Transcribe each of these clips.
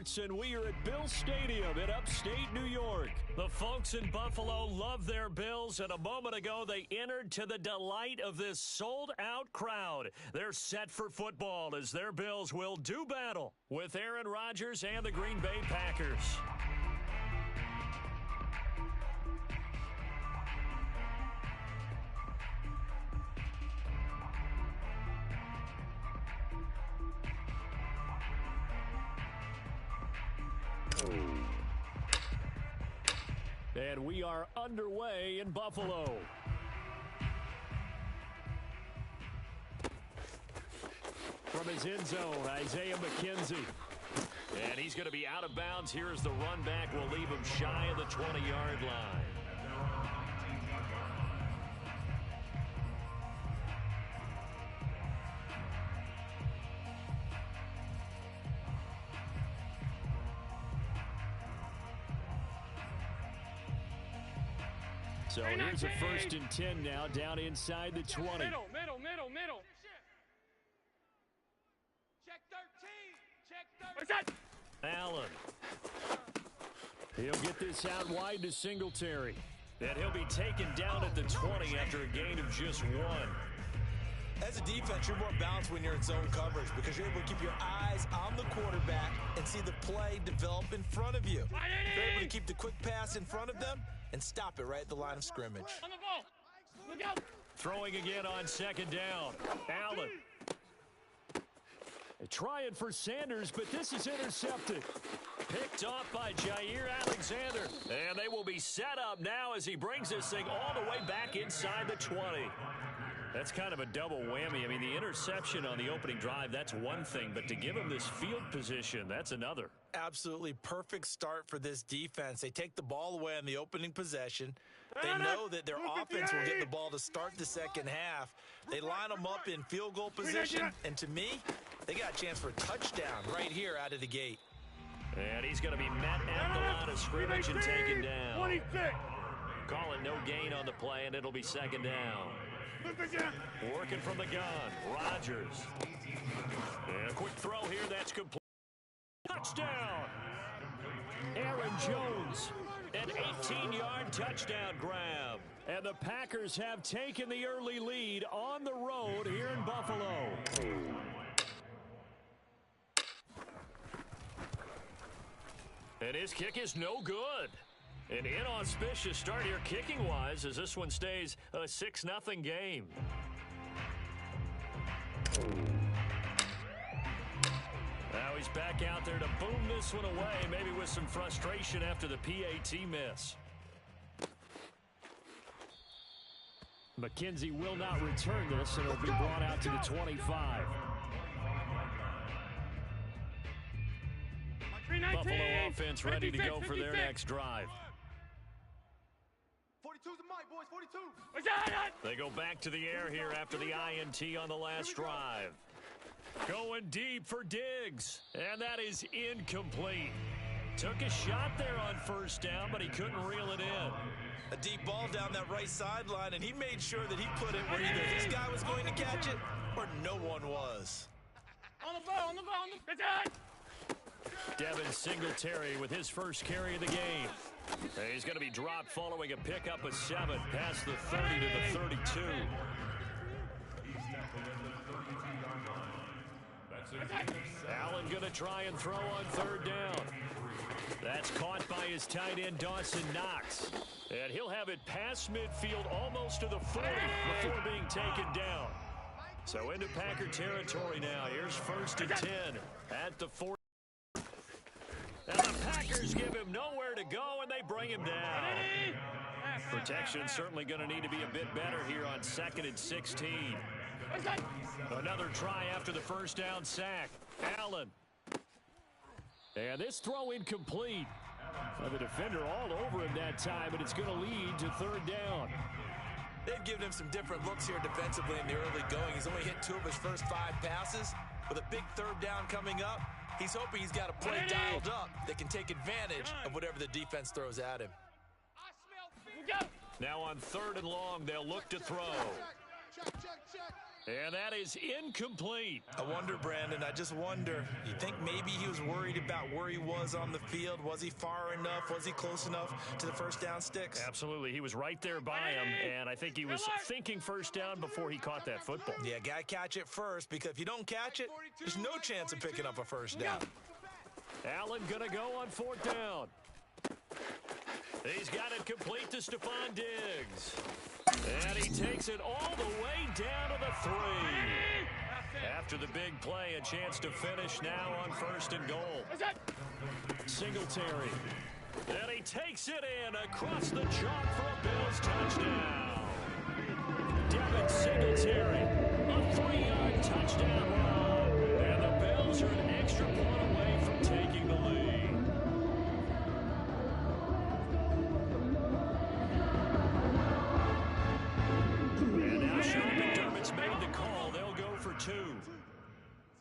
sports, and we are at Bill Stadium in upstate New York. The folks in Buffalo love their Bills, and a moment ago they entered to the delight of this sold-out crowd. They're set for football as their Bills will do battle with Aaron Rodgers and the Green Bay Packers. And we are underway in Buffalo. From his end zone, Isaiah McKenzie. And he's going to be out of bounds here as the run back will leave him shy of the 20-yard line. So here's a 1st and 10 now, down inside the 20. Middle. Check 13. Allen. He'll get this out wide to Singletary. And he'll be taken down at the 20 after a gain of just 1. As a defense, you're more balanced when you're in zone coverage because you're able to keep your eyes on the quarterback and see the play develop in front of you. You're able to keep the quick pass in front of them and stop it right at the line of scrimmage. On the ball. Look out. Throwing again on 2nd down. Allen. Trying for Sanders, but this is intercepted. Picked off by Jair Alexander. And they will be set up now as he brings this thing all the way back inside the 20. That's kind of a double whammy. I mean, the interception on the opening drive, that's one thing. But to give him this field position, that's another. Absolutely perfect start for this defense. They take the ball away on the opening possession. They know that their offense will get the ball to start the second half. They line them up in field goal position. And to me, they got a chance for a touchdown right here out of the gate. And he's going to be met at the line of scrimmage and taken down. 26. Call it no gain on the play, and it'll be 2nd down. Working from the gun, Rodgers. And a quick throw here, that's complete. Touchdown! Aaron Jones, an 18-yard touchdown grab. And the Packers have taken the early lead on the road here in Buffalo. And his kick is no good. An inauspicious start here kicking-wise as this one stays a 6-0 game. Now he's back out there to boom this one away, maybe with some frustration after the PAT miss. McKenzie will not return this, and it'll be brought out to the 25. Buffalo offense ready to go for their next drive. 42's the mic, boys. 42. They go back to the air here after the INT on the last drive. Going deep for Diggs, and that is incomplete. Took a shot there on 1st down, but he couldn't reel it in. A deep ball down that right sideline, and he made sure that he put it where either this guy was going to catch it or no one was. On the ball. Devin Singletary with his first carry of the game. He's going to be dropped following a pickup of 7 past the 30 to the 32. Allen going to try and throw on 3rd down. That's caught by his tight end, Dawson Knox. And he'll have it past midfield almost to the 40 before being taken down. So into Packer territory now. Here's 1st and 10 at the 40. And the Packers give him nowhere to go, and they bring him down. Protection certainly going to need to be a bit better here on 2nd and 16. Another try after the 1st down sack. Allen. And this throw incomplete. The defender all over him that time, and it's going to lead to 3rd down. They've given him some different looks here defensively in the early going. He's only hit 2 of his first 5 passes. With a big 3rd down coming up, he's hoping he's got a play dialed up that can take advantage of whatever the defense throws at him. Now on 3rd and long, they'll look to throw. And that is incomplete. I wonder, Brandon, I just wonder. You think maybe he was worried about where he was on the field? Was he far enough? Was he close enough to the first down sticks? Absolutely. He was right there by him, and I think he was thinking first down before he caught that football. Yeah, got to catch it first, because if you don't catch it, there's no chance of picking up a first down. Allen going to go on fourth down. He's got it complete to Stephon Diggs. And he takes it all the way down to the 3. After the big play, a chance to finish now on first and goal. Singletary. And he takes it in across the chalk for a Bills touchdown. Devin Singletary, a 3-yard touchdown run. And the Bills are an extra point away from taking the lead. And now Sean McDermott's made the call. They'll go for 2. Let's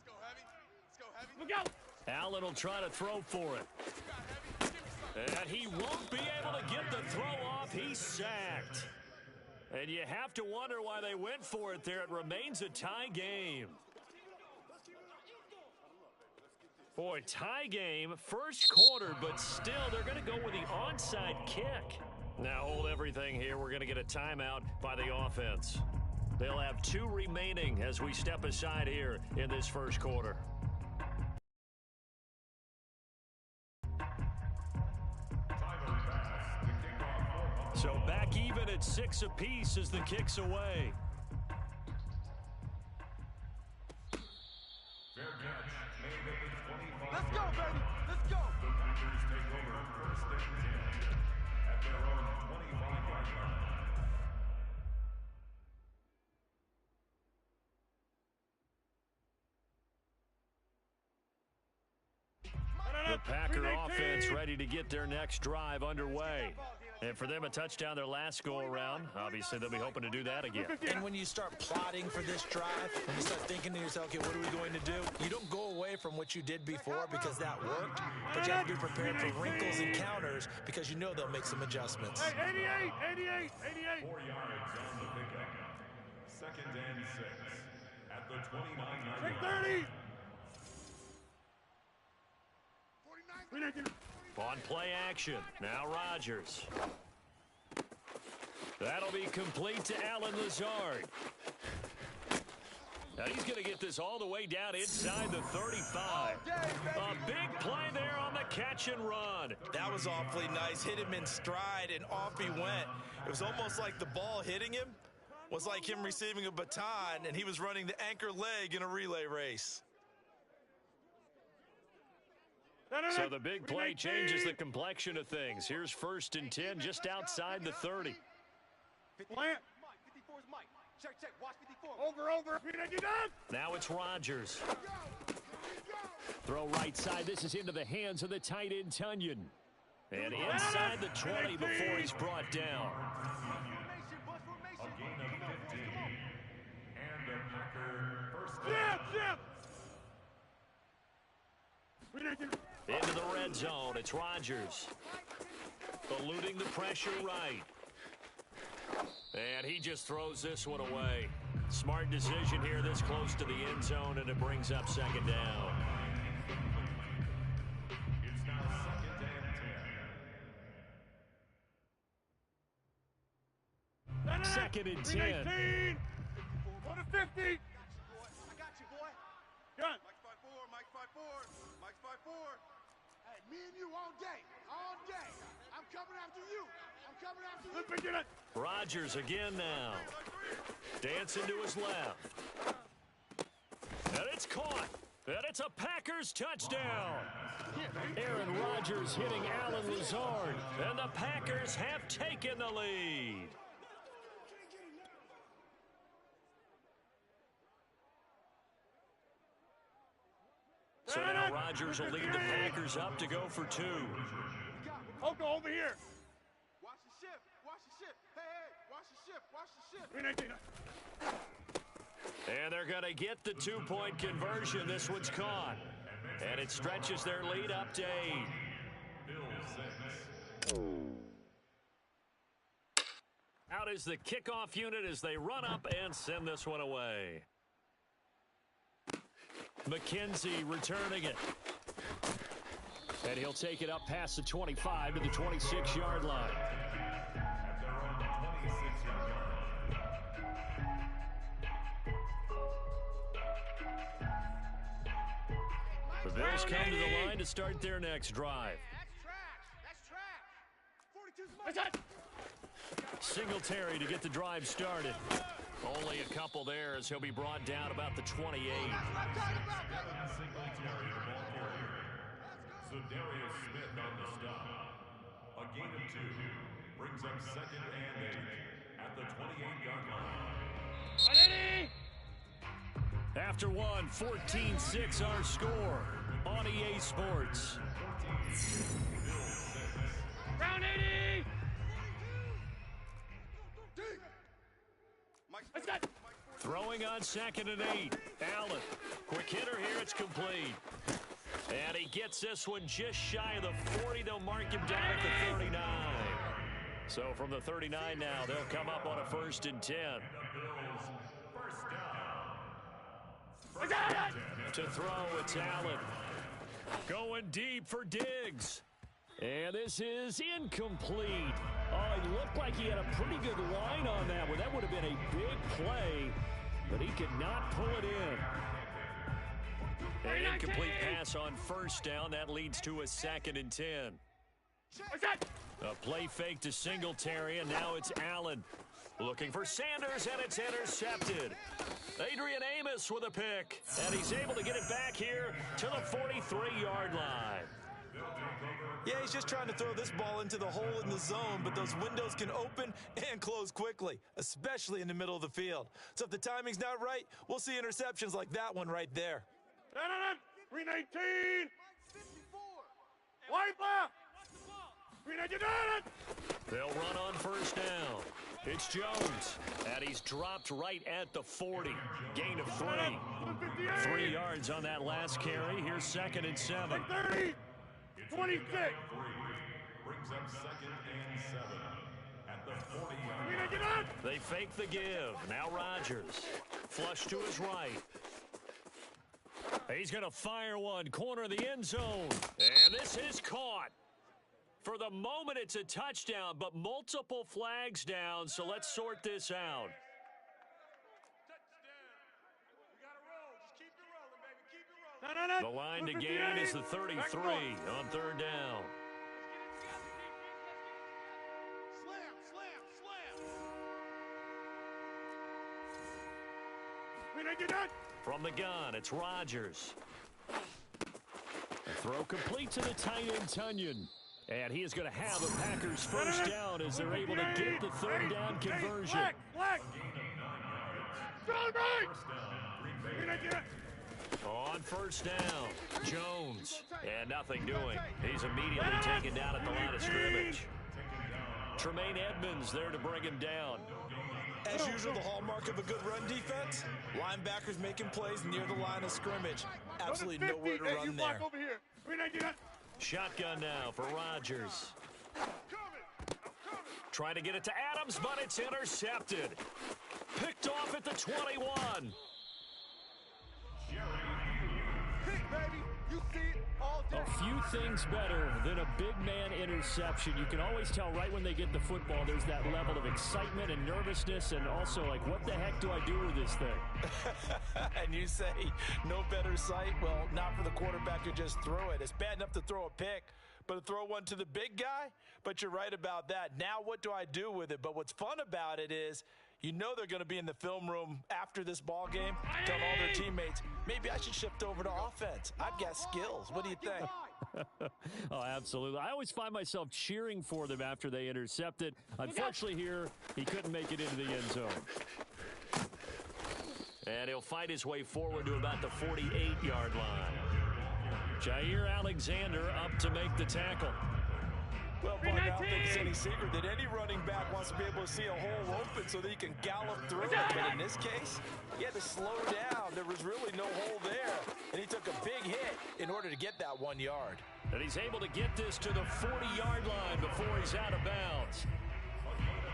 go, Heavy. Let's go, Heavy. Look out. Allen will try to throw for it. And he won't be able to get the throw off. He's sacked. And you have to wonder why they went for it there. It remains a tie game. Boy, tie game, first quarter, but still they're going to go with the onside kick. Now hold everything here. We're going to get a timeout by the offense. They'll have 2 remaining as we step aside here in this first quarter. So back even at 6 apiece as the kick's away. Let's go, baby. Let's go. The Packers take over first and 10 at their own 25-yard line. The Packer offense ready to get their next drive underway. And for them, a touchdown their last go-around. Obviously, they'll be hoping to do that again. And when you start plotting for this drive, when you start thinking to yourself, okay, what are we going to do? You don't go away from what you did before because that worked, but you have to be prepared for wrinkles and counters because you know they'll make some adjustments. Hey, 88. 4 yards on the pickup. Second and 6 at the 29-yard line. 30. On play action, now Rodgers. That'll be complete to Allen Lazard. Now he's going to get this all the way down inside the 35. A big play there on the catch and run. That was awfully nice. Hit him in stride, and off he went. It was almost like the ball hitting him was like him receiving a baton, and he was running the anchor leg in a relay race. So the big play changes the complexion of things. Here's first and 10 just outside the 30. Plant. 54's Mike. Check. Watch 54. Over. Now it's Rodgers. Throw right side. This is into the hands of the tight end, Tunyon. And inside the 20 before he's brought down. A gain of 15. And a Packer first down. Into the red zone. It's Rodgers. Eluding the pressure right. And he just throws this one away. Smart decision here this close to the end zone, and it brings up second down. It's now second and 10. Second and 10. On the 50. I got you, boy. Gun. Mike's 5'4". Mike's 5'4". Hey, me and you all day. I'm coming after you. Let's get it. Rodgers again now. Dancing to his left. And it's caught. And it's a Packers touchdown. Aaron Rodgers hitting Allen Lazard. And the Packers have taken the lead. So now Rodgers will lead the Packers up to go for 2. Oko, over here. Watch the ship. Hey, watch the ship. And they're going to get the 2-point conversion. This one's caught. And it stretches their lead up to 8. Out is the kickoff unit as they run up and send this one away. McKenzie returning it. And he'll take it up past the 25 to the 26-yard line. At their own 26-yard line. The Bills come to the line to start their next drive. That's trash. Singletary to get the drive started. Only a couple there as he'll be brought down about the 28. Singletary, the ball carrier. So Darius Smith on the stop. A gain of 2 brings up 2nd and 8 at the 28-yard line. After one, 14-6 our score on EA Sports. Round 80. Let's go. Throwing on 2nd and 8. Allen, quick hitter here, it's complete. And he gets this one just shy of the 40. They'll mark him down at the 39. So from the 39 now, they'll come up on a 1st and 10. To throw, it's Allen. Going deep for Diggs. And this is incomplete. Oh, he looked like he had a pretty good line on that one. That would have been a big play, but he could not pull it in. An incomplete pass on 1st down. That leads to a 2nd and 10. A play fake to Singletary, and now it's Allen. Looking for Sanders, and it's intercepted. Adrian Amos with a pick, and he's able to get it back here to the 43-yard line. Yeah, he's just trying to throw this ball into the hole in the zone, but those windows can open and close quickly, especially in the middle of the field. So if the timing's not right, we'll see interceptions like that one right there. 319. Wide left. 319. They'll run on 1st down. It's Jones, and he's dropped right at the 40. Gain of 3. 3 yards on that last carry. Here's 2nd and 7. 30. 26. Brings up 2nd and 7 at the 40-yard line. They fake the give. Now Rodgers. Flush to his right. He's going to fire one. Corner of the end zone. And this is caught. For the moment, it's a touchdown, but multiple flags down, so let's sort this out. The line to gain is the 33 on 3rd down. From the gun, it's Rodgers. The throw complete to the tight end, Tunyon. And he is going to have a Packers 1st down as they're able to get the 3rd down conversion. On 1st down, Jones. And nothing doing. He's immediately taken down at the line of scrimmage. Tremaine Edmonds there to bring him down. As usual, the hallmark of a good run defense, linebackers making plays near the line of scrimmage. Absolutely nowhere to run there. Shotgun now for Rodgers. Trying to get it to Adams, but it's intercepted. Picked off at the 21. A few things better than a big man interception. You can always tell right when they get the football, there's that level of excitement and nervousness, and also like, what the heck do I do with this thing? And you say, no better sight? Well, not for the quarterback to just throw it. It's bad enough to throw a pick, but to throw one to the big guy? But you're right about that. Now what do I do with it? But what's fun about it is, you know they're going to be in the film room after this ball game, telling all their teammates, maybe I should shift over to offense. I've got skills. What do you think? Oh, absolutely. I always find myself cheering for them after they intercept it. Unfortunately here, he couldn't make it into the end zone. And he'll fight his way forward to about the 48-yard line. Jair Alexander up to make the tackle. Well, Bud, I don't think it's any secret that any running back wants to be able to see a hole open so that he can gallop through it. But in this case, he had to slow down. There was really no hole there, and he took a big hit in order to get that 1 yard. And he's able to get this to the 40-yard line before he's out of bounds.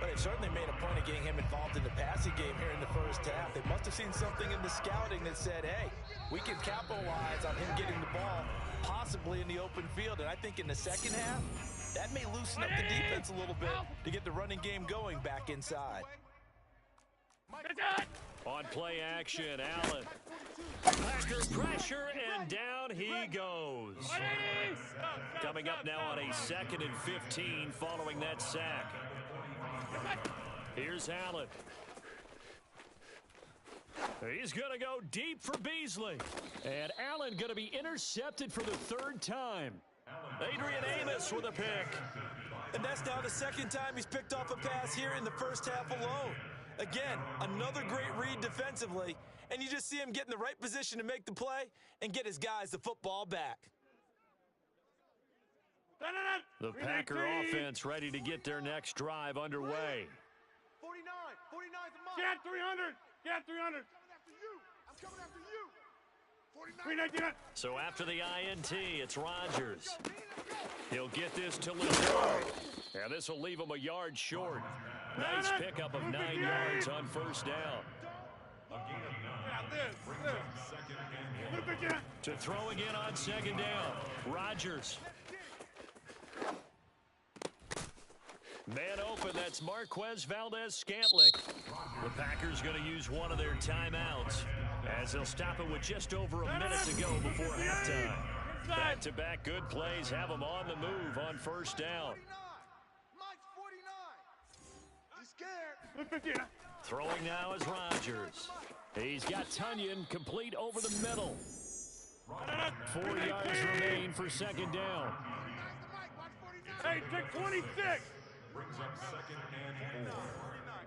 But they've certainly made a point of getting him involved in the passing game here in the first half. They must have seen something in the scouting that said, hey, we can capitalize on him getting the ball possibly in the open field. And I think in the second half, that may loosen up the defense a little bit to get the running game going back inside. On play action, Allen. Packer pressure, and down he goes. Coming up now on a 2nd and 15 following that sack. Here's Allen. He's going to go deep for Beasley. And Allen going to be intercepted for the 3rd time. Adrian Amos with a pick. And that's now the 2nd time he's picked off a pass here in the first half alone. Again, another great read defensively, and you just see him get in the right position to make the play and get his guys the football back. The Packer offense ready to get their next drive underway. 49 the mark. Get 300. Get 300. I'm coming after you. 49. So after the INT, it's Rodgers. He'll get this to Lazard. And this will leave him a yard short. Nice pickup of 9 yards on 1st down. To throw again on 2nd down. Rodgers. Man open, that's Marquez Valdez-Scantling. The Packers going to use one of their timeouts as they'll stop it with just over a minute to go before halftime. Back-to-back good plays have them on the move on 1st down. Throwing now is Rodgers. He's got Tunyon complete over the middle. 4 yards remain for 2nd down. Hey, take 26. Brings up 2nd and 4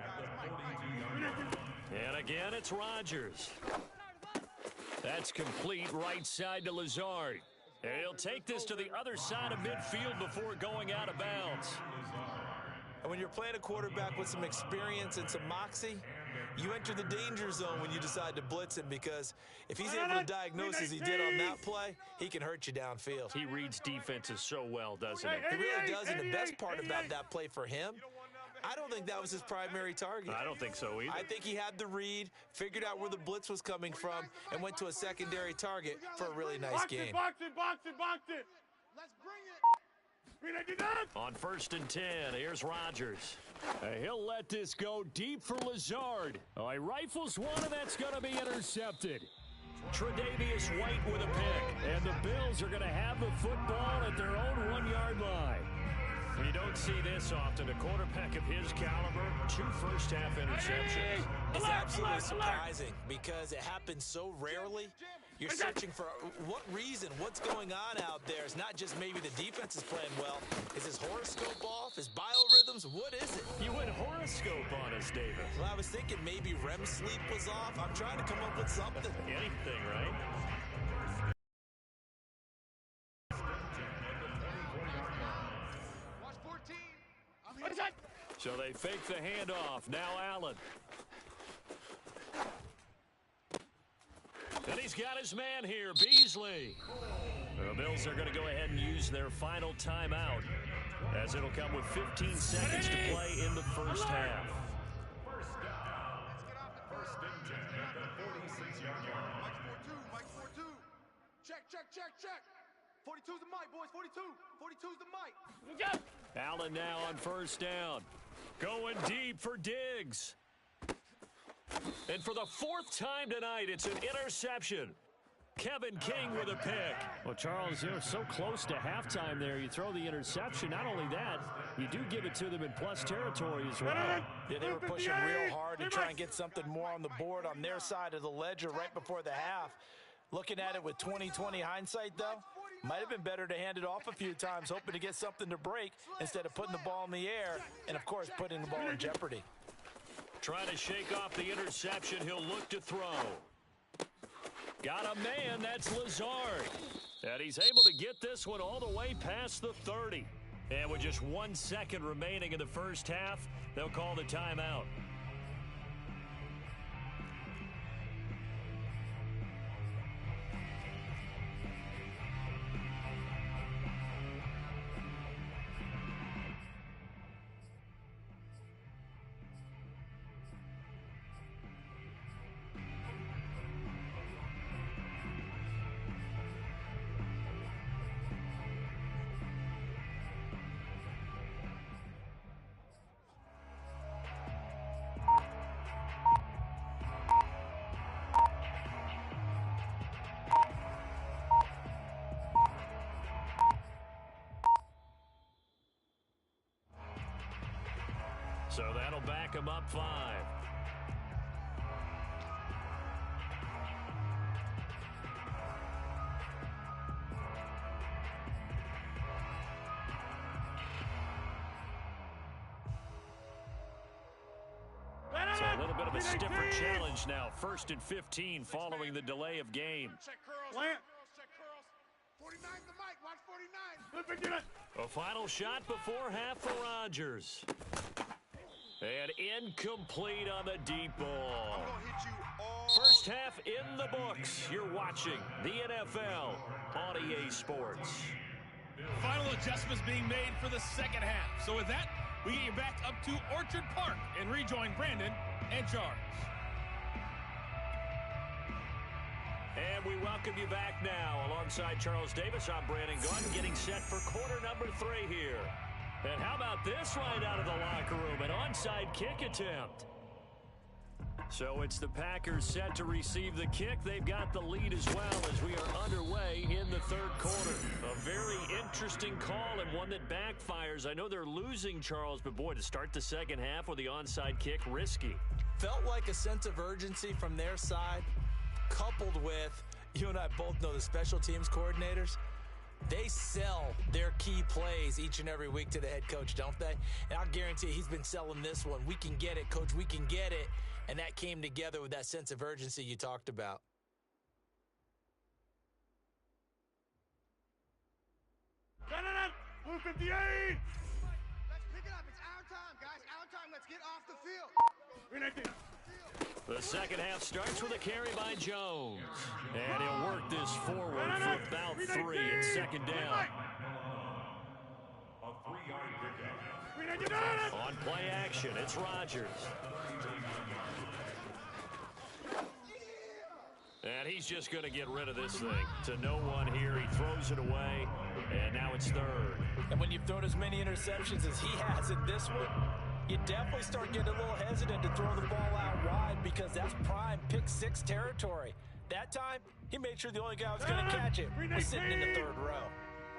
at the 42-yard line. And again, it's Rodgers. That's complete right side to Lazard. And he'll take this to the other side of midfield before going out of bounds. And when you're playing a quarterback with some experience and some moxie, you enter the danger zone when you decide to blitz him, because if he's able to diagnose as he did on that play, he can hurt you downfield. He reads defenses so well, doesn't he? He really does, and the best part about that play for him, I don't think that was his primary target. I don't think so either. I think he had the read, figured out where the blitz was coming from, and went to a secondary target for a really nice game. Box it. Let's bring it. On 1st and 10, here's Rodgers. He'll let this go deep for Lazard. He rifles one, and that's going to be intercepted. Tre'Davious White with a pick. And the Bills are going to have the football at their own 1-yard line. You don't see this often. A quarterback of his caliber, 2 first-half interceptions. It's absolutely surprising because it happens so rarely. You're searching for what reason, what's going on out there. It's not just maybe the defense is playing well. Is his horoscope off? His biorhythms? What is it? You went horoscope on us, David. Well, I was thinking maybe REM sleep was off. I'm trying to come up with something. Anything, right? Watch 14. So they fake the handoff. Now Allen. And he's got his man here, Beasley. The Bills are going to go ahead and use their final timeout, as it'll come with 15 seconds to play in the first half. First down. 1st and 10 at the 46-yard line. Mike's 4-2. Check. 42's the mic, boys. 42's the mic. Allen now on 1st down. Going deep for Diggs. And for the 4th time tonight, it's an interception. Kevin King with a pick. Well, Charles, you're so close to halftime there. You throw the interception. Not only that, you do give it to them in plus territory as well. Yeah, they were pushing real hard to try and get something more on the board on their side of the ledger right before the half. Looking at it with 20/20 hindsight, though, might have been better to hand it off a few times, hoping to get something to break instead of putting the ball in the air and, of course, putting the ball in jeopardy. Trying to shake off the interception, he'll look to throw. Got a man, that's Lazard. And he's able to get this one all the way past the 30. And with just 1 second remaining in the first half, they'll call the timeout. So that'll back him up 5. So a little bit of a stiffer challenge now. 1st and 15 following the delay of game. Check curls. Check curls. 49's the mic. Watch 49. A final shot before half for Rodgers. And incomplete on the deep ball. I'm going to hit you all. First half in the books. You're watching the NFL on EA Sports. Final adjustments being made for the second half. So with that, we get you back up to Orchard Park and rejoin Brandon and Charles. And we welcome you back now. Alongside Charles Davis, I'm Brandon Gordon, getting set for quarter number 3 here. And how about this right out of the locker room? An onside kick attempt. So it's the Packers set to receive the kick. They've got the lead as well as we are underway in the 3rd quarter. A very interesting call and one that backfires. I know they're losing, Charles, but boy, to start the second half with the onside kick, risky. Felt like a sense of urgency from their side, coupled with, you and I both know the special teams coordinators, they sell their key plays each and every week to the head coach, don't they? And I'll guarantee he's been selling this one. We can get it, coach, we can get it. And that came together with that sense of urgency you talked about. Blue 58. Let's pick it up. It's our time, guys. Our time. Let's get off the field. The second half starts with a carry by Jones. And he'll work this forward for about 3 and 2nd down. A 3-yard pickup. On play action, it's Rodgers. And he's just going to get rid of this thing. To no one here, he throws it away, and now it's 3rd. And when you've thrown as many interceptions as he has in this one, you definitely start getting a little hesitant to throw the ball out wide because that's prime pick 6 territory. That time, he made sure the only guy who was going to catch it was sitting in the 3rd row.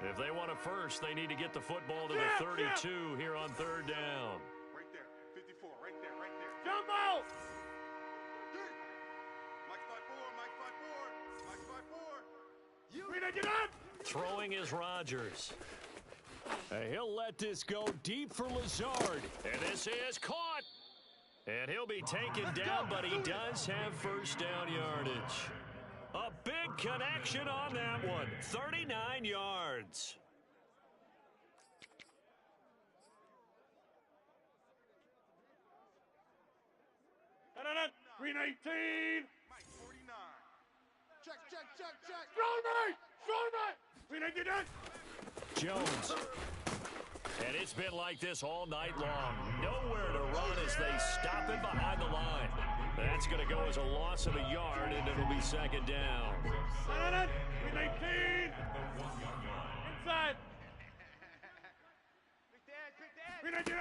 If they want a first, they need to get the football to the 32 here on 3rd down. Right there. 54. Right there. Right there. Jump out! Mike 5-4. Mike 5-4. Mike 5-4. Throwing is Rodgers. He'll let this go deep for Lazard. And this is caught. And he'll be taken down, but he does have 1st down yardage. A big connection on that one. 39 yards. Green 18. Mike 49. Check. Strong right. Green 18 done. Jones. And it's been like this all night long. Nowhere to run as they stop him behind the line. That's going to go as a loss of a yard, and it'll be 2nd down. Green 18. Inside. Green 18.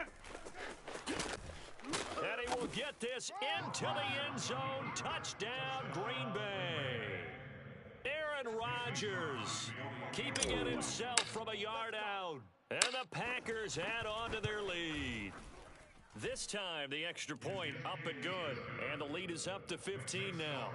And he will get this into the end zone. Touchdown, Green Bay. Aaron Rodgers keeping it himself from a yard out. And the Packers add on to their lead. This time, the extra point up and good. And the lead is up to 15 now.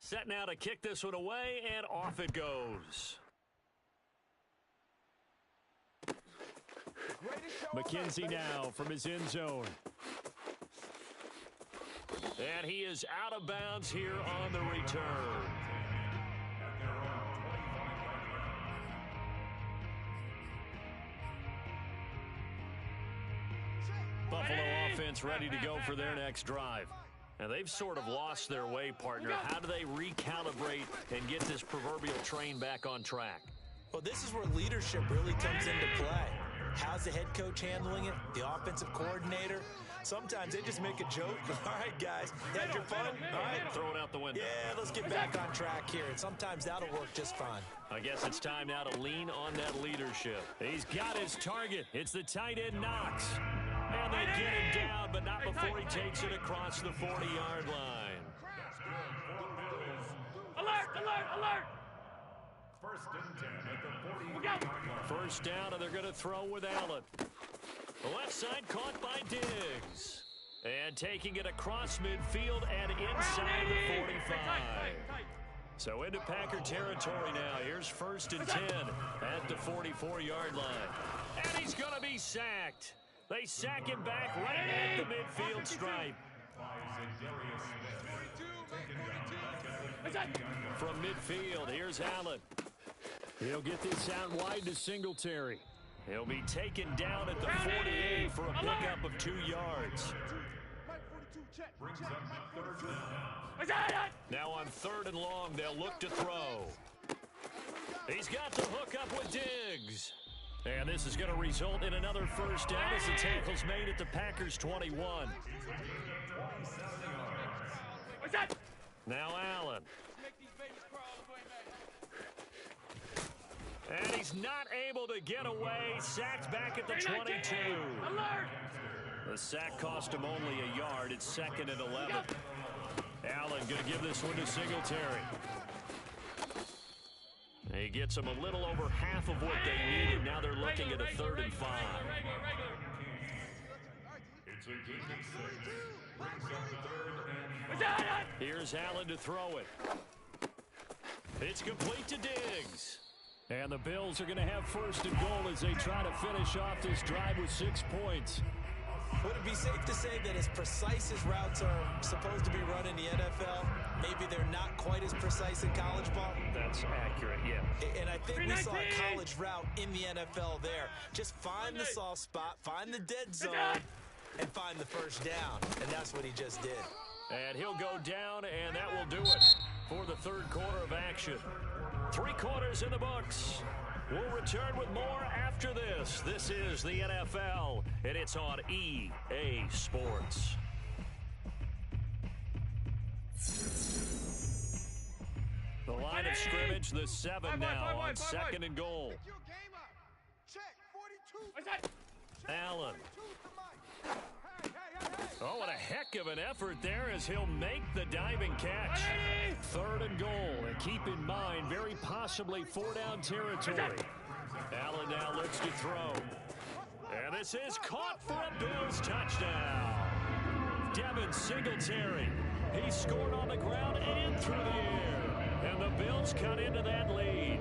Set now to kick this one away, and off it goes. McKenzie now from his end zone. And he is out of bounds here on the return. Buffalo offense ready to go for their next drive. Now, they've sort of lost their way, partner. How do they recalibrate and get this proverbial train back on track? Well, this is where leadership really comes into play. How's the head coach handling it? The offensive coordinator? Sometimes they just make a joke. All right, guys, had your fun? All right. Throw it out the window. Yeah, let's get back on track here. And sometimes that'll work just fine. I guess it's time now to lean on that leadership. He's got his target. It's the tight end, Knox. And they get him down, but not before he takes it across the 40-yard line. Alert, alert, alert! First and 10 at the 48-yard line. First down, and they're going to throw with Allen. The left side caught by Diggs. And taking it across midfield and inside the 45. So into Packer territory now. Here's first and 10 at the 44-yard line. And he's going to be sacked. They sack him back right at the midfield stripe. From midfield, here's Allen. He'll get this out wide to Singletary. He'll be taken down at the 48 for a pickup of 2 yards. Now on 3rd and long, they'll look to throw. He's got the hook up with Diggs. And this is going to result in another first down as the tackle's made at the Packers' 21. Now Allen. And he's not able to get away. Sacked back at the 22. The sack cost him only a yard. It's 2nd and 11. Allen going to give this one to Singletary. He gets them a little over half of what they needed. Now they're looking at a 3rd and 5. It's a gain of 6. Here's Allen to throw it. It's complete to Diggs. And the Bills are going to have 1st and goal as they try to finish off this drive with 6 points. Would it be safe to say that as precise as routes are supposed to be run in the NFL, maybe they're not quite as precise in college ball? That's accurate, yeah. And I think we saw a college route in the NFL there. Just find the soft spot, find the dead zone, and find the first down. And that's what he just did. And he'll go down, and that will do it for the 3rd quarter of action. 3 quarters in the books. We'll return with more after this. This is the NFL, and it's on EA Sports. The line of scrimmage, the 7 now on 2nd and goal. Allen. Oh, and a heck of an effort there as he'll make the diving catch. 3rd and goal. And keep in mind, very possibly 4-down territory. Allen now looks to throw. And this is caught for a Bills touchdown. Devin Singletary. He scored on the ground and through the air. And the Bills cut into that lead.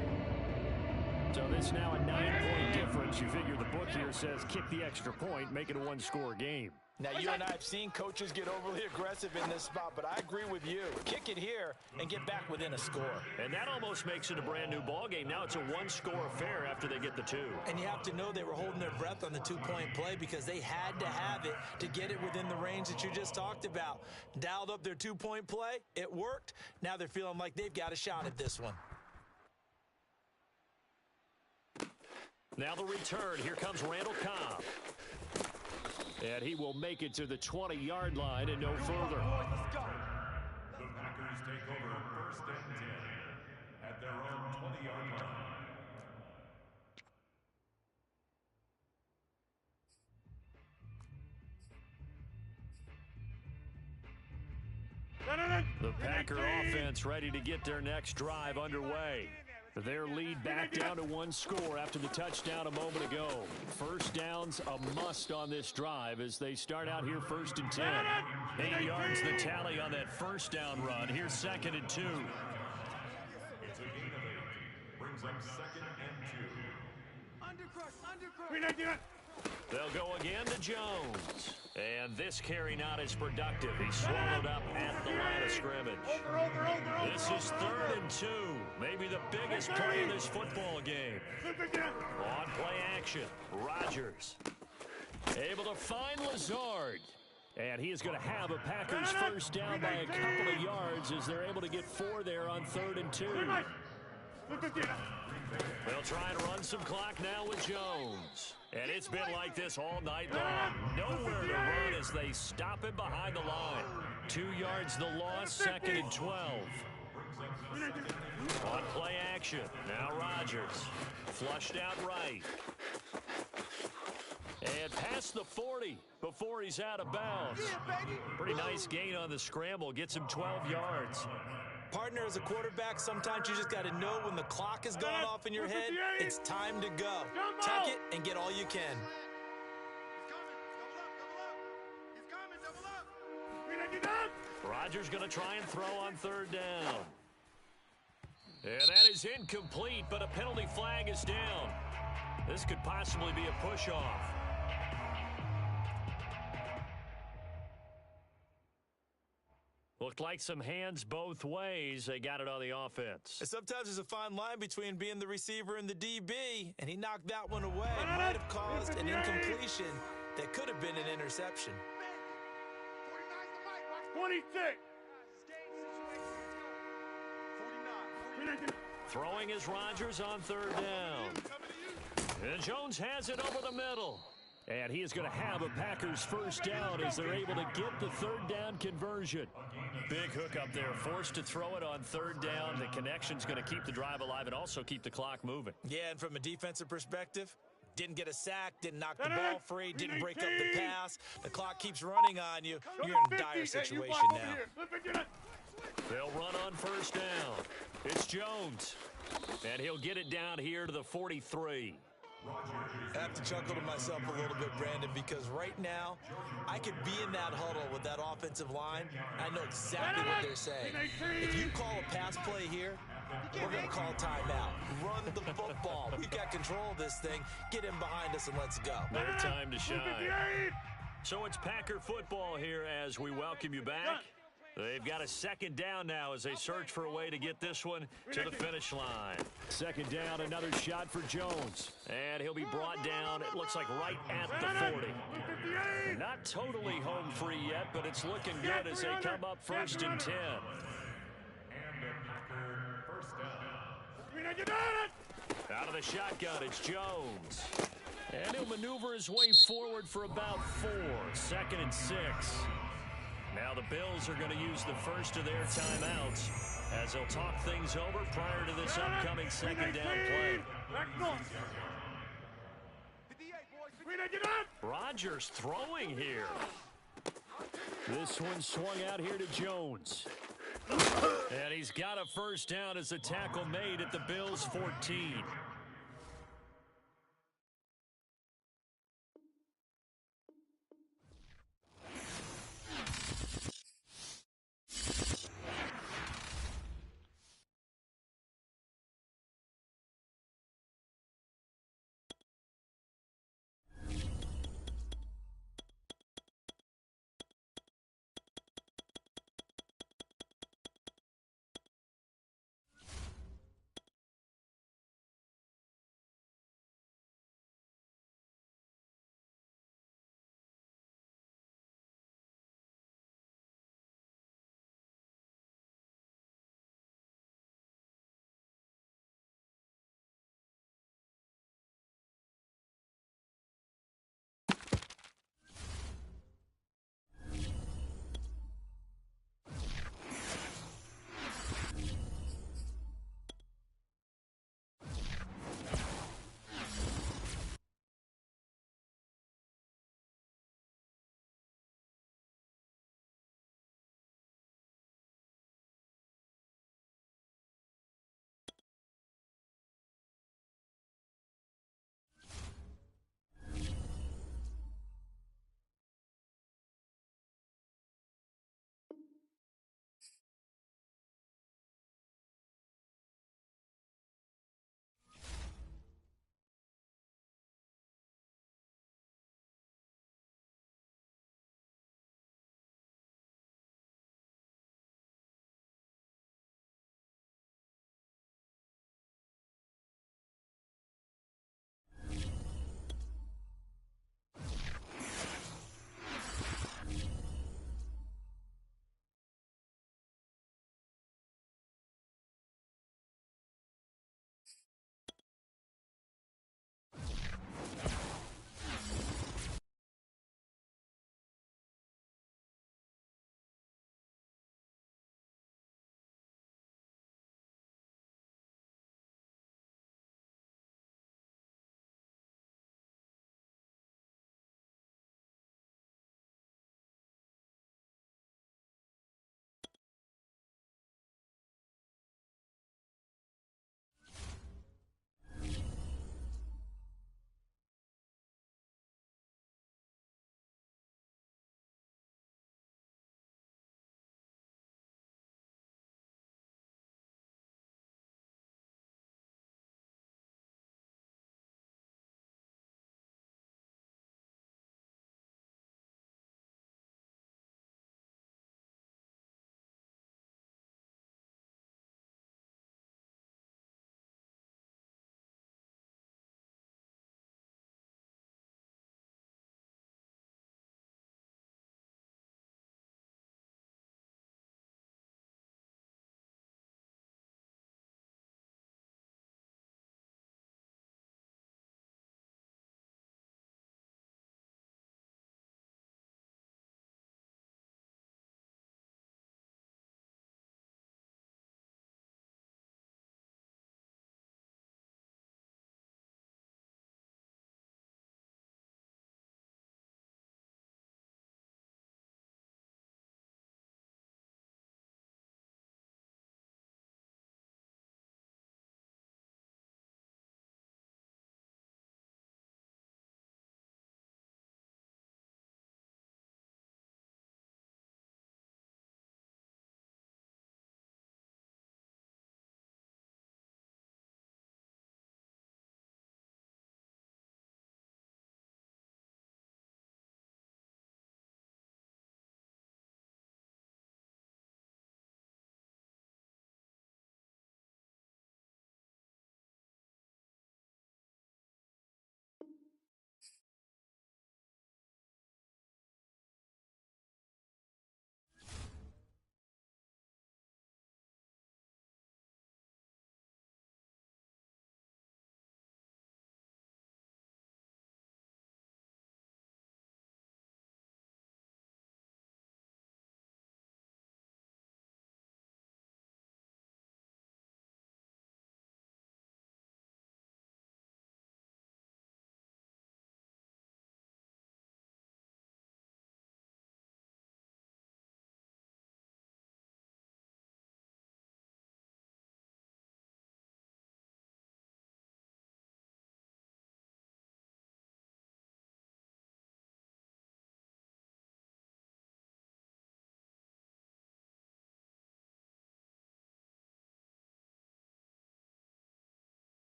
So this now a 9-point difference. You figure the book here says kick the extra point, make it a 1-score game. Now, you and I have seen coaches get overly aggressive in this spot, but I agree with you. Kick it here and get back within a score. And that almost makes it a brand-new ball game. Now it's a 1-score affair after they get the 2. And you have to know they were holding their breath on the 2-point play because they had to have it to get it within the range that you just talked about. Dialed up their 2-point play. It worked. Now they're feeling like they've got a shot at this one. Now the return. Here comes Randall Cobb. And he will make it to the 20-yard line and no further. The Packers take over 1st and 10 at their own 20-yard line. The Packer offense ready to get their next drive underway. Their lead back down to 1 score after the touchdown a moment ago. First down's a must on this drive as they start out here 1st and 10. 8 yards the tally on that first down run. Here's 2nd and 2. It's a gain of 8. Brings up 2nd and 2. They'll go again to Jones. And this carry not as productive. He's swallowed up at the line of scrimmage. This is 3rd and 2. Maybe the biggest play in this football game. On play action, Rodgers. Able to find Lazard. And he is going to have a Packers first down by a couple of yards as they're able to get 4 there on 3rd and 2. They'll try and run some clock now with Jones. And it's been like this all night long. Nowhere to run as they stop him behind the line. 2 yards the loss, 2nd and 12. On play action, now Rodgers. Flushed out right. And past the 40 before he's out of bounds. Pretty nice gain on the scramble. Gets him 12 yards. Partner, as a quarterback, sometimes you just got to know when the clock is going off in your head, it's time to go. Take it and get all you can. Rodgers going to try and throw on third down. And that is incomplete, but a penalty flag is down. This could possibly be a push-off. Looked like some hands both ways. They got it on the offense. Sometimes there's a fine line between being the receiver and the DB, and he knocked that one away. Might have caused an incompletion that could have been an interception. 26. Throwing is Rodgers on third down. And Jones has it over the middle. And he is going to have a Packers first down as they're able to get the third down conversion. Big hook up there, forced to throw it on third down. The connection's going to keep the drive alive and also keep the clock moving. Yeah, and from a defensive perspective, didn't get a sack, didn't knock the ball free, didn't break up the pass. The clock keeps running on you. You're in a dire situation now. They'll run on first down. It's Jones. And he'll get it down here to the 43. I have to chuckle to myself a little bit, Brandon, because right now I could be in that huddle with that offensive line. I know exactly what they're saying. If you call a pass play here, we're going to call timeout. Run the football. We've got control of this thing. Get in behind us and let's go. Their time to shine. So it's Packer football here as we welcome you back. They've got a second down now as they search for a way to get this one to the finish line. Second down, another shot for Jones. And he'll be brought down, it looks like right at the 40. Not totally home free yet, but it's looking good as they come up first and 10. Out of the shotgun, it's Jones. And he'll maneuver his way forward for about 4. Second and 6. Now the Bills are going to use the first of their timeouts as they'll talk things over prior to this upcoming second down play. Rodgers throwing here. This one swung out here to Jones. And he's got a first down as the tackle made at the Bills' 14.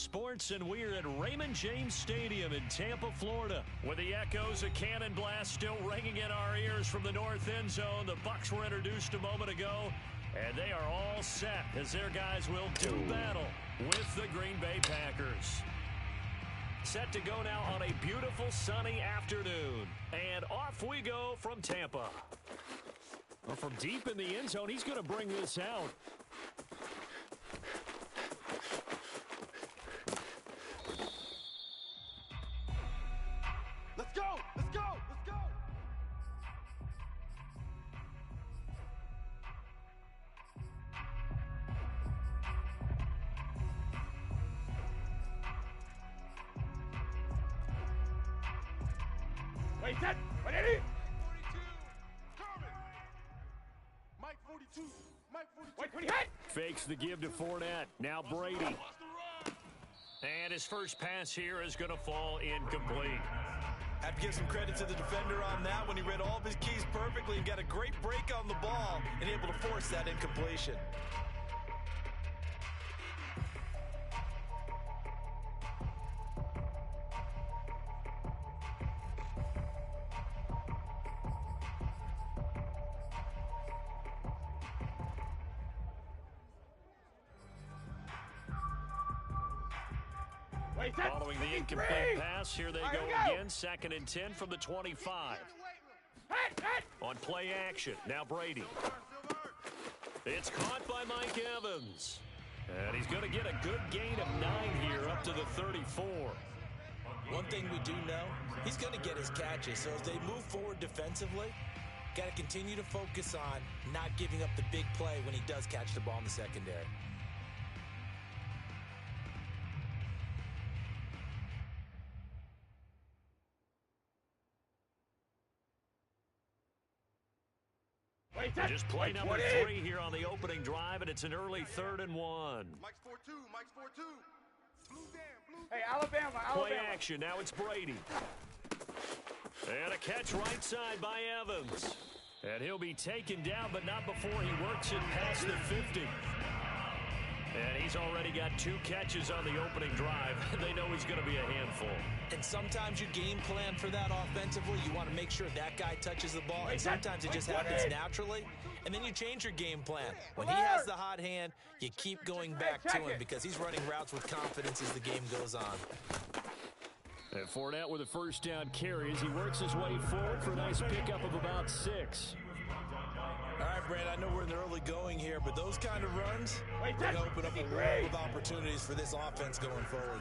Sports, and we're at Raymond James Stadium in Tampa, Florida. With the echoes of cannon blast still ringing in our ears from the north end zone, the Bucs were introduced a moment ago, and they are all set as their guys will do battle with the Green Bay Packers. Set to go now on a beautiful sunny afternoon. And off we go from Tampa. Well, from deep in the end zone, he's going to bring this out. Let's go! Let's go! Let's go! Wait, set! Wait, Eddie! 42! Coming! Mike 42! Mike 42! Wait, when he hit! Fakes the give to Fournette. Now Brady. And his first pass here is going to fall incomplete. Have to give some credit to the defender on that when he read all of his keys perfectly and got a great break on the ball and able to force that incompletion. Following the incomplete pass, here they go again. 2nd and 10 from the 25. On play action, now Brady. It's caught by Mike Evans. And he's going to get a good gain of 9 here up to the 34. One thing we do know, he's going to get his catches. So as they move forward defensively, got to continue to focus on not giving up the big play when he does catch the ball in the secondary. Just play number 3 here on the opening drive, and it's an early 3rd and 1. Mike's 4-2. Mike's 4-2. Blue down. Hey, Alabama. Play action. Now it's Brady. And a catch right side by Evans. And he'll be taken down, but not before he works it past the 50. And he's already got 2 catches on the opening drive. They know he's going to be a handful. And sometimes you game plan for that offensively. You want to make sure that guy touches the ball. And sometimes it just happens naturally. And then you change your game plan. When he has the hot hand, you keep going back to him because he's running routes with confidence as the game goes on. And Fournette with a first down carry as he works his way forward for a nice pickup of about 6. All right, Brand, I know we're in the early going here, but those kind of runs are going to open up a world of opportunities for this offense going forward.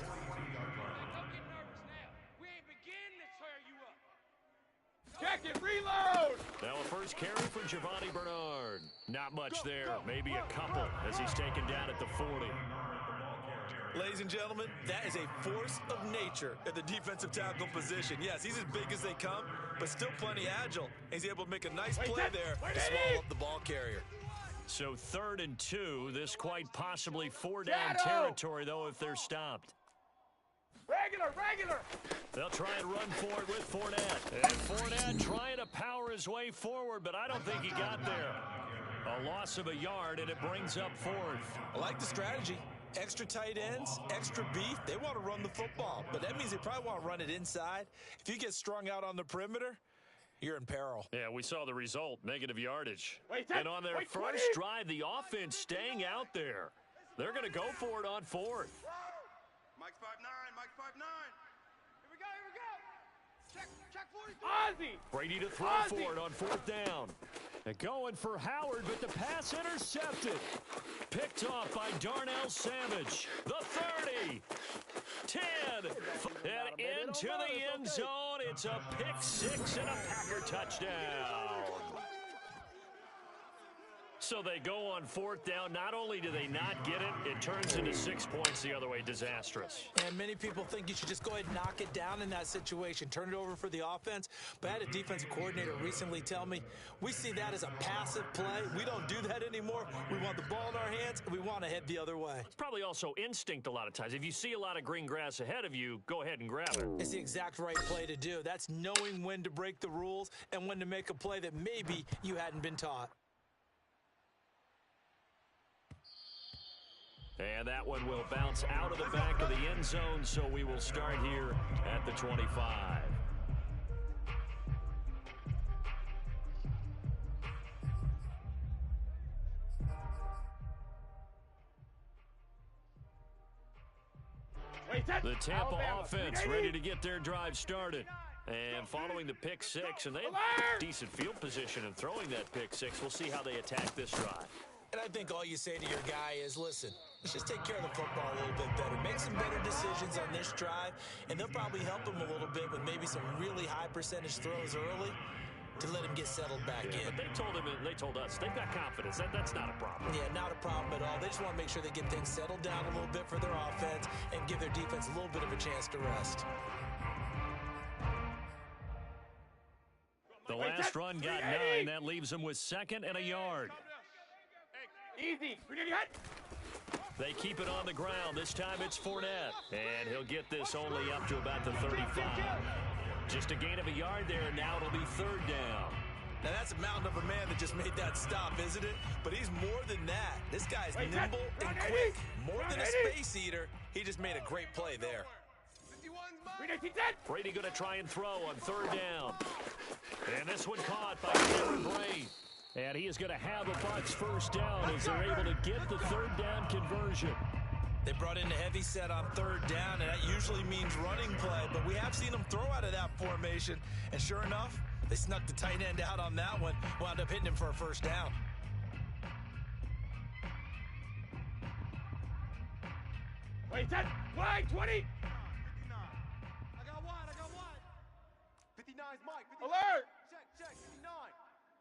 Check it, reload! Now a first carry for Giovanni Bernard. Not much there, maybe a couple as he's taken down at the 40. Ladies and gentlemen, that is a force of nature at the defensive tackle position. Yes, he's as big as they come, but still plenty agile. He's able to make a nice play there to swallow up the ball carrier. So 3rd and 2, this quite possibly 4-down territory, though, if they're stopped. Regular! They'll try and run for it with Fournette. And Fournette trying to power his way forward, but I don't think he got there. A loss of a yard, and it brings up 4th. I like the strategy. Extra tight ends, extra beef, they want to run the football. But that means they probably want to run it inside. If you get strung out on the perimeter, you're in peril. Yeah, we saw the result, negative yardage. And on their first drive, the offense staying out there. They're going to go for it on 4th. Mike's 5'9", Mike's 5'9". Here we go. Check 42. Ozzie! Brady to throw for it on 4th down. And going for Howard, but the pass intercepted. Picked off by Darnell Savage. The 30. 10. And into the end zone. It's a pick 6 and a Packer touchdown. So they go on 4th down. Not only do they not get it, it turns into 6 points the other way. Disastrous. And many people think you should just go ahead and knock it down in that situation. Turn it over for the offense. But I had a defensive coordinator recently tell me, we see that as a passive play. We don't do that anymore. We want the ball in our hands, and we want to head the other way. It's probably also instinct a lot of times. If you see a lot of green grass ahead of you, go ahead and grab it. It's the exact right play to do. That's knowing when to break the rules and when to make a play that maybe you hadn't been taught. And that one will bounce out of the back of the end zone, so we will start here at the 25. The Tampa offense ready to get their drive started. And following the pick six, and they have decent field position in throwing that pick six. We'll see how they attack this drive. And I think all you say to your guy is, listen, let's just take care of the football a little bit better. Make some better decisions on this drive, and they'll probably help him a little bit with maybe some really high percentage throws early to let him get settled back in. But they told us they've got confidence. That's not a problem. Yeah, not a problem at all. They just want to make sure they get things settled down a little bit for their offense and give their defense a little bit of a chance to rest. The last run got 9. That leaves them with 2nd and a yard. Easy. They keep it on the ground. This time it's Fournette. And he'll get this only up to about the 35. Just a gain of a yard there, and now it'll be 3rd down. Now, that's a mountain of a man that just made that stop, isn't it? But he's more than that. This guy's nimble and quick. More than a space eater. He just made a great play there. Brady going to try and throw on 3rd down. And this one caught by Cameron Brate. And he is going to have a Bucs 1st down as they're able to get the 3rd down conversion. They brought in a heavy set on 3rd down, and that usually means running play. But we have seen them throw out of that formation. And sure enough, they snuck the tight end out on that one. Wound up hitting him for a 1st down. Wait, that wide 20. Alert! Check, 59.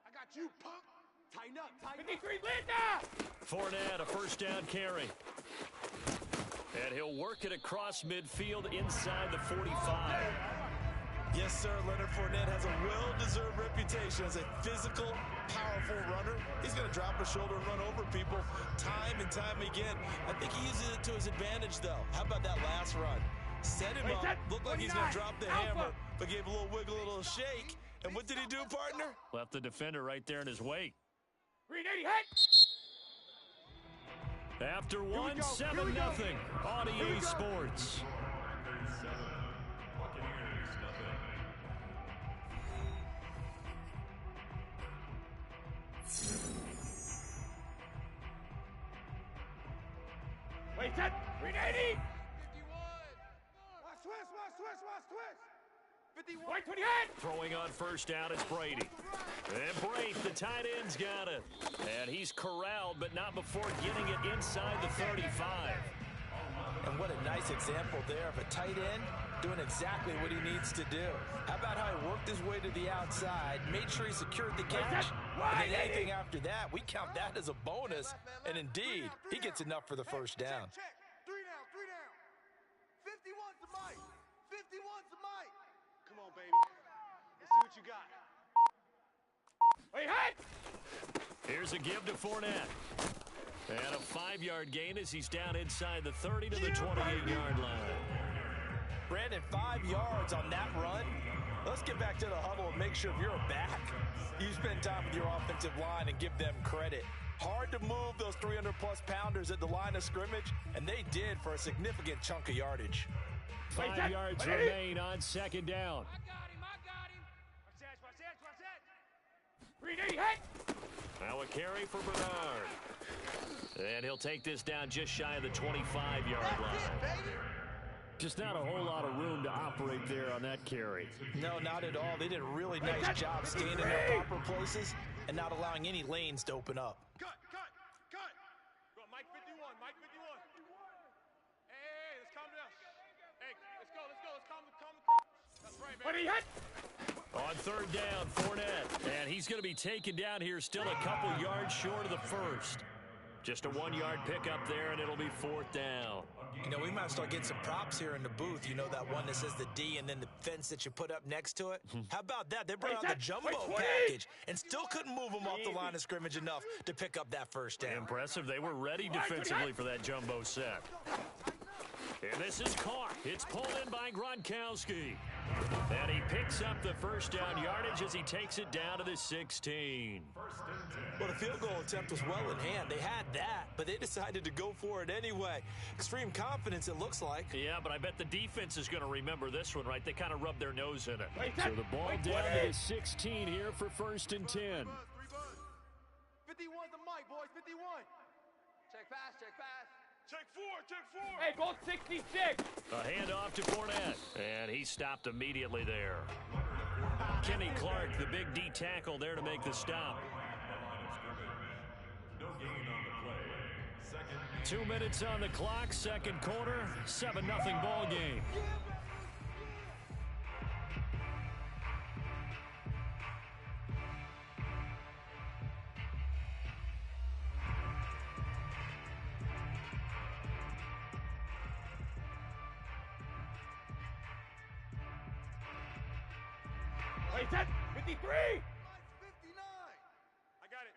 I got you, punk. Tighten up. 53, Linda! Fournette, a 1st down carry. And he'll work it across midfield inside the 45. Yes, sir. Leonard Fournette has a well-deserved reputation as a physical, powerful runner. He's going to drop his shoulder and run over people time and time again. I think he uses it to his advantage, though. How about that last run? Set him up, looked like he's going to drop the hammer, but gave a little wiggle, a little shake. And what did he do, partner? Left the defender right there in his wake. 380 hit! After one, 7-0 on EA Sports. Wait, that 380! 51! Watch twist! 51! 20 hit! Throwing on 1st down is Brady. And Brate, the tight end's got it. And he's corralled, but not before getting it inside the 35. And what a nice example there of a tight end doing exactly what he needs to do. How about how he worked his way to the outside, made sure he secured the catch, and then anything after that, we count that as a bonus. And indeed, he gets enough for the 1st down. Check. 3 down. 51's the mic. 51's the mic. Come on, baby. Let's see what you got. Wait, hit! Here's a give to Fournette. And a 5-yard gain as he's down inside the 30 to the 28-yard line. Brandon, 5 yards on that run. Let's get back to the huddle and make sure if you're a back, you spend time with your offensive line and give them credit. Hard to move those 300-plus pounders at the line of scrimmage, and they did for a significant chunk of yardage. 5 yards remain on 2nd down. I got him. Watch that. 380 hit! Now a carry for Bernard. And he'll take this down just shy of the 25-yard line. Just not a whole lot of room to operate there on that carry. No, not at all. They did a really nice job staying in their proper places and not allowing any lanes to open up. Cut! Go, Mike 51. Hey, let's calm down. Hey, let's go. Let's calm the crowd. That's right, baby. Hit! On 3rd down, Fournette. And he's going to be taken down here still a couple yards short of the 1st. Just a 1-yard pickup there, and it'll be 4th down. You know, we might start getting some props here in the booth. You know, that one that says the D and then the fence that you put up next to it? How about that? They brought out the jumbo package and still couldn't move them off the line of scrimmage enough to pick up that 1st down. Impressive. They were ready defensively for that jumbo set. And this is caught. It's pulled in by Gronkowski. And he picks up the first down yardage as he takes it down to the 16. Well, the field goal attempt was well in hand. They had that, but they decided to go for it anyway. Extreme confidence, it looks like. Yeah, but I bet the defense is going to remember this one, right? They kind of rubbed their nose in it. So the ball down to the 16 here for 1st and 10. 51's the mic, boys. 51. Check pass, check pass. Check four, check four. Hey, ball 66. A handoff to Fournette, and he stopped immediately there. Kenny Clark, the big D tackle there to make the stop. No gain on the play. 2 minutes on the clock, second quarter, 7-0 ball game. Wait, 10, 53. Mike's 59. I got it.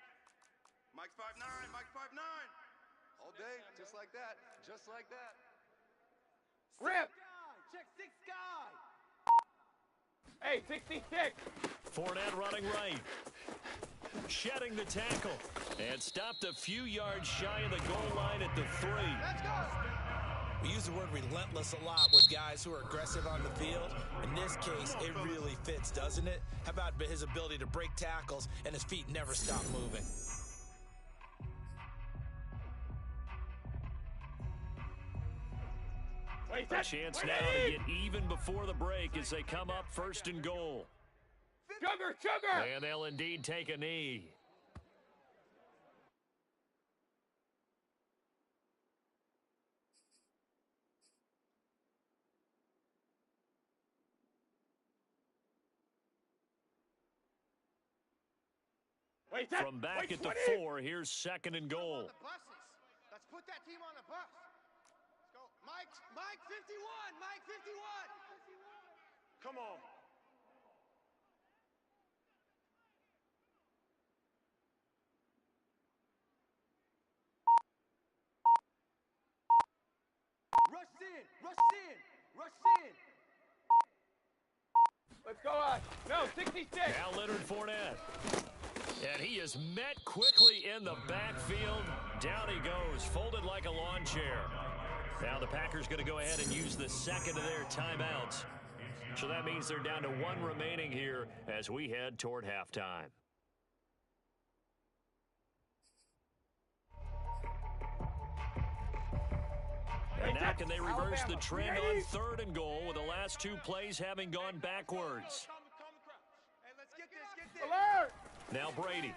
Mike's 5'9", Mike's 5'9". All day, just like that, just like that. Rip. Check 6 guy. Hey, 66. Fournette running right. Shedding the tackle. And stopped a few yards shy of the goal line at the 3. Let's go. We use the word relentless a lot with guys who are aggressive on the field. In this case, it really fits, doesn't it? How about his ability to break tackles and his feet never stop moving? Wait, A chance now to get even before the break as they come up 1st and goal. Sugar. And they'll indeed take a knee. Wait, 10. From back Wait, at the 20. 4, here's 2nd and goal. The buses. Let's put that team on the bus. Let's go. Mike 51. Mike 51. Come on. Rush in. Rush in. Rush in. Let's go on. No, 66. Now Leonard Fournette. And he is met quickly in the backfield. Down he goes, folded like a lawn chair. Now the Packers going to go ahead and use the second of their timeouts. So that means they're down to 1 remaining here as we head toward halftime. And now can they reverse the trend on 3rd and goal with the last 2 plays having gone backwards? Hey, let's get this. Alert. Now Brady.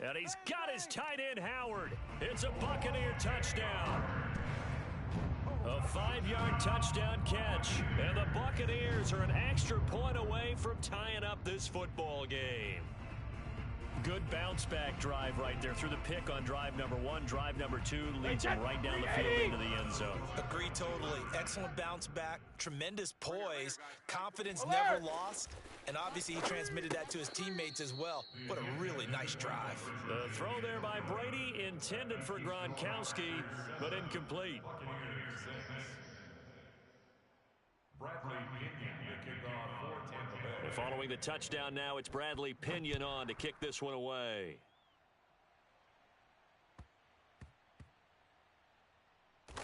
And he's got his tight end, Howard. It's a Buccaneer touchdown. A 5-yard touchdown catch. And the Buccaneers are an extra point away from tying up this football game. Good bounce-back drive right there through the pick on drive number 1. Drive number 2 leads him right down the field into the end zone. Agree totally. Excellent bounce back, tremendous poise, confidence never lost, and obviously he transmitted that to his teammates as well. What a really nice drive. The throw there by Brady intended for Gronkowski, but incomplete. Bradley Pinion, the kickoff for Tampa Bay. And following the touchdown now, it's Bradley Pinion on to kick this one away.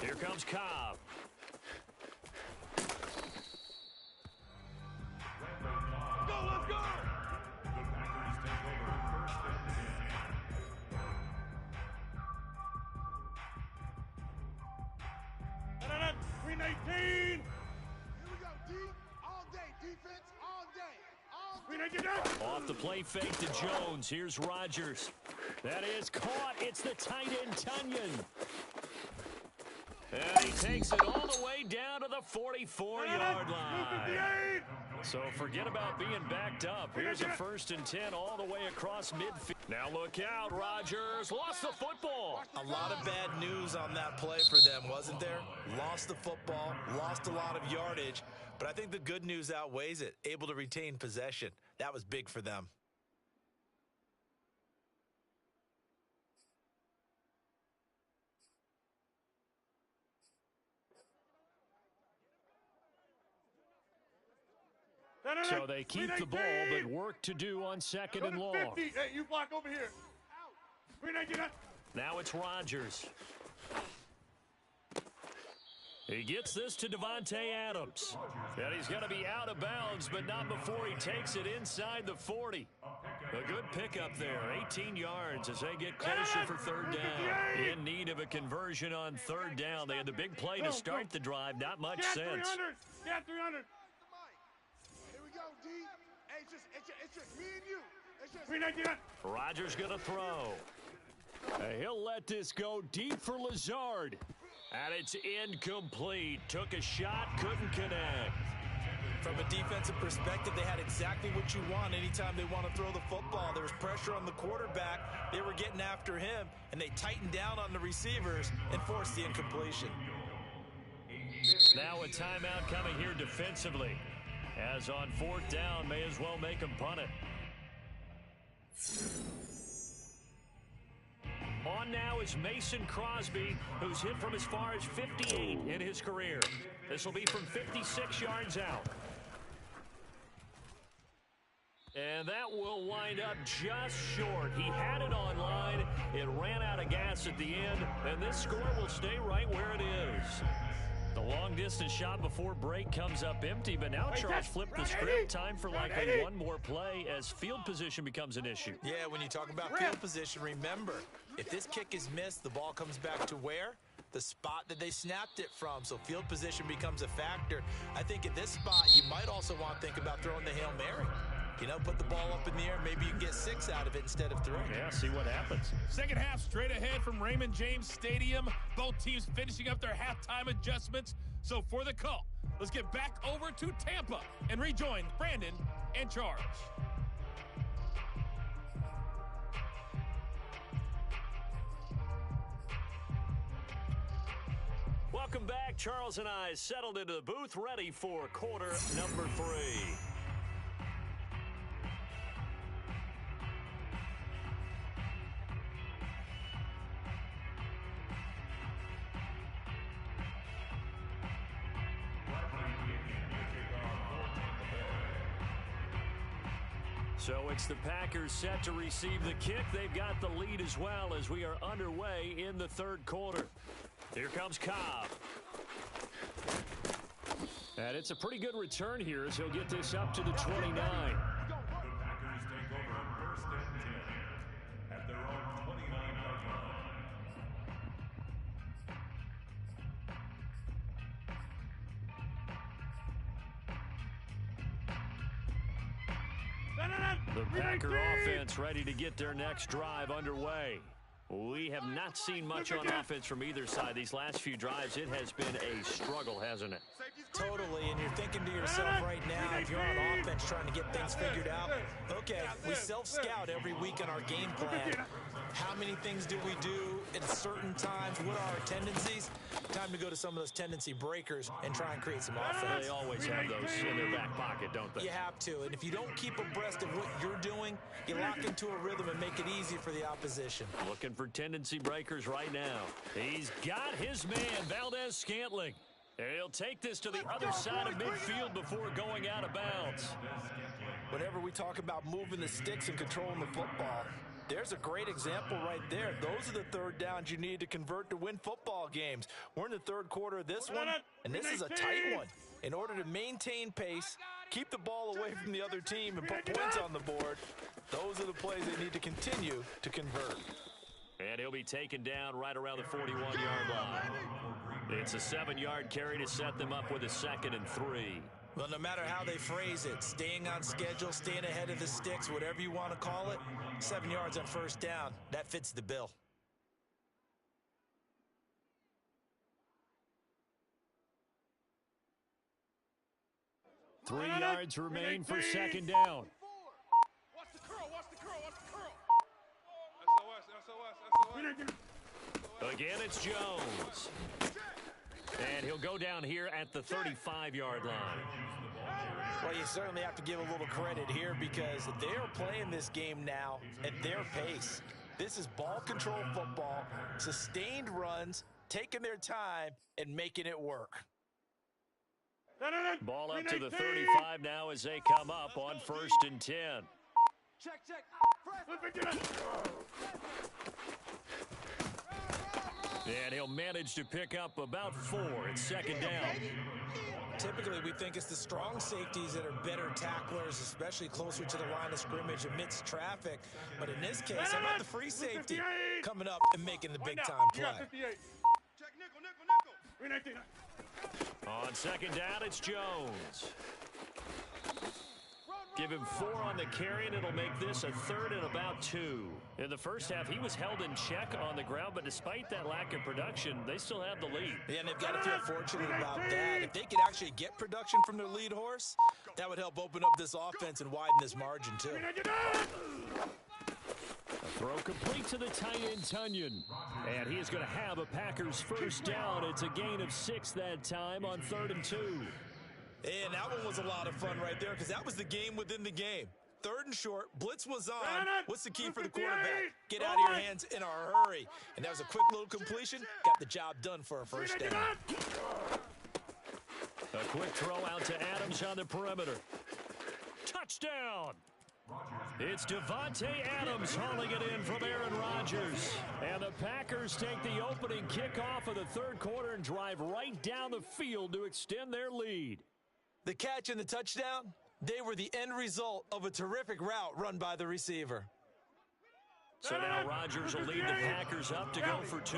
Here comes Cobb. Go, let's go. The Packers take over 1st and 10. 319. Here we go, D. All day. Defense all day. All day. 319. Off the play fake to Jones. Here's Rodgers. That is caught. It's the tight end, Tunyon. And he takes it all the way down to the 44-yard line. So forget about being backed up. Here's a 1st and 10 all the way across midfield. Now look out, Rodgers. Lost the football. A lot of bad news on that play for them, wasn't there? Lost the football, lost a lot of yardage, but I think the good news outweighs it. Able to retain possession. That was big for them. So they keep the ball, but work to do on second and long. 50. Hey, you block over here. Now it's Rodgers. He gets this to Devontae Adams. And he's going to be out of bounds, but not before he takes it inside the 40. A good pickup there, 18 yards as they get closer for third down. In need of a conversion on third down. They had the big play to start the drive, not much sense. 300. Yeah, 300. Here we go, D. Hey, it's just me and you. It's just 399. Rodgers going to throw. He'll let this go deep for Lazard. And it's incomplete. Took a shot, couldn't connect. From a defensive perspective, they had exactly what you want anytime they want to throw the football. There was pressure on the quarterback. They were getting after him, and they tightened down on the receivers and forced the incompletion. Now a timeout coming here defensively. As on fourth down, may as well make him punt it. On now is Mason Crosby, who's hit from as far as 58 in his career. This will be from 56 yards out. And that will wind up just short. He had it on line. It ran out of gas at the end, and this score will stay right where it is. The long-distance shot before break comes up empty, but now Charles flipped the script. Time for likely one more play as field position becomes an issue. Yeah, when you talk about field position, remember, if this kick is missed, the ball comes back to where? The spot that they snapped it from. So field position becomes a factor. I think at this spot, you might also want to think about throwing the Hail Mary. You know, put the ball up in the air. Maybe you can get 6 out of it instead of 3. Yeah, see what happens. Second half straight ahead from Raymond James Stadium. Both teams finishing up their halftime adjustments. So for the call, let's get back over to Tampa and rejoin Brandon and Charles. Welcome back. Charles and I settled into the booth, ready for quarter number 3. So it's the Packers set to receive the kick. They've got the lead as well as we are underway in the third quarter. Here comes Cobb. And it's a pretty good return here as he'll get this up to the 29. The Packers take over first and 10 at their own 29-yard line. The Packer offense ready to get their next drive underway. We have not seen much on offense from either side. These last few drives, it has been a struggle, hasn't it? Totally, and you're thinking to yourself right now, if you're on offense trying to get things figured out, okay, we self-scout every week in our game plan. How many things do we do at certain times? What are our tendencies? Time to go to some of those tendency breakers and try and create some offense. They always have those in their back pocket, don't they? You have to, and if you don't keep abreast of what you're doing, you lock into a rhythm and make it easy for the opposition. Looking for tendency breakers right now. He's got his man, Valdez-Scantling. He'll take this to the other side of midfield before going out of bounds. Whenever we talk about moving the sticks and controlling the football, there's a great example right there. Those are the third downs you need to convert to win football games. We're in the third quarter of this one, and this is a tight one. In order to maintain pace, keep the ball away from the other team, and put points on the board, those are the plays they need to continue to convert. And he'll be taken down right around the 41-yard line. It's a 7-yard carry to set them up with a 2nd and 3. Well, no matter how they phrase it, staying on schedule, staying ahead of the sticks, whatever you want to call it, 7 yards on first down, that fits the bill. Three yards remain for second down. Watch the curl, watch the curl, watch the curl. Again, it's Jones. And he'll go down here at the 35-yard line. Well, you certainly have to give a little credit here because they're playing this game now at their pace. This is ball control football, sustained runs, taking their time, and making it work. Ball up to the 35 now as they come up on 1st and 10. Check. And he'll manage to pick up about 4 at 2nd down. Typically, we think it's the strong safeties that are better tacklers, especially closer to the line of scrimmage amidst traffic. But in this case, how about the free safety coming up and making the big-time play? Check nickel. On 2nd down, it's Jones. Give him 4 on the carry, and it'll make this a 3rd and about 2. In the first half, he was held in check on the ground, but despite that lack of production, they still have the lead. Yeah, and they've got to feel fortunate about that. If they could actually get production from their lead horse, that would help open up this offense and widen this margin, too. A throw complete to the tight end, Tunyon. And he is going to have a Packers 1st down. It's a gain of 6 that time on 3rd and 2. And that one was a lot of fun right there because that was the game within the game. 3rd and short, blitz was on. What's the key for the quarterback? Get out of your hands in a hurry. And that was a quick little completion. Got the job done for a 1st down. A quick throw out to Adams on the perimeter. Touchdown! It's Devontae Adams hauling it in from Aaron Rodgers. And the Packers take the opening kickoff of the 3rd quarter and drive right down the field to extend their lead. The catch and the touchdown, they were the end result of a terrific route run by the receiver. So now Rodgers will lead the Packers up to go for 2.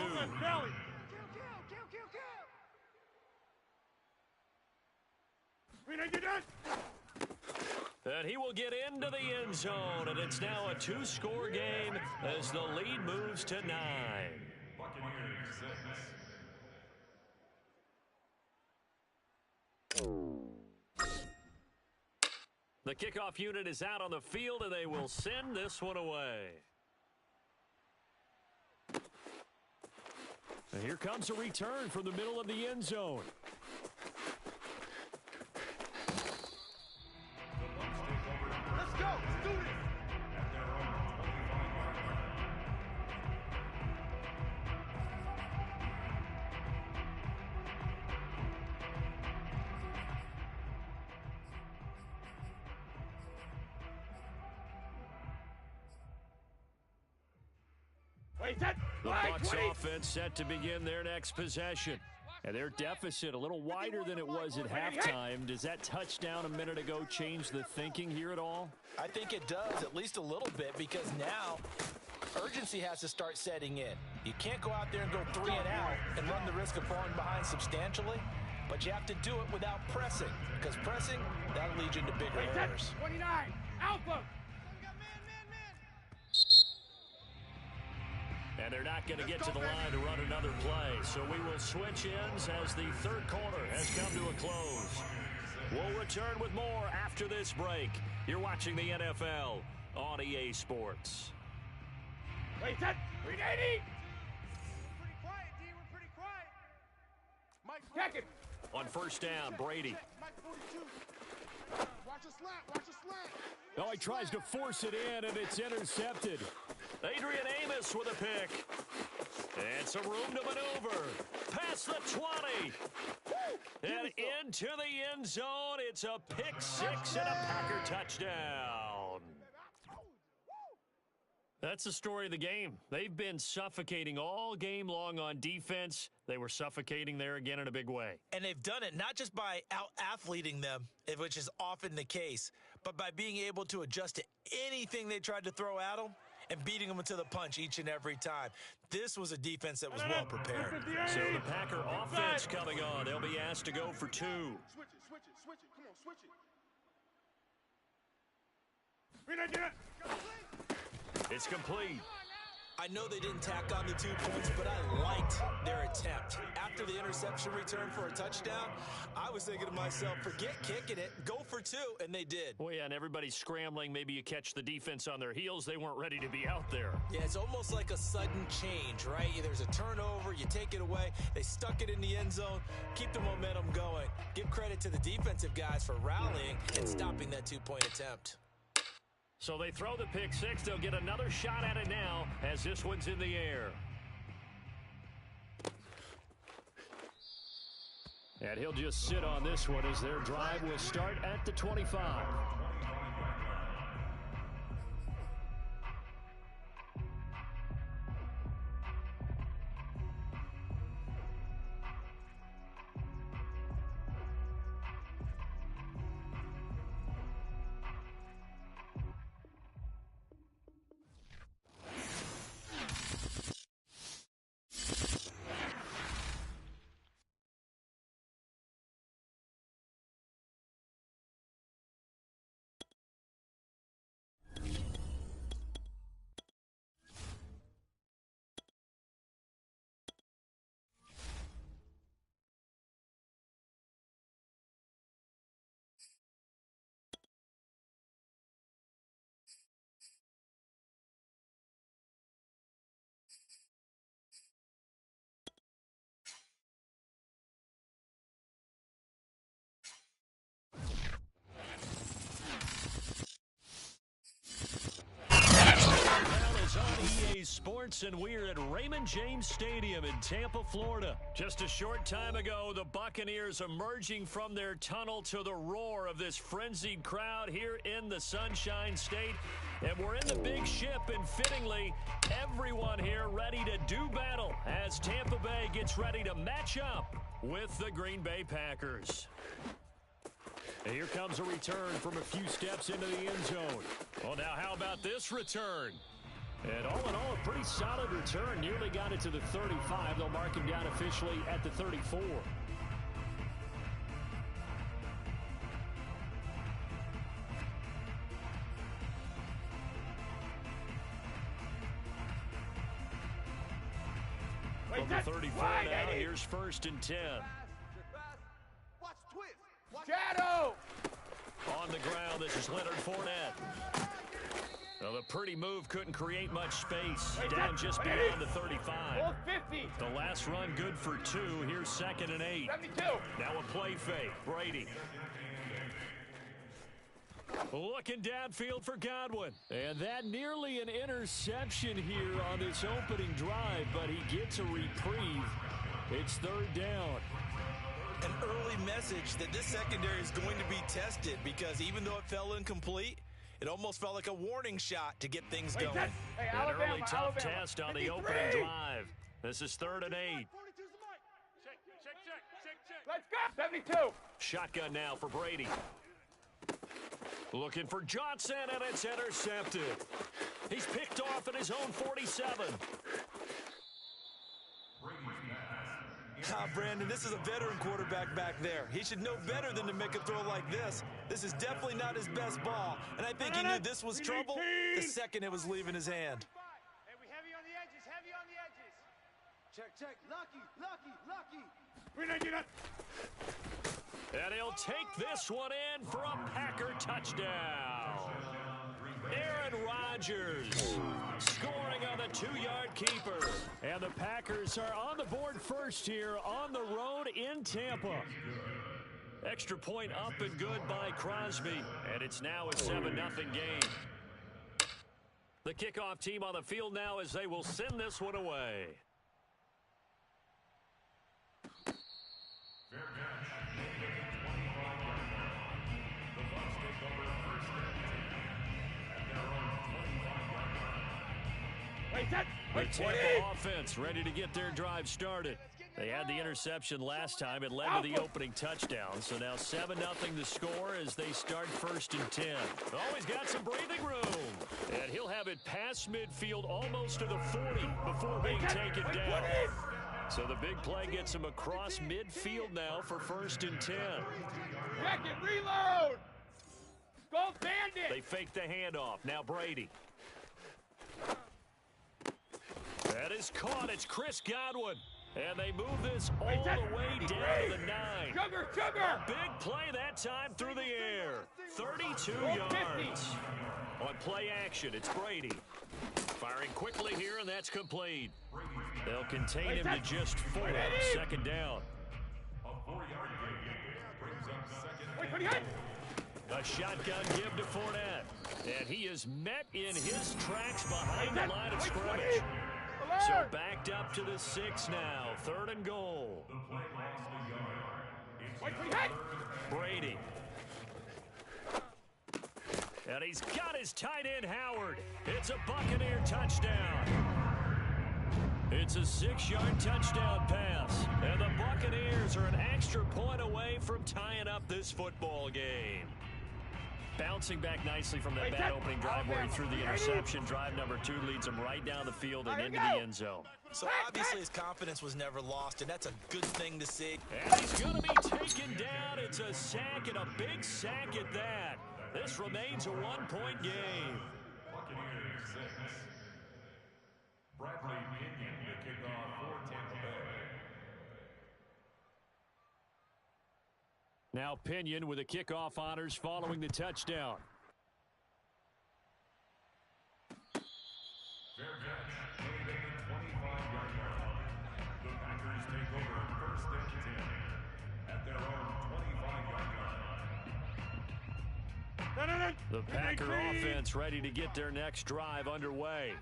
And he will get into the end zone, and it's now a 2-score game as the lead moves to 9. Buccaneers 6. The kickoff unit is out on the field, and they will send this one away. And here comes a return from the middle of the end zone. Let's go. Let's do this. At their own 25-yard line. The Bucs offense set to begin their next possession. And their deficit a little wider than it was at halftime. Does that touchdown a minute ago change the thinking here at all? I think it does, at least a little bit, because now urgency has to start setting in. You can't go out there and go 3 and out and run the risk of falling behind substantially, but you have to do it without pressing, because pressing, that'll lead you into bigger errors. 29. Alpha. And they're not going to get to the line to run another play. So we will switch ends as the 3rd quarter has come to a close. We'll return with more after this break. You're watching the NFL on EA Sports. Wait, set. 380. We're pretty quiet, D. We're pretty quiet. Mike, check it. On 1st down, Brady. Mike 42. Watch a slant. Watch a slant. Oh, he tries to force it in, and it's intercepted. Adrian Amos with a pick. And some room to maneuver. Past the 20. And into the end zone. It's a pick 6 and a Packer touchdown. That's the story of the game. They've been suffocating all game long on defense. They were suffocating there again in a big way. And they've done it not just by out-athleting them, which is often the case, but by being able to adjust to anything they tried to throw at them and beating them to the punch each and every time. This was a defense that was well prepared. So the Packer offense coming on. They'll be asked to go for 2. Switch it. Come on, switch it. It's complete. I know they didn't tack on the 2 points, but I liked their attempt. After the interception return for a touchdown, I was thinking to myself, forget kicking it, go for 2, and they did. Well, yeah, and everybody's scrambling. Maybe you catch the defense on their heels. They weren't ready to be out there. Yeah, it's almost like a sudden change, right? There's a turnover, you take it away, they stuck it in the end zone, keep the momentum going. Give credit to the defensive guys for rallying and stopping that 2-point attempt. So they throw the pick 6. They'll get another shot at it now as this one's in the air. And he'll just sit on this one as their drive will start at the 25. Sports, and we're at Raymond James Stadium in Tampa, Florida. Just a short time ago, the Buccaneers emerging from their tunnel to the roar of this frenzied crowd here in the Sunshine State. And we're in the big ship, and fittingly, everyone here ready to do battle as Tampa Bay gets ready to match up with the Green Bay Packers. And here comes a return from a few steps into the end zone. Well, now how about this return? And all in all, a pretty solid return. Nearly got it to the 35. They'll mark him down officially at the 34. From the 34 now, here's 1st and 10. Watch twist. Watch Shadow! On the ground, this is Leonard Fournette. Well, the pretty move couldn't create much space. Down just beyond the 35. 50. The last run good for 2. Here's 2nd and 8. 72. Now a play fake. Brady. Looking downfield for Godwin. And that nearly an interception here on this opening drive, but he gets a reprieve. It's 3rd down. An early message that this secondary is going to be tested, because even though it fell incomplete, it almost felt like a warning shot to get things going. Hey, An Alabama, early tough test on the opening drive. This is 3rd and 8. Let's go. 72. Shotgun now for Brady. Looking for Johnson, and it's intercepted. He's picked off at his own 47. Brandon, this is a veteran quarterback back there. He should know better than to make a throw like this. This is definitely not his best ball, and I think he knew this was trouble the second it was leaving his hand. Hey, we heavy on the edges, heavy on the edges. Check. Lucky. 399. And he'll take this one in for a Packer touchdown. Aaron Rodgers scoring on the 2-yard keeper. And the Packers are on the board first here on the road in Tampa. Extra point up and good by Crosby. And it's now a 7-0 game. The kickoff team on the field now as they will send this one away. The Tampa offense ready to get their drive started. They had the interception last time. It led to the opening touchdown. So now 7-0 the score as they start 1st and 10. Always got some breathing room. And he'll have it past midfield almost to the 40 before being taken down. So the big play gets him across midfield now for 1st and 10. Check it, reload. Go Bandit. They fake the handoff. Now Brady. That is caught. It's Chris Godwin. And they move this all the way down to the 9. Sugar. A big play that time through the air. 32 yards. On play action, it's Brady. Firing quickly here, and that's complete. They'll contain him to just 4. 2nd down. A 4-yard gain brings up 2nd. A shotgun give to Fournette. And he is met in his tracks behind the line of scrimmage. So backed up to the 6 now. 3rd and goal. The play lost a yard. Brady. And he's got his tight end, Howard. It's a Buccaneer touchdown. It's a 6-yard touchdown pass. And the Buccaneers are an extra point away from tying up this football game. Bouncing back nicely from that bad opening drive where he threw the interception. Drive number 2 leads him right down the field and into the end zone. So obviously his confidence was never lost, and that's a good thing to see. And he's going to be taken down. It's a sack, and a big sack at that. This remains a 1-point game. Buccaneers 6. Bradley Pinion to kick off for Tampa Bay. Now Pinion with the kickoff honors following the touchdown. Fair catch, made at the 25-yard line. The Packers take over 1st and 10 at their own 25-yard line. The Packer offense ready to get their next drive underway.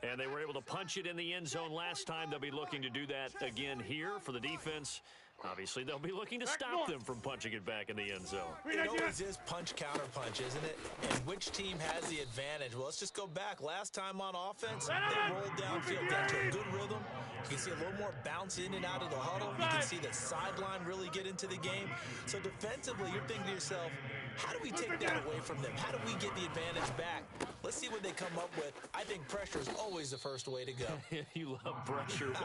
And they were able to punch it in the end zone last time. They'll be looking to do that again here for the defense. Obviously, they'll be looking to stop them from punching it back in the end zone. It always is punch-counter-punch, isn't it? And which team has the advantage? Well, let's just go back. Last time on offense, they rolled downfield, got to a good rhythm. You can see a little more bounce in and out of the huddle. You can see the sideline really get into the game. So defensively, you're thinking to yourself, how do we take that away from them? How do we get the advantage back? Let's see what they come up with. I think pressure is always the first way to go. You love pressure. I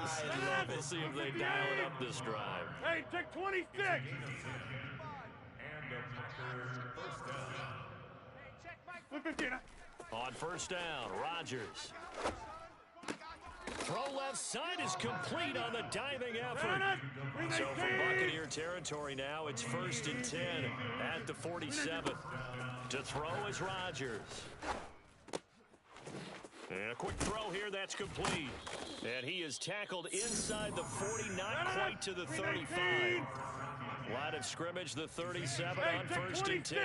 love it. We'll see if they dial it up this drive. Hey, take 26. And a Packers 1st down. 15. On 1st down, Rodgers. Throw left side is complete on the diving effort. So from Buccaneer territory now, it's 1st and 10 at the 47. To throw is Rodgers. And a quick throw here, that's complete. And he is tackled inside the 40, not quite to the 35. Line of scrimmage, the 37 on 1st and 10.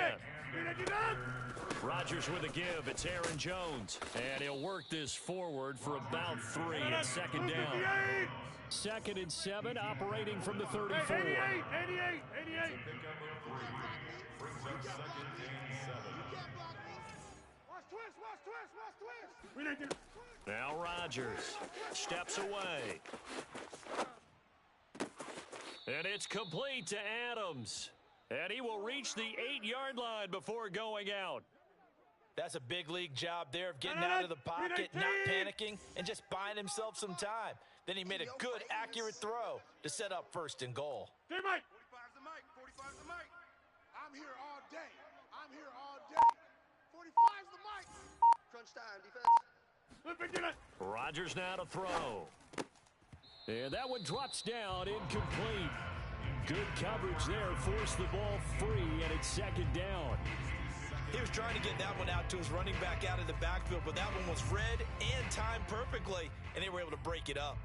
Rodgers with a give. It's Aaron Jones. And he'll work this forward for about 3. It's 2nd down. 2nd and 7, operating from the 34. 88. Pickup of 3. Brings up 2nd and 7. Watch twist. Now Rodgers steps away. And it's complete to Adams. And he will reach the 8-yard line before going out. That's a big league job there of getting out of the pocket, not panicking, and just buying himself some time. Then he made a good, accurate throw to set up 1st and goal. 45's the mic. 45's the mic. I'm here all day. 45's the mic. Crunch time, defense. Rodgers now to throw. And that one drops down, incomplete. Good coverage there, forced the ball free, and it's 2nd down. He was trying to get that one out to his running back out of the backfield, but that one was read and timed perfectly, and they were able to break it up.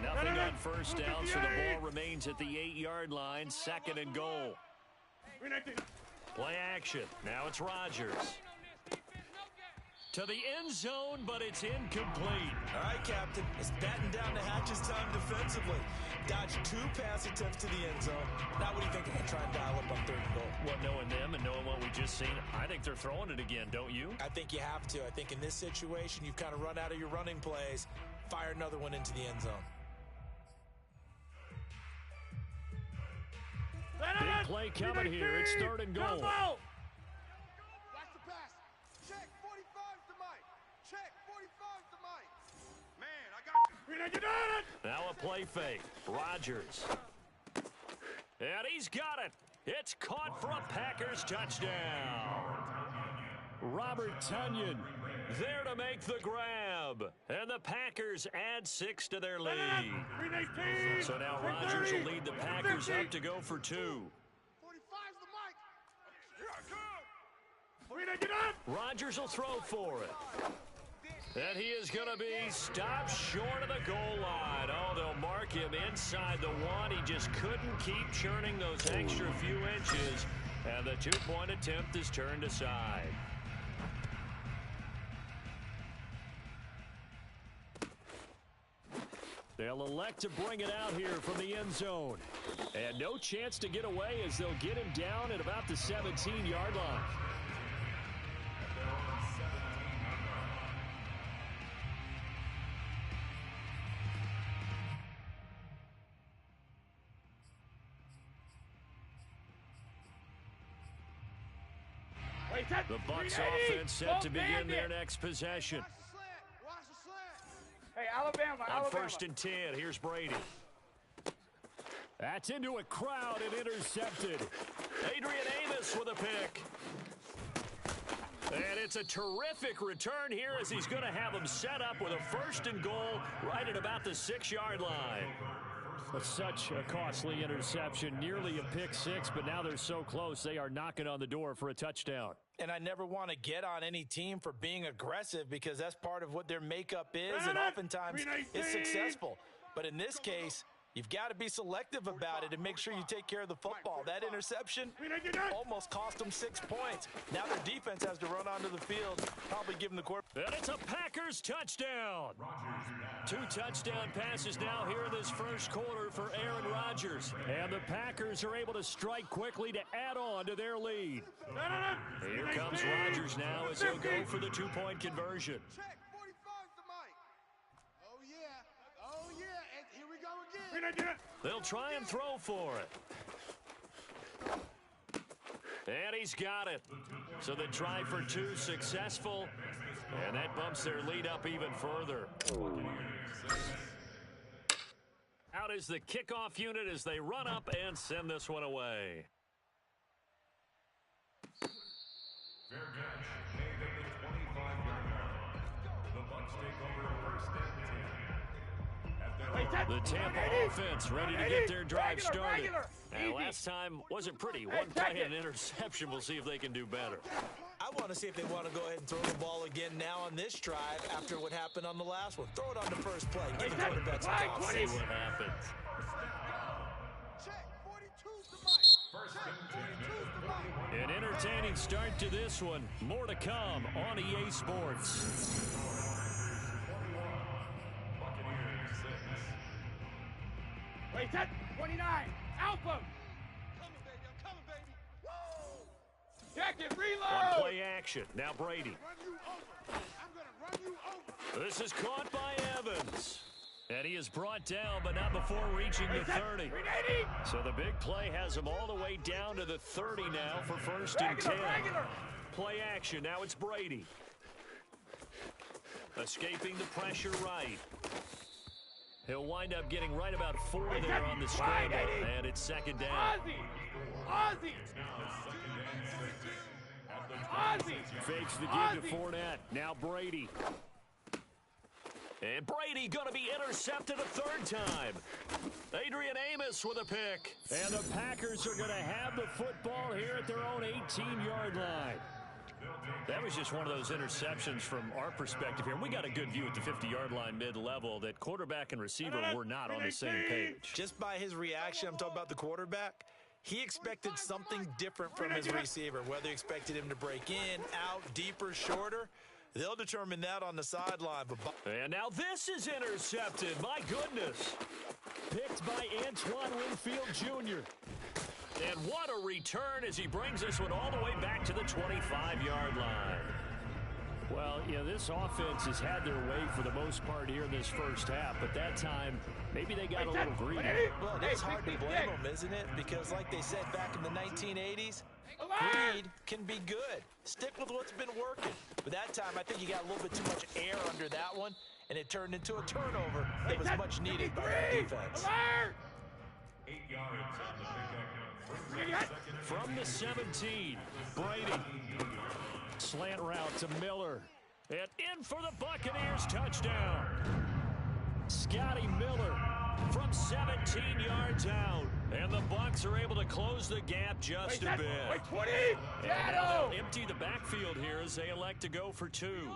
Nothing on 1st down, so the ball remains at the 8-yard line, 2nd and goal. Play action. Now it's Rodgers. To the end zone, but it's incomplete. All right, Captain. It's batten down the hatches time defensively. Dodged 2 pass attempts to the end zone. Now what do you think they're going to try and dial up on 3rd and goal? Well, knowing them and knowing what we just seen, I think they're throwing it again, don't you? I think you have to. I think in this situation, you've kind of run out of your running plays. Fire another one into the end zone. Big play coming here. It's 3rd and goal. Watch the pass. Check. 45's the mic. Check. 45's the mic. Man, I got you. Now a play fake. Rodgers. And he's got it. It's caught for a Packers touchdown. Robert Tonyan there to make the grab. And the Packers add 6 to their lead. So now Rodgers will lead the Packers up to go for 2. 45's the mic. Here I come. Rodgers will throw for it. And he is going to be stopped short of the goal line. Oh, they'll mark him inside the 1. He just couldn't keep churning those extra few inches. And the 2-point attempt is turned aside. They'll elect to bring it out here from the end zone. And no chance to get away as they'll get him down at about the 17-yard line. The Bucs offense set to begin their next possession. Watch the slant. Hey, Alabama, On first and 10, here's Brady. That's into a crowd and intercepted. Adrian Amos with a pick. And it's a terrific return here as he's going to have them set up with a first and goal right at about the 6-yard line. But such a costly interception, nearly a pick six, but now they're so close they are knocking on the door for a touchdown. And I never want to get on any team for being aggressive because that's part of what their makeup is, and oftentimes it's successful. But in this case, you've got to be selective about it and make sure you take care of the football. That interception almost cost them 6 points. Now their defense has to run onto the field, probably give them the quarterback. And it's a Packers touchdown. 2 touchdown passes now here in this first quarter for Aaron Rodgers. And the Packers are able to strike quickly to add on to their lead. Here comes Rodgers now as he'll go for the 2-point conversion. Check, 45's the mic. Oh, yeah. Oh, yeah. And here we go again. They'll try and throw for it. And he's got it. So the try for 2 successful. And that bumps their lead up even further. Out is the kickoff unit as they run up and send this one away. Fair catch, made at the 25-yard line. The Bucs take over first and 10. The Tampa offense ready to get their drive started. And last time wasn't pretty. One play and an interception. We'll see if they can do better. I want to see if they want to go ahead and throw the ball again now on this drive after what happened on the last one. Throw it on the first play. Give the quarterback some confidence. See what happens. Check, 42's the mic. Check, 42's the mic. An entertaining start to this one. More to come on EA Sports. Buccaneers 6. Wait, 29. Alpha. Coming, baby. I'm coming, baby. Woo! Check it. On Reload. play action. Now Brady. Run you over. I'm going to run you over. This is caught by Evans. And he is brought down, but not before reaching the 30. So the big play has him all the way down to the 30 now for first and 10. Play action. Now it's Brady. Escaping the pressure right. He'll wind up getting right about 4 there on the scramble. And it's second down. Ozzy. Fakes the give to Fournette. Now Brady. And Brady going to be intercepted a 3rd time. Adrian Amos with a pick. And the Packers are going to have the football here at their own 18-yard line. That was just one of those interceptions from our perspective here. We got a good view at the 50-yard line mid-level that quarterback and receiver were not on the same page. Just by his reaction, I'm talking about the quarterback, he expected something different from his receiver, whether he expected him to break in, out, deeper, shorter. They'll determine that on the sideline. And now this is intercepted. My goodness. Picked by Antoine Winfield Jr. And what a return as he brings this one all the way back to the 25-yard line. Well, yeah, this offense has had their way for the most part here in this first half, but that time, maybe they got a little greedy. Well, it's hard to blame them, isn't it? Because like they said back in the 1980s, greed can be good. Stick with what's been working. But that time, I think you got a little bit too much air under that one, and it turned into a turnover that was much needed by that defense. 8 yards on the pickup. From the 17, Brady. Slant route to Miller. And in for the Buccaneers touchdown. Scotty Miller from 17 yards out. And the Bucs are able to close the gap just a bit. 20. And now they'll empty the backfield here as they elect to go for 2.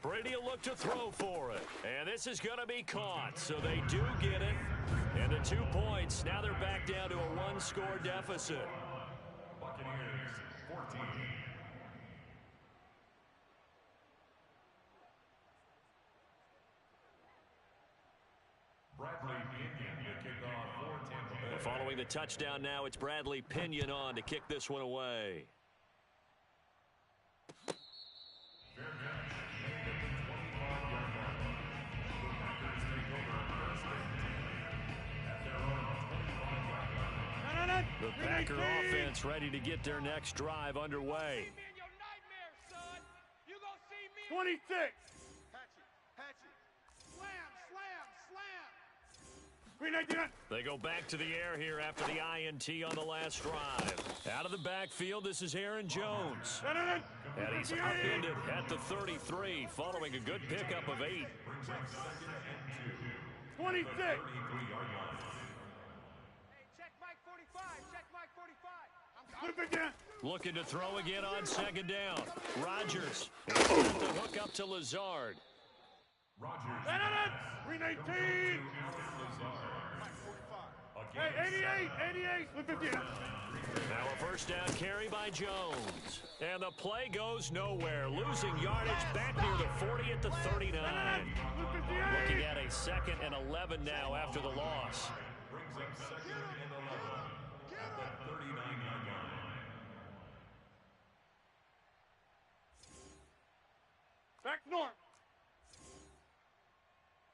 Brady will look to throw for it. And this is going to be caught. So they do get it. And the 2 points. Now they're back down to a 1-score deficit. Buccaneers 14. Bradley Pinion to kick off for Tampa Bay. Following the touchdown now, it's Bradley Pinion on to kick this one away. Fair catch made at the 25-yard line. The Packers take over first and 10 at their own 25-yard line. The Packer offense ready to get their next drive underway. 26. Hatchet. Slam, slam, slam. 399. They go back to the air here after the INT on the last drive. Out of the backfield, this is Aaron Jones. And he's upended at the 33 following a good pickup of 8. 26. Hey, check Mike 45. Check Mike 45. Looking to throw again on second down. Rodgers the hook up to Lazard. Rodgers. 319. Hey, 88. 58. Now a first down carry by Jones. And the play goes nowhere. Losing yardage back near the 40 at the 39. Looking at a 2nd and 11 now after the loss. Brings up 2nd and 11 at the 39-yard line. Back north.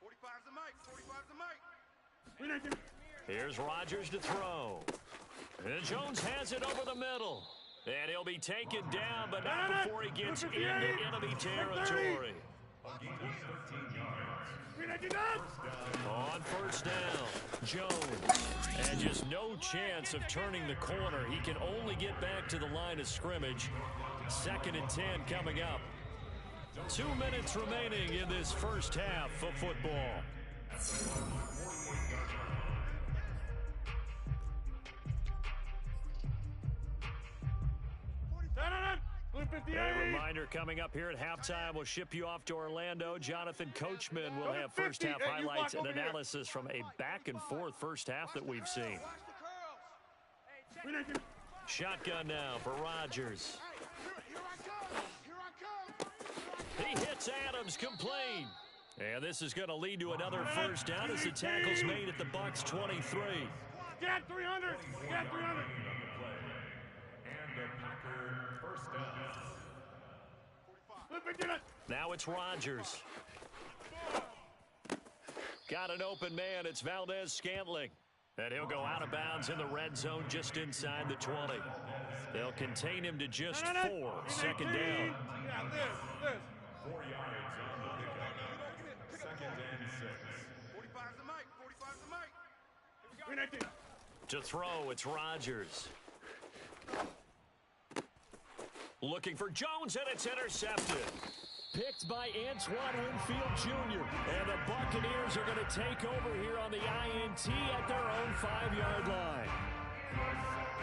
45's the mic. 45's the mic. 319. Here's Rodgers to throw. And Jones has it over the middle. And he'll be taken down, but not before he gets into enemy territory. A gain of 13 yards. 399. On first down, Jones. And just no chance of turning the corner. He can only get back to the line of scrimmage. 2nd and 10 coming up. 2 minutes remaining in this first half of football. A reminder coming up here at halftime. We'll ship you off to Orlando. Jonathan Coachman will have first half highlights and analysis from a back and forth first half that we've seen. Shotgun now for Rodgers. He hits Adams complete. And this is going to lead to another first down as the tackle's made at the Bucs 23. Get 300. Get 300. And the Packer first down. Now it's Rodgers. Got an open man. It's Valdez-Scantling. And he'll go out of bounds in the red zone just inside the 20. They'll contain him to just 4. 2nd down. Yeah, this. 4 yards on the pickup. 2nd and 6. 45's the mic. 45's the mic. 319. To throw, it's Rodgers. Looking for Jones, and it's intercepted. Picked by Antoine Winfield Jr. And the Buccaneers are going to take over here on the INT at their own 5-yard line.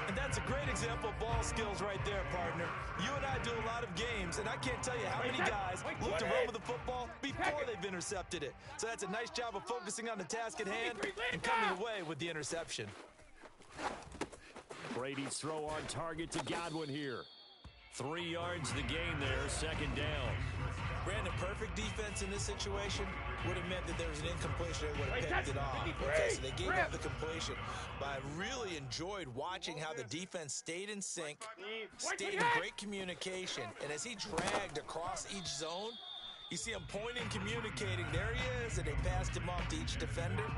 And that's a great example of ball skills right there, partner. You and I do a lot of games, and I can't tell you how many guys look to run with the football before they've intercepted it. So that's a nice job of focusing on the task at hand and coming away with the interception. Brady's throw on target to Godwin here. 3 yards the gain there, 2nd down. Brandon, perfect defense in this situation would have meant that there was an incompletion. They would have picked it off. Okay, so they gave up the completion. But I really enjoyed watching how the defense stayed in sync, stayed in great communication. And as he dragged across each zone, you see him pointing, communicating. There he is, and they passed him off to each defender.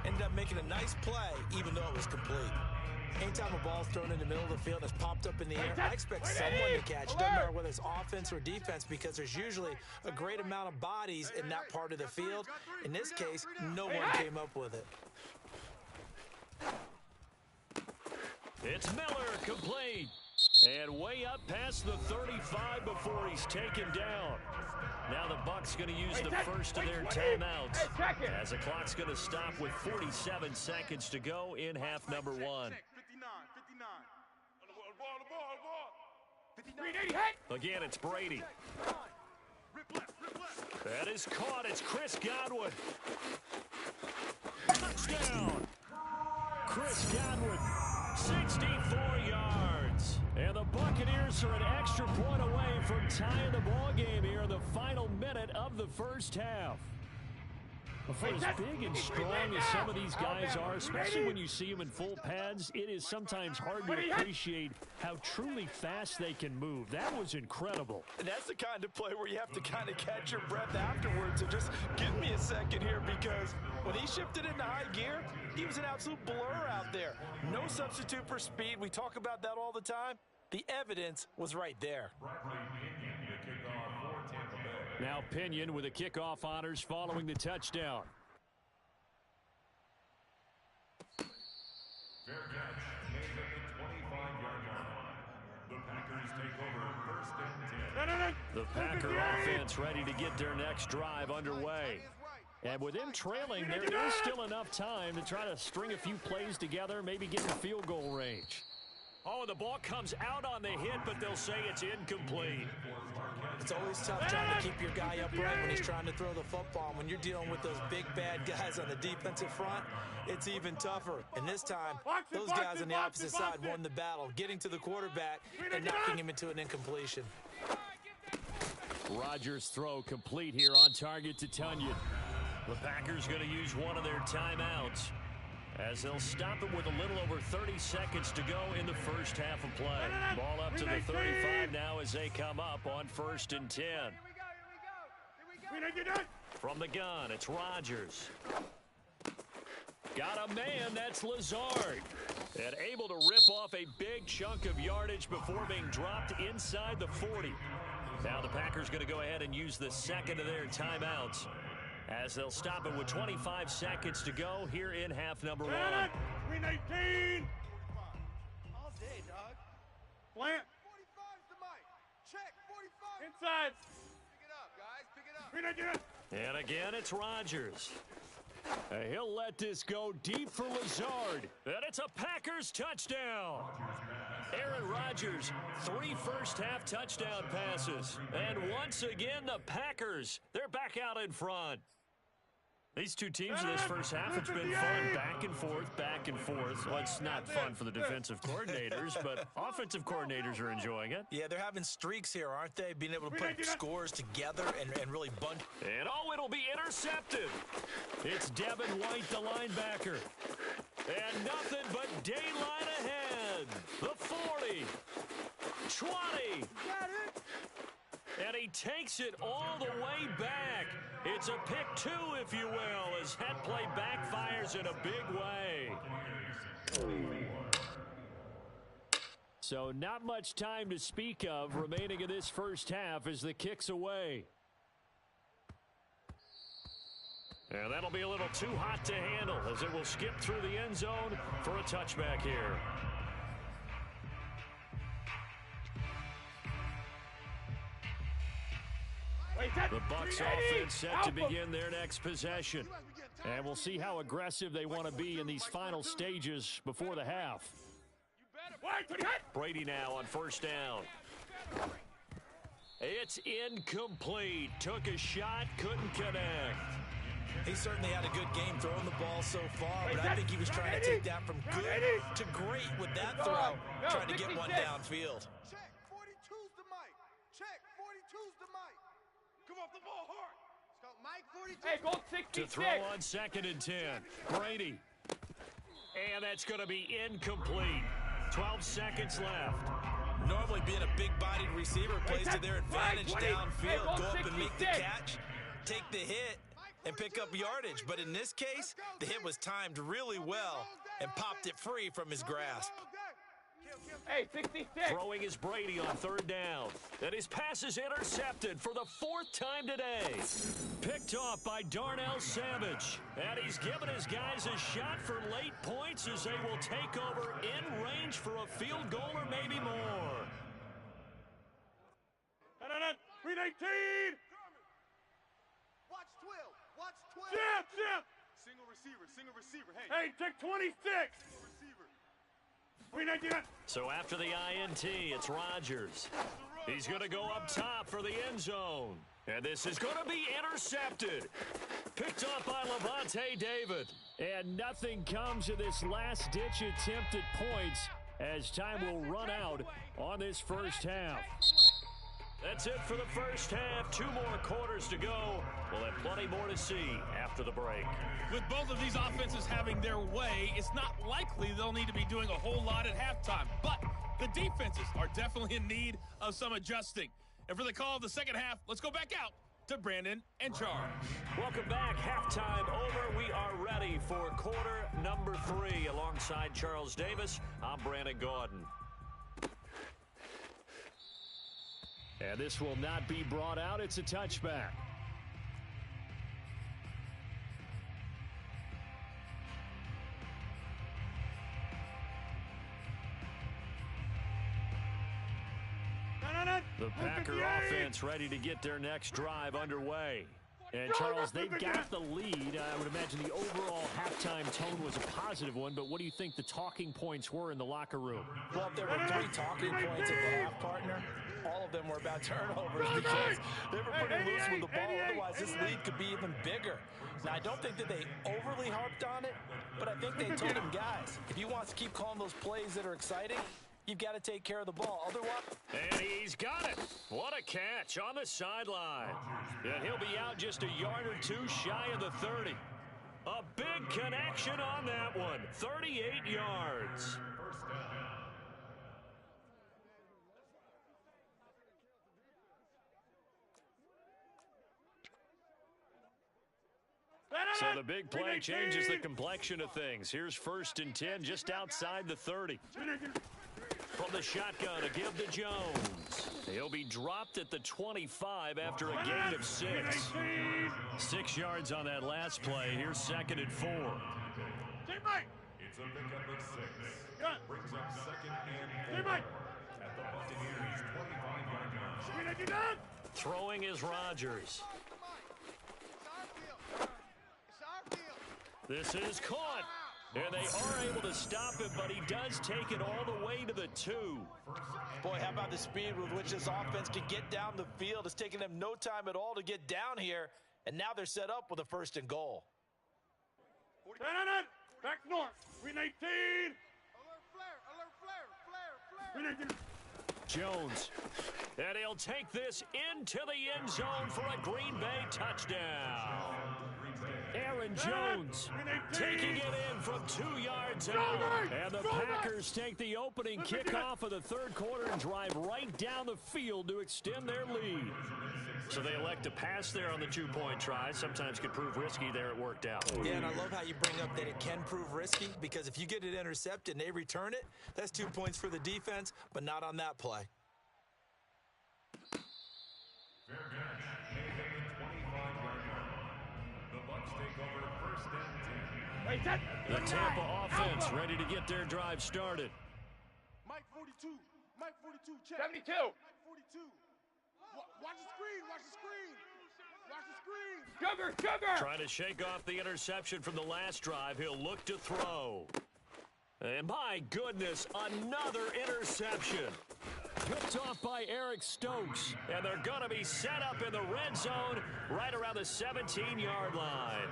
Ended up making a nice play, even though it was complete. Anytime a ball's thrown in the middle of the field and is popped up in the air, I expect someone to catch. Doesn't matter whether it's offense or defense, because there's usually a great amount of bodies in that part of the field. In this case, no one came up with it. It's Miller, complete. And way up past the 35 before he's taken down. Now the Bucs going to use the first of their timeouts as the clock's going to stop with 47 seconds to go in half number 1. 59. Again, it's Brady. That is caught. It's Chris Godwin. Touchdown. Chris Godwin, 64 yards. And the Buccaneers are an extra point away from tying the ball game here in the final minute of the first half. For as big and strong as some of these guys are, especially when you see them in full pads, it is sometimes hard to appreciate how truly fast they can move. That was incredible. And that's the kind of play where you have to kind of catch your breath afterwards. So just give me a second here, because when he shifted into high gear, he was an absolute blur out there. No substitute for speed. We talk about that all the time. The evidence was right there. Now Pinion with the kickoff honors following the touchdown. Fair catch made at the 25-yard line. The Packers take over first and 10. The Packer offense ready to get their next drive underway. And with them trailing, there is still enough time to try to string a few plays together, maybe get in field goal range. Oh, the ball comes out on the hit, but they'll say it's incomplete. It's always tough trying to keep your guy upright when he's trying to throw the football. When you're dealing with those big, bad guys on the defensive front, it's even tougher. And this time, those guys on the opposite side won the battle, getting to the quarterback and knocking him into an incompletion. Rodgers' throw complete here on target to Tunyon. The Packers going to use one of their timeouts, as they'll stop it with a little over 30 seconds to go in the first half of play. Ball up to the 35 now as they come up on 1st and 10. From the gun, it's Rodgers. Got a man, that's Lazard. And able to rip off a big chunk of yardage before being dropped inside the 40. Now the Packers going to go ahead and use the second of their timeouts, as they'll stop it with 25 seconds to go here in half number 1. 319. All day, dog. Plant. 45's the mic. Check. 45. Inside. Pick it up, guys. Pick it up. 319. And again, it's Rodgers. He'll let this go deep for Lazard. And it's a Packers touchdown. Aaron Rodgers, 3 first-half touchdown passes. And once again, the Packers, they're back out in front. These two teams in this first half, it's been fun. Back and forth, back and forth. Well, it's not fun for the defensive coordinators, but offensive coordinators are enjoying it. Yeah, they're having streaks here, aren't they? Being able to put scores together and really bunch. And oh, it'll be intercepted. It's Devin White, the linebacker. And nothing but daylight ahead. The 40, 20. And he takes it all the way back. It's a pick 2, if you will, as that play backfires in a big way. So not much time to speak of remaining in this first half as the kick's away. And that'll be a little too hot to handle as it will skip through the end zone for a touchback here. The Bucs offense set to begin their next possession. And we'll see how aggressive they want to be in these final stages before the half. Brady now on 1st down. It's incomplete. Took a shot, couldn't connect. He certainly had a good game throwing the ball so far, but I think he was trying to take that from good to great with that throw, trying to get one downfield. Check. 42's the mic. Check. 42's the mic. Come off the ball hard. Let's go. Mike 42. Hey, goal 66. To throw on 2nd and 10. Brady. And that's going to be incomplete. 12 seconds left. Normally being a big-bodied receiver plays to their advantage downfield. Go up and make the catch, take the hit, and pick up yardage. But in this case, the hit was timed really well and popped it free from his grasp. Hey, 66. Throwing is Brady on 3rd down. And his pass is intercepted for the 4th time today. Picked off by Darnell Savage. And he's given his guys a shot for late points as they will take over in range for a field goal or maybe more. 319. Watch 12. Watch 12. Jab. Single receiver. Hey, take 26. Receiver. 319. So after the INT, it's Rodgers. He's going to go up top for the end zone. And this is going to be intercepted. Picked up by Levante David. And nothing comes of this last-ditch attempt at points as time will run out on this first half. That's it for the first half. 2 more quarters to go. We'll have plenty more to see after the break. With both of these offenses having their way, it's not likely they'll need to be doing a whole lot at halftime. But the defenses are definitely in need of some adjusting. And for the call of the second half, let's go back out to Brandon and Charles. Welcome back. Halftime over. We are ready for quarter number 3. Alongside Charles Davis, I'm Brandon Gaudin. And this will not be brought out. It's a touchback. The Packer offense ready to get their next drive underway. And, Charles, they've got the lead. I would imagine the overall halftime tone was a positive one, but what do you think the talking points were in the locker room? Well, if there were 3 talking points at the half, partner, all of them were about turnovers because they were pretty loose with the ball. Otherwise, this lead could be even bigger. Now, I don't think that they overly harped on it, but I think they told them, guys, if you want to keep calling those plays that are exciting, you've got to take care of the ball. Otherwise, and he's got it. What a catch on the sideline. And he'll be out just a yard or 2 shy of the 30. A big connection on that one. 38 yards. So the big play changes the complexion of things. Here's 1st and 10 just outside the 30. From the shotgun, a give to Jones. He'll be dropped at the 25 after a gain of 6. 6 yards on that last play. Here's 2nd and 4. It's a pickup of 6. Brings up 2nd and 4 at the Buccaneers' 25-yard line. Throwing is Rodgers. This is caught. And they are able to stop him, but he does take it all the way to the 2. boy, how about the speed with which this offense can get down the field? It's taken them no time at all to get down here, and now they're set up with a 1st and goal. Back north. 319. Alert flare. Jones. And he'll take this into the end zone for a Green Bay touchdown. Aaron Jones taking it in from 2 yards out. And the Packers take the opening kickoff of the 3rd quarter and drive right down the field to extend their lead. So they elect to pass there on the 2-point try. Sometimes could prove risky. There it worked out. Yeah, and I love how you bring up that it can prove risky, because if you get it intercepted and they return it, that's 2 points for the defense, but not on that play. Fair catch. Made at the 25-yard line. The Bucs take over 1st and 10. The Tampa offense ready to get their drive started. Mike 42. Mike 42. Check. 72. Mike 42. Watch the screen. Watch the screen. Watch the screen. Sugar. Trying to shake off the interception from the last drive. He'll look to throw. And my goodness, another interception. Picked off by Eric Stokes. And they're going to be set up in the red zone right around the 17-yard line.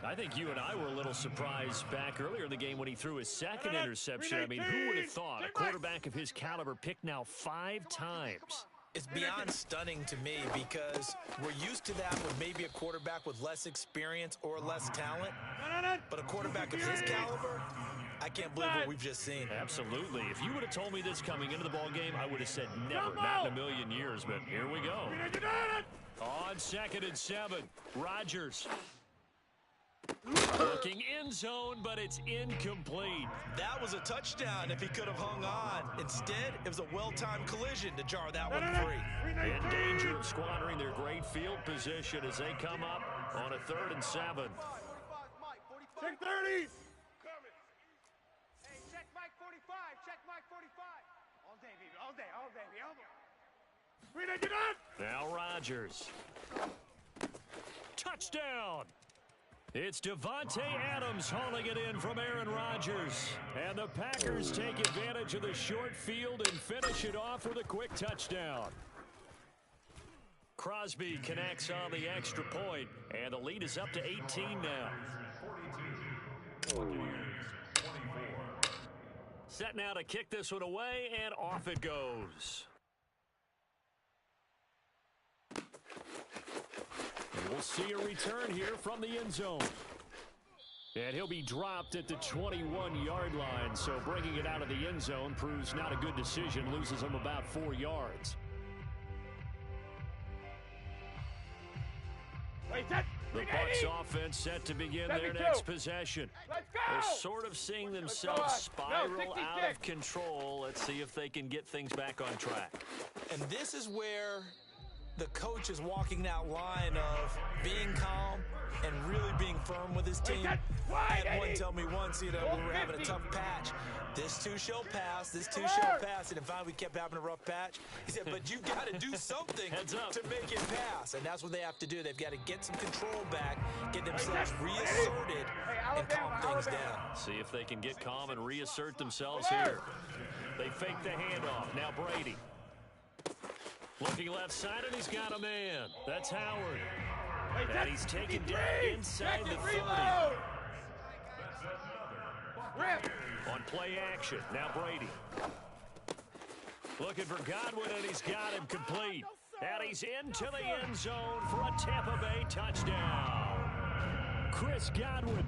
I think you and I were a little surprised back earlier in the game when he threw his 2nd interception. I mean, who would have thought a quarterback of his caliber picked now 5 times? It's beyond stunning to me, because we're used to that with maybe a quarterback with less experience or less talent. But a quarterback of his caliber, I can't believe what we've just seen. Absolutely. If you would have told me this coming into the ball game, I would have said never, not in a million years. But here we go. On 2nd and 7, Rodgers. Looking end zone, but it's incomplete. That was a touchdown if he could have hung on. Instead, it was a well-timed collision to jar that one free. In danger of squandering their great field position as they come up on a 3rd and 7. Check 30. Hey, check Mike 45. Check Mike 45. All day, baby. All day. All day, baby. Now Rodgers. Touchdown. It's Devontae Adams hauling it in from Aaron Rodgers. And the Packers take advantage of the short field and finish it off with a quick touchdown. Crosby connects on the extra point, and the lead is up to 18 now. 42. 24. Set now to kick this one away, and off it goes. We'll see a return here from the end zone. And he'll be dropped at the 21-yard line, so bringing it out of the end zone proves not a good decision, loses him about 4 yards. The Bucs offense set to begin their next possession. They're sort of seeing themselves spiral out of control. Let's see if they can get things back on track. And this is where the coach is walking that line of being calm and really being firm with his team. I had one tell me once, we were having a tough patch. This too shall pass, this too shall pass. And finally we kept having a rough patch. He said, but you got to do something to make it pass. And that's what they have to do. They've got to get some control back, get themselves reasserted, and calm things down. See if they can get calm and reassert themselves here. They fake the handoff. Now Brady. Looking left side, and he's got a man. That's Howard. And he's taken down inside the 30. On play action, now Brady. Looking for Godwin, and he's got him complete. And he's into the end zone for a Tampa Bay touchdown. Chris Godwin,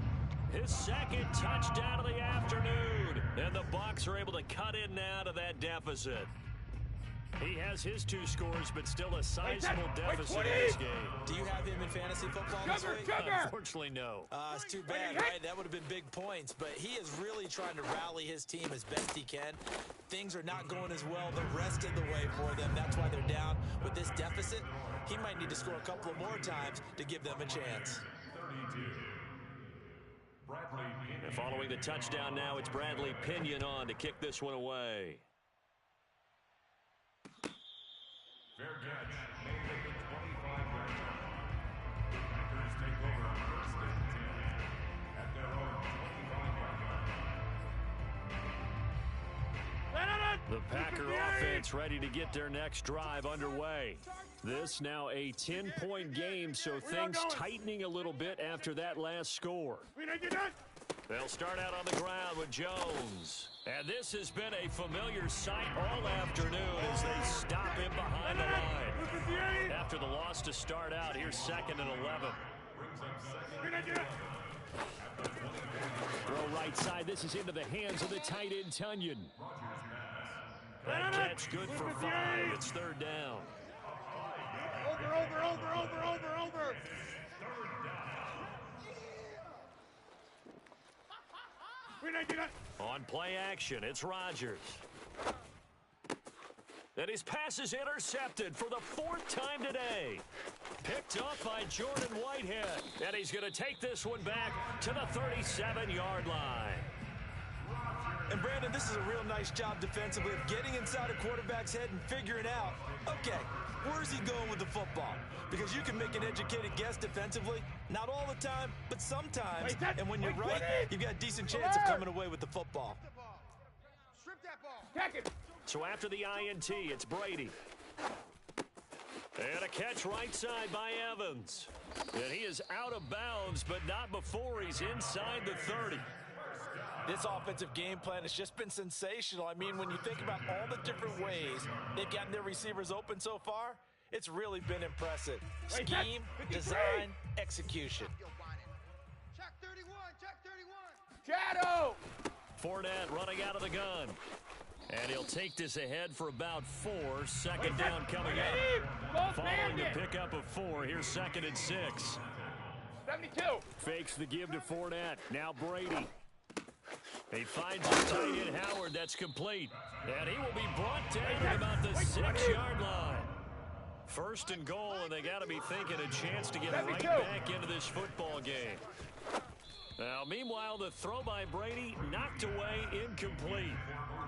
his second touchdown of the afternoon. And the Bucs are able to cut in now to that deficit. He has his 2 scores, but still a sizable deficit in this game. Do you have him in fantasy football this week? Unfortunately, no. It's too bad, right? That would have been big points. But he is really trying to rally his team as best he can. Things are not going as well the rest of the way for them. That's why they're down with this deficit. He might need to score a couple of more times to give them a chance. And following the touchdown now, it's Bradley Pinion on to kick this one away. Fair catch made at the 25-yard line. The Packers take over first and 10 at their own 25-yard line. The Packer offense ready to get their next drive underway. This now a 10-point game, so things tightening a little bit after that last score. They'll start out on the ground with Jones. And this has been a familiar sight all afternoon as they stop him behind the line. After the loss to start out, here's 2nd and 11. Throw right side. This is into the hands of the tight end, Tunyon. That catch good for 5. It's 3rd down. Over. On play action, it's Rodgers. And his pass is intercepted for the 4th time today. Picked up by Jordan Whitehead. And he's going to take this one back to the 37-yard line. And Brandon, this is a real nice job defensively of getting inside a quarterback's head and figuring out, okay, where's he going with the football? Because you can make an educated guess defensively, not all the time, but sometimes. And when you're right, you've got a decent chance of coming away with the football. Strip that ball. So after the INT, it's Brady. And a catch right side by Evans. And he is out of bounds, but not before he's inside the 30. This offensive game plan has just been sensational. I mean, when you think about all the different ways they've gotten their receivers open so far, it's really been impressive. Scheme, design, execution. Check 31. Shadow! Fournette running out of the gun. And he'll take this ahead for about 4. 2nd down coming up. Following the pickup of 4, here's 2nd and 6. 72. Fakes the give to Fournette. Now Brady. He finds his tight end Howard. That's complete. And he will be brought down at about the 6-yard line. 1st and goal, and they got to be thinking a chance to get right back into this football game. Now, meanwhile, the throw by Brady knocked away, incomplete.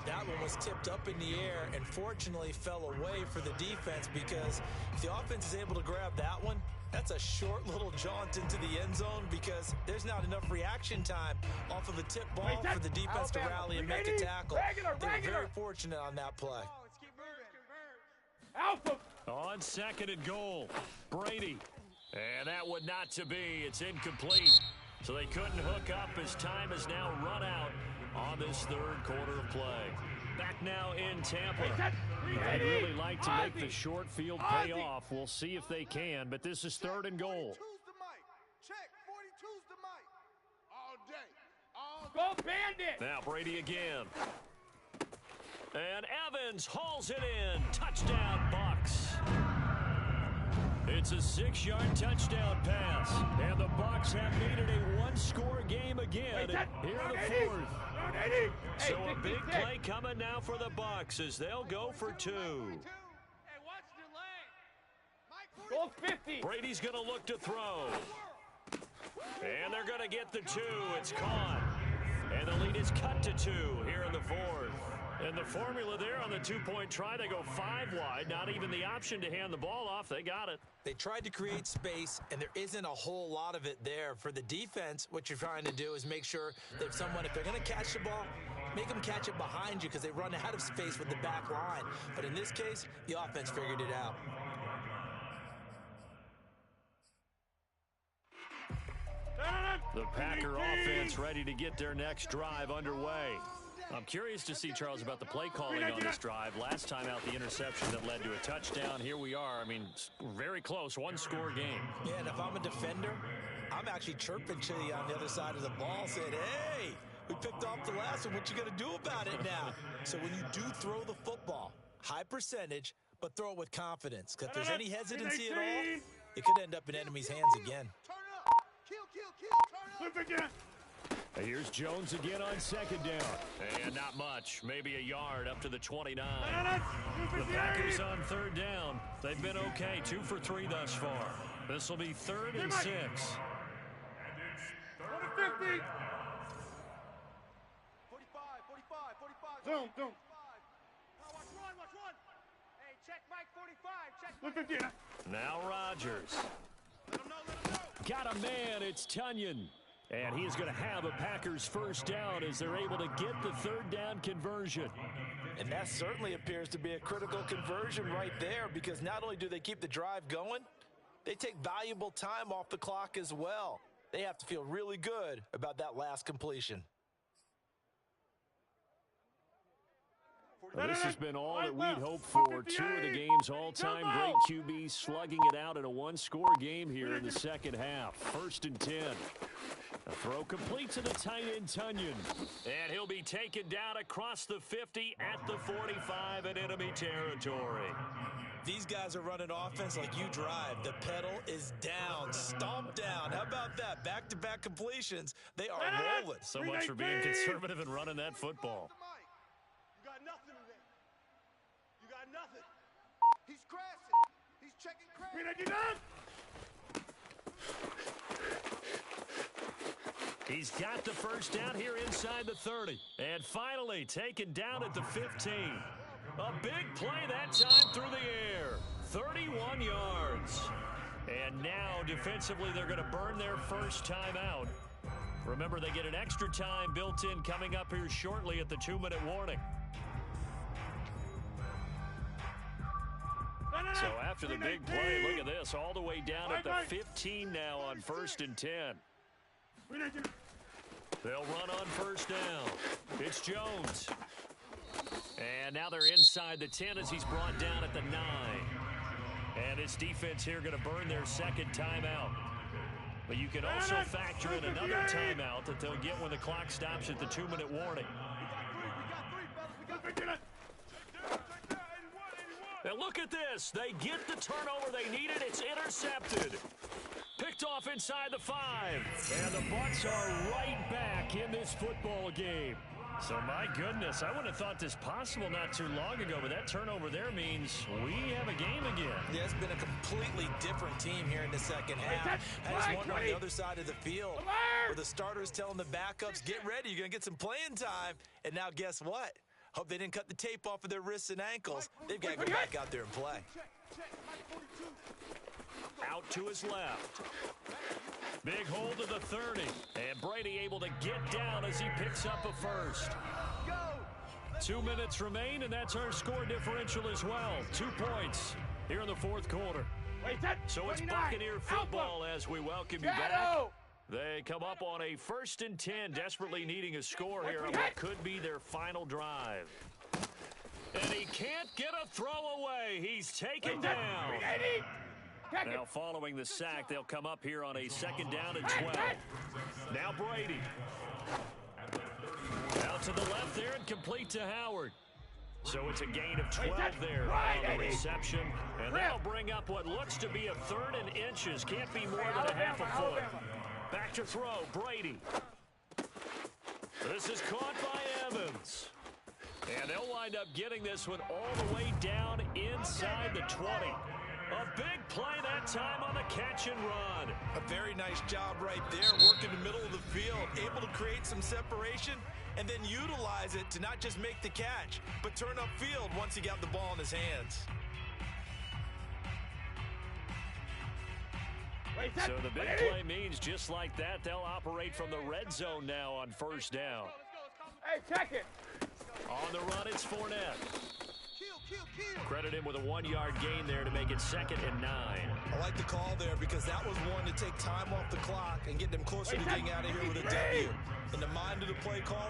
That one was tipped up in the air and fortunately fell away for the defense, because if the offense is able to grab that one, that's a short little jaunt into the end zone because there's not enough reaction time off of a tip ball for the defense to rally and make a tackle. They were very fortunate on that play. Alpha. On 2nd and goal, Brady. And that would not to be. It's incomplete. So they couldn't hook up as time has now run out on this 3rd quarter of play. Back now in Tampa. They'd really like to make the short field pay off. We'll see if they can, but this is 3rd and goal. 42's the mic. Check, 42's the mic. All day. All Go Bandit! Now Brady again. And Evans hauls it in. Touchdown, Bucks. It's a 6-yard touchdown pass. And the Bucks have made it a one-score game again here in the 4th. So a big play coming now for the Bucks as they'll go for 2. Hey, watch the lane. Go 50. Brady's going to look to throw. And they're going to get the 2. It's caught. And the lead is cut to 2 here in the 4th. And the formula there on the 2-point try, they go 5 wide. Not even the option to hand the ball off. They got it. They tried to create space, and there isn't a whole lot of it there. For the defense, what you're trying to do is make sure that if they're going to catch the ball, make them catch it behind you because they run out of space with the back line. But in this case, the offense figured it out. The Packer offense ready to get their next drive underway. I'm curious to see, Charles, about the play calling on this drive. Last time out, the interception that led to a touchdown. Here we are. I mean, very close, one-score game. Yeah, and if I'm a defender, I'm actually chirping to you on the other side of the ball, saying, hey, we picked off the last one. What you going to do about it now? So when you do throw the football, high percentage, but throw it with confidence. Because if there's any hesitancy at all, it could end up in enemy's hands again. Turn up. Kill. Turn up. Flip again. Here's Jones again on 2nd down. And not much, maybe a yard up to the 29. The Packers on 3rd down. They've been okay, 2 for 3 thus far. This will be 3rd and 6. 50. Zoom. Watch one. Hey, check Mike 45. Check Flip 50. Now Rodgers. Let him know. Got a man, it's Tunyon. And he's going to have a Packers first down as they're able to get the 3rd down conversion. And that certainly appears to be a critical conversion right there because not only do they keep the drive going, they take valuable time off the clock as well. They have to feel really good about that last completion. Well, this has been all that we'd hoped for. 2 of the game's all-time great QBs slugging it out in a one-score game here in the second half. 1st and 10. A throw complete to the tight end, Tunyon. And he'll be taken down across the 50 at the 45 in enemy territory. These guys are running offense like you drive. The pedal is down, stomped down. How about that? Back-to-back completions. They are rolling. So much for being conservative and running that football. You got nothing today. You got nothing. He's crashing. He's checking crash. He's got the first down here inside the 30. And finally taken down at the 15. A big play that time through the air. 31 yards. And now defensively they're going to burn their first time out. Remember, they get an extra time built in coming up here shortly at the 2-minute warning. So after the big play, look at this, all the way down at the 15 now on 1st and 10. They'll run on first down. It's Jones. And now they're inside the 10 as he's brought down at the 9. And his defense here going to burn their second timeout. But you can also factor in another timeout that they'll get when the clock stops at the 2-minute warning. And look at this. They get the turnover they needed. It's intercepted. Picked off inside the 5. And the Bucs are right back in this football game. So, my goodness, I wouldn't have thought this possible not too long ago, but that turnover there means we have a game again. Yeah, it's been a completely different team here in the second half. I just wonder on the other side of the field where the starters telling the backups, get ready, you're going to get some playing time. And now guess what? Hope they didn't cut the tape off of their wrists and ankles. They've got to go back out there and play. Out to his left. Big hold to the 30. And Brady able to get down as he picks up a first. 2 minutes remain, and that's our score differential as well. 2 points here in the fourth quarter. So it's Buccaneer football as we welcome you back. They come up on a 1st and 10, desperately needing a score here on what could be their final drive. And he can't get a throw away. He's taken down. Now following the sack, they'll come up here on a 2nd down and 12. Now Brady. Out to the left there and complete to Howard. So it's a gain of 12 there on the reception. And that'll bring up what looks to be a 3rd and inches. Can't be more than a half a foot. Back to throw, Brady. This is caught by Evans. And they'll wind up getting this one all the way down inside the 20. A big play that time on the catch and run. A very nice job right there, working the middle of the field, able to create some separation and then utilize it to not just make the catch, but turn upfield once he got the ball in his hands. So the big play means just like that, they'll operate from the red zone now on 1st down. Hey, check it. On the run, it's Fournette. Credit him with a 1-yard gain there to make it 2nd and 9. I like the call there because that was one to take time off the clock and get them closer to getting out of here with a W. In the mind of the play caller,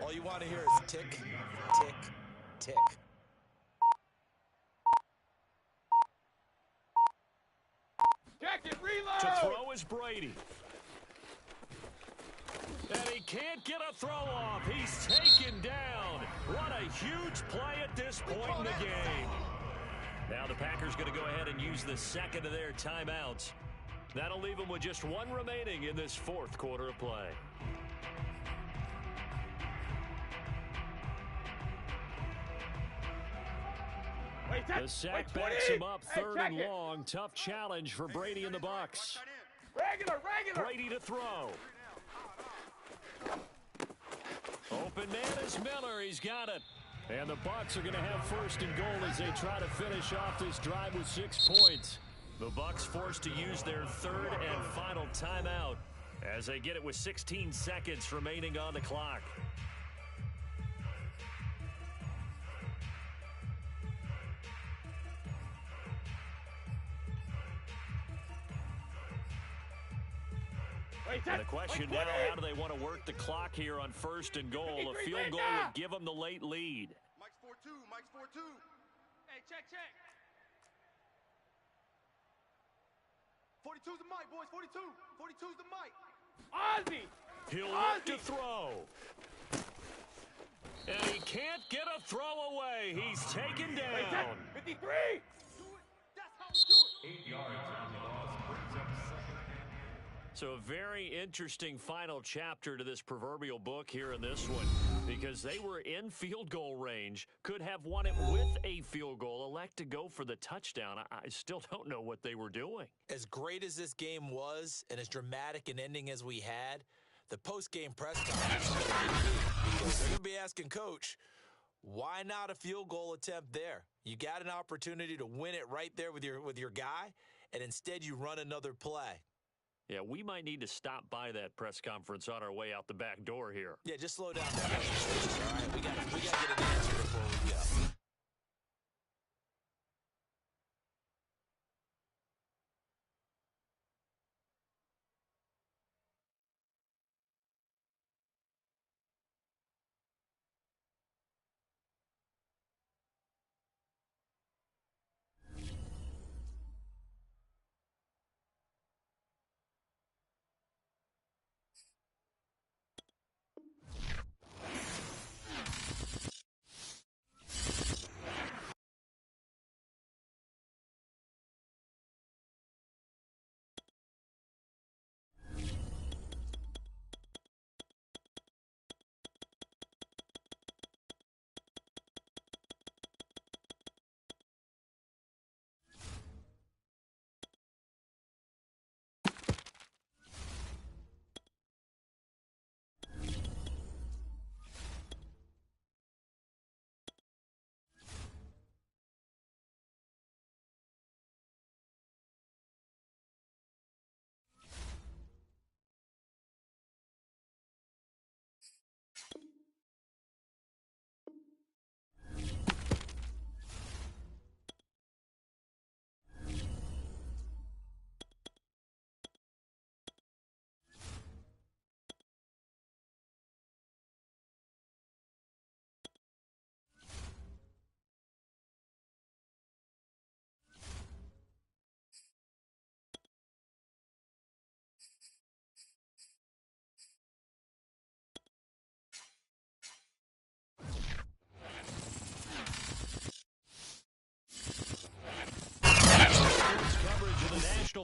all you want to hear is tick, tick, tick. Check it, reload. To throw is Brady. And he can't get a throw off. He's taken down. What a huge play at this point in the game. Now the Packers going to go ahead and use the 2nd of their timeouts. That'll leave them with just 1 remaining in this 4th quarter of play. The sack backs him up 3rd and long. Tough challenge for Brady and the Bucs. Regular. Brady to throw. Open man is Miller. He's got it. And the Bucs are going to have 1st and goal as they try to finish off this drive with 6 points. The Bucs forced to use their 3rd and final timeout as they get it with 16 seconds remaining on the clock. And the question now, how do they want to work the clock here on 1st and goal? A field goal would give them the late lead. Mike's 4-2. Mike's 4-2. Hey, check. 42's the mic, boys. 42. 42's the mic. Ozzy. He'll look to throw. And he can't get a throw away. He's taken down. 53. That's how we do it. 8 yards on the loss brings up 2nd. So a very interesting final chapter to this proverbial book here in this one, because they were in field goal range, could have won it with a field goal, elect to go for the touchdown. I still don't know what they were doing. As great as this game was and as dramatic an ending as we had, the post-game press conference is going to be key because they're going to be asking Coach, why not a field goal attempt there? You got an opportunity to win it right there with your guy, and instead you run another play. Yeah, we might need to stop by that press conference on our way out the back door here. Yeah, just slow down. All right, we got to get an answer before we go.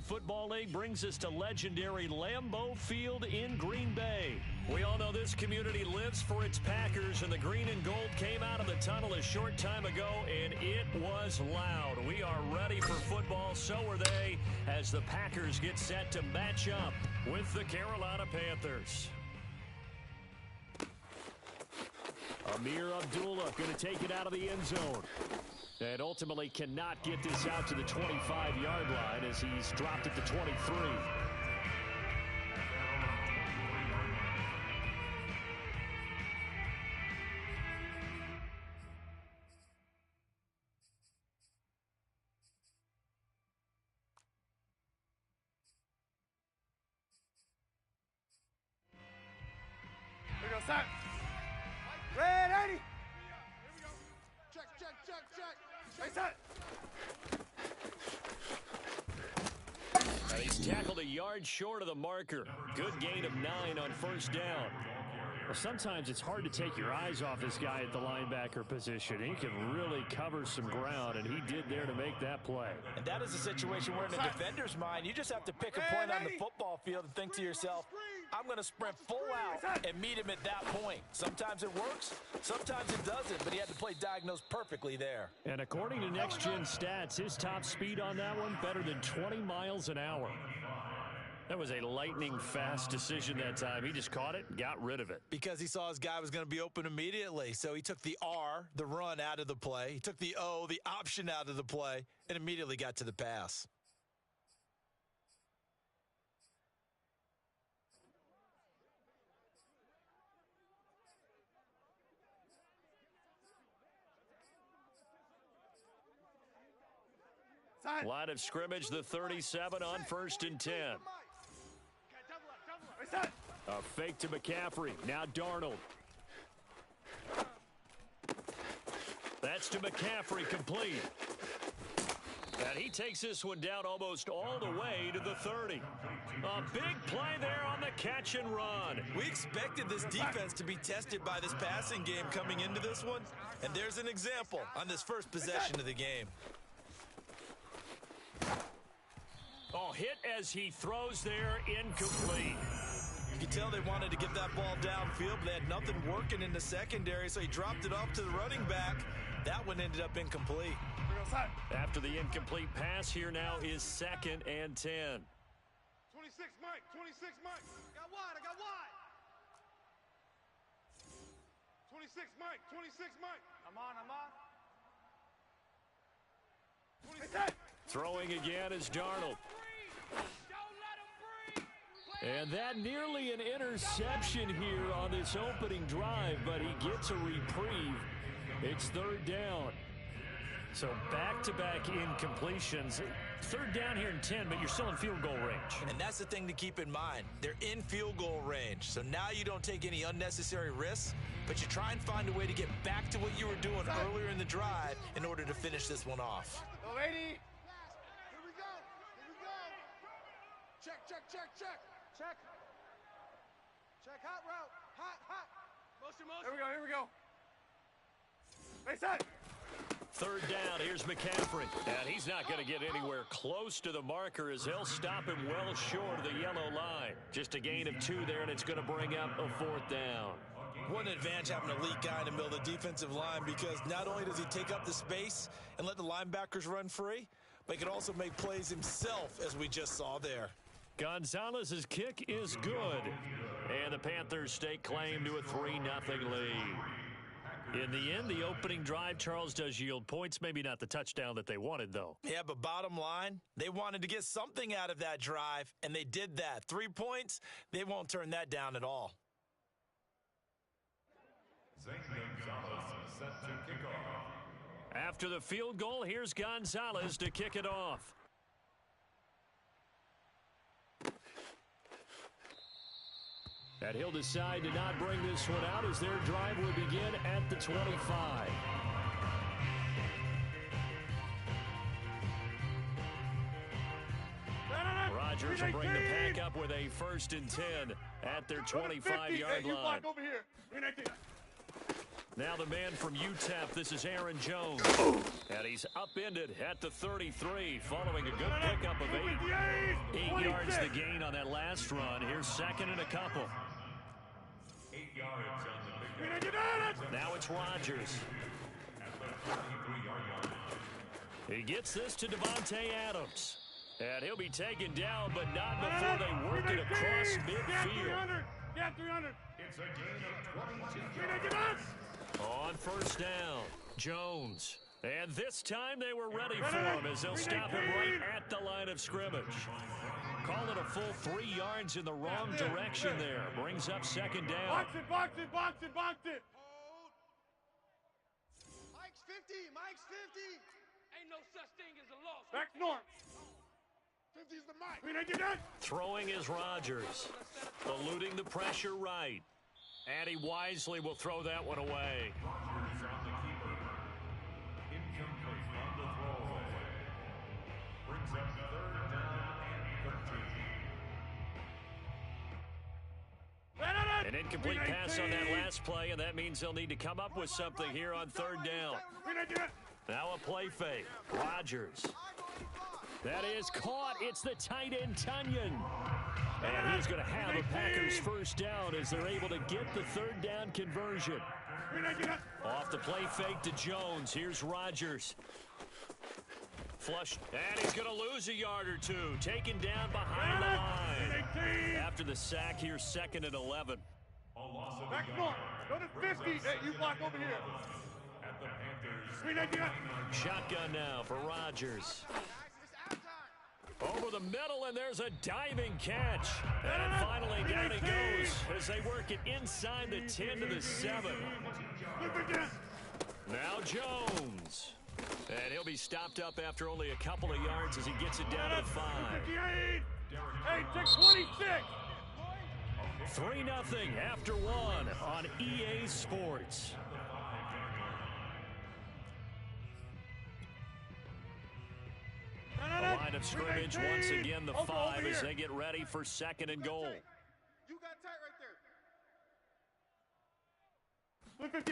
Football League brings us to legendary Lambeau Field in Green Bay. We all know this community lives for its Packers, and the green and gold came out of the tunnel a short time ago, and it was loud. We are ready for football, so are they, as the Packers get set to match up with the Carolina Panthers. Amir Abdullah going to take it out of the end zone. And ultimately cannot get this out to the 25-yard line as he's dropped at the 23. Here we go, set. Red 80. Here we go. Check. Hey, set. And he's tackled a yard short of the marker. Good gain of 9 on first down. Well, sometimes it's hard to take your eyes off this guy at the linebacker position. He can really cover some ground, and he did there to make that play. And that is a situation where in a defender's mind, you just have to pick a point on the football field and think to yourself, I'm going to sprint full out and meet him at that point. Sometimes it works, sometimes it doesn't, but he had to play diagnosed perfectly there. And according to Next Gen Stats, his top speed on that one, better than 20 miles an hour. That was a lightning-fast decision that time. He just caught it and got rid of it. Because he saw his guy was going to be open immediately. So he took the R, the run, out of the play. He took the O, the option, out of the play, and immediately got to the pass. Line of scrimmage, the 37 on 1st and 10. A fake to McCaffrey. Now Darnold. That's to McCaffrey, complete. And he takes this one down almost all the way to the 30. A big play there on the catch and run. We expected this defense to be tested by this passing game coming into this one. And there's an example on this first possession of the game. Oh, hit as he throws there, incomplete. You can tell they wanted to get that ball downfield, but they had nothing working in the secondary, so he dropped it off to the running back. That one ended up incomplete. After the incomplete pass, here now is 2nd and 10. 26, Mike. 26, Mike. I got wide. 26, Mike. 26, Mike. I'm on. 26. Throwing again is Darnold. And that nearly an interception here on this opening drive, but he gets a reprieve. It's 3rd down. So back-to-back incompletions. 3rd down here in 10, but you're still in field goal range. And that's the thing to keep in mind. They're in field goal range. So now you don't take any unnecessary risks, but you try and find a way to get back to what you were doing earlier in the drive in order to finish this one off. Oh, 80. Here we go. Check. Hot route. Hot. Motion. Here we go. Hey, set. 3rd down, here's McCaffrey. And he's not going to get anywhere close to the marker as they'll stop him well short of the yellow line. Just a gain of 2 there, and it's going to bring up a 4th down. What an advantage having an elite guy in the middle of the defensive line, because not only does he take up the space and let the linebackers run free, but he can also make plays himself, as we just saw there. Gonzalez's kick is good. And the Panthers stake claim to a 3-0 lead. In the end, the opening drive, Charles, does yield points. Maybe not the touchdown that they wanted, though. Yeah, but bottom line, they wanted to get something out of that drive, and they did that. 3 points, they won't turn that down at all. Zane Gonzalez set to kick off. After the field goal, here's Gonzalez to kick it off. And he'll decide to not bring this one out as their drive will begin at the 25. Rodgers will bring the pack up with a 1st and 10 at their 25-yard line. Over here. Now the man from UTEP, this is Aaron Jones. And he's upended at the 33 following a good pickup of 8. 8 yards the gain on that last run. Here's second and a couple. 8 yards on the pickup. Now it's Rodgers. At the 33-yard line. He gets this to Devontae Adams. And he'll be taken down, but not before they work it across midfield. Get 300. It's a gain of 22 yards. On first down, Jones. And this time they were ready for him as they'll stop him right at the line of scrimmage. Call it a full 3 yards in the wrong direction there. Brings up second down. Box it. Hold. Mike's 50. Mike's 50. Ain't no such thing as a loss. Back north. 50's the Mike. Throwing is Rodgers. Eluding the pressure right. And he wisely will throw that one away. Rodgers on the keeper. Incomplete on the throwaway. Brings up third down and 13. An incomplete pass on that last play, and that means they'll need to come up with something here on third down. Now a play fake. Rodgers. That is caught. It's the tight end, Tunyon. And he's going to have a Packers first down as they're able to get the third down conversion. Off the play fake to Jones. Here's Rodgers. Flush. And he's going to lose a yard or two. Taken down behind the line. After the sack, here's second and 11. A loss of Back a north. yard. Go to 50. Hey, you block over here. At the Panthers. Shotgun now for Rodgers. Over the middle, and there's a diving catch. And finally down he goes as they work it inside the 10 to the 7. Now Jones. And he'll be stopped up after only a couple of yards as he gets it down to 5. Hey, take 26. 3-0 after 1 on EA Sports. The line of scrimmage once again the 5 as they get ready for second and goal. You got tight right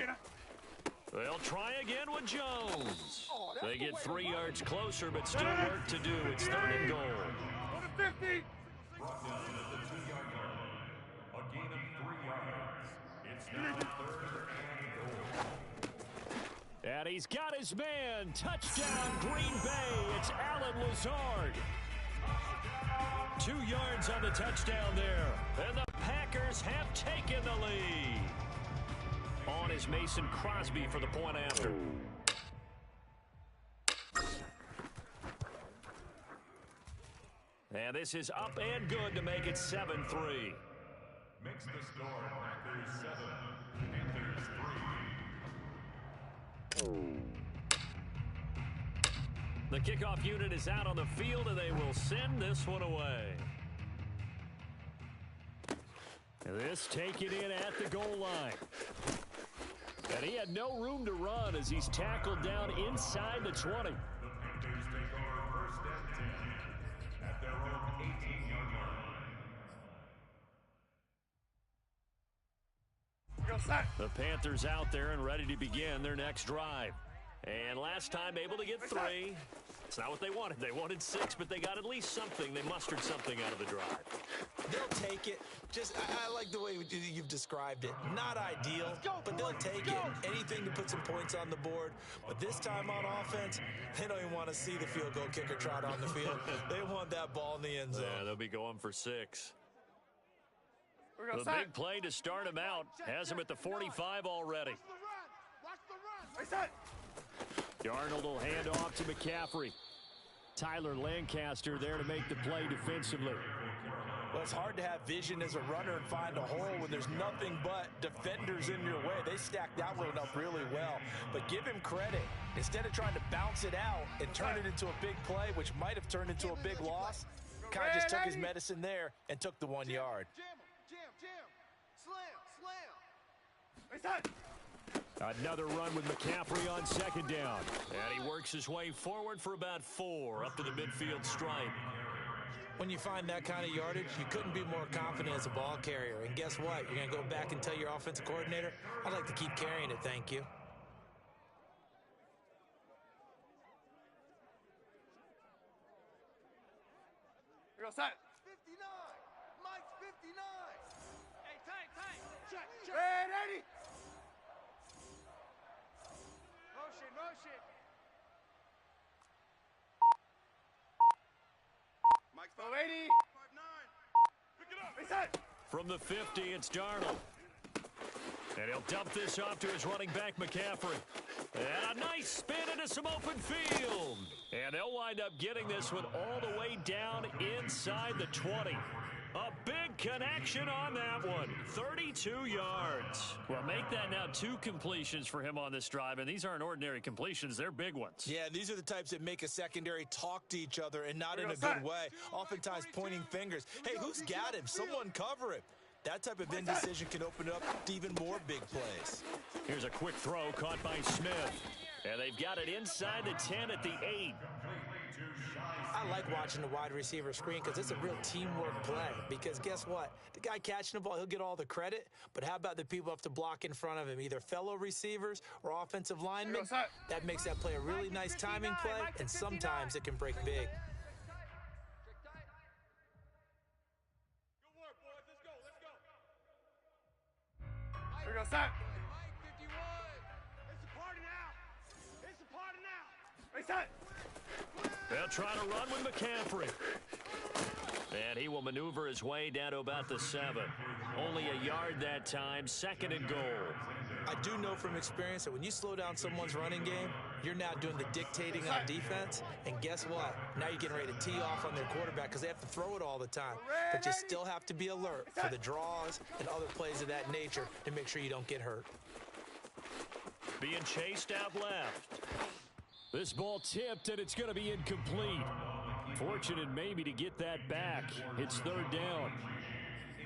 there. They'll try again with Jones. They get 3 yards closer, but still work to do. It's third and goal. Go to 50. Brought down at the 2-yard line. A gain of 3 yards. It's now third and goal. And he's got his man. Touchdown, Green Bay. It's Alan Lazard. 2 yards on the touchdown there. And the Packers have taken the lead. On is Mason Crosby for the point after. And this is up and good to make it 7-3. Makes the score Packers 7, Panthers 3. The kickoff unit is out on the field, and they will send this one away. This taken in at the goal line. And he had no room to run as he's tackled down inside the 20. The Panthers take over first and 10 at their own 18-yard line. The Panthers out there and ready to begin their next drive. And last time able to get 3. It's not what they wanted. They wanted 6, but they got at least something. They mustered something out of the drive. They'll take it. I like the way you've described it. Not ideal, but they'll take it. Anything to put some points on the board. But this time on offense, they don't even want to see the field goal kicker trot on the field. They want that ball in the end zone. Yeah, they'll be going for 6. The big play to start him out has him at the 45 already. Watch the run. Darnold will hand off to McCaffrey. Tyler Lancaster there to make the play defensively. Well, it's hard to have vision as a runner and find a hole when there's nothing but defenders in your way. They stacked that one up really well. But give him credit. Instead of trying to bounce it out and turn it into a big play, which might have turned into a big loss, kind of just took his medicine there and took the 1 yard. Slam. Another run with McCaffrey on second down. And he works his way forward for about 4 up to the midfield stripe. When you find that kind of yardage, you couldn't be more confident as a ball carrier. And guess what? You're going to go back and tell your offensive coordinator, I'd like to keep carrying it, thank you. Here goes set. 59. Mike's 59. Hey, Tank. Check. Red 80. Motion. Mike's 80. 5'9". Pick it up. Reset. From the 50, it's Darnold. And he'll dump this off to his running back, McCaffrey. And a nice spin into some open field. And they'll wind up getting this one all the way down inside the 20. A big connection on that one. 32 yards. Well, make that now 2 completions for him on this drive. And these aren't ordinary completions. They're big ones. Yeah, these are the types that make a secondary talk to each other and not in a good way. Oftentimes pointing fingers. Hey, who's got him? Someone cover him. That type of indecision can open up to even more big plays. Here's a quick throw caught by Smith. And they've got it inside the 10 at the 8. I like watching the wide receiver screen because it's a real teamwork play. Because guess what? The guy catching the ball, he'll get all the credit. But how about the people who have to block in front of him, either fellow receivers or offensive linemen? That makes that play a really nice timing play, and sometimes it can break big. Here goes set. Mike 51. It's a party now. Reset. They'll try to run with McCaffrey. And he will maneuver his way down to about the 7. Only a yard that time, 2nd and goal. I do know from experience that when you slow down someone's running game, you're now doing the dictating on defense. And guess what? Now you're getting ready to tee off on their quarterback because they have to throw it all the time. But you still have to be alert for the draws and other plays of that nature to make sure you don't get hurt. Being chased out left. This ball tipped, and it's going to be incomplete. Fortunate maybe to get that back. It's 3rd down.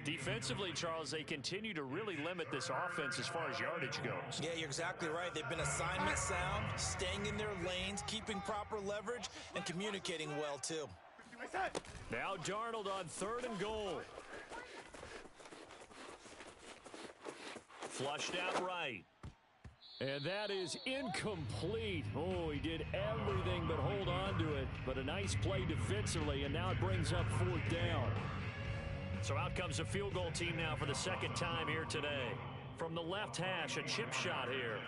Defensively, Charles, they continue to really limit this offense as far as yardage goes. Yeah, you're exactly right. They've been assignment sound, staying in their lanes, keeping proper leverage, and communicating well, too. Now Darnold on 3rd and goal. Flushed out right. And that is incomplete. Oh, he did everything but hold on to it. But a nice play defensively, and now it brings up 4th down. So out comes the field goal team now for the 2nd time here today. From the left hash, a chip shot here.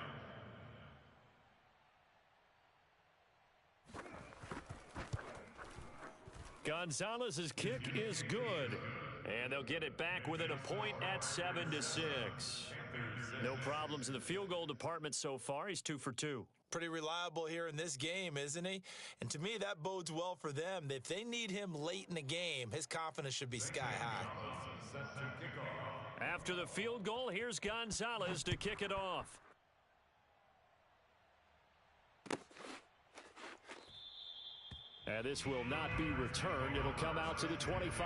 Gonzalez's kick is good. And they'll get it back within a point at 7-6. No problems in the field goal department so far. He's 2 for 2. Pretty reliable here in this game, isn't he? And to me, that bodes well for them. If they need him late in the game, his confidence should be sky high. After the field goal, here's Gonzalez to kick it off. And this will not be returned. It'll come out to the 25.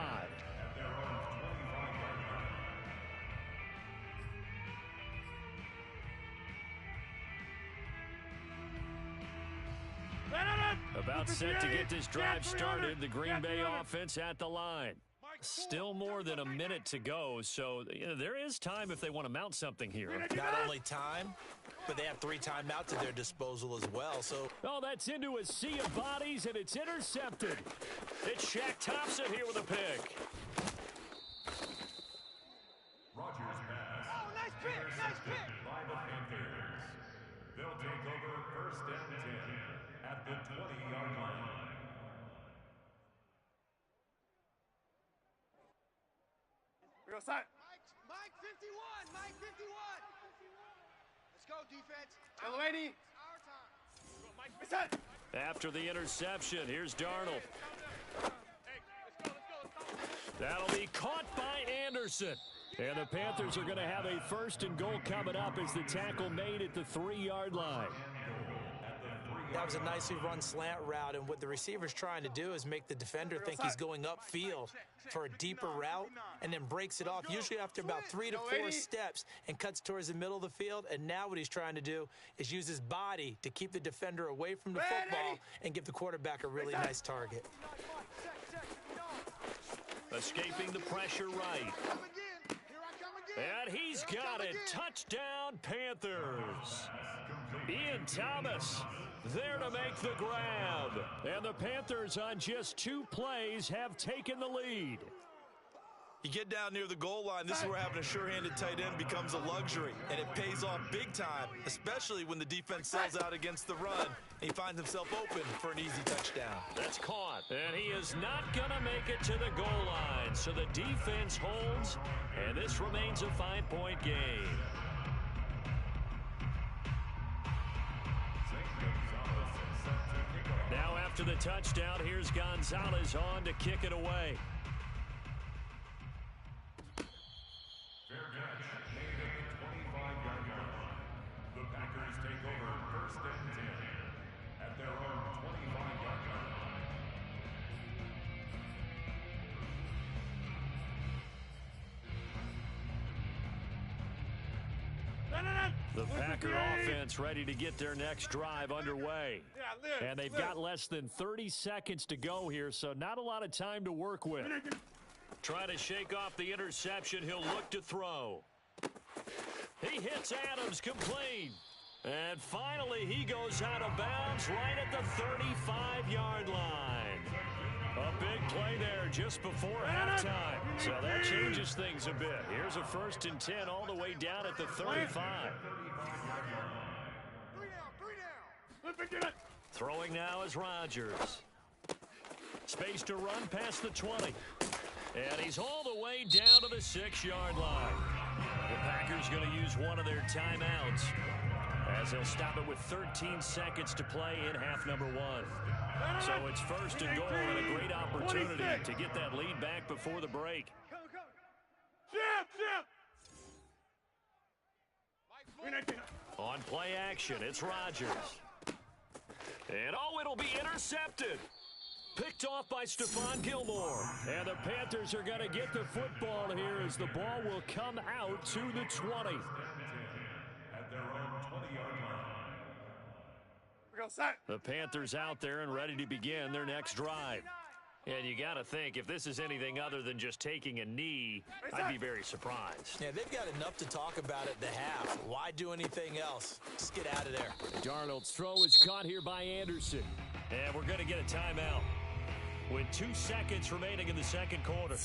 About set to get this drive started. The Green Bay offense at the line. Still more than a minute to go, so there is time if they want to mount something here. Not only time, but they have 3 timeouts at their disposal as well. So, oh, that's into a sea of bodies, and it's intercepted. It's Shaq Thompson here with a pick. Rodgers pass. Oh, nice pick. By the Panthers. They'll take over 1st and 10 at the 20-yard line. Here goes set. Mike 51. Mike 51. Let's go, defense. Hello, 80. Our time. Reset. After the interception, here's Darnold. That'll be caught by Anderson. And the Panthers are going to have a 1st and goal coming up as the tackle made at the 3-yard line. that was a nicely run slant route, and what the receiver's trying to do is make the defender think he's going upfield for a deeper route and then breaks it off, usually after about 3 to 4 steps, and cuts towards the middle of the field. And now what he's trying to do is use his body to keep the defender away from the football and give the quarterback a really nice target. Escaping the pressure right. Come again. Here I come again. And he's Here I got come it. again. Touchdown, Panthers. Ian Thomas there to make the grab. And the Panthers on just 2 plays have taken the lead. You get down near the goal line, this is where having a sure-handed tight end becomes a luxury, and it pays off big time, especially when the defense sells out against the run, and he finds himself open for an easy touchdown. That's caught, and he is not going to make it to the goal line, so the defense holds, and this remains a 5-point game. Now after the touchdown, here's Gonzalez on to kick it away. Fair catch made at the 25-yard line. The Packers take over 1st and 10 at their own 25-yard line. The Packer offense ready to get their next drive underway. And they've got less than 30 seconds to go here, so not a lot of time to work with. Trying to shake off the interception, he'll look to throw. He hits Adams complete. And finally, he goes out of bounds right at the 35-yard line. A big play there just before halftime. So that changes things a bit. Here's a 1st and 10 all the way down at the 35. 3 down. Throwing now is Rodgers. Space to run past the 20. And he's all the way down to the 6-yard line. The Packers going to use one of their timeouts as they'll stop it with 13 seconds to play in half number 1. So it's 1st and goal and a great opportunity to get that lead back before the break. On play action, it's Rodgers. And it'll be intercepted. Picked off by Stephon Gilmore. And the Panthers are going to get the football here as the ball will come out to the 20. At their own 20-yard line. The Panthers out there and ready to begin their next drive. And you got to think, if this is anything other than just taking a knee, I'd be very surprised. Yeah, they've got enough to talk about at the half. Why do anything else? Just get out of there. Darnold's throw is caught here by Anderson. And we're going to get a timeout with 2 seconds remaining in the second quarter.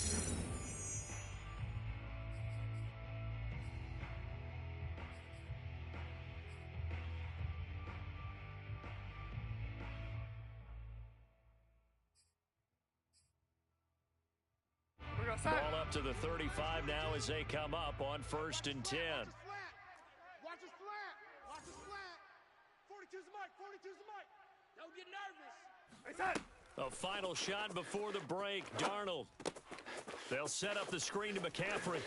Ball up to the 35 now as they come up on 1st and 10. Watch his flat. Watch his flat. 42's the mic. 42's the mic. Don't get nervous. A final shot before the break. Darnold. They'll set up the screen to McCaffrey.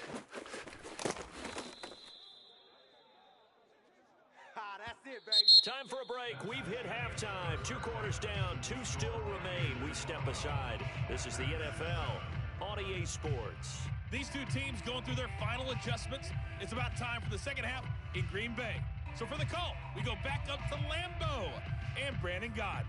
That's it, baby. Time for a break. We've hit halftime. 2 quarters down. 2 still remain. We step aside. This is the NFL on EA Sports. These two teams going through their final adjustments. It's about time for the second half in Green Bay. So for the call, we go back up to Lambeau and Brandon Gott.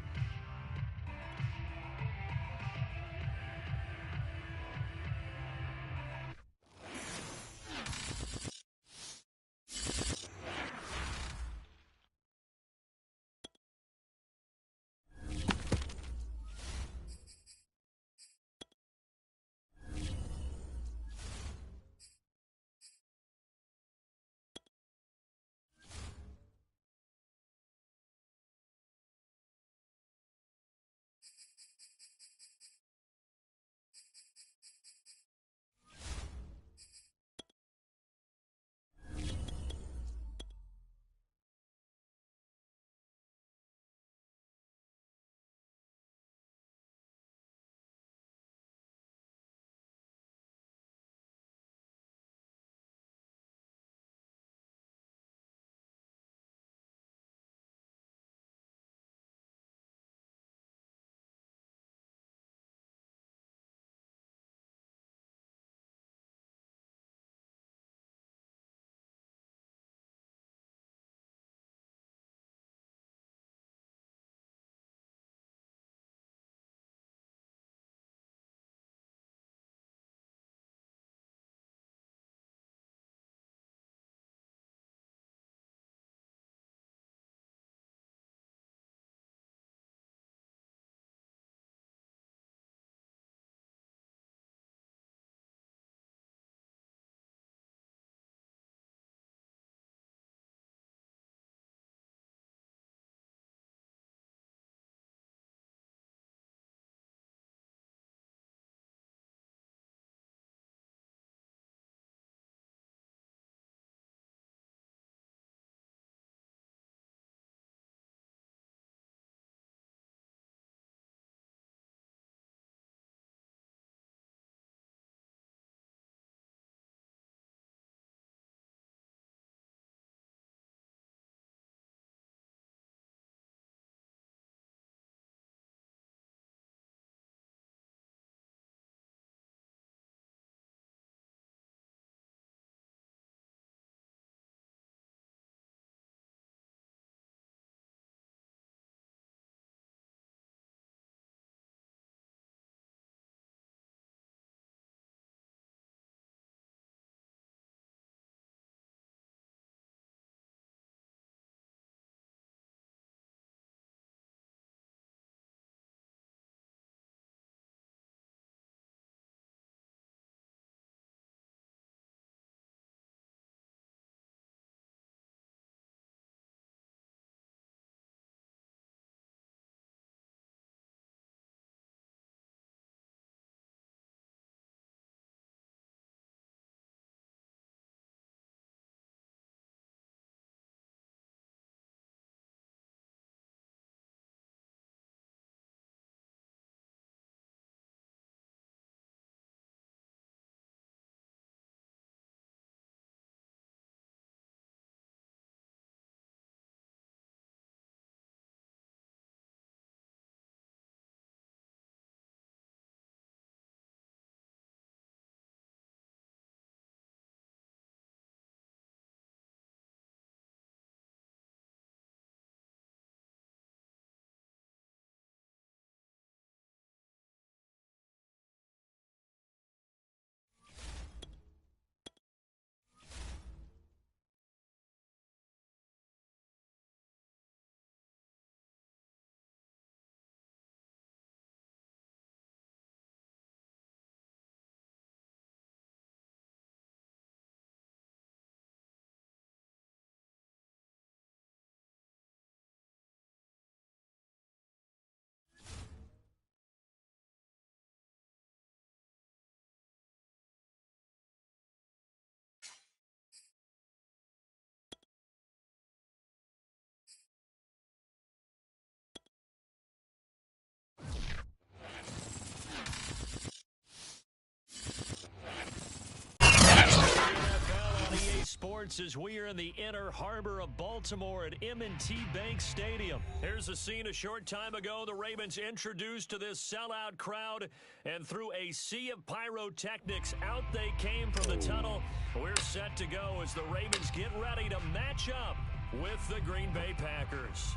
sports as we are in the inner harbor of Baltimore at M&T Bank Stadium. Here's a scene a short time ago. The Ravens introduced to this sellout crowd, and through a sea of pyrotechnics, out they came from the tunnel. We're set to go as the Ravens get ready to match up with the Green Bay Packers.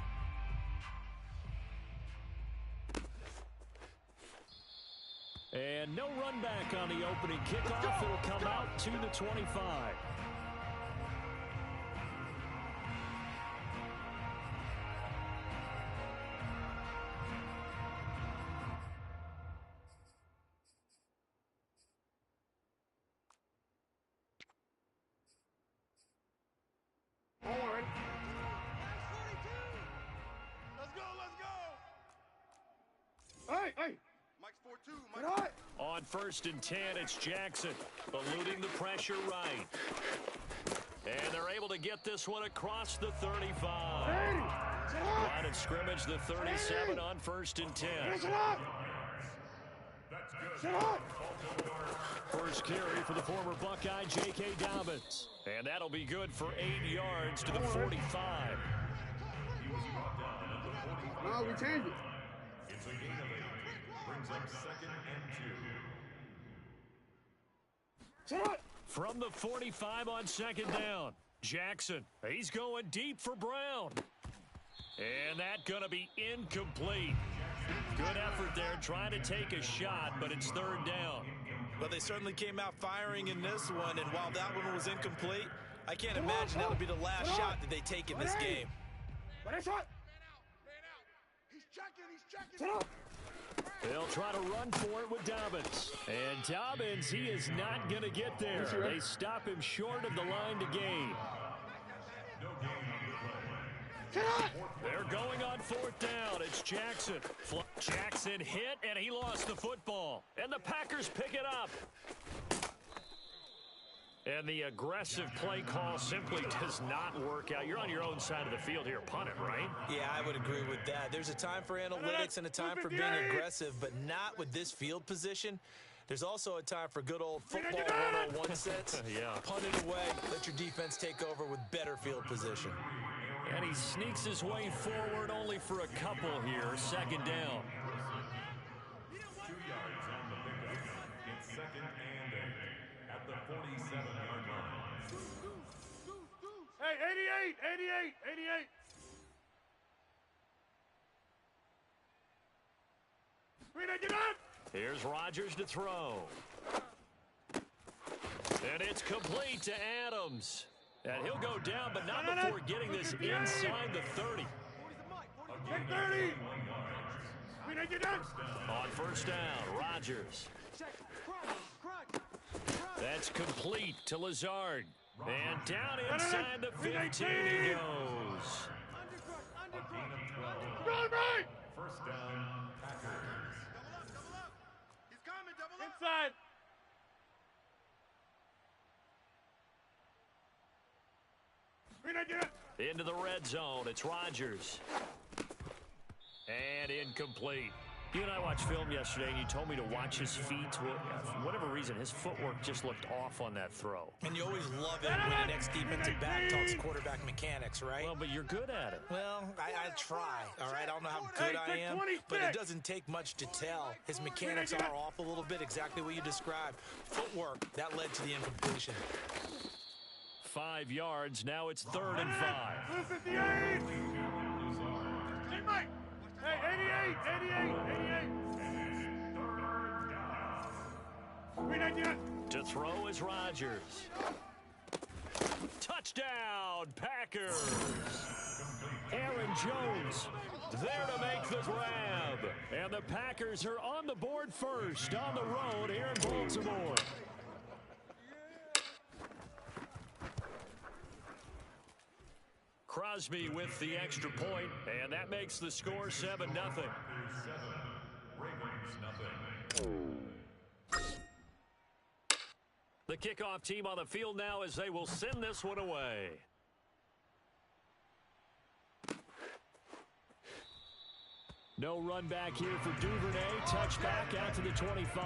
And no run back on the opening kickoff. It'll come out to the 25. Hey! Mike's 4-2. Mike's On 1st and 10, it's Jackson eluding the pressure right. And they're able to get this one across the 35. Line of scrimmage, the 37 on 1st and 10. First carry for the former Buckeye, J.K. Dobbins. And that'll be good for 8 yards to the 45. No, we changed it. It's a gain of 8. Brings up 2nd and 2. From the 45 on 2nd down, Jackson, he's going deep for Brown. And that's going to be incomplete. Good effort there, trying to take a shot, but it's 3rd down. But they certainly came out firing in this one, and while that one was incomplete, I can't imagine that would be the last shot that they take in this game. He's checking. They'll try to run for it with Dobbins. And Dobbins, he is not going to get there. They stop him short of the line to gain. They're going on 4th down. It's Jackson. Jackson hit, and he lost the football. And the Packers pick it up. And the aggressive play call simply does not work out. You're on your own side of the field here. Punt it, right? Yeah, I would agree with that. There's a time for analytics and a time for being aggressive, but not with this field position. There's also a time for good old football 101 sets. Yeah. Punt it away. Let your defense take over with better field position. And he sneaks his way forward only for a couple here. 2nd down. 2 yards on the pickup. It's 2nd and 8 at the 47-yard line. Hey, 88. Get up! Here's Rodgers to throw. And it's complete to Adams. And he'll go down, but not before getting this inside the 30. 30! On 1st down, Rodgers. That's complete to Lazard. And down inside the 15 he goes. First down, Packers. Double up. He's coming, double up. Inside. Into the red zone, it's Rodgers. And incomplete. You and I watched film yesterday, and you told me to watch his feet. For whatever reason, his footwork just looked off on that throw. And you always love it when an ex-defensive back talks quarterback mechanics, right? Well, but you're good at it. Well, I try, all right? I don't know how good I am, but it doesn't take much to tell. His mechanics are off a little bit, exactly what you described. Footwork, that led to the incompletion. 5 yards, now it's 3rd and 5. 58! Hey, Mike! Hey, 88! To throw is Rodgers. Touchdown, Packers! Aaron Jones there to make the grab. And the Packers are on the board first on the road here in Baltimore. Crosby with the extra point, and that makes the score 7-0. The kickoff team on the field now as they will send this one away. No run back here for Duvernay. Touchback out to the 25.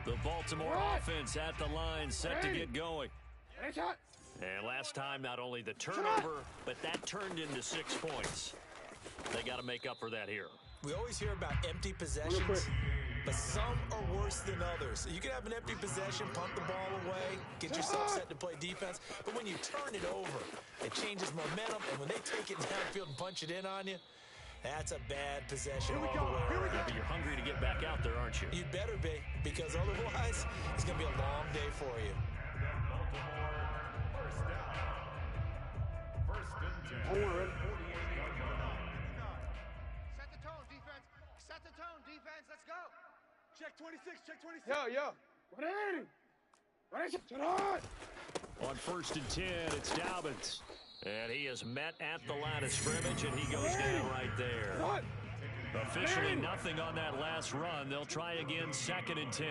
The Baltimore offense at the line, set to get going. And last time, not only the turnover, but that turned into 6 points. They got to make up for that here. We always hear about empty possessions, but some are worse than others. You can have an empty possession, punt the ball away, get yourself set to play defense, but when you turn it over, it changes momentum, and when they take it downfield and punch it in on you, that's a bad possession all the way around. Yeah, but you're hungry to get back out there, aren't you? You'd better be, because otherwise, it's going to be a long day for you. First and 10. Don't worry. 48-yard line. Set the tone, defense. Set the tone, defense. Let's go. Check 26, check 26. Yo. On first and 10, it's Dobbins. And he is met at the line of scrimmage, and he goes down right there. Officially nothing on that last run. They'll try again, second and 10.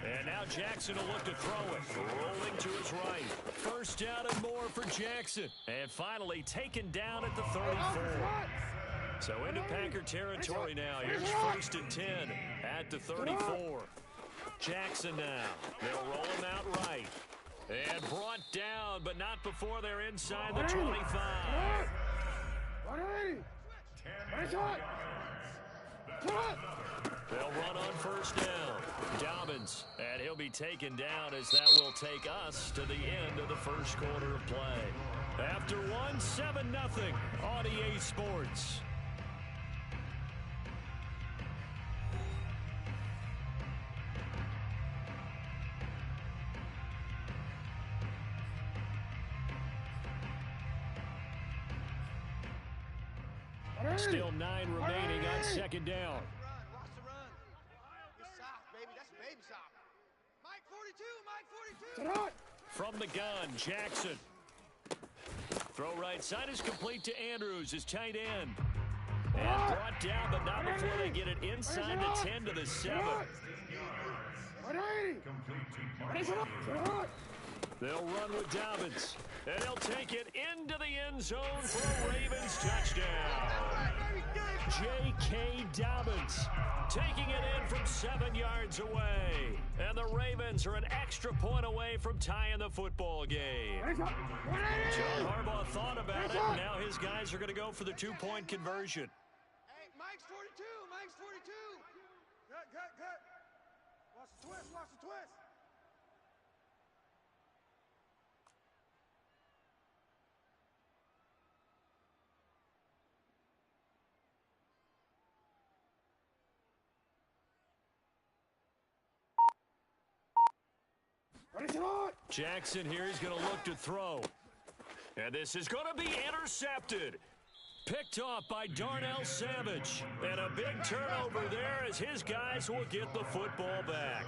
And now Jackson will look to throw it. Rolling to his right. First down and more for Jackson. And finally taken down at the 34. So into Packer territory now. Here's first and 10 at the 34. Jackson now. They'll roll him out right. And brought down, but not before they're inside the 25. They'll run on first down. Dobbins, and he'll be taken down as that will take us to the end of the first quarter of play. After one, 7-0 on EA Sports. Still 9 remaining on second down. Watch the run. It's soft, baby. That's baby soft. Mike 42. From the gun, Jackson. Throw right side is complete to Andrews, his tight end. And brought down, but not before they get it inside the 10 to the 7. They'll run with Dobbins. And they'll take it into the end zone for a Ravens touchdown. J.K. Dobbins taking it in from 7 yards away. And the Ravens are an extra point away from tying the football game. John Harbaugh thought about it, and now his guys are going to go for the 2-point conversion. Hey, Mike's 42. Mike's 42. Cut. Watch the twist. Jackson here is going to look to throw. And this is going to be intercepted. Picked off by Darnell Savage. And a big turnover there as his guys will get the football back.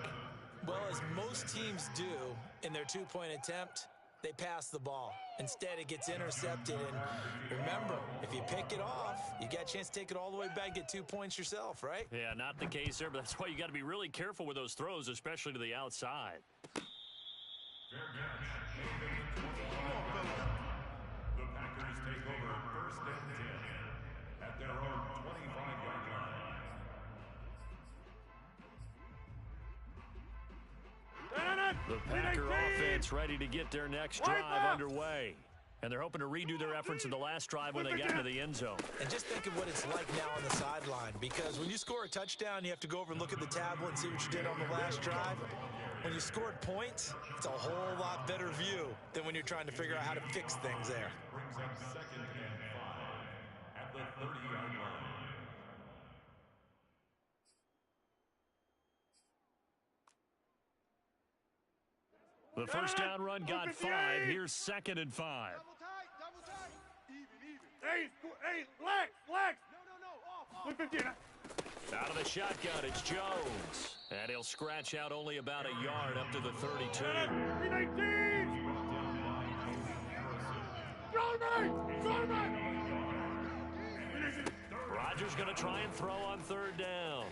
Well, as most teams do in their 2-point attempt, they pass the ball. Instead, it gets intercepted. And remember, if you pick it off, you got a chance to take it all the way back, get 2 points yourself, right? Yeah, not the case there, but that's why you got to be really careful with those throws, especially to the outside. Fair catch. The Packers take over first and 10 at their own 25-yard line. The Packer offense ready to get their next drive underway. And they're hoping to redo their efforts in the last drive when they got into the end zone. And just think of what it's like now on the sideline, because when you score a touchdown, you have to go over and look at the tablet and see what you did on the last drive. When you scored points, it's a whole lot better view than when you're trying to figure out how to fix things there. Brings up second and 5 at the 30-yard line. The first down run got 5. Here's second and 5. Double tight. Hey, flex. No. Off. 115. Out of the shotgun, it's Jones. And he'll scratch out only about a yard up to the 32. 319. Rodgers going to try and throw on third down.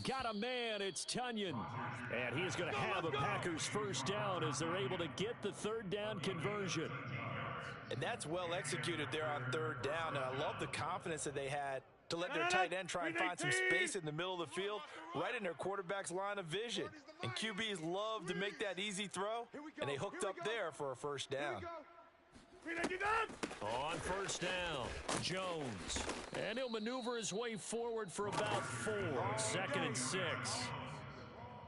Got a man, it's Tunyon. And he's going to have a Packers first down as they're able to get the third down conversion. And that's well executed there on third down. And I love the confidence that they had to let their tight end try and find some space in the middle of the field, right in their quarterback's line of vision. And QBs love to make that easy throw, and they hooked up there for a first down. On first down, Jones. And he'll maneuver his way forward for about 4. 2nd and 6.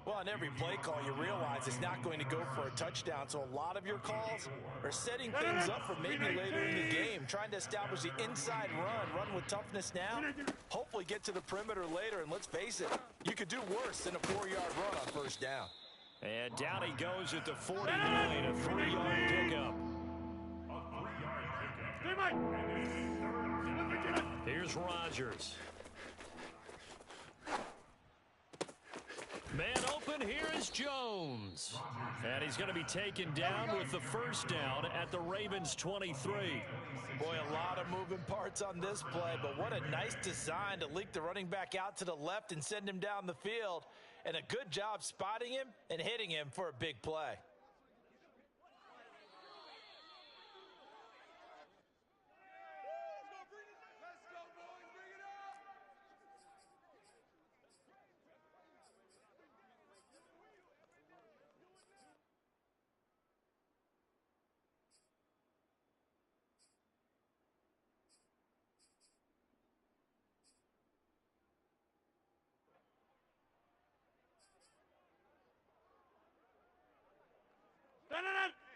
Well, on every play call, you realize it's not going to go for a touchdown, so a lot of your calls are setting things up for maybe later in the game, trying to establish the inside run with toughness now, hopefully get to the perimeter later, and let's face it, you could do worse than a 4-yard run on first down. And down he goes at the 49, a 3-yard pickup. Here's Rodgers. Man open, here is Jones. And he's going to be taken down with the first down at the Ravens' 23. Boy, a lot of moving parts on this play, but what a nice design to leak the running back out to the left and send him down the field. And a good job spotting him and hitting him for a big play.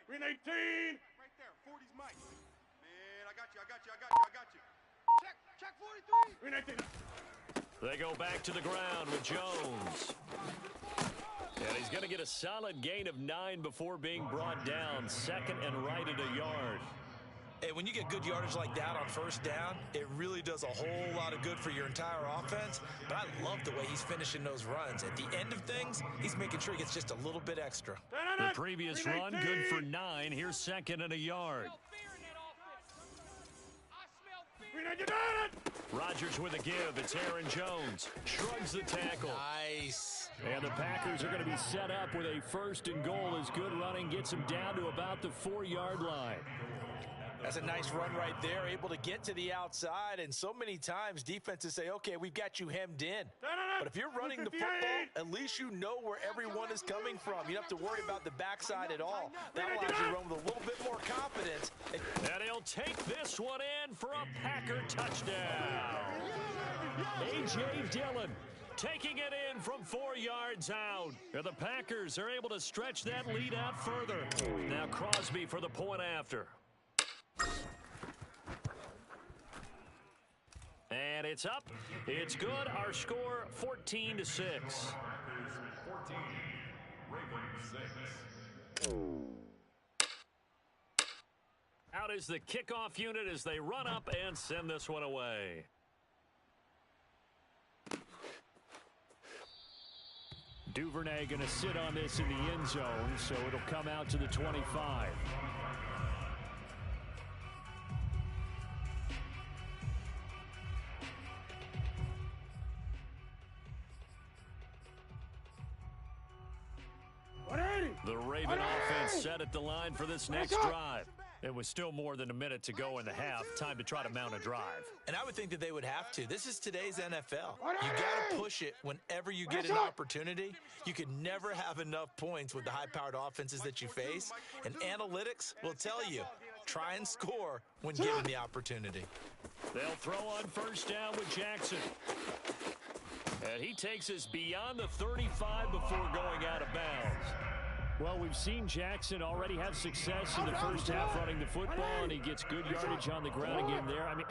Green 18. Right there, 40's Mike. Man, I got you. Check 43. Green 18. They go back to the ground with Jones. And he's going to get a solid gain of 9 before being brought down. 2nd and right at a yard. Hey, when you get good yardage like that on first down, it really does a whole lot of good for your entire offense. But I love the way he's finishing those runs. At the end of things, he's making sure he gets just a little bit extra. The previous run, good for 9. Here's 2nd and a yard. Rodgers with a give. It's Aaron Jones. Shrugs the tackle. Nice. And the Packers are going to be set up with a 1st and goal as good running gets them down to about the 4-yard line. That's a nice run right there, able to get to the outside. And so many times defenses say, okay, we've got you hemmed in. But if you're running the football, at least you know where everyone is coming from. You don't have to worry about the backside at all. That allows you to run with a little bit more confidence. And he'll take this one in for a Packer touchdown. A.J. Dillon taking it in from 4 yards out. And the Packers are able to stretch that lead out further. Now Crosby for the point after. And it's up. It's good. Our score 14-6. 14, Ravens 6. Out is the kickoff unit as they run up and send this one away. Duvernay going to sit on this in the end zone, so it'll come out to the 25. The Raven offense set at the line for this next drive. It was still more than a minute to go in the half. Time to try to mount a drive. And I would think that they would have to. This is today's NFL. You got to push it whenever you get an opportunity. You can never have enough points with the high-powered offenses that you face. And analytics will tell you, try and score when given the opportunity. They'll throw on first down with Jackson. And he takes us beyond the 35 before going out of bounds. Well, we've seen Jackson already have success in the first half running the football, and he gets good yardage on the ground again there. I mean,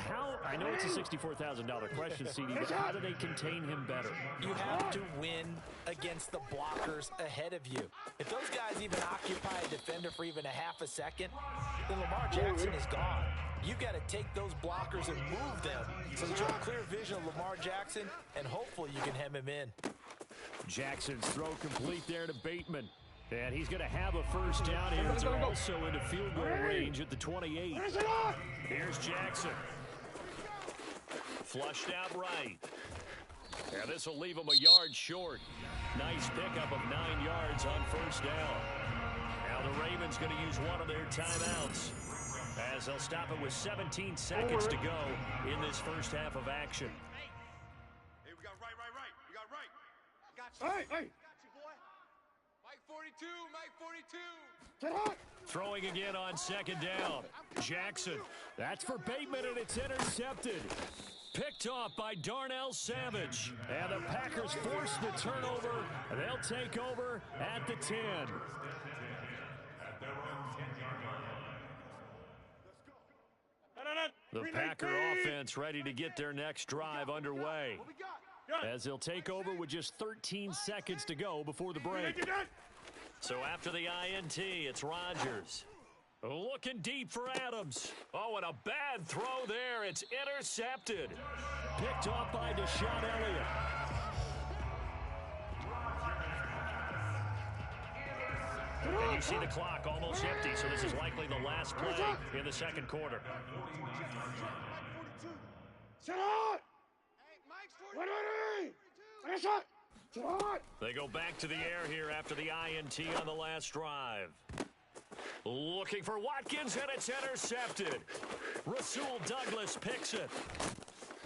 I know it's a $64,000 question, CD, but how do they contain him better? You have to win against the blockers ahead of you. If those guys even occupy a defender for even a half a second, then Lamar Jackson is gone. You've got to take those blockers and move them so that you have clear vision of Lamar Jackson, and hopefully you can hem him in. Jackson's throw complete there to Bateman. And he's going to have a first down here. It's also into field goal range at the 28. Here's Jackson. Flushed out right. And this will leave him a yard short. Nice pickup of 9 yards on first down. Now the Ravens going to use one of their timeouts. as they'll stop it with 17 seconds to go in this first half of action. Hey, we got right. We got right. Got you. Hey. Got you, boy. Mike 42, Mike 42. Get hot. Throwing again on second down. Jackson. That's for Bateman, and it's intercepted. Picked off by Darnell Savage. And the Packers force the turnover. They'll take over at the 10. The Packer offense ready to get their next drive underway, as they'll take over with just 13 seconds to go before the break. So after the INT, it's Rodgers. Looking deep for Adams. Oh, and a bad throw there. It's intercepted. Picked off by Deshaun Elliott. And you see the clock almost empty, so this is likely the last play in the second quarter. Sit on. Hey, Mike's 42. They go back to the air here after the INT on the last drive. Looking for Watkins, and it's intercepted. Rasul Douglas picks it.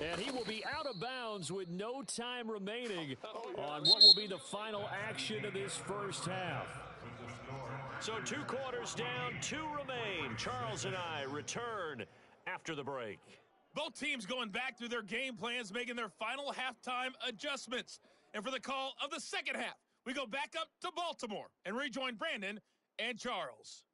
And he will be out of bounds with no time remaining on what will be the final action of this first half. So 2 quarters down, 2 remain. Charles and I return after the break. Both teams going back through their game plans, making their final halftime adjustments. And for the call of the second half, we go back up to Baltimore and rejoin Brandon and Charles.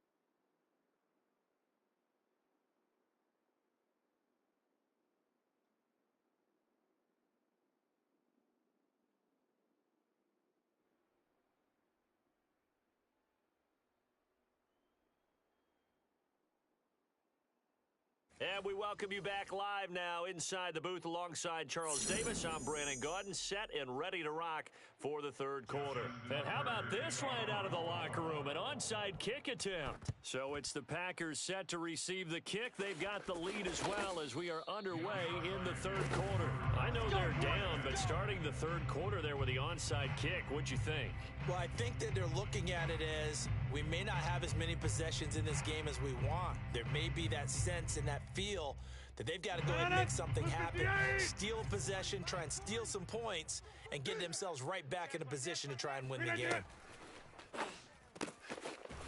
And we welcome you back live now inside the booth alongside Charles Davis. I'm Brandon Gaudin, set and ready to rock for the third quarter. And how about this right out of the locker room? An onside kick attempt. So it's the Packers set to receive the kick. They've got the lead as well as we are underway in the third quarter. I know they're down, but starting the third quarter there with the onside kick, what'd you think? Well, I think that they're looking at it as we may not have as many possessions in this game as we want. There may be that sense and that feel that they've got to go ahead and make something happen. Steal possession, try and steal some points, and get themselves right back in a position to try and win the game.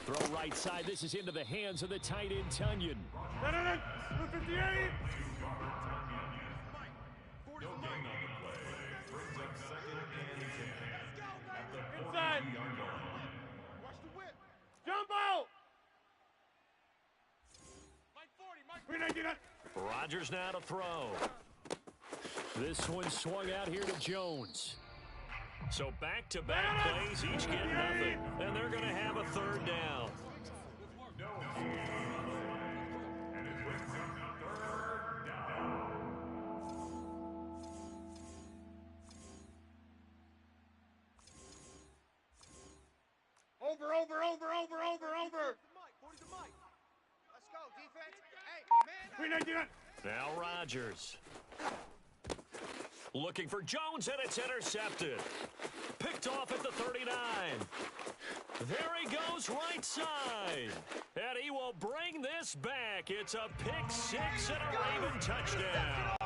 Throw right side. This is into the hands of the tight end, Tunyon. 58. No gain on the play. Brings up second and 10. At the Inside. 40-yard line. Watch the whip. Jump out. Mike 40, Mike 40. Rodgers now to throw. This one swung out here to Jones. So back-to-back plays, each get nothing. And they're going to have a third down. And it brings up third down. Over. Mike, 40 to Mike. Let's go, defense. Hey, man. 399. Now Rodgers. Looking for Jones, and it's intercepted. Picked off at the 39. There he goes right side. And he will bring this back. It's a pick six and a Raven touchdown.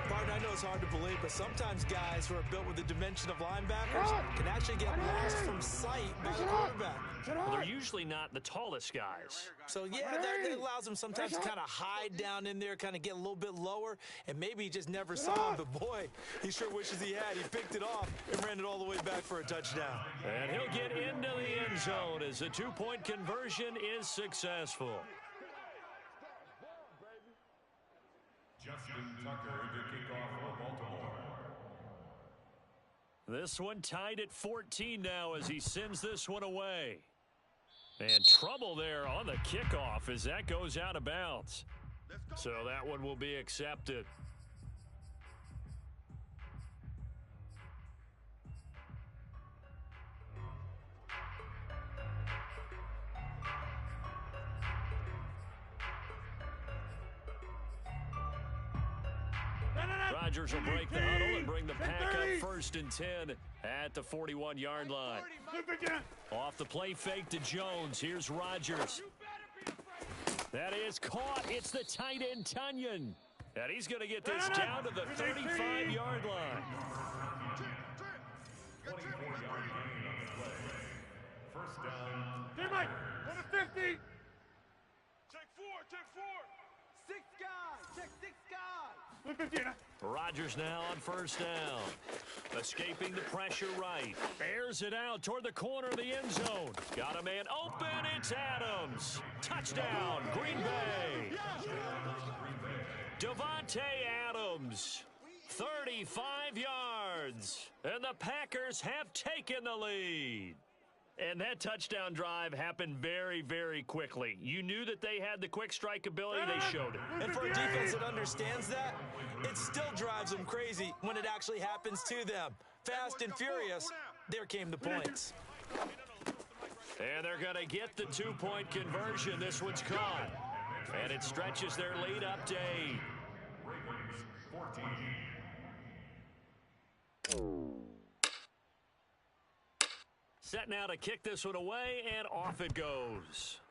Martin, I know it's hard to believe, but sometimes guys who are built with the dimension of linebackers can actually get lost from sight by the quarterback. Well, they're usually not the tallest guys. So, yeah, that allows him sometimes to kind of hide down in there, kind of get a little bit lower, and maybe he just never saw him. But, boy, he sure wishes he had. He picked it off and ran it all the way back for a touchdown. And he'll get into the end zone as the two-point conversion is successful. Justin Tucker to kick off for Baltimore. This one tied at 14 now as he sends this one away. And trouble there on the kickoff as that goes out of bounds. So that one will be accepted. Rodgers will break the huddle and bring the pack up 1st and 10 at the 41-yard line. Off the play fake to Jones. Here's Rodgers. That is caught. It's the tight end, Tunyon. And he's going to get this down to the 35-yard line. 24-yard gain on the play. First down. Hey, Mike, go to 50. Check four. 6 guys. Check 6 guys. Go to 50. Rodgers now on first down. Escaping the pressure right. Airs it out toward the corner of the end zone. Got a man open. It's Adams. Touchdown, Green Bay. Devontae Adams. 35 yards. And the Packers have taken the lead. And that touchdown drive happened very, very quickly. You knew that they had the quick strike ability. They showed it. And for a defense that understands that, it still drives them crazy when it actually happens to them. Fast and furious, there came the points. And they're going to get the two-point conversion. This one's caught. And it stretches their lead up to 8. Ravens 14. Set now to kick this one away, and off it goes.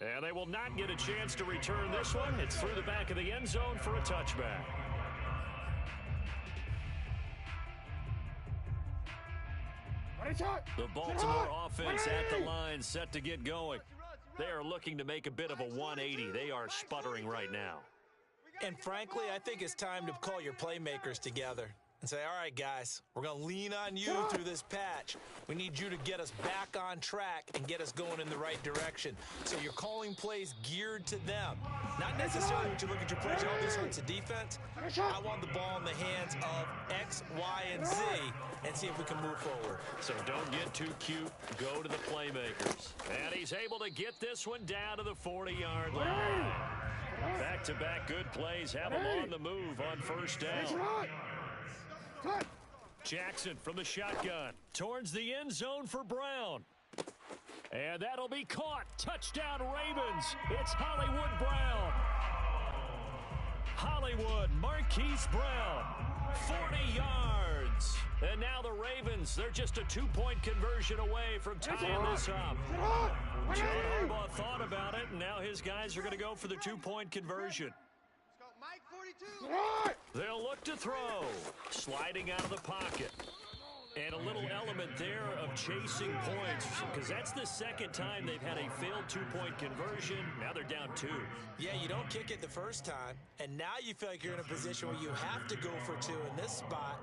And they will not get a chance to return this one. It's through the back of the end zone for a touchback. The Baltimore offense at the line, set to get going. They are looking to make a bit of a 180. They are sputtering right now. And frankly, I think it's time to call your playmakers together and say, all right, guys, we're going to lean on you through this patch. We need you to get us back on track and get us going in the right direction. So you're calling plays geared to them. Not necessarily when you look at your plays, oh, this hurts the defense. I want the ball in the hands of X, Y, and Z and see if we can move forward. So don't get too cute. Go to the playmakers. And he's able to get this one down to the 40-yard line. Back-to-back good plays have him on the move on first down. Jackson from the shotgun towards the end zone for Brown. And that'll be caught. Touchdown, Ravens. It's Hollywood Brown. Hollywood, Marquise Brown, 40 yards. And now the Ravens, they're just a two-point conversion away from tying this up. John Harbaugh thought about it, and now his guys are going to go for the two-point conversion. Mike 42. They'll look to throw. Sliding out of the pocket. And a little element there of chasing points, because that's the second time they've had a failed two-point conversion. Now they're down 2. Yeah, you don't kick it the first time, and now you feel like you're in a position where you have to go for 2 in this spot.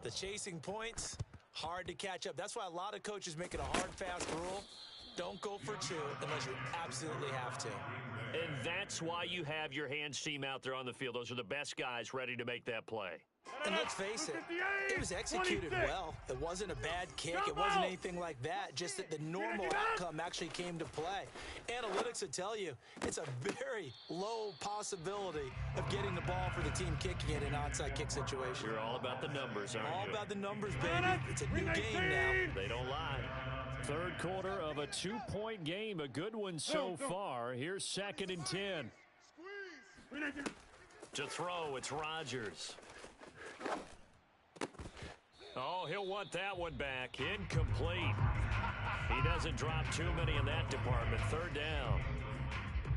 The chasing points, hard to catch up. That's why a lot of coaches make it a hard, fast rule. Don't go for 2 unless you absolutely have to. And that's why you have your hands team out there on the field. Those are the best guys ready to make that play. And let's face it was executed well. It wasn't a bad kick. It wasn't anything like that. Just that the normal outcome actually came to play. Analytics would tell you it's a very low possibility of getting the ball for the team kicking it in an onside kick situation. You're all about the numbers, aren't you? All about the numbers, baby. It's a new game now. They don't lie. Third quarter of a 2-point game. A good one so far. Here's 2nd and 10. To throw, it's Rodgers. Oh, he'll want that one back. Incomplete. He doesn't drop too many in that department. 3rd down.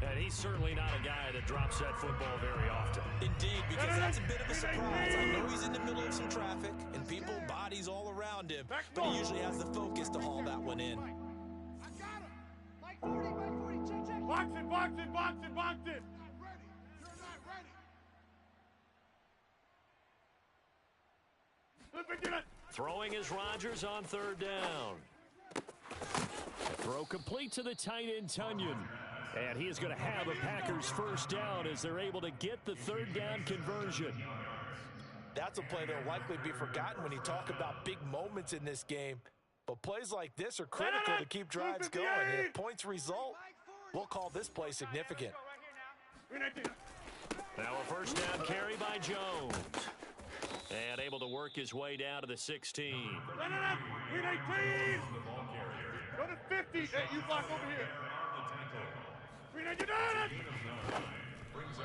And he's certainly not a guy that drops that football very often. Indeed, because that's a bit of a surprise. I know he's in the middle of some traffic and people, bodies all around him, but he usually has the focus to haul that one in. I got him. Mike 40, check. Box it. Not ready. You're not ready. Throwing is Rodgers on 3rd down. Throw complete to the tight end, Tunyon. And he is going to have a Packers first down as they're able to get the 3rd down conversion. That's a play that will likely be forgotten when you talk about big moments in this game. But plays like this are critical to keep drives going. And if points result, we'll call this play significant. Now a first down carry by Jones. And able to work his way down to the 16. Green 18. Go to 50. Hey, you block over here. Green 18.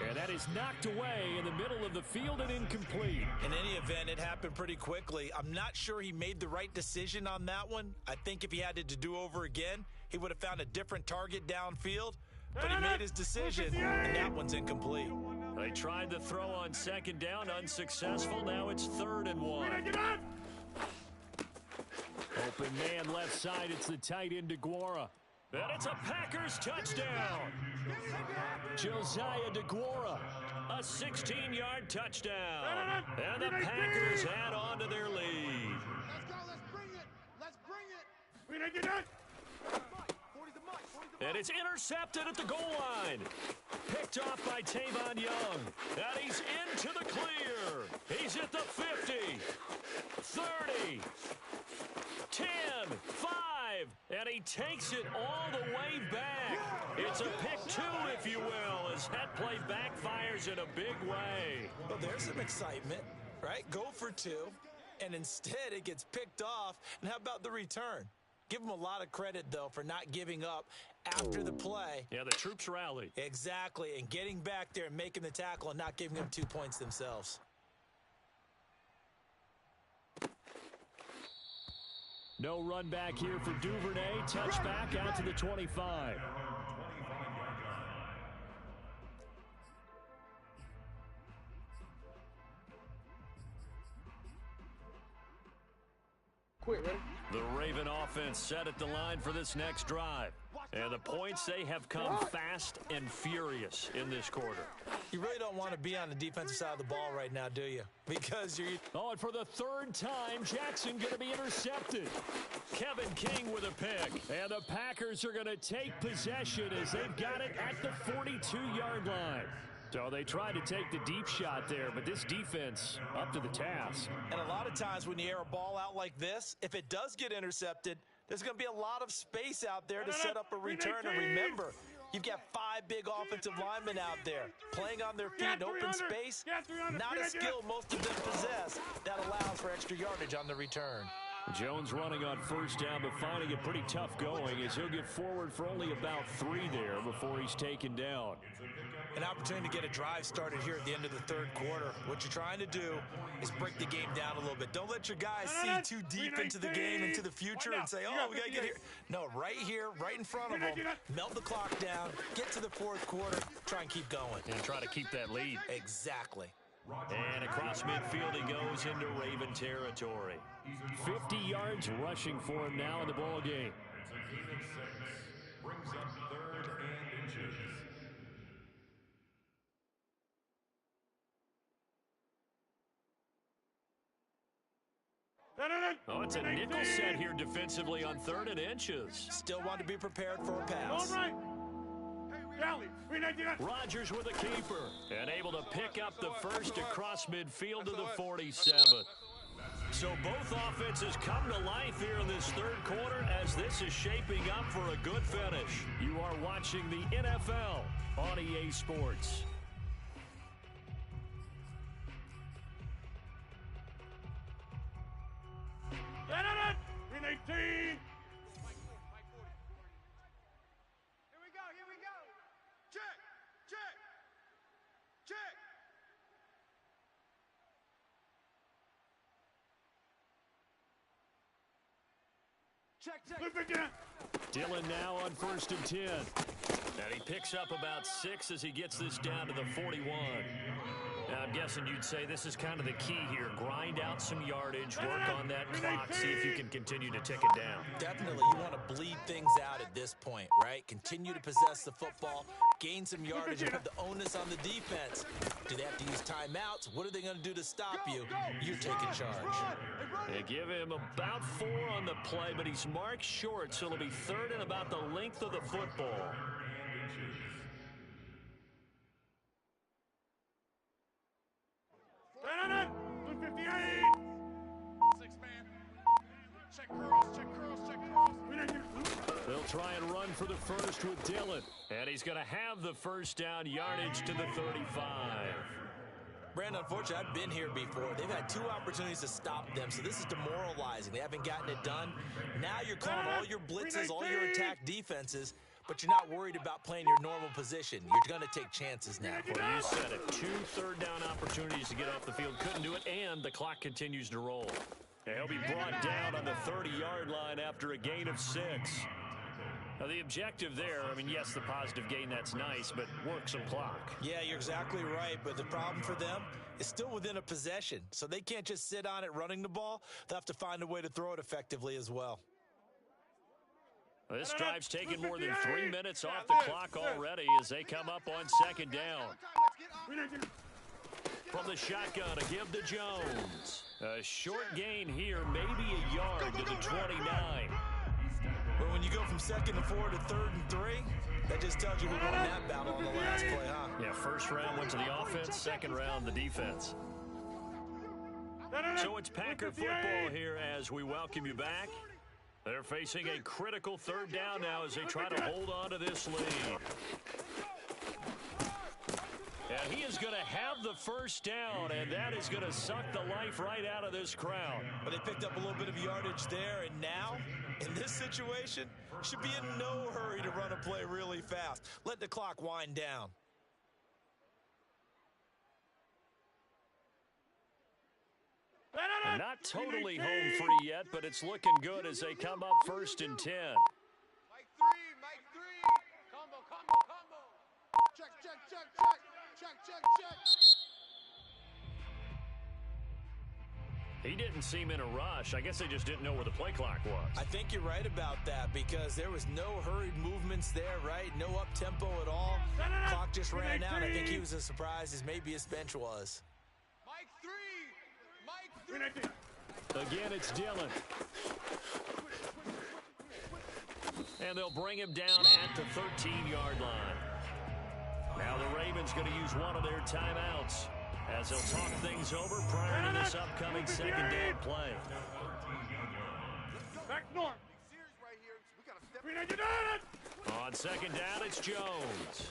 And that is knocked away in the middle of the field and incomplete. In any event, it happened pretty quickly. I'm not sure he made the right decision on that one. I think if he had to do over again, he would have found a different target downfield. But he made his decision, and that one's incomplete. They tried the throw on second down, unsuccessful. Now it's 3rd and 1. Open man left side. It's the tight end, DeGuara. And it's a Packers touchdown. Josiah DeGuara, a 16-yard touchdown. And the Packers add on to their lead. Let's go. Let's bring it. Let's bring it. And it's intercepted at the goal line. Picked off by Tavon Young. And he's into the clear. He's at the 50, 30, 10, 5, and he takes it all the way back. It's a pick 2, if you will, as that play backfires in a big way. Well, there's some excitement, right? Go for 2, and instead it gets picked off. And how about the return? Give him a lot of credit, though, for not giving up after the play. Yeah, the troops rallied. Exactly, and getting back there and making the tackle and not giving them 2 points themselves. No run back here for Duvernay. Touchback out to the 25. Quick, ready? The Raven offense set at the line for this next drive. And the points, they have come fast and furious in this quarter. You really don't want to be on the defensive side of the ball right now, do you? Because you're... Oh, and for the 3rd time, Jackson going to be intercepted. Kevin King with a pick. And the Packers are going to take possession as they've got it at the 42-yard line. So they tried to take the deep shot there, but this defense up to the task. And a lot of times when you air a ball out like this, if it does get intercepted, there's going to be a lot of space out there to set up a return. And remember, you've got 5 big offensive linemen out there playing on their feet in open space. Not a skill most of them possess that allows for extra yardage on the return. Jones running on 1st down, but finding it pretty tough going as he'll get forward for only about 3 there before he's taken down. An opportunity to get a drive started here at the end of the 3rd quarter. What you're trying to do is break the game down a little bit. Don't let your guys see too deep into the game, into the future, and say, oh, we got to get here. No, right here, right in front of them. Melt the clock down, get to the 4th quarter, try and keep going. And try to keep that lead. Exactly. And across midfield he goes into Raven territory. 50 yards rushing for him now in the ball game. It's a gain of 6. Brings up 3rd and inches. Oh, it's a nickel set here defensively on 3rd and inches. Still want to be prepared for a pass. All right. Rodgers with a keeper and able to pick up the first across midfield to the 47. So both offenses come to life here in this 3rd quarter as this is shaping up for a good finish. You are watching the NFL on EA Sports. Here we go. Check. Dillon now on 1st and 10. And he picks up about 6 as he gets this down to the 41. Now, I'm guessing you'd say this is kind of the key here. Grind out some yardage, work on that clock, see if you can continue to tick it down. Definitely. You want to bleed things out at this point, right? Continue to possess the football, gain some yardage, and put the onus on the defense. Do they have to use timeouts? What are they going to do to stop you? You're taking charge. They give him about 4 on the play, but he's marked short, so it'll be 3rd and about the length of the football. They'll try and run for the first with Dillon. And he's going to have the 1st down yardage to the 35. Brandon, unfortunately, I've been here before. They've had 2 opportunities to stop them, so this is demoralizing. They haven't gotten it done. Now you're calling all your blitzes, all your attack defenses, but but you're not worried about playing your normal position. You're going to take chances now. Well, you said it. 2 third-down opportunities to get off the field. Couldn't do it, and the clock continues to roll. And he'll be brought down on the 30-yard line after a gain of 6. Now, the objective there, I mean, yes, the positive gain, that's nice, but work some clock. Yeah, you're exactly right, but the problem for them is still within a possession, so they can't just sit on it running the ball. They'll have to find a way to throw it effectively as well. This drive's taken more than 3 minutes off the clock already as they come up on 2nd down. From the shotgun, a give to Jones. A short gain here, maybe a yard to the 29. But when you go from 2nd and 4 to 3rd and 3, that just tells you who won that battle on the last play, huh? Yeah, first round went to the offense, second round the defense. So it's Packer football here as we welcome you back. They're facing a critical 3rd down now as they try to hold on to this lead. And he is going to have the first down, and that is going to suck the life right out of this crowd. But they picked up a little bit of yardage there, and now, in this situation, should be in no hurry to run a play really fast. Let the clock wind down. And not totally home free yet, but it's looking good as they come up 1st and 10. Mike 3, Mike 3. Combo, combo, combo. Check, check, check, check. Check, check, check. He didn't seem in a rush. I guess they just didn't know where the play clock was. I think you're right about that because there was no hurried movements there, right? No up-tempo at all. Clock just ran out. I think he was as surprised as maybe his bench was. Mike 3. Mike 3. Again, it's Dillon. And they'll bring him down at the 13-yard line. Now the Ravens going to use one of their timeouts as they'll talk things over prior to this upcoming 2nd down play. Back north. Series right here. We got to step. On 2nd down, it's Jones.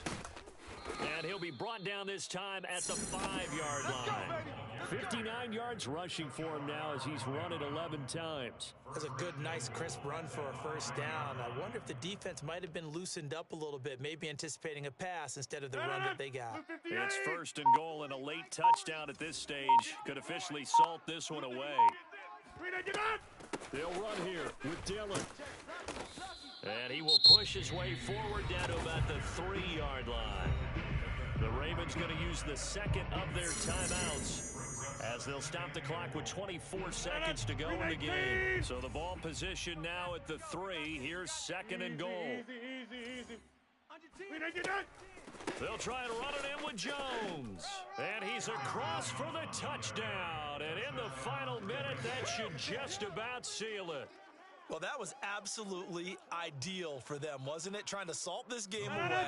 And he'll be brought down this time at the 5-yard line. 59 yards rushing for him now as he's run it 11 times. That's a good, nice, crisp run for a first down. I wonder if the defense might have been loosened up a little bit, maybe anticipating a pass instead of the run that they got. It's 1st and goal and a late touchdown at this stage. Could officially salt this one away. They'll run here with Dillon. And he will push his way forward down to about the 3-yard line. The Ravens going to use the second of their timeouts as they'll stop the clock with 24 seconds to go in the game. So the ball position now at the 3. Here's 2nd and goal. They'll try and run it in with Jones. And he's across for the touchdown. And in the final minute, that should just about seal it. Well, that was absolutely ideal for them, wasn't it? Trying to salt this game away.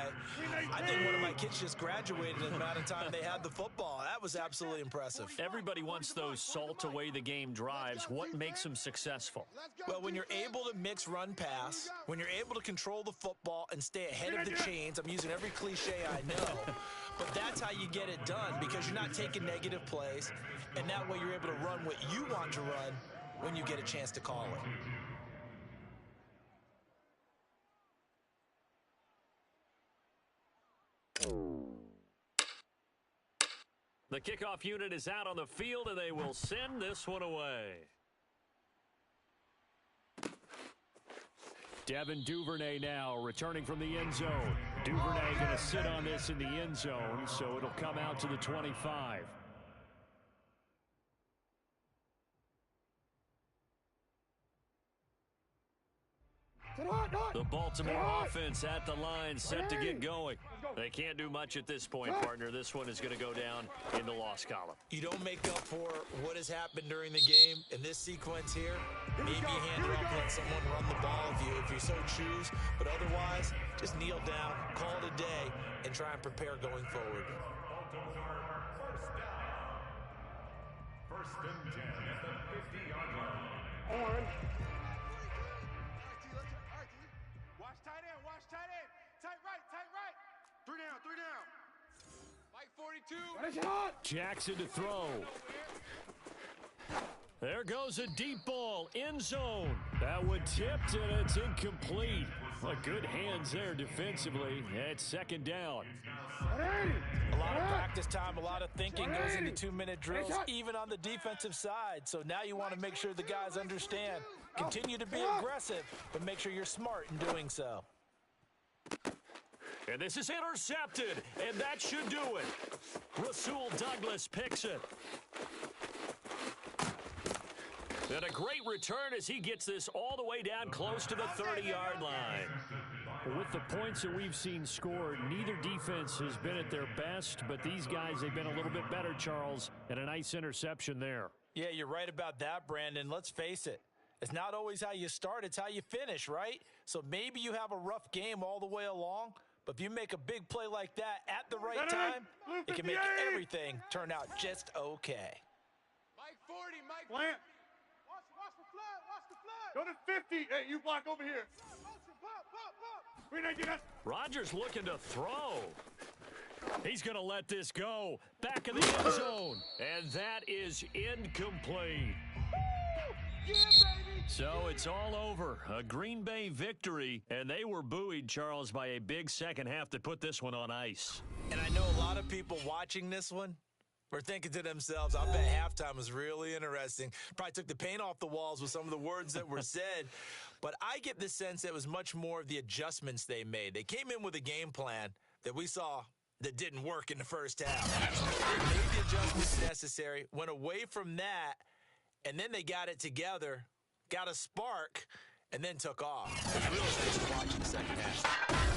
I think one of my kids just graduated in the amount of time they had the football. That was absolutely impressive. Everybody wants those salt away the game drives. What makes them successful? Well, when you're able to mix run-pass, when you're able to control the football and stay ahead of the chains, I'm using every cliche I know, but that's how you get it done because you're not taking negative plays, and that way you're able to run what you want to run when you get a chance to call it. The kickoff unit is out on the field, and they will send this one away. Devin Duvernay now returning from the end zone. Duvernay going to sit on this in the end zone, so it'll come out to the 25. The Baltimore offense at the line set to get going. They can't do much at this point, partner. This one is going to go down in the loss column. You don't make up for what has happened during the game in this sequence here. Maybe hand it off, let someone run the ball if you so choose. But otherwise, just kneel down, call it a day, and try and prepare going forward. First and 10 at the 50-yard line. Watch tight end. Tight right, tight right. 3 down, 3 down. Mike 42. Jackson to throw. There goes a deep ball, end zone. That one tipped, and it's incomplete. Well, good hands there defensively. It's second down. A lot of practice time, a lot of thinking goes into 2-minute drills, even on the defensive side. So now you want to make sure the guys understand. Continue to be aggressive, but make sure you're smart in doing so. And this is intercepted, and that should do it. Rasul Douglas picks it. And a great return as he gets this all the way down close to the 30-yard line. With the points that we've seen scored, neither defense has been at their best, but these guys, they've been a little bit better, Charles, and a nice interception there. Yeah, you're right about that, Brandon. Let's face it. It's not always how you start, it's how you finish, right? So maybe you have a rough game all the way along, but if you make a big play like that at the right time, it can make everything turn out just okay. Mike 40, Mike. Plant. Watch the flood. Watch the flood. Go to 50. Hey, you block over here. Rodgers looking to throw. He's going to let this go. Back in the end zone. And that is incomplete. Yeah, baby. So it's all over. A Green Bay victory. And they were buoyed, Charles, by a big second half that put this one on ice. And I know a lot of people watching this one were thinking to themselves, I bet halftime was really interesting. Probably took the paint off the walls with some of the words that were said. But I get the sense that it was much more of the adjustments they made. They came in with a game plan that we saw that didn't work in the first half. They made the adjustments necessary, went away from that, and then they got it together, got a spark, and then took off. It was really nice to watch in the second half.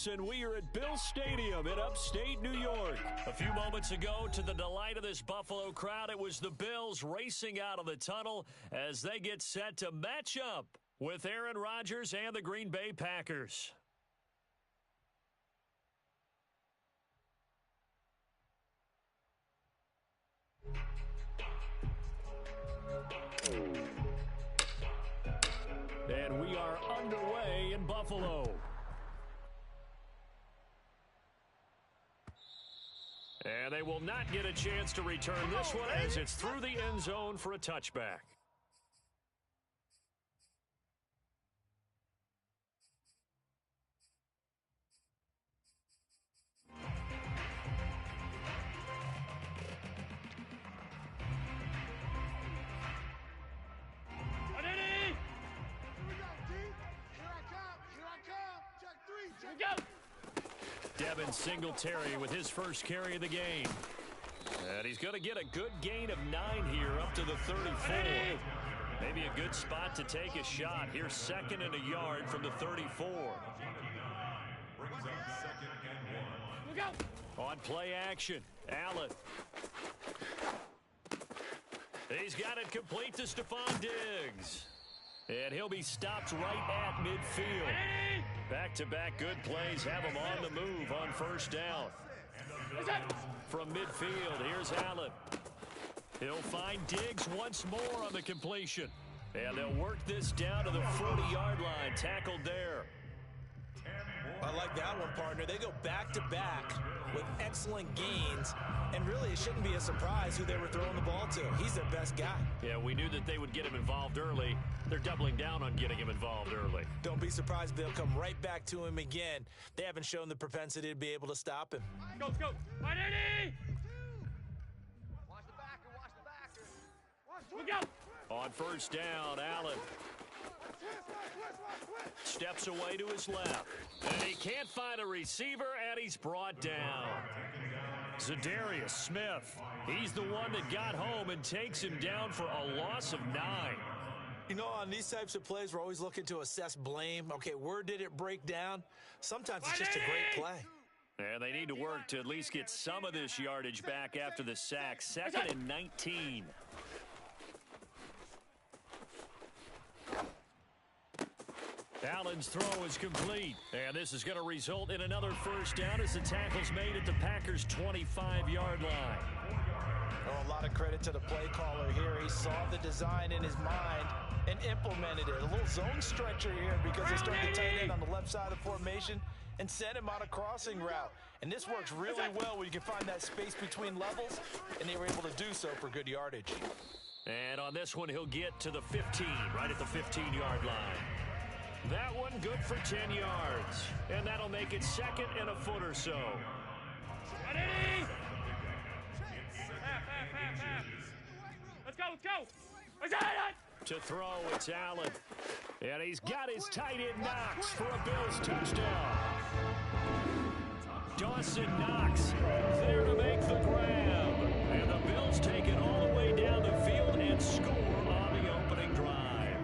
Sports, and we are at Bill Stadium in upstate New York. A few moments ago, to the delight of this Buffalo crowd, it was the Bills racing out of the tunnel as they get set to match up with Aaron Rodgers and the Green Bay Packers. And we are underway in Buffalo. And they will not get a chance to return this one as it's through the end zone for a touchback. Devin Singletary with his first carry of the game. And he's going to get a good gain of 9 here up to the 34. Maybe a good spot to take a shot. Here's 2nd and a yard from the 34. On play action, Allen. He's got it complete to Stephon Diggs. And he'll be stopped right at midfield. Back-to-back good plays have him on the move on first down. From midfield, here's Allen. He'll find Diggs once more on the completion. And they'll work this down to the 40-yard line, tackled there. I like that one, partner. They go back-to-back with excellent gains, and really it shouldn't be a surprise who they were throwing the ball to. He's their best guy. Yeah, we knew that they would get him involved early. They're doubling down on getting him involved early. Don't be surprised if they'll come right back to him again. They haven't shown the propensity to be able to stop him. Let's go. Right, Eddie! Watch the backer, watch the backer. We go. On first down, Allen steps away to his left. And he can't find a receiver, and he's brought down. Zadarius Smith, he's the one that got home and takes him down for a loss of 9. You know, on these types of plays, we're always looking to assess blame. Okay, where did it break down? Sometimes it's just a great play. And they need to work to at least get some of this yardage back after the sack. 2nd and 19. Allen's throw is complete, and this is going to result in another first down as the tackle's made at the Packers' 25-yard line. Oh, a lot of credit to the play caller here. He saw the design in his mind and implemented it. A little zone stretcher here because they started to tight end on the left side of the formation and sent him on a crossing route. And this works really well when you can find that space between levels, and they were able to do so for good yardage. And on this one, he'll get to the 15, right at the 15-yard line. That one good for 10 yards. And that'll make it 2nd and a foot or so. Ready? Half. Let's go. To throw, it's Allen. And he's got his tight end Knox for a Bills touchdown. Dawson Knox there to make the grab. And the Bills take it all the way down the field and score on the opening drive.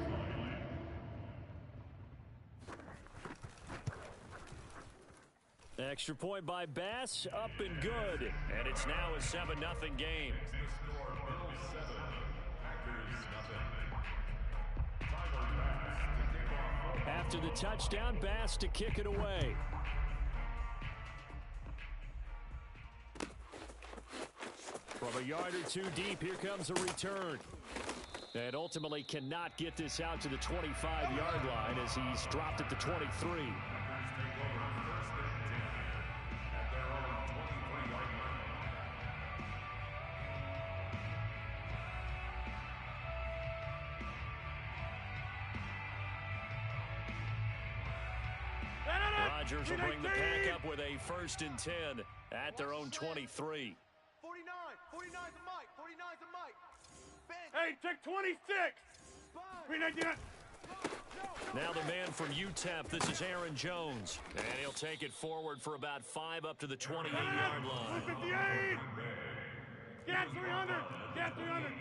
Extra point by Bass, up and good. And it's now a 7-0 game. After the touchdown, Bass to kick it away. From a yard or two deep, here comes a return. And ultimately cannot get this out to the 25-yard line as he's dropped at the 23. Rodgers will bring the pack up with a 1st and 10 at their own 23. 49's a Mike. 49's a Mike. Hey, check 26. 399. Now the man from UTEP, this is Aaron Jones. And he'll take it forward for about 5 up to the 28-yard line. 58. Get 300. Get 300.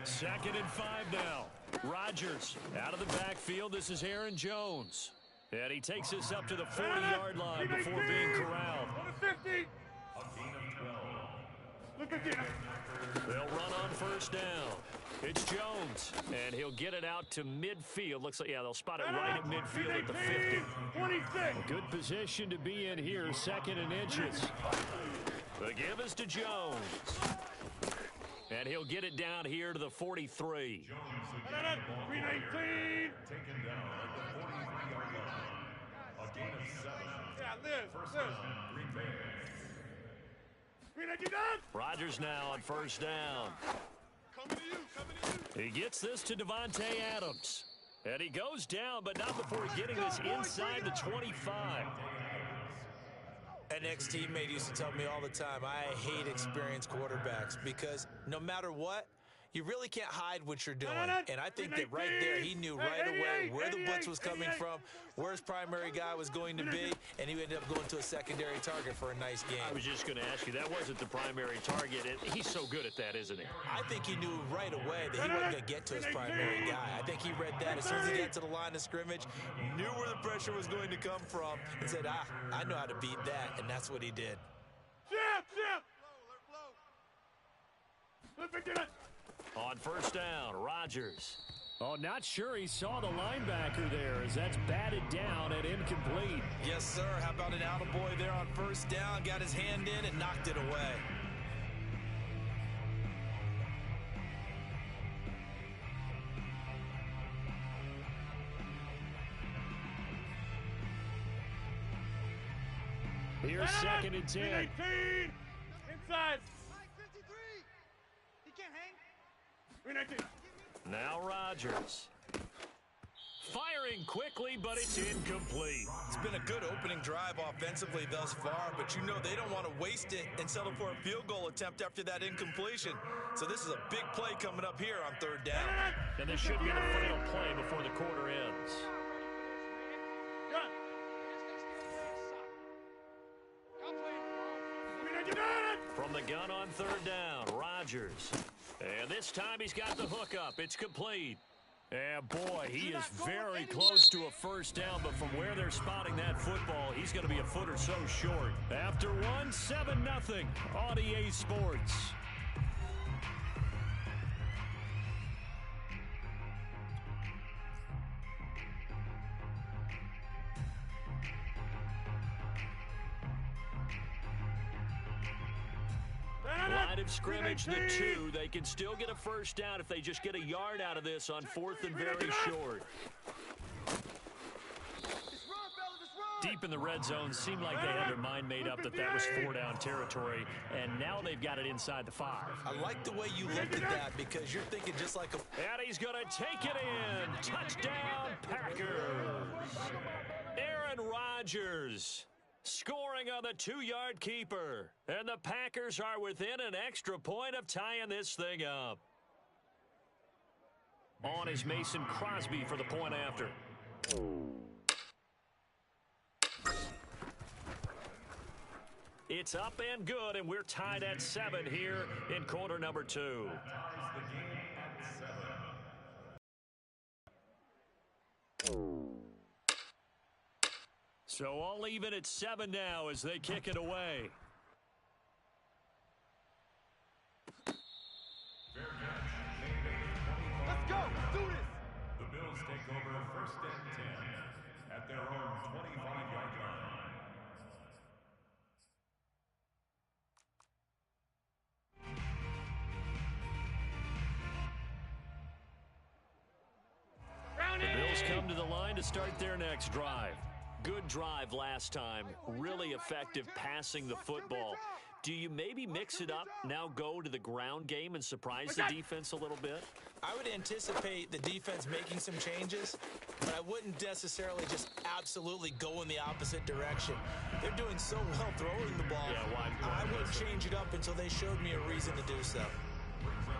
2nd and 5 now. Rodgers out of the backfield. This is Aaron Jones. And he takes us up to the 40-yard line before being corralled. They'll run on 1st down. It's Jones, and he'll get it out to midfield. Looks like, yeah, they'll spot it right at midfield at the 50. A good position to be in here, 2nd and inches. The give is to Jones. And he'll get it down here to the 43. Jones taken down at the 43-yard line. A gain of 7. First down, Green Bay. Rodgers now on 1st down. He gets this to Devontae Adams. And he goes down, but not before getting this inside the 25. An ex-teammate used to tell me all the time, I hate experienced quarterbacks because no matter what, you really can't hide what you're doing. And I think that right there, he knew right away where the blitz was coming from, where his primary guy was going to be, and he ended up going to a secondary target for a nice game. I was just going to ask you, that wasn't the primary target. He's so good at that, isn't he? I think he knew right away that he wasn't going to get to his primary guy. I think he read that as soon as he got to the line of scrimmage, knew where the pressure was going to come from, and said, I know how to beat that, and that's what he did. On 1st down, Rodgers. Oh, not sure he saw the linebacker there as that's batted down and incomplete. Yes, sir. How about an attaboy there on 1st down? Got his hand in and knocked it away. Here's 2nd and 10. Inside. Mike 53. He can't hang. Now Rodgers. Firing quickly, but it's incomplete. It's been a good opening drive offensively thus far, but you know they don't want to waste it and settle for a field goal attempt after that incompletion. So this is a big play coming up here on 3rd down. And this should be the final play before the quarter ends. From the gun on 3rd down, Rodgers. And this time he's got the hook up. It's complete. And boy, he is very close to a 1st down, but from where they're spotting that football, he's going to be a foot or so short. After one, 7-0 on EA Sports. Line of scrimmage, the 2. They can still get a 1st down if they just get a yard out of this on 4th and very short. Deep in the red zone, seemed like they had their mind made up that that was 4-down territory, and now they've got it inside the 5. I like the way you looked at that because you're thinking just like a... And he's going to take it in. Touchdown, Packers. Aaron Rodgers scoring on the 2-yard keeper. And the Packers are within an extra point of tying this thing up. On is Mason Crosby for the point after. It's up and good, and we're tied at 7 here in quarter number 2. So all even at 7 now as they kick it away. Let's go. Let's do this. The Bills take over 1st and 10 at their own 25-yard line. The Bills come to the line to start their next drive. Good drive last time. Really effective passing the football. Do you maybe mix it up, now go to the ground game and surprise the defense a little bit? I would anticipate the defense making some changes, but I wouldn't necessarily just absolutely go in the opposite direction. They're doing so well throwing the ball. Yeah, why I wouldn't change it up until they showed me a reason to do so.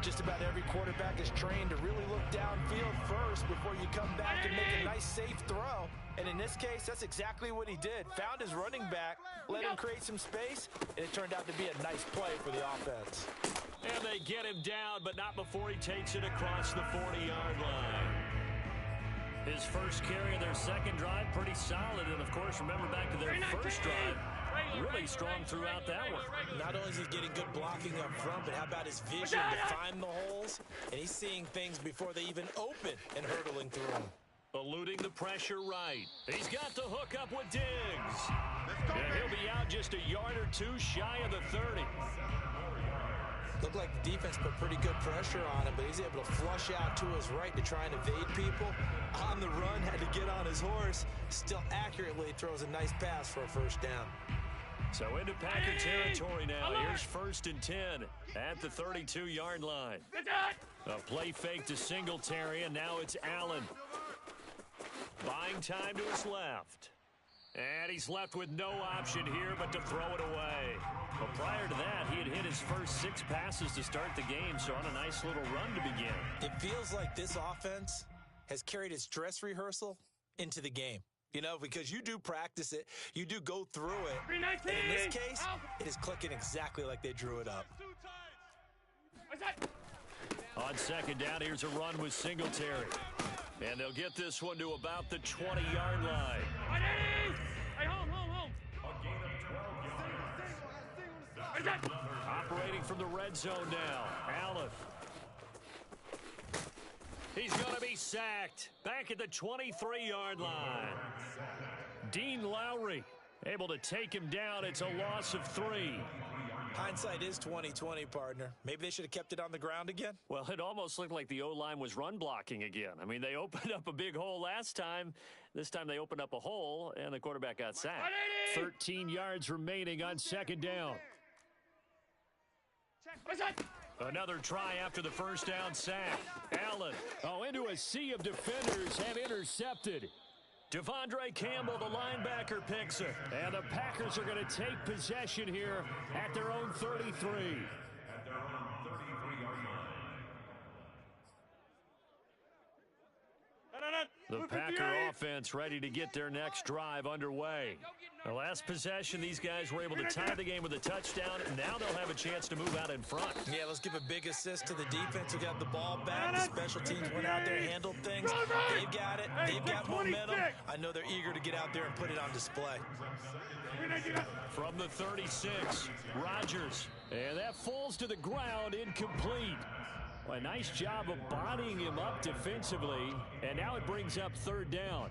Just about every quarterback is trained to really look downfield first before you come back and make a nice, safe throw. And in this case, that's exactly what he did. Found his running back, let him create some space, and it turned out to be a nice play for the offense. And they get him down, but not before he takes it across the 40-yard line. His first carry of their second drive, pretty solid. And, of course, remember back to their first drive, really strong throughout that one. Not only is he getting good blocking up front, but how about his vision to find the holes? And he's seeing things before they even open and hurdling through them. Eluding the pressure right. He's got the hook up with Diggs. And he'll be out just a yard or two shy of the 30. Looked like the defense put pretty good pressure on him, but he's able to flush out to his right to try and evade people. On the run, had to get on his horse. Still accurately throws a nice pass for a first down. So into Packer territory now. Here's 1st and 10 at the 32-yard line. A play fake to Singletary, and now it's Allen. Buying time to his left. And he's left with no option here but to throw it away. Well, prior to that, he had hit his first 6 passes to start the game, so on a nice little run to begin. It feels like this offense has carried its dress rehearsal into the game. You know, because you do practice it, you do go through it. And in this case, it is clicking exactly like they drew it up. On second down, here's a run with Singletary. And they'll get this one to about the 20-yard line. Hey, home. A gain of 12 yards. Operating from the red zone now. Allen. He's going to be sacked. Back at the 23-yard line. Dean Lowry able to take him down. It's a loss of 3. Hindsight is 20/20, partner. Maybe they should have kept it on the ground again. Well, it almost looked like the O-line was run blocking again. I mean, they opened up a big hole last time. This time they opened up a hole, and the quarterback got sacked. 13 yards remaining on second down. Another try after the first down sack. Allen, into a sea of defenders, have intercepted. Devondre Campbell, the linebacker, picks it. And the Packers are going to take possession here at their own 33. At their own 33-yard line. The Packer offense ready to get their next drive underway. The last possession, these guys were able to tie the game with a touchdown. Now they'll have a chance to move out in front. Yeah, let's give a big assist to the defense who got the ball back. The special teams went out there, handled things. They've got it. They've got momentum. I know they're eager to get out there and put it on display. From the 36, Rodgers. And that falls to the ground, incomplete. Well, a nice job of bodying him up defensively. And now it brings up third down.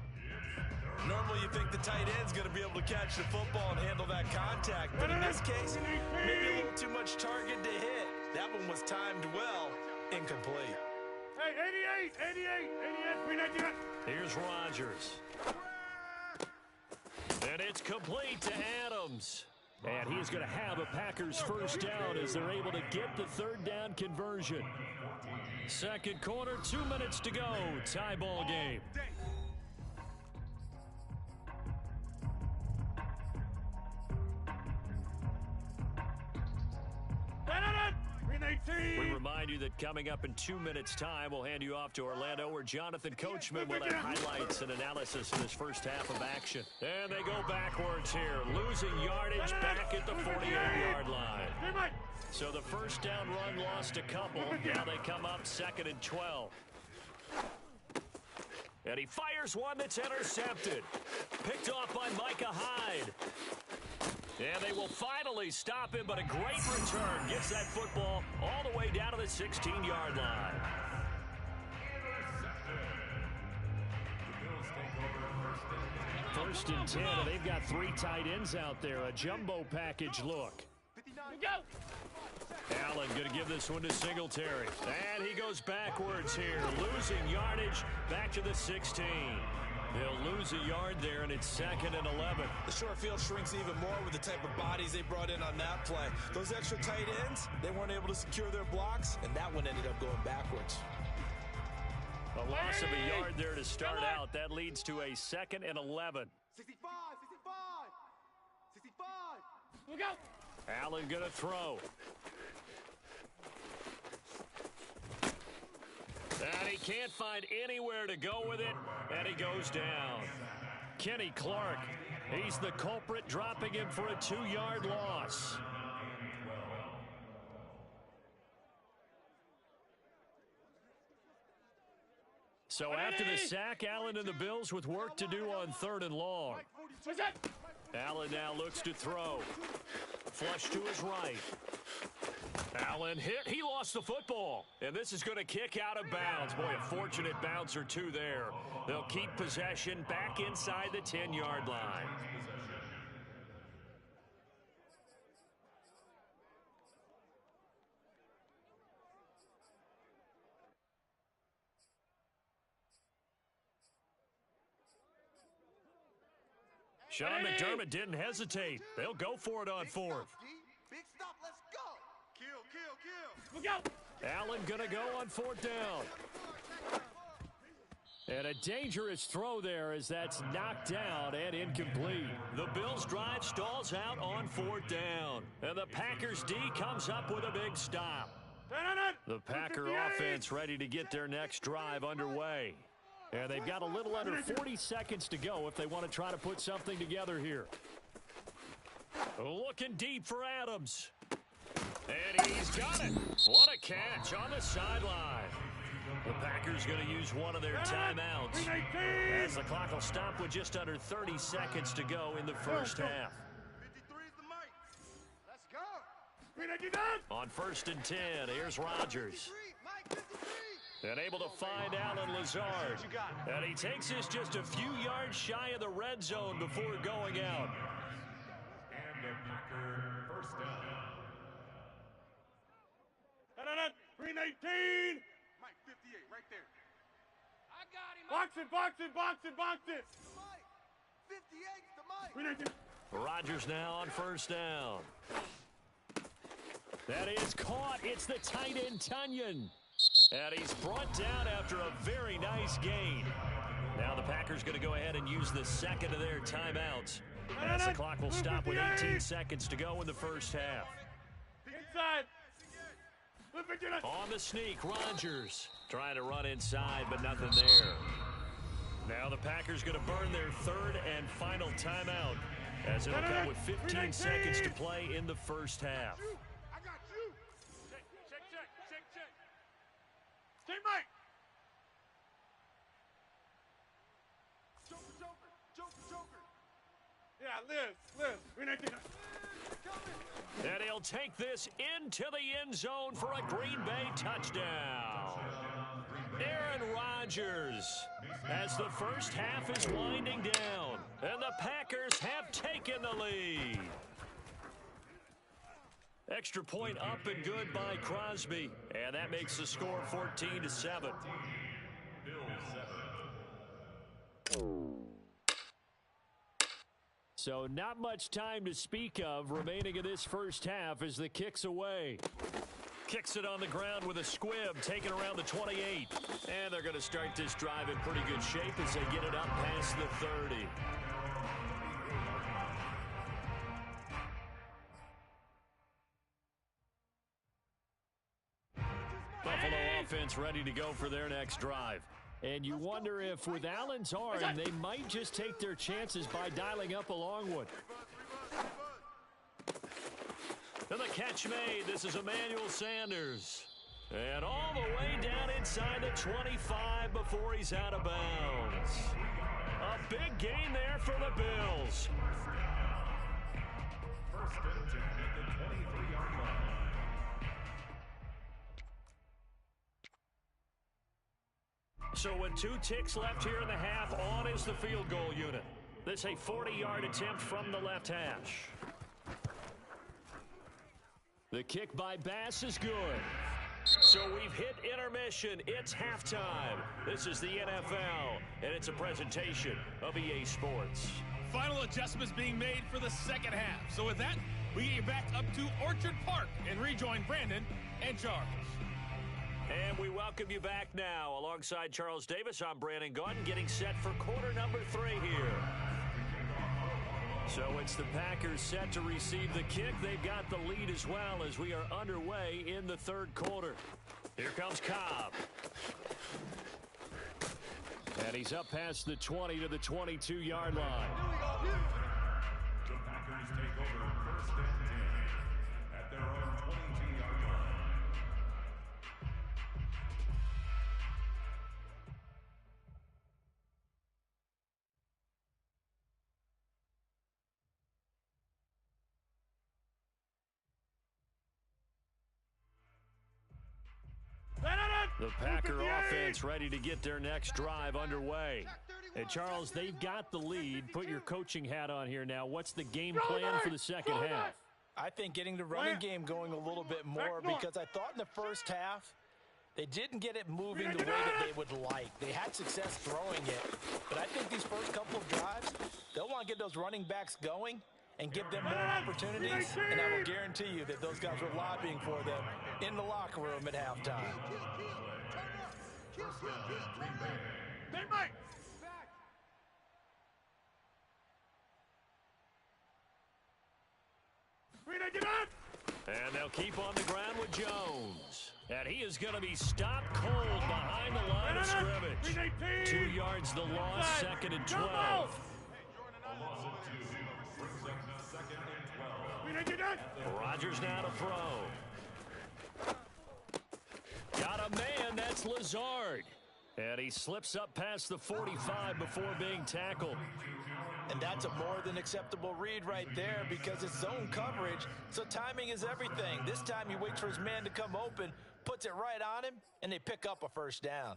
Normally you think the tight end's going to be able to catch the football and handle that contact. But in this case, maybe a little too much target to hit. That one was timed well. Incomplete. Hey, 88. Here's Rodgers. And it's complete to Adams. And he's going to have a Packers first down as they're able to get the third down conversion. Second quarter, 2 minutes to go. Tie ball game. We remind you that coming up in 2 minutes' time, we'll hand you off to Orlando, where Jonathan Coachman will have highlights and analysis in this first half of action. And they go backwards here, losing yardage back at the 48-yard line. So the first down run lost a couple. Now they come up 2nd and 12. And he fires one that's intercepted. Picked off by Micah Hyde. And they will finally stop him, but a great return. Gets that football all the way down to the 16-yard line. First and 10, and they've got 3 tight ends out there. A jumbo package look. Allen going to give this one to Singletary. And he goes backwards here, losing yardage back to the 16. They'll lose a yard there, and it's 2nd and 11. The short field shrinks even more with the type of bodies they brought in on that play. Those extra tight ends, they weren't able to secure their blocks, and that one ended up going backwards. A loss of a yard there to start out. That leads to a 2nd and 11. 65. Look out. Allen going to throw. can't find anywhere to go with it, and he goes down. Kenny Clark, he's the culprit, dropping him for a 2-yard loss. So after the sack, Allen and the Bills with work to do on 3rd and long. Allen now looks to throw. Flush to his right. Allen hit. He lost the football. And this is going to kick out of bounds. Boy, a fortunate bounce or two there. They'll keep possession back inside the 10-yard line. Sean McDermott didn't hesitate. They'll go for it on 4th. Big stop, let's go. Kill, kill, kill. Look out. Allen going to go on 4th down. And a dangerous throw there as that's knocked down and incomplete. The Bills' drive stalls out on 4th down. And the Packers' D comes up with a big stop. The Packer offense ready to get their next drive underway. And they've got a little under 40 seconds to go if they want to try to put something together here. Looking deep for Adams. And he's got it. What a catch on the sideline. The Packers going to use one of their timeouts as the clock will stop with just under 30 seconds to go in the first half. 53's the mic. Let's go. On 1st and 10, here's Rodgers. Mike 53. And able to find Allen Lazard. And he takes this just a few yards shy of the red zone before going out. And a Packer first down. 319. Mike 58, right there. I got him. Box it, box it, box it, box it. The mic. 58's the mic. 319. Rodgers now on 1st down. That is caught. It's the tight end, Tunyon. And he's brought down after a very nice gain. Now the Packers going to go ahead and use the second of their timeouts as the clock will stop with 18 seconds to go in the first half. Inside. On the sneak, Rodgers trying to run inside, but nothing there. Now the Packers going to burn their 3rd and final timeout as it'll come with 15 seconds to play in the first half. I got you. Check. Team Mike. Joker. Yeah, Liz. 319. And he'll take this into the end zone for a Green Bay touchdown. Aaron Rodgers as the first half is winding down. And the Packers have taken the lead. Extra point up and good by Crosby. And that makes the score 14-7. So not much time to speak of remaining in this first half as the kick's away. Kicks it on the ground with a squib, taken around the 28. And they're going to start this drive in pretty good shape as they get it up past the 30. Buffalo offense ready to go for their next drive. And you wonder if with Allen's arm, they might just take their chances by dialing up a long one. And the catch made. This is Emmanuel Sanders. And all the way down inside the 25 before he's out of bounds. A big gain there for the Bills. First and 10 at the 23-yard line. So with 2 ticks left here in the half, on is the field goal unit. This a 40-yard attempt from the left hash. The kick by Bass is good. So we've hit intermission. It's halftime. This is the NFL, and it's a presentation of EA Sports. Final adjustments being made for the second half. So with that, we get you back up to Orchard Park and rejoin Brandon and Charles. And we welcome you back now. Alongside Charles Davis, I'm Brandon Gordon, getting set for quarter number 3 here. So it's the Packers set to receive the kick. They've got the lead as well as we are underway in the third quarter. Here comes Cobb. And he's up past the 20 to the 22-yard line. The Packers take over first and 10 at their own 22-yard line. The Packer offense ready to get their next drive underway. And Charles, they've got the lead. Put your coaching hat on here now. What's the game plan for the second half? I think getting the running game going a little bit more, because I thought in the first half they didn't get it moving the way that they would like. They had success throwing it, but I think these first couple of drives, they'll want to get those running backs going and give them more opportunities, and I will guarantee you that those guys were lobbying for them in the locker room at halftime. And they'll keep on the ground with Jones. And he is going to be stopped cold behind the line of scrimmage. 2 yards the loss, second and 12. A loss of 2 brings up second and 12. Rodgers now to throw. Got a man, that's Lazard. And he slips up past the 45 before being tackled. And that's a more than acceptable read right there, because it's zone coverage, so timing is everything. This time he waits for his man to come open, puts it right on him, and they pick up a first down.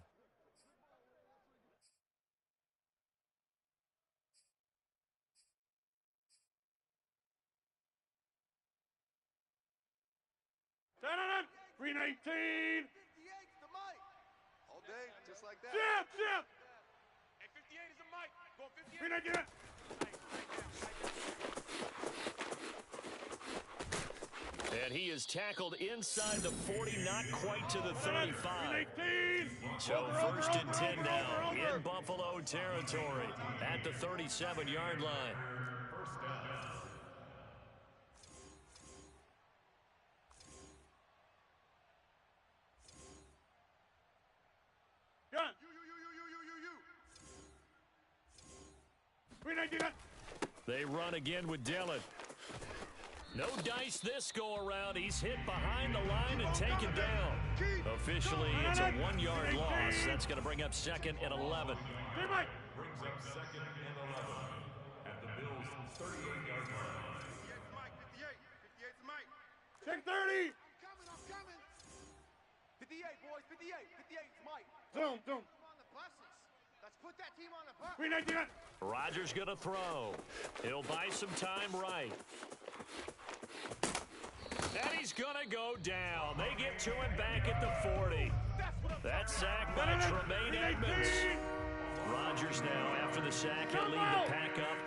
Green 18. 58's the mic. All day, just like that. Zip. Hey, 58 is the mic. Going 58. Green 18. And he is tackled inside the 40, not quite to the 35. Green 18. So first and 10 now in Buffalo territory at the 37-yard line. Gun. Green 18. They run again with Dillon. No dice this go-around. He's hit behind the line and taken down. Officially, it's a 1-yard loss. That's going to bring up second and 11. Brings up second and 11 at the Bills' 38-yard line. 58's the mic. Check 30. I'm coming. 58, boys, 58. 58's the mic. Zoom. On the buses. Let's put that team on the bus. Green 18. Rodgers going to throw. He'll buy some time right. And he's going to go down. They get to him back at the 40. That's sacked by Tremaine Edmonds. Rodgers now, after the sack, he'll lead the pack up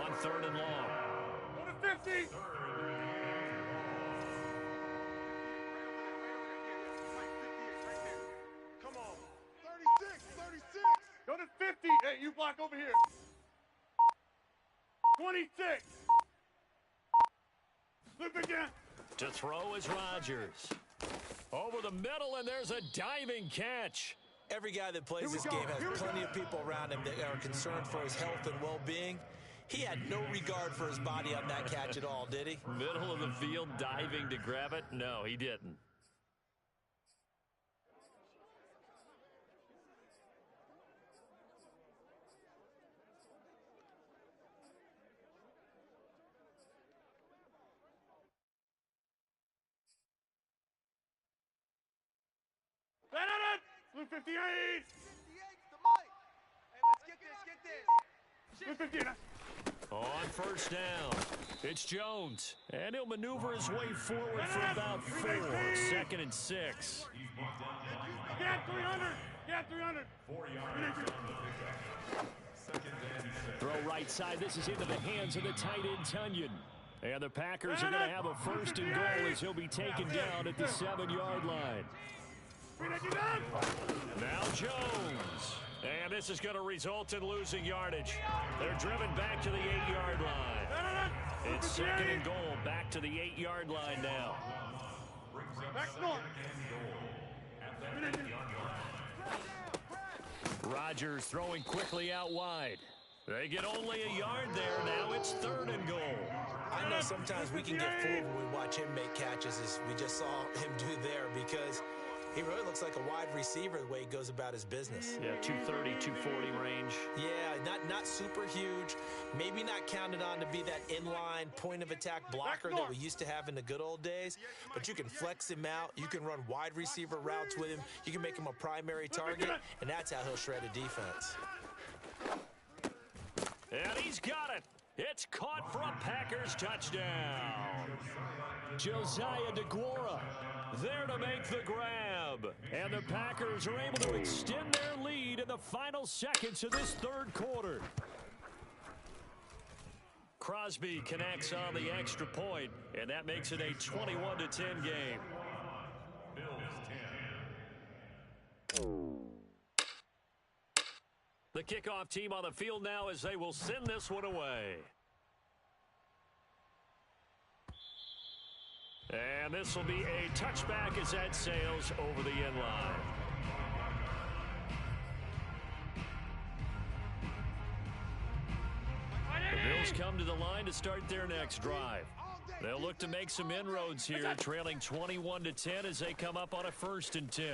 on third and long. Go to 50. Come on. 36. Go to 50. Hey, you block over here. 26. Look again. To throw is Rodgers. Over the middle, and there's a diving catch. Every guy that plays this game has plenty of people around him that are concerned for his health and well-being. He had no regard for his body on that catch at all, did he? Middle of the field, diving to grab it? No, he didn't. Blue 58. 58's the mic. Hey, let's get this. Blue 58. On first down, it's Jones. And he'll maneuver his way forward for about 4. Second and 6. Get 300. Get 300. 4 yards on the pickup. Second and 6. Throw right side. This is into the hands of the tight end, Tunyon. And the Packers are going to have a first and goal as he'll be taken down at the 7-yard line. Now Jones. And this is going to result in losing yardage. They're driven back to the 8-yard line. It's second and goal, back to the 8-yard line now. Rodgers throwing quickly out wide. They get only a yard there. Now it's 3rd and goal. I know sometimes we can get fooled when we watch him make catches, as we just saw him do there, because he really looks like a wide receiver the way he goes about his business. Yeah, 230, 240 range. Yeah, not super huge. Maybe not counted on to be that inline point-of-attack blocker that we used to have in the good old days, but you can flex him out. You can run wide receiver routes with him. You can make him a primary target, and that's how he'll shred a defense. And he's got it. It's caught for a Packers touchdown. Josiah DeGuara there to make the grab. And the Packers are able to extend their lead in the final seconds of this 3rd quarter. Crosby connects on the extra point, and that makes it a 21-10 game. The kickoff team on the field now as they will send this one away. And this will be a touchback as that sails over the end line. The Bills come to the line to start their next drive. They'll look to make some inroads here, trailing 21-10 as they come up on a 1st and 10.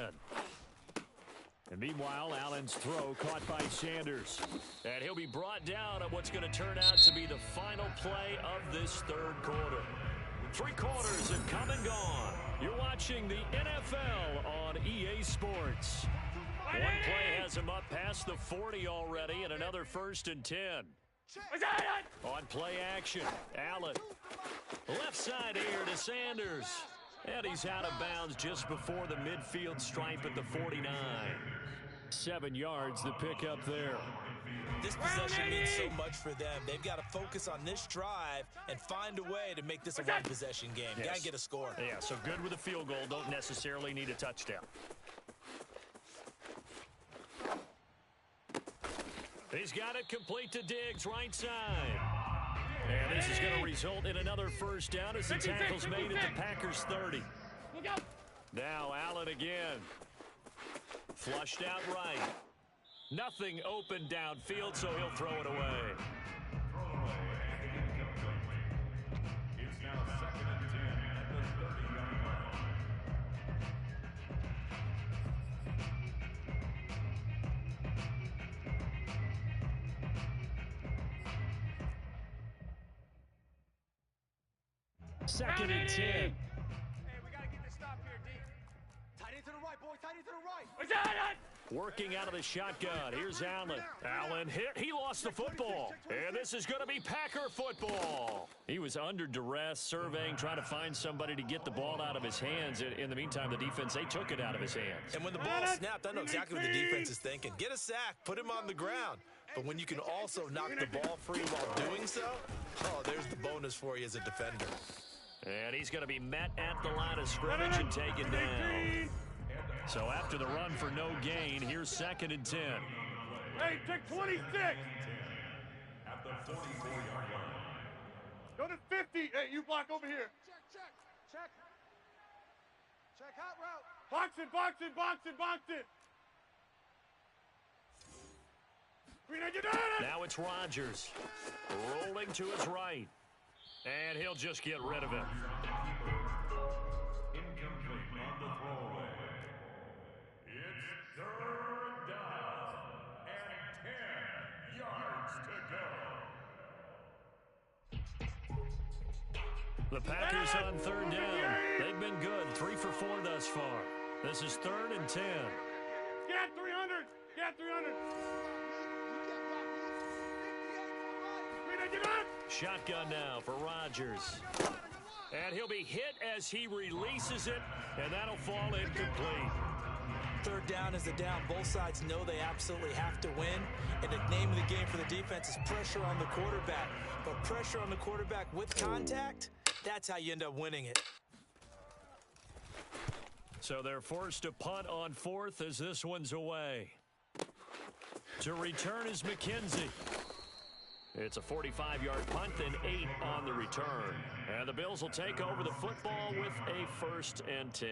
And meanwhile, Allen's throw caught by Sanders. And he'll be brought down on what's going to turn out to be the final play of this 3rd quarter. 3 quarters have come and gone. You're watching the NFL on EA Sports. One play has him up past the 40 already, and another 1st and 10. On play action, Allen. Left side here to Sanders. And he's out of bounds just before the midfield stripe at the 49. 7 yards the pickup there. This possession means so much for them. They've got to focus on this drive and find a way to make this a one-possession game. Yes. Got to get a score. Yeah, so good with a field goal. Don't necessarily need a touchdown. He's got it complete to Diggs, right side. And this is going to result in another 1st down as the tackle's made at the Packers 30. Now Allen again. Flushed out right. Nothing open downfield, so he'll throw it away. It's now 2nd and 10 at the 30-yard line. Second and 10. Hey, we got to get this stop here, D. Tight end to the right, boy. Tight end to the right. Working out of the shotgun. Here's Allen. Allen hit. He lost the football. And this is going to be Packer football. He was under duress, surveying, trying to find somebody to get the ball out of his hands. In the meantime, the defense, they took it out of his hands. And when the ball snapped, I know exactly what the defense is thinking. Get a sack, put him on the ground. But when you can also knock the ball free while doing so, oh, there's the bonus for you as a defender. And he's going to be met at the line of scrimmage and taken down. So after the run for no gain, here's 2nd and 10. Hey, check 26. At the 44-yard line. Go to 50. Hey, you block over here. Check. Check hot route. Box it. Now it's Rodgers. Rolling to his right. And he'll just get rid of it. Incomplete on the throwaway. It's 3rd down and 10 yards to go. The Packers on 3rd down. They've been good. 3 for 4 thus far. This is 3rd and 10. Get 300. Shotgun now for Rodgers. And he'll be hit as he releases it, and that'll fall incomplete. 3rd down is the down. Both sides know they absolutely have to win. And the name of the game for the defense is pressure on the quarterback. But pressure on the quarterback with contact, that's how you end up winning it. So they're forced to punt on 4th as this one's away. To return is McKenzie. It's a 45-yard punt, then 8 on the return. And the Bills will take over the football with a 1st and 10.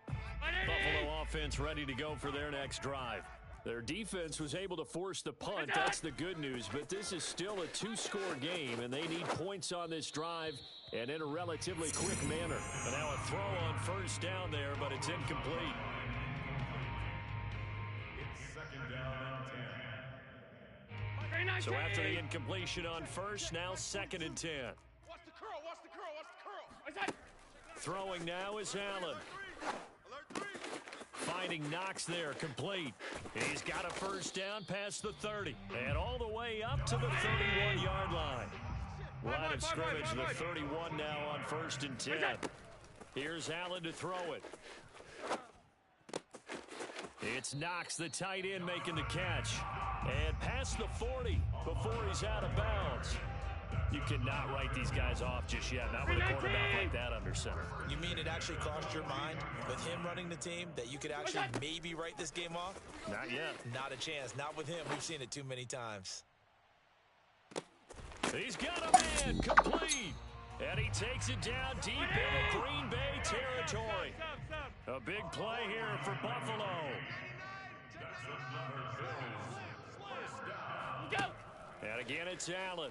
Buffalo offense ready to go for their next drive. Their defense was able to force the punt. That's the good news. But this is still a two-score game, and they need points on this drive and in a relatively quick manner. And now a throw on first down there, but it's incomplete. It's second down and 10. So after the incompletion on first, now 2nd and 10. Watch the curl, watch the curl, watch the curl. Throwing now is Allen. Finding Knox there, complete. He's got a first down past the 30 and all the way up to the 31-yard line. Line of scrimmage, the 31 now on 1st and 10. Here's Allen to throw it. It's Knox, the tight end, making the catch. And past the 40 before he's out of bounds. You cannot write these guys off just yet, not with a quarterback like that under center. You mean it actually crossed your mind with him running the team that you could actually maybe write this game off? Not yet. Not a chance. Not with him. We've seen it too many times. He's got a man, complete. And he takes it down deep into Green Bay territory. A big play here for Buffalo. And again, it's Allen.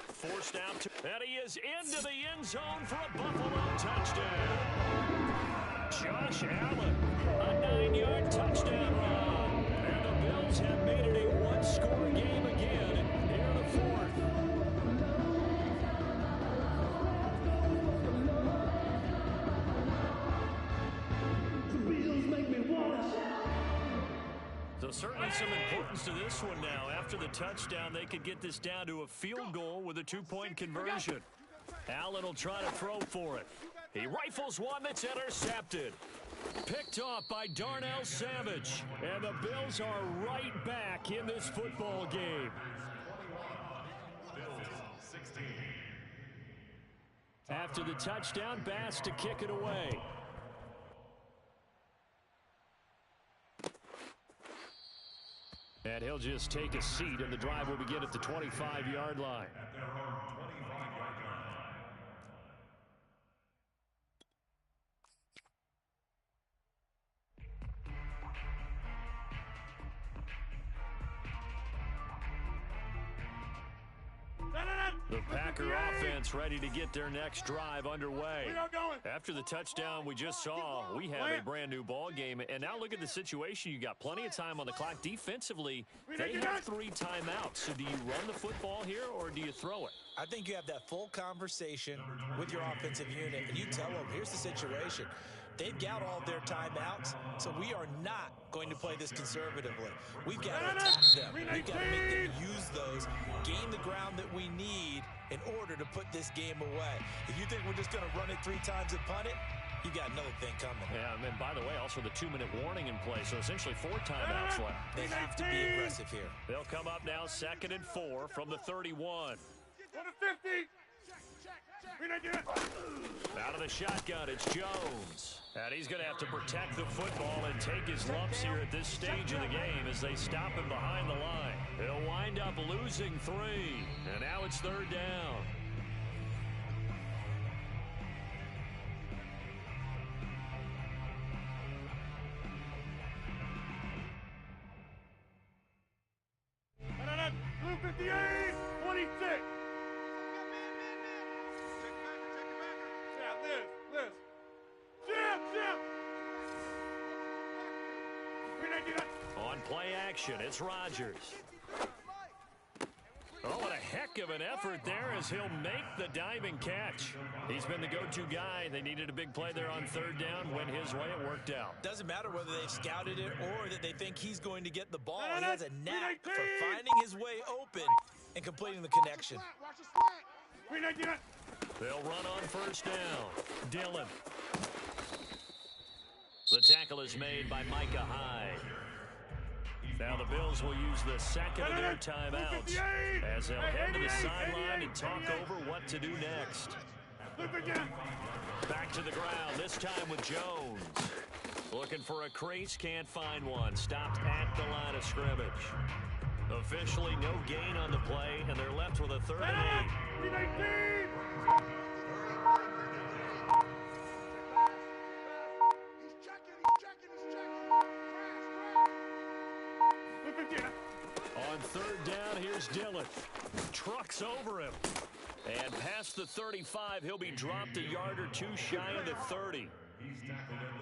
Forced out to, and he is into the end zone for a Buffalo touchdown. Josh Allen, a 9-yard touchdown run. And the Bills have made it a one-score game again here in the 4th. So certainly some importance to this one now. After the touchdown, they could get this down to a field goal with a 2-point conversion. Allen will try to throw for it. He rifles one that's intercepted. Picked off by Darnell Savage. And the Bills are right back in this football game. After the touchdown, Bass to kick it away. And he'll just take a seat, and the drive will begin at the 25-yard line. At their own 25-yard line. The Packer offense ready to get their next drive underway. After the touchdown we just saw, we have a brand new ball game. And now look at the situation. You got plenty of time on the clock. Defensively, they have 3 timeouts. So do you run the football here or do you throw it? I think you have that full conversation with your offensive unit, and you tell them, here's the situation. They've got all their timeouts, so we are not going to play this conservatively. We've got to attack them. We've got to make them use those, gain the ground that we need in order to put this game away. If you think we're just going to run it 3 times and punt it, you got another thing coming. Yeah, and by the way, also the 2-minute warning in play, so essentially 4 timeouts left. They have to be aggressive here. They'll come up now 2nd and 4 from the 31. 50. Out of the shotgun, it's Jones. And he's going to have to protect the football and take his lumps here at this stage of the game as they stop him behind the line. He'll wind up losing 3. And now it's 3rd down. Blue 58, 26. Liz. On play action, it's Rodgers. Oh, what a heck of an effort there as he'll make the diving catch. He's been the go-to guy. They needed a big play there on 3rd down. Went his way, it worked out. Doesn't matter whether they've scouted it or that they think he's going to get the ball. He has a knack for finding his way open and completing the connection. They'll run on 1st down. Dillon. The tackle is made by Micah Hyde. Now the Bills will use the 2nd of their timeouts as they'll head to the sideline and talk over what to do next. Back to the ground, this time with Jones. Looking for a crease, can't find one. Stopped at the line of scrimmage. Officially no gain on the play, and they're left with a 3rd and 8. third down. Here's Dillon. Trucks over him. And past the 35, he'll be dropped a yard or two shy of the 30.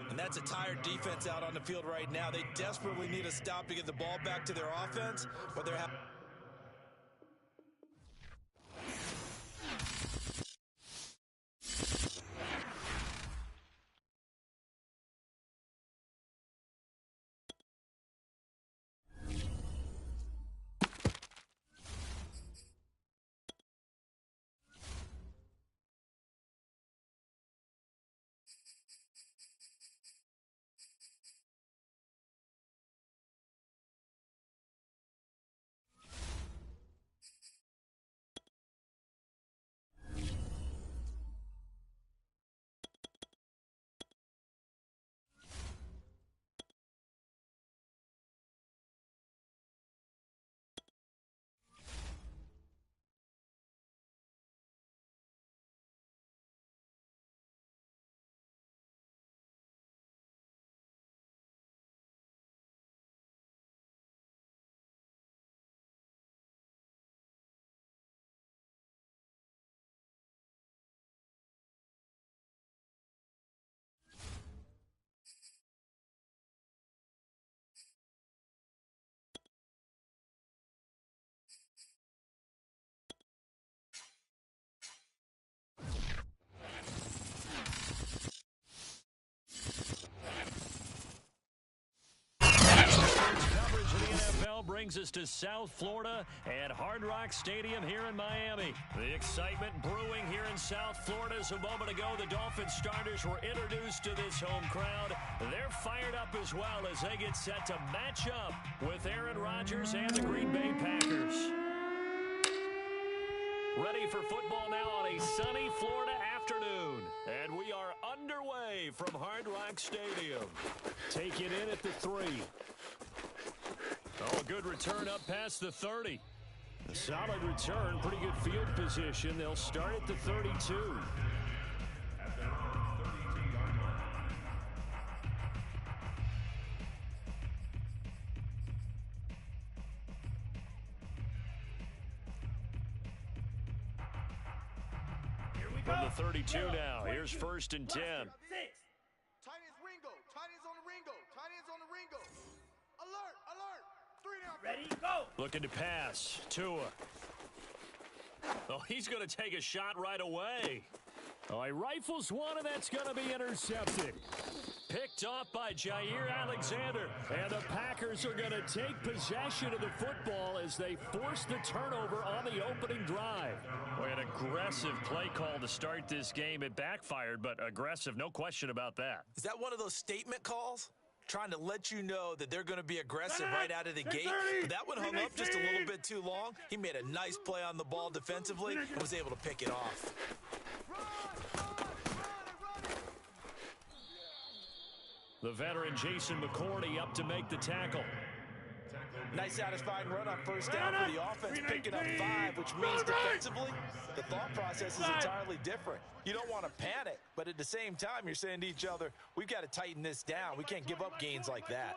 And that's a tired defense out on the field right now. They desperately need a stop to get the ball back to their offense, but they're Brings us to South Florida and Hard Rock Stadium here in Miami. The excitement brewing here in South Florida as a moment ago the Dolphins starters were introduced to this home crowd. They're fired up as well as they get set to match up with Aaron Rodgers and the Green Bay Packers. Ready for football now on a sunny Florida afternoon. And we are underway from Hard Rock Stadium. Take it in at the 3. Oh, a good return up past the 30. A solid return, pretty good field position. They'll start at the 32. At their own 32-yard line. Here we go. From the 32 now, here's 1st and 10. 6. Tight ends Ringo. Tight ends on the Ringo. Tight ends on the Ringo. Alert, alert. 3 down. Ready, go. Looking to pass. Tua. Oh, he's going to take a shot right away. Oh, he rifles one, and that's going to be intercepted. Picked off by Jair Alexander. And the Packers are going to take possession of the football as they force the turnover on the opening drive. Boy, an aggressive play call to start this game. It backfired, but aggressive, no question about that. Is that one of those statement calls? Trying to let you know that they're going to be aggressive right out of the gate. But that one hung up just a little bit too long. He made a nice play on the ball defensively and was able to pick it off. The veteran Jason McCourty up to make the tackle. Nice satisfying run on 1st down for the offense, picking up 5, which means defensively, the thought process is entirely different. You don't want to panic, but at the same time, you're saying to each other, we've got to tighten this down. We can't give up gains like that.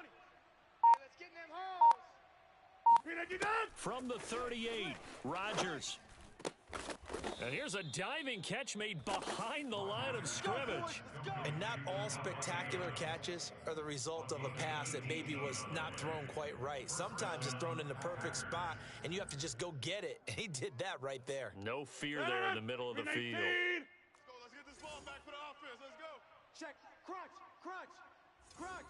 Let's get in them holes. From the 38, Rodgers. And here's a diving catch made behind the line of scrimmage. And not all spectacular catches are the result of a pass that maybe was not thrown quite right. Sometimes it's thrown in the perfect spot, and you have to just go get it. And he did that right there. No fear there in the middle of the field. Let's go. Let's get this ball back for the offense. Let's go. Check. Crunch. Crunch. Crunch.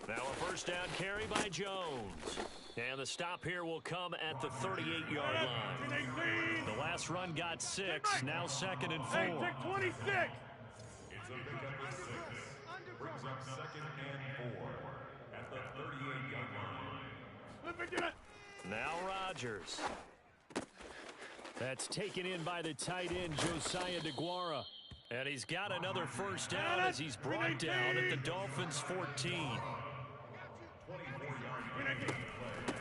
Now a 1st down carry by Jones. And the stop here will come at the 38-yard line. The last run got 6, now 2nd and 4. Hey, check 26. It's a pickup at 6. Brings up 2nd and 4 at the 38-yard line. Now Rodgers. That's taken in by the tight end, Josiah DeGuara. And he's got another 1st down as he's brought down at the Dolphins' 14.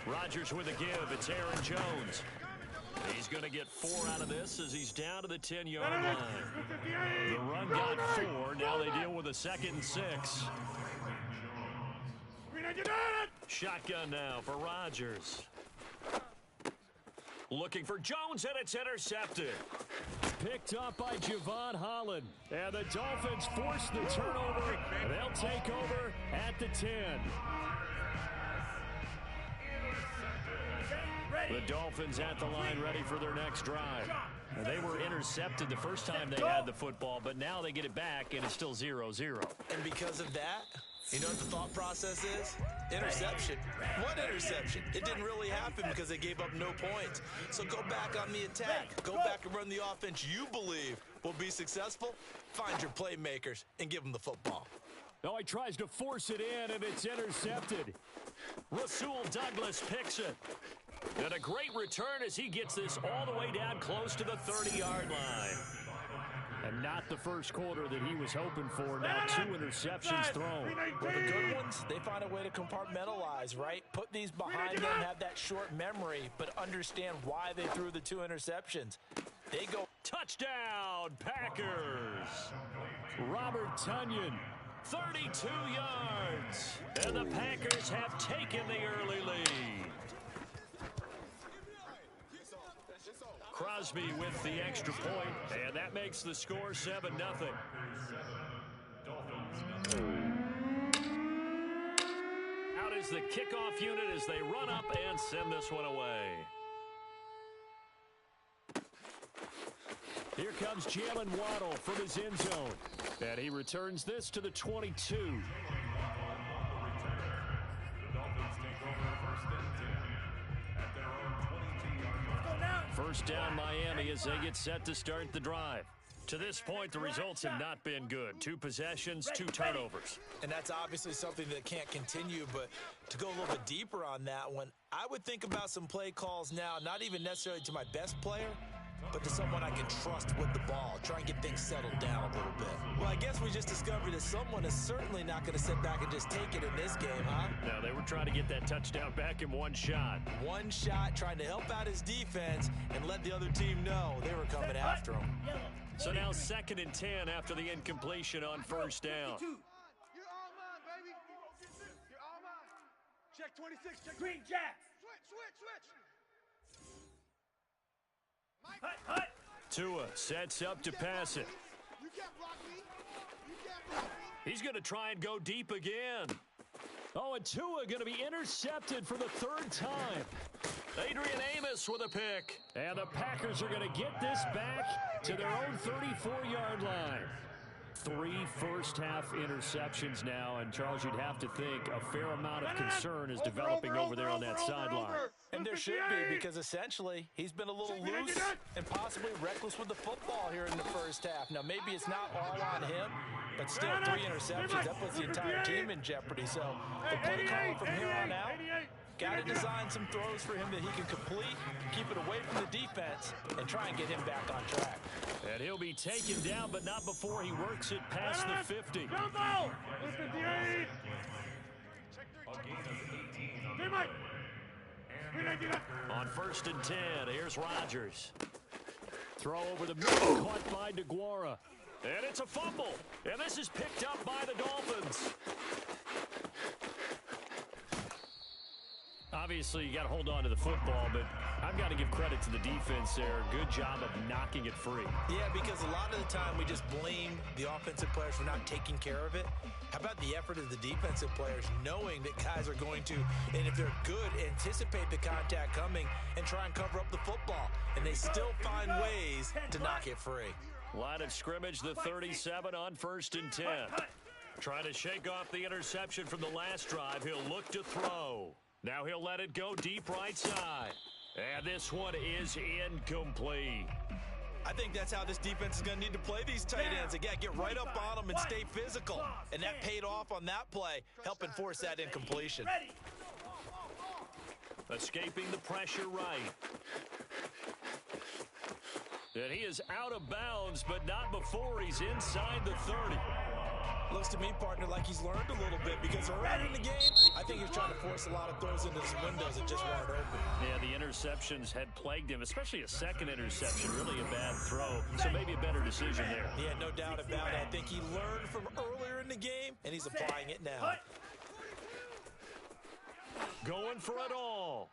Rodgers with a give. It's Aaron Jones. He's going to get 4 out of this as he's down to the 10-yard line. The run got 4. Now they deal with a 2nd and 6. Shotgun now for Rodgers. Looking for Jones, and it's intercepted. Picked up by Javon Holland. And the Dolphins force the turnover. They'll take over at the 10. The Dolphins at the line ready for their next drive. They were intercepted the first time they had the football, but now they get it back, and it's still 0-0. And because of that, you know what the thought process is? Interception. What interception? It didn't really happen because they gave up no points. So go back on the attack. Go back and run the offense you believe will be successful. Find your playmakers and give them the football. Now he tries to force it in, and it's intercepted. Rasul Douglas picks it. And a great return as he gets this all the way down close to the 30-yard line. And not the first quarter that he was hoping for. Now 2 interceptions thrown. Well, the good ones, they find a way to compartmentalize, right? Put these behind them, have that short memory, but understand why they threw the 2 interceptions. They go. Touchdown, Packers. Robert Tonyan, 32 yards. And the Packers have taken the early lead. Crosby with the extra point, and that makes the score 7-0. Out is the kickoff unit as they run up and send this one away. Here comes Jalen Waddle from his end zone, and he returns this to the 22. First down Miami as they get set to start the drive. To this point, the results have not been good. 2 possessions, 2 turnovers. And that's obviously something that can't continue, but to go a little bit deeper on that one, I would think about some play calls now, not even necessarily to my best player, but to someone I can trust with the ball. Try and get things settled down a little bit. Well, I guess we just discovered that someone is certainly not going to sit back and just take it in this game, huh? Now, they were trying to get that touchdown back in one shot. One shot, trying to help out his defense and let the other team know they were coming after him. So now 2nd and 10 after the incompletion on first down. You're all mine, baby. You're all mine. Check 26. Check Green Jacks. Switch. Hut. Tua sets up to pass it. You can't block me. He's going to try and go deep again. Oh, and Tua going to be intercepted for the 3rd time. Adrian Amos with a pick. And the Packers are going to get this back to their own 34-yard line. 3 first-half interceptions now, and Charles, you'd have to think a fair amount of concern is developing over there on that sideline. And there should be, because essentially he's been a little loose and possibly reckless with the football here in the first half. Now, maybe it's not all on him, but still 3 interceptions, that puts the entire team in jeopardy. So the play call from here on out, got to design some throws for him that he can complete, keep it away from the defense, and try and get him back on track. And he'll be taken down, but not before he works it past the 50. Jumbo. 58. On 1st and 10, here's Rodgers. Throw over the middle, caught by DeGuara. And it's a fumble. And this is picked up by the Dolphins. Obviously, you got to hold on to the football, but I've got to give credit to the defense there. Good job of knocking it free. Yeah, because a lot of the time we just blame the offensive players for not taking care of it. How about the effort of the defensive players knowing that guys are going to, and if they're good, anticipate the contact coming and try and cover up the football. And they still find ways to knock it free. Line of scrimmage, the 37 on 1st and 10. Trying to shake off the interception from the last drive. He'll look to throw. Now he'll let it go deep right side. And this one is incomplete. I think that's how this defense is going to need to play these tight ends. They got to get right up on them and stay physical. And that paid off on that play, helping force that incompletion. Escaping the pressure right. And he is out of bounds, but not before he's inside the 30. Looks to me, partner, like he's learned a little bit, because early in the game, I think he was trying to force a lot of throws into his windows that just weren't open. Yeah, the interceptions had plagued him, especially a second interception, really a bad throw. So maybe a better decision there. Yeah, no doubt about it. I think he learned from earlier in the game, and he's applying it now. Going for it all.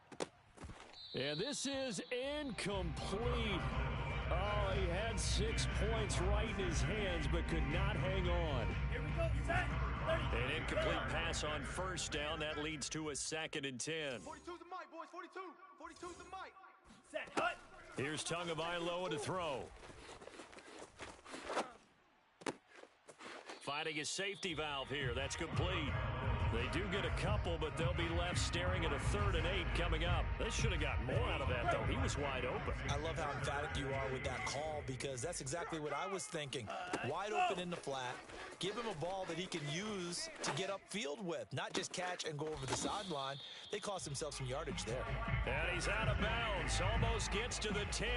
And this is incomplete. Oh, he had 6 points right in his hands, but could not hang on. Here we go. Set. An incomplete pass on first down. That leads to a 2nd and 10. 42's the mic, boys. 42. 42's the mic. Set. Hut. Here's Tagovailoa to throw. Finding his safety valve here. That's complete. They do get a couple, but they'll be left staring at a 3rd and 8 coming up. They should have got more out of that, though. He was wide open. I love how emphatic you are with that call because that's exactly what I was thinking. Wide open in the flat. Give him a ball that he can use to get upfield with, not just catch and go over the sideline. They cost themselves some yardage there. And he's out of bounds. Almost gets to the 10.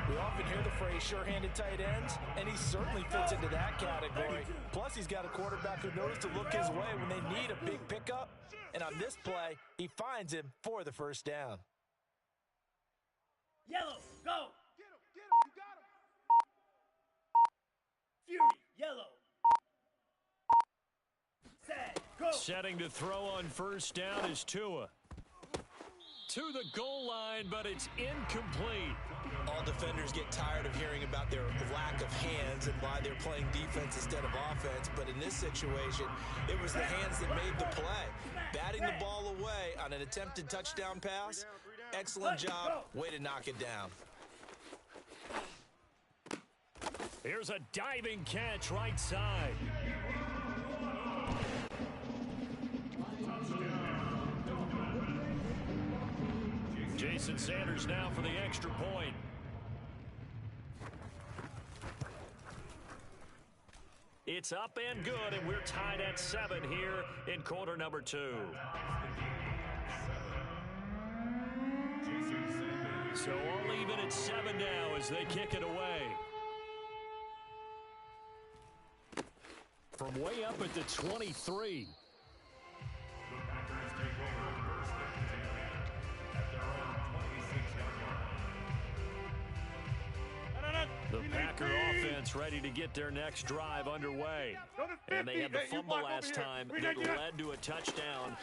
We often hear the phrase sure-handed tight ends, and he certainly fits into that category. Plus, he's got a quarterback who knows to look his way when they need a big pickup. And on this play, he finds him for the first down. Yellow. Go. Get him. Get him. You got him. Fury. Yellow. Set. Go. Setting to throw on first down is Tua. To the goal line, but it's incomplete. All defenders get tired of hearing about their lack of hands and why they're playing defense instead of offense. But in this situation, it was the hands that made the play. Batting the ball away on an attempted touchdown pass. Excellent job. Way to knock it down. Here's a diving catch right side. Jason Sanders now for the extra point. It's up and good, and we're tied at 7 here in quarter number 2. So all even at 7 now as they kick it away. From way up at the 23. The Packers take over first and 10 at their own 26-yard line. The Packer offense ready to get their next drive underway. And they had the fumble last time that led to a touchdown.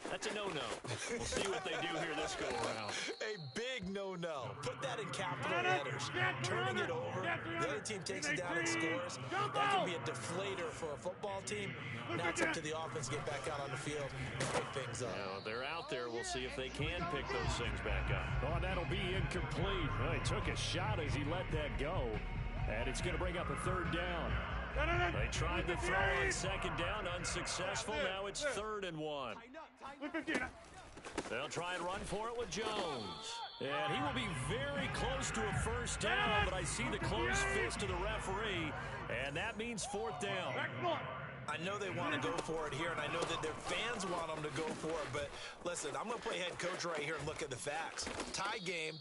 That's a no-no. We'll see what they do here this go-around. A big no-no. Put that in capital letters. Turning it over, the other team takes it down and scores. That can be a deflator for a football team. Now it's up to the offense to get back out on the field and pick things up. Now, they're out there. We'll see if they can pick those things back up. Oh, that'll be incomplete. Well, he took a shot as he let that go. And it's going to bring up a 3rd down. They tried to throw on 2nd down, unsuccessful. Now it's 3rd and 1. They'll try and run for it with Jones. And he will be very close to a first down, but I see the closed fist of the referee, and that means 4th down. I know they want to go for it here, and I know that their fans want them to go for it, but listen, I'm going to play head coach right here and look at the facts. Tie game.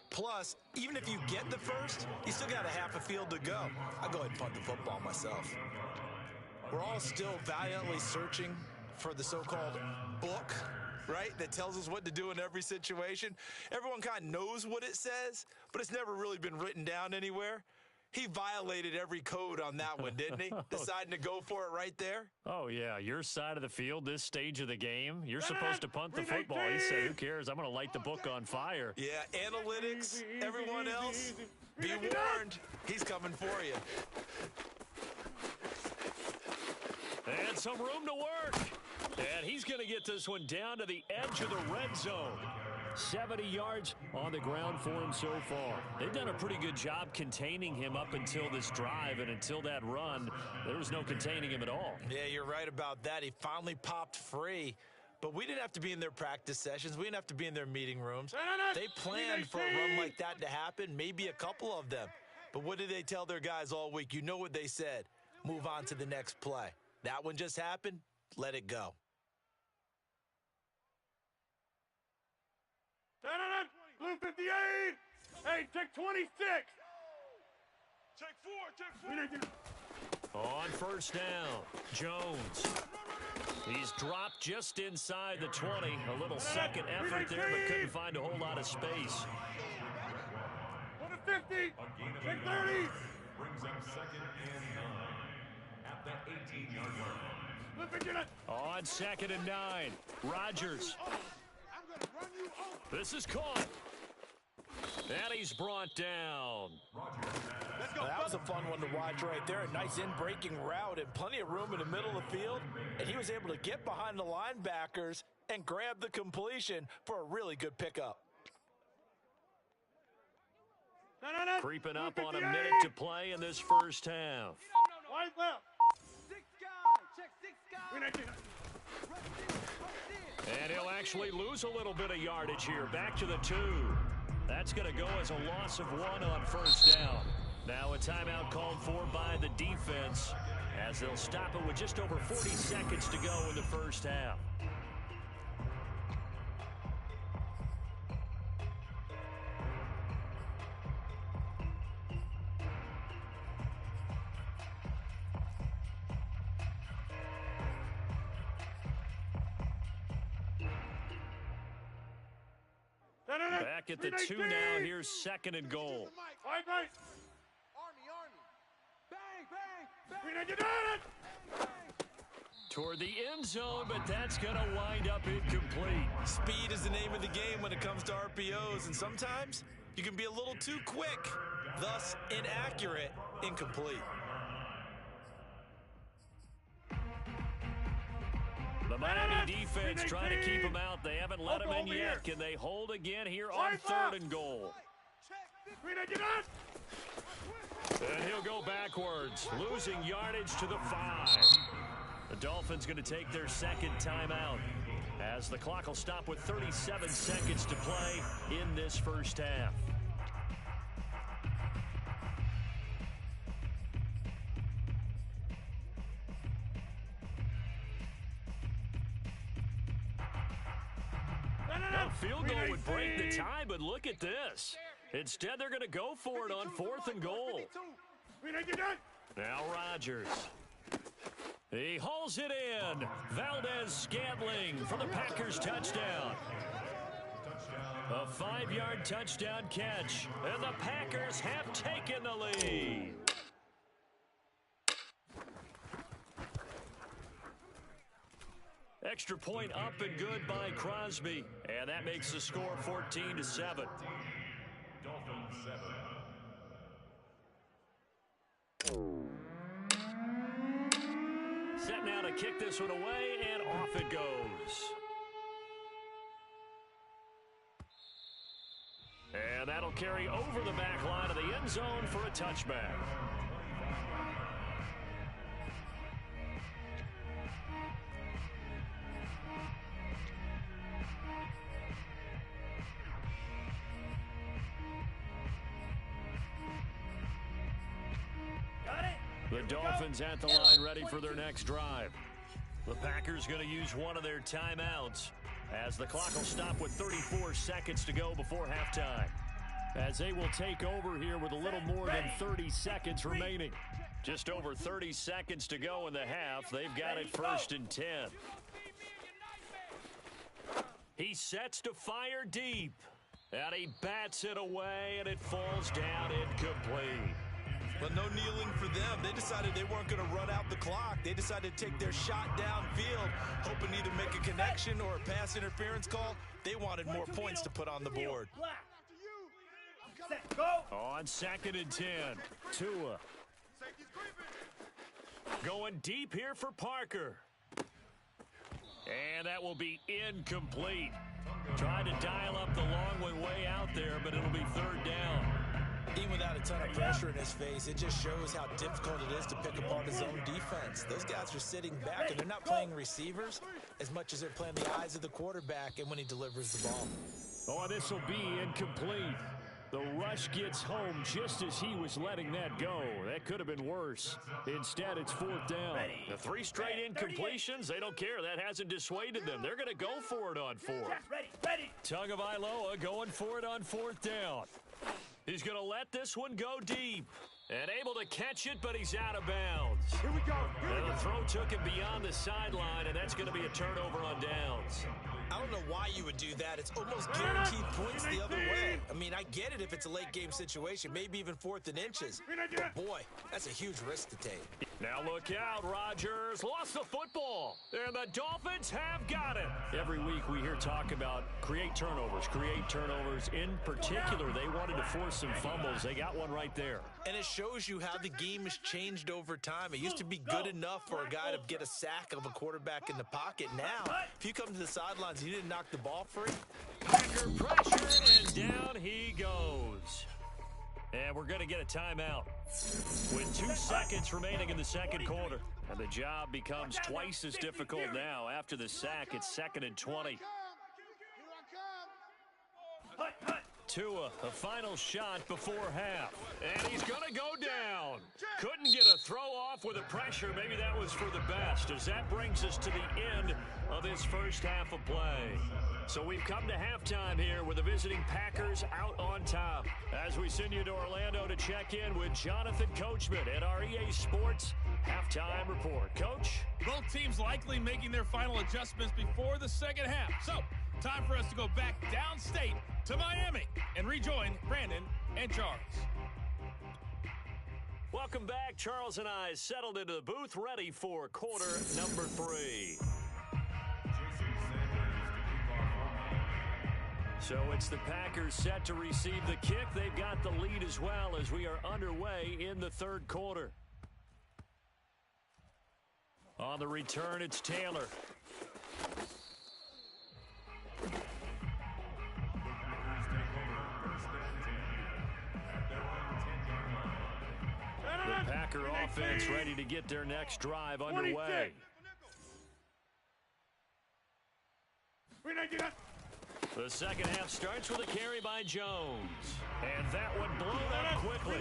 Plus, even if you get the first, you still got a half a field to go. I'll go ahead and punt the football myself. We're all still valiantly searching for the so-called book, right, that tells us what to do in every situation. Everyone kind of knows what it says, but it's never really been written down anywhere. He violated every code on that one, didn't he? Deciding to go for it right there. Oh, yeah, your side of the field, this stage of the game, you're supposed to punt the football. He said, who cares? I'm going to light the book on fire. Yeah, analytics, everyone else, be warned. He's coming for you. And some room to work. And he's going to get this one down to the edge of the red zone. 70 yards on the ground for him so far. They've done a pretty good job containing him up until this drive, and until that run, there was no containing him at all. Yeah, you're right about that. He finally popped free. But we didn't have to be in their practice sessions. We didn't have to be in their meeting rooms. They planned for a run like that to happen, maybe a couple of them. But what did they tell their guys all week? You know what they said. Move on to the next play. That one just happened. Let it go. Blue 58. Hey, check 26. Check 4. On first down, Jones. He's dropped just inside the 20. A little second effort there, but couldn't find a whole lot of space. 50. A gain of Check 8 30. brings up 2nd and 9 at the 18-yard line. On 2nd and 9, Rodgers. I'm going to run you over. This is caught. And he's brought down. That was a fun one to watch right there. A nice in-breaking route and plenty of room in the middle of the field. And he was able to get behind the linebackers and grab the completion for a really good pickup. Creeping up on a minute to play in this first half. Wide left. 6 guys. Check 6 guys. And he'll actually lose a little bit of yardage here. Back to the 2. That's going to go as a loss of 1 on first down. Now a timeout called for by the defense as they'll stop it with just over 40 seconds to go in the first half. Back at the 2 now. Here's 2nd and goal. Wide right. Army. Bang, bang, bang. Toward the end zone, but that's going to wind up incomplete. Speed is the name of the game when it comes to RPOs, and sometimes you can be a little too quick, thus inaccurate, incomplete. The Miami defense trying to keep him out. They haven't let him in yet. Can they hold again here on 3rd and goal? And he'll go backwards, losing yardage to the 5. The Dolphins going to take their 2nd timeout as the clock will stop with 37 seconds to play in this first half. Field goal would break the tie, but look at this. Instead, they're going to go for it on 4th and goal. Now Rodgers. He hauls it in. Valdez-Scantling for the Packers touchdown. A 5-yard touchdown catch, and the Packers have taken the lead. Extra point up and good by Crosby, and that makes the score 14-7. Dolphins 7. Set now to kick this one away, and off it goes. And that'll carry over the back line of the end zone for a touchback. The Dolphins at the line ready for their next drive. The Packers going to use one of their timeouts as the clock will stop with 34 seconds to go before halftime. As they will take over here with a little more than 30 seconds remaining. Just over 30 seconds to go in the half. They've got it 1st and 10. He sets to fire deep. And he bats it away, and it falls down incomplete. But no kneeling for them. They decided they weren't going to run out the clock. They decided to take their shot downfield, hoping to either make a connection or a pass interference call. They wanted more points to put on the board. Set, go. On 2nd and 10, Tua. Going deep here for Parker. And that will be incomplete. Trying to dial up the long one way out there, but it'll be 3rd down. Even without a ton of pressure in his face, it just shows how difficult it is to pick apart his own defense. Those guys are sitting back, and they're not playing receivers as much as they're playing the eyes of the quarterback and when he delivers the ball. Oh, this will be incomplete. The rush gets home just as he was letting that go. That could have been worse. Instead, it's 4th down. The 3 straight incompletions, they don't care. That hasn't dissuaded them. They're going to go for it on 4th. Ready. Tagovailoa going for it on 4th down. He's going to let this one go deep. And able to catch it, but he's out of bounds. Here we go. And the throw took him beyond the sideline, and that's going to be a turnover on downs. I don't know why you would do that. It's almost guaranteed points the other way. I mean, I get it if it's a late game situation, maybe even 4th and inches. But boy, that's a huge risk to take. Now look out, Rodgers lost the football, and the Dolphins have got it. Every week we hear talk about create turnovers. In particular, they wanted to force some fumbles. They got one right there. And it shows you how the game has changed over time. It used to be good enough for a guy to get a sack of a quarterback in the pocket. Now, if you come to the sidelines and you didn't knock the ball free. Under pressure, and down he goes. And we're going to get a timeout with 2 seconds remaining in the second quarter. And the job becomes twice as difficult now. After the sack, it's 2nd and 20. Tua, a final shot before half. And he's going to go down. Couldn't get a throw off with the pressure. Maybe that was for the best, as that brings us to the end of this first half of play. So we've come to halftime here with the visiting Packers out on top. As we send you to Orlando to check in with Jonathan Coachman at our EA Sports Halftime Report. Coach? Both teams likely making their final adjustments before the second half. So, time for us to go back downstate to Miami and rejoin Brandon and Charles. Welcome back. Charles and I settled into the booth, ready for quarter number 3. So it's the Packers set to receive the kick. They've got the lead as well as we are underway in the third quarter. On the return, it's Taylor. The Packer offense ready to get their next drive underway. The second half starts with a carry by Jones. And that one blown up quickly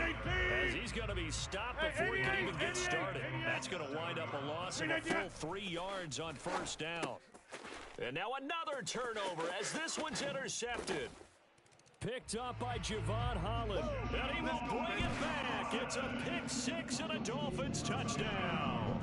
as he's going to be stopped before he can even get started. That's going to wind up a loss of a full 3 yards on first down. And now another turnover as this one's intercepted. Picked up by Javon Holland. And he will bring it back. It's a pick 6 and a Dolphins touchdown.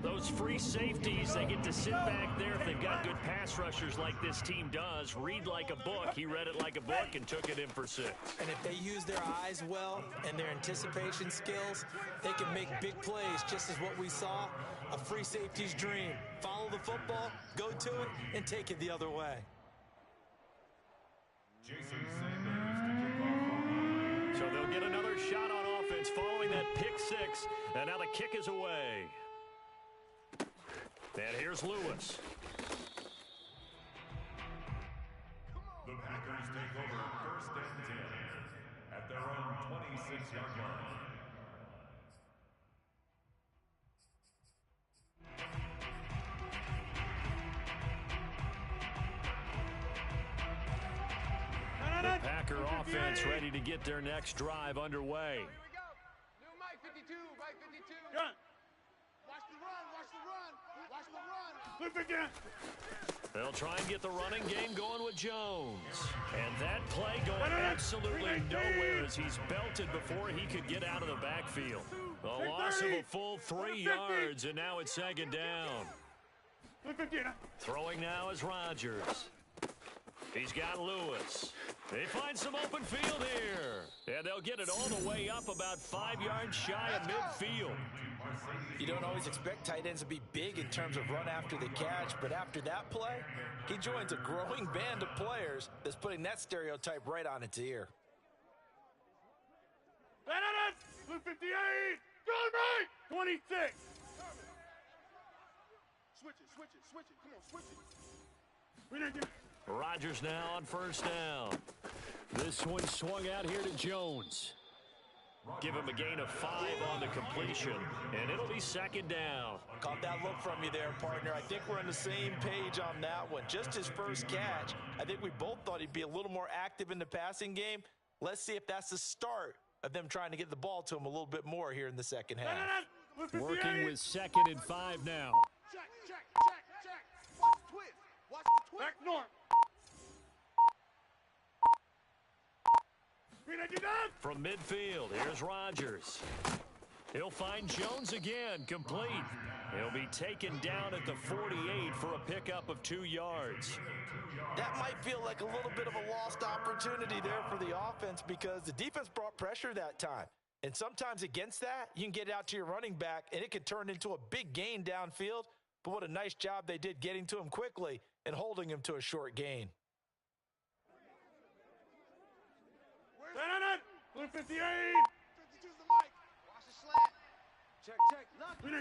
Those free safeties, they get to sit back there if they've got good pass rushers like this team does. Read like a book. He read it like a book and took it in for 6. And if they use their eyes well and their anticipation skills, they can make big plays, just as what we saw, a free safety's dream. Follow the football, go to it, and take it the other way. So they'll get another shot on offense following that pick 6. And now the kick is away. And here's Lewis. The Packers take over 1st and 10 at their own 26-yard line. The Packer offense ready to get their next drive underway. Here we go. New Mike 52, Mike 52. Gun. Watch the run, watch the run, watch the run. Look again. They'll try and get the running game going with Jones. And that play going absolutely nowhere as he's belted before he could get out of the backfield. A loss of a full 3 yards, and now it's 2nd down. Throwing now is Rodgers. He's got Lewis. They find some open field here. And they'll get it all the way up about 5 yards shy of midfield. You don't always expect tight ends to be big in terms of run after the catch, but after that play, he joins a growing band of players that's putting that stereotype right on its ear. Blue 58. Going right. 26. Switch it. Come on, switch it. Rodgers now on 1st down. This one swung out here to Jones. Give him a gain of 5 on the completion, and it'll be 2nd down. Caught that look from you there, partner. I think we're on the same page on that one. Just his first catch. I think we both thought he'd be a little more active in the passing game. Let's see if that's the start of them trying to get the ball to him a little bit more here in the second half. Working with 2nd and 5 now. Check. Watch the twist. Watch the twist. Back north. From midfield, here's Rodgers. He'll find Jones again, complete. He'll be taken down at the 48 for a pickup of 2 yards. That might feel like a little bit of a lost opportunity there for the offense because the defense brought pressure that time. And sometimes against that, you can get it out to your running back, and it could turn into a big gain downfield. But what a nice job they did getting to him quickly and holding him to a short gain. Blue 58. 52's the mic. Watch the slant. Check. Lucky.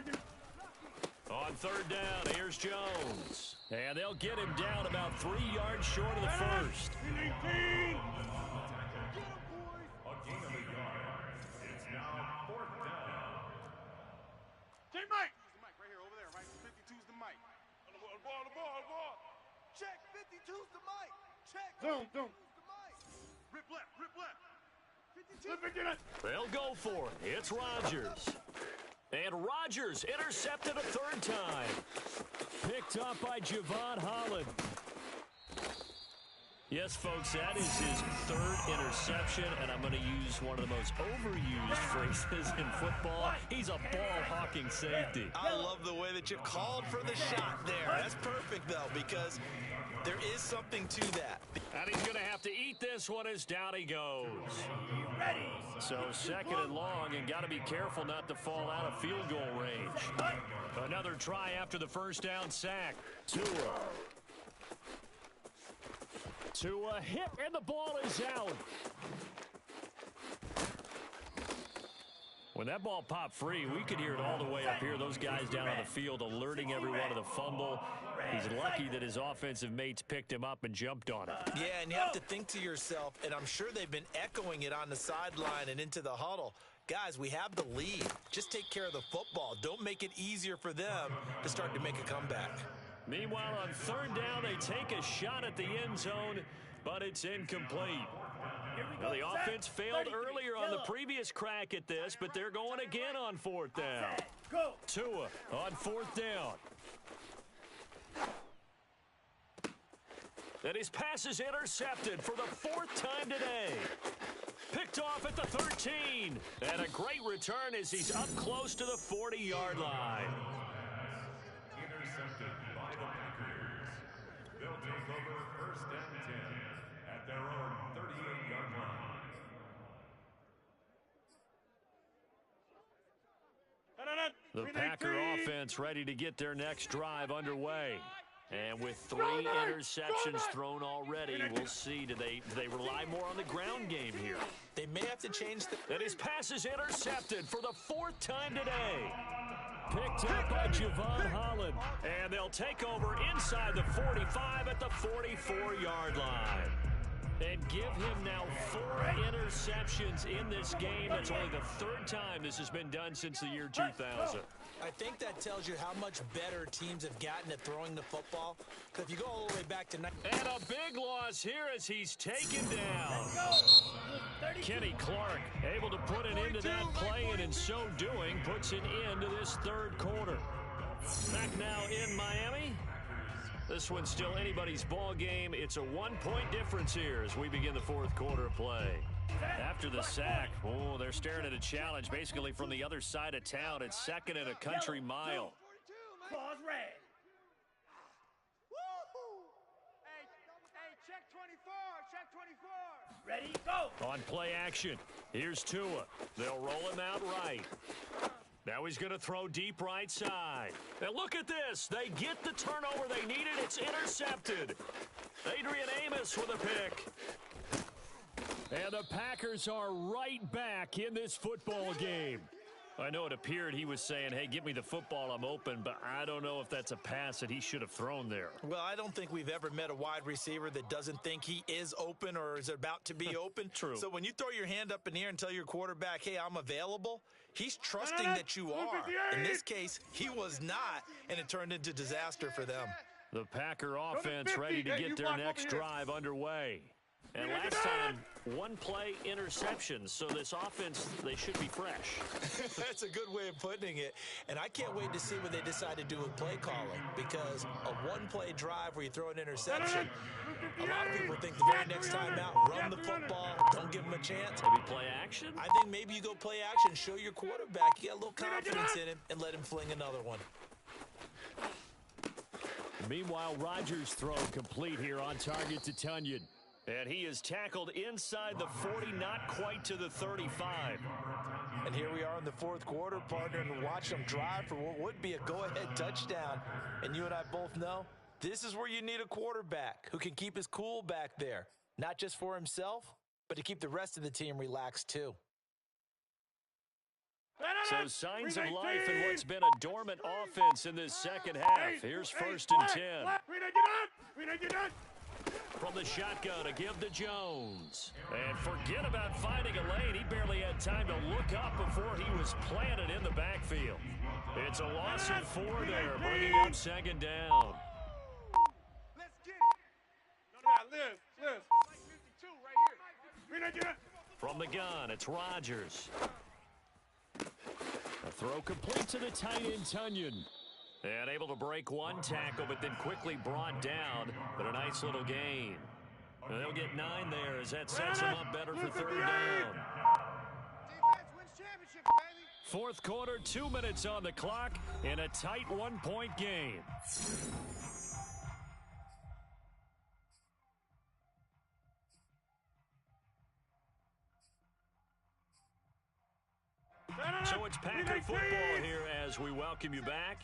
On third down, here's Jones. And they'll get him down about 3 yards short of the first. 19. A gain of a yard. It's now 4th down. Check Mike. The mic right here, over there, right? 52's the mic. The ball. Check. 52's the mic. Check. Zoom. 52's the mic. Rip left. 52. Blue 59. They'll go for it. It's Rodgers. And Rodgers intercepted a 3rd time. Picked up by Javon Holland. Yes, folks, that is his 3rd interception, and I'm going to use one of the most overused phrases in football. He's a ball-hawking safety. I love the way that you called for the shot there. That's perfect, though, because there is something to that. And he's going to have to eat this one as down he goes. Ready. So 2nd and long, and got to be careful not to fall out of field goal range. Another try after the 1st down sack. Tua hit, and the ball is out. When that ball popped free, we could hear it all the way up here. Those guys down on the field alerting everyone of the fumble. He's lucky that his offensive mates picked him up and jumped on him. Yeah, and you have to think to yourself, and I'm sure they've been echoing it on the sideline and into the huddle. Guys, we have the lead. Just take care of the football. Don't make it easier for them to start to make a comeback. Meanwhile, on 3rd down, they take a shot at the end zone, but it's incomplete. Now, the offense failed earlier on the previous crack at this, but they're going again on 4th down. Tua on 4th down. And his pass is intercepted for the 4th time today. Picked off at the 13. And a great return as he's up close to the 40-yard line. Intercepted by the Packers. They'll take over 1st and 10 at their own 38-yard line. The Packer offense ready to get their next drive underway. And with 3 interceptions thrown already, we'll see. Do they rely more on the ground game here? They may have to change the... And his pass is intercepted for the 4th time today. Picked up by Javon Holland. And they'll take over inside the 45 at the 44-yard line. And give him now 4 interceptions in this game. That's only the 3rd time this has been done since the year 2000. I think that tells you how much better teams have gotten at throwing the football. Because if you go all the way back to... And a big loss here as he's taken down. Kenny Clark able to put an end to that play, and in so doing puts an end to this 3rd quarter. Back now in Miami. This one's still anybody's ball game. It's a 1-point difference here as we begin the 4th quarter of play. After the sack, they're staring at a challenge basically from the other side of town. It's 2nd and a country mile. Pause red. Woo! Hey, check 24. Check 24. Ready, go. On play action, here's Tua. They'll roll him out right. Now he's going to throw deep right side. And look at this. They get the turnover they needed. It's intercepted. Adrian Amos with a pick. And the Packers are right back in this football game. I know it appeared he was saying, hey, give me the football, I'm open, but I don't know if that's a pass that he should have thrown there. Well, I don't think we've ever met a wide receiver that doesn't think he is open or is about to be open. True. So when you throw your hand up in the air and tell your quarterback, hey, I'm available, he's trusting that you are. In this case, he was not, and it turned into disaster for them. The Packer offense ready to get their next drive underway. And last time, one play interception. So this offense, they should be fresh. That's a good way of putting it. And I can't wait to see what they decide to do with play calling, because a one-play drive where you throw an interception, a lot of people think the very next time out, run the football, don't give them a chance. Maybe play action? I think maybe you go play action, show your quarterback, you got a little confidence in him, and let him fling another one. Meanwhile, Rodgers' throw complete here on target to Tunyon. And he is tackled inside the 40, not quite to the 35. And here we are in the fourth quarter, partner, and watch them drive for what would be a go-ahead touchdown. And you and I both know this is where you need a quarterback who can keep his cool back there, not just for himself, but to keep the rest of the team relaxed too. So signs of life in what's been a dormant offense in this second half. Here's 1st and 10. From the shotgun to give to Jones. And forget about finding a lane. He barely had time to look up before he was planted in the backfield. It's a loss of 4 there, bringing up 2nd down. Let's get it. Liz. 52 right here. From the gun, it's Rodgers. A throw complete to the tight end, Tunyon. And able to break one tackle, but then quickly brought down. But a nice little gain. And they'll get 9 there as that sets them up better for 3rd down. Defense wins championships, baby. Fourth quarter, 2 minutes on the clock in a tight 1-point game. So it's Packer football here as we welcome you back.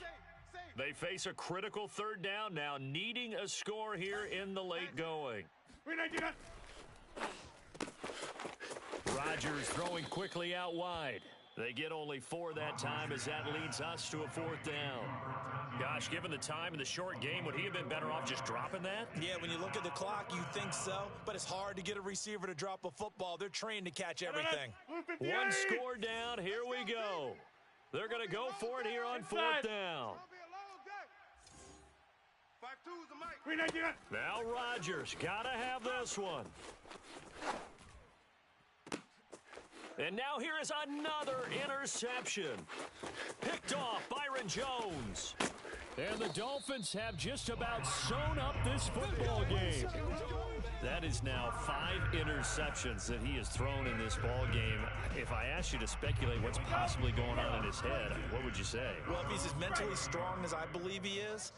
They face a critical 3rd down now, needing a score here in the late going. Rodgers throwing quickly out wide. They get only 4 that time as that leads us to a 4th down. Gosh, given the time in the short game, would he have been better off just dropping that? Yeah, when you look at the clock, you think so, but it's hard to get a receiver to drop a football. They're trained to catch everything. 1 score down, here we go. They're going to go for it here on 4th down. Now Rodgers, gotta have this one. And now here is another interception. Picked off Byron Jones. And the Dolphins have just about sewn up this football game. That is now 5 interceptions that he has thrown in this ball game. If I asked you to speculate what's possibly going on in his head, what would you say? Well, if he's as mentally strong as I believe he is,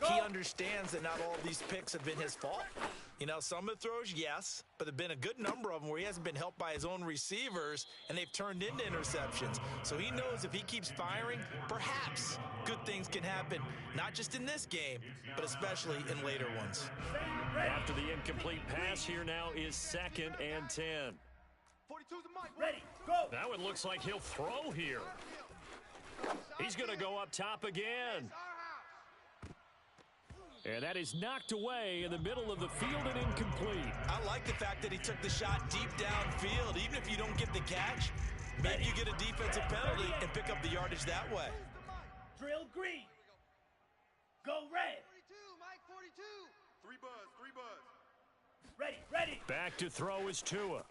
he understands that not all of these picks have been his fault. You know, some of the throws, yes, but there have been a good number of them where he hasn't been helped by his own receivers, and they've turned into interceptions. So he knows if he keeps firing, perhaps good things can happen, not just in this game, but especially in later ones. After the incomplete pass, here now is 2nd and 10. 42's the mic. Ready, go. Now it looks like he'll throw here. He's going to go up top again. And that is knocked away in the middle of the field and incomplete. I like the fact that he took the shot deep downfield. Even if you don't get the catch, maybe you get a defensive penalty and pick up the yardage that way. Drill green. Go red. 42, Mike, 42. 3 buzz. Ready. Back to throw is Tua.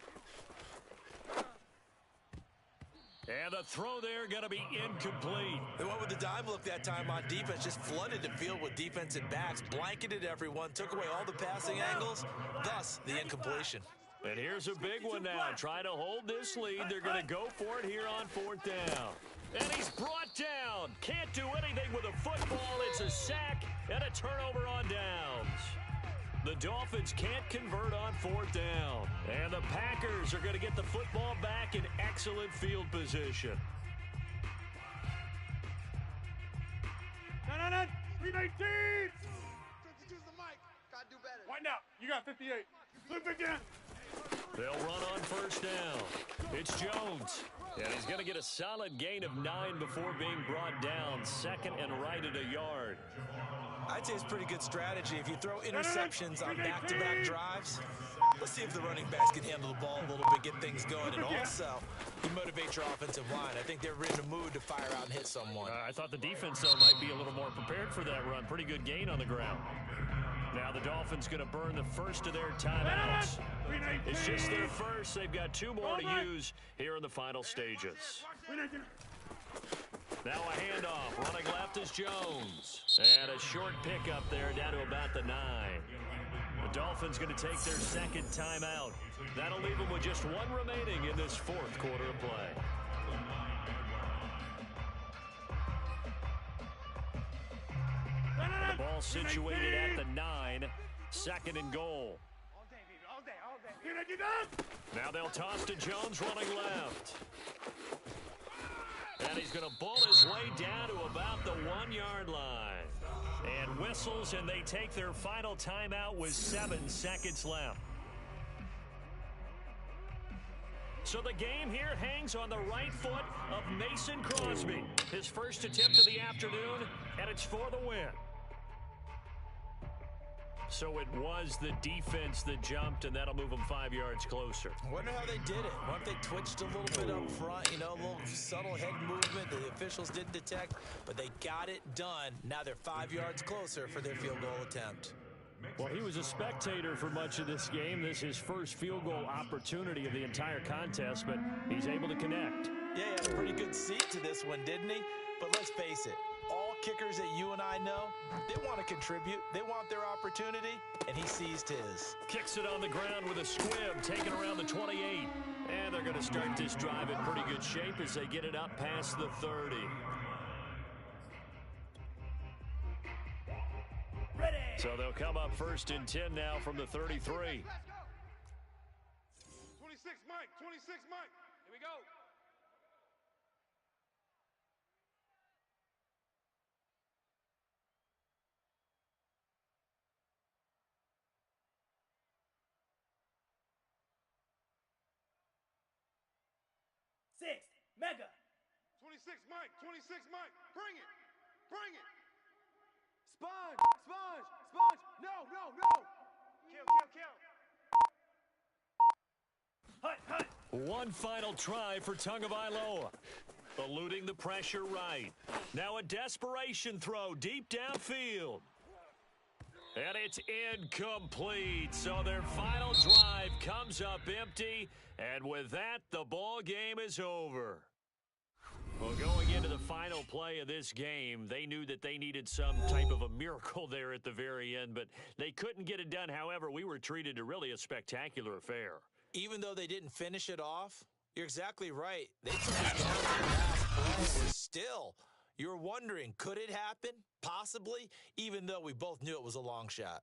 And the throw there going to be incomplete. They went with the dime look that time on defense, just flooded the field with defensive backs, blanketed everyone, took away all the passing angles, thus the incompletion. And here's a big one now. Try to hold this lead. They're going to go for it here on 4th down. And he's brought down. Can't do anything with a football. It's a sack and a turnover on downs. The Dolphins can't convert on 4th down. And the Packers are going to get the football back in excellent field position. No. 319. 52's the mic. Gotta do better. Wind out. You got 58. Flip it down. They'll run on 1st down. It's Jones. And he's going to get a solid gain of 9 before being brought down. 2nd and right at a yard. I'd say it's pretty good strategy. If you throw interceptions on back-to-back drives, let's see if the running backs can handle the ball a little bit, get things going, and also you motivate your offensive line. I think they're in the mood to fire out and hit someone. I thought the defense, though, might be a little more prepared for that run. Pretty good gain on the ground. Now the Dolphins going to burn the first of their timeouts. It's just their first. They've got 2 more to use here in the final stages. Now a handoff. Running left is Jones. And a short pickup there down to about the 9. The Dolphins going to take their second timeout. That'll leave them with just 1 remaining in this 4th quarter of play. And the ball situated at the 9. 2nd and goal. All day, baby. All day, all day. Now they'll toss to Jones running left. And he's going to bull his way down to about the 1-yard line. And whistles, and they take their final timeout with 7 seconds left. So the game here hangs on the right foot of Mason Crosby. His first attempt of the afternoon, and it's for the win. So it was the defense that jumped, and that'll move them 5 yards closer. Wonder how they did it. Wonder if they twitched a little bit up front, a little subtle head movement the officials didn't detect, but they got it done. Now they're 5 yards closer for their field goal attempt. Well, he was a spectator for much of this game. This is his first field goal opportunity of the entire contest, but he's able to connect. Yeah, he had a pretty good seat to this one, didn't he? But let's face it, all kickers that you and I know, they want to contribute. They want their opportunity, and he seized his. Kicks it on the ground with a squib, taken around the 28. And they're going to start this drive in pretty good shape as they get it up past the 30. Ready. So they'll come up 1st and 10 now from the 33. 26, Mike. 26, Mike. Here we go. Six. Mega. 26, Mike. 26, Mike. Bring it. Bring it. Sponge, sponge, sponge. No, no, no. Kill, kill, kill. Hut, hut. One final try for Tagovailoa. Eluding the pressure right. Now a desperation throw deep downfield. And it's incomplete. So their final drive comes up empty. And with that, the ball game is over. Well, going into the final play of this game, they knew that they needed some type of a miracle there at the very end, but they couldn't get it done. However, we were treated to really a spectacular affair. Even though they didn't finish it off, you're exactly right. They took it down to the last play. Still, you're wondering, could it happen? Possibly, even though we both knew it was a long shot.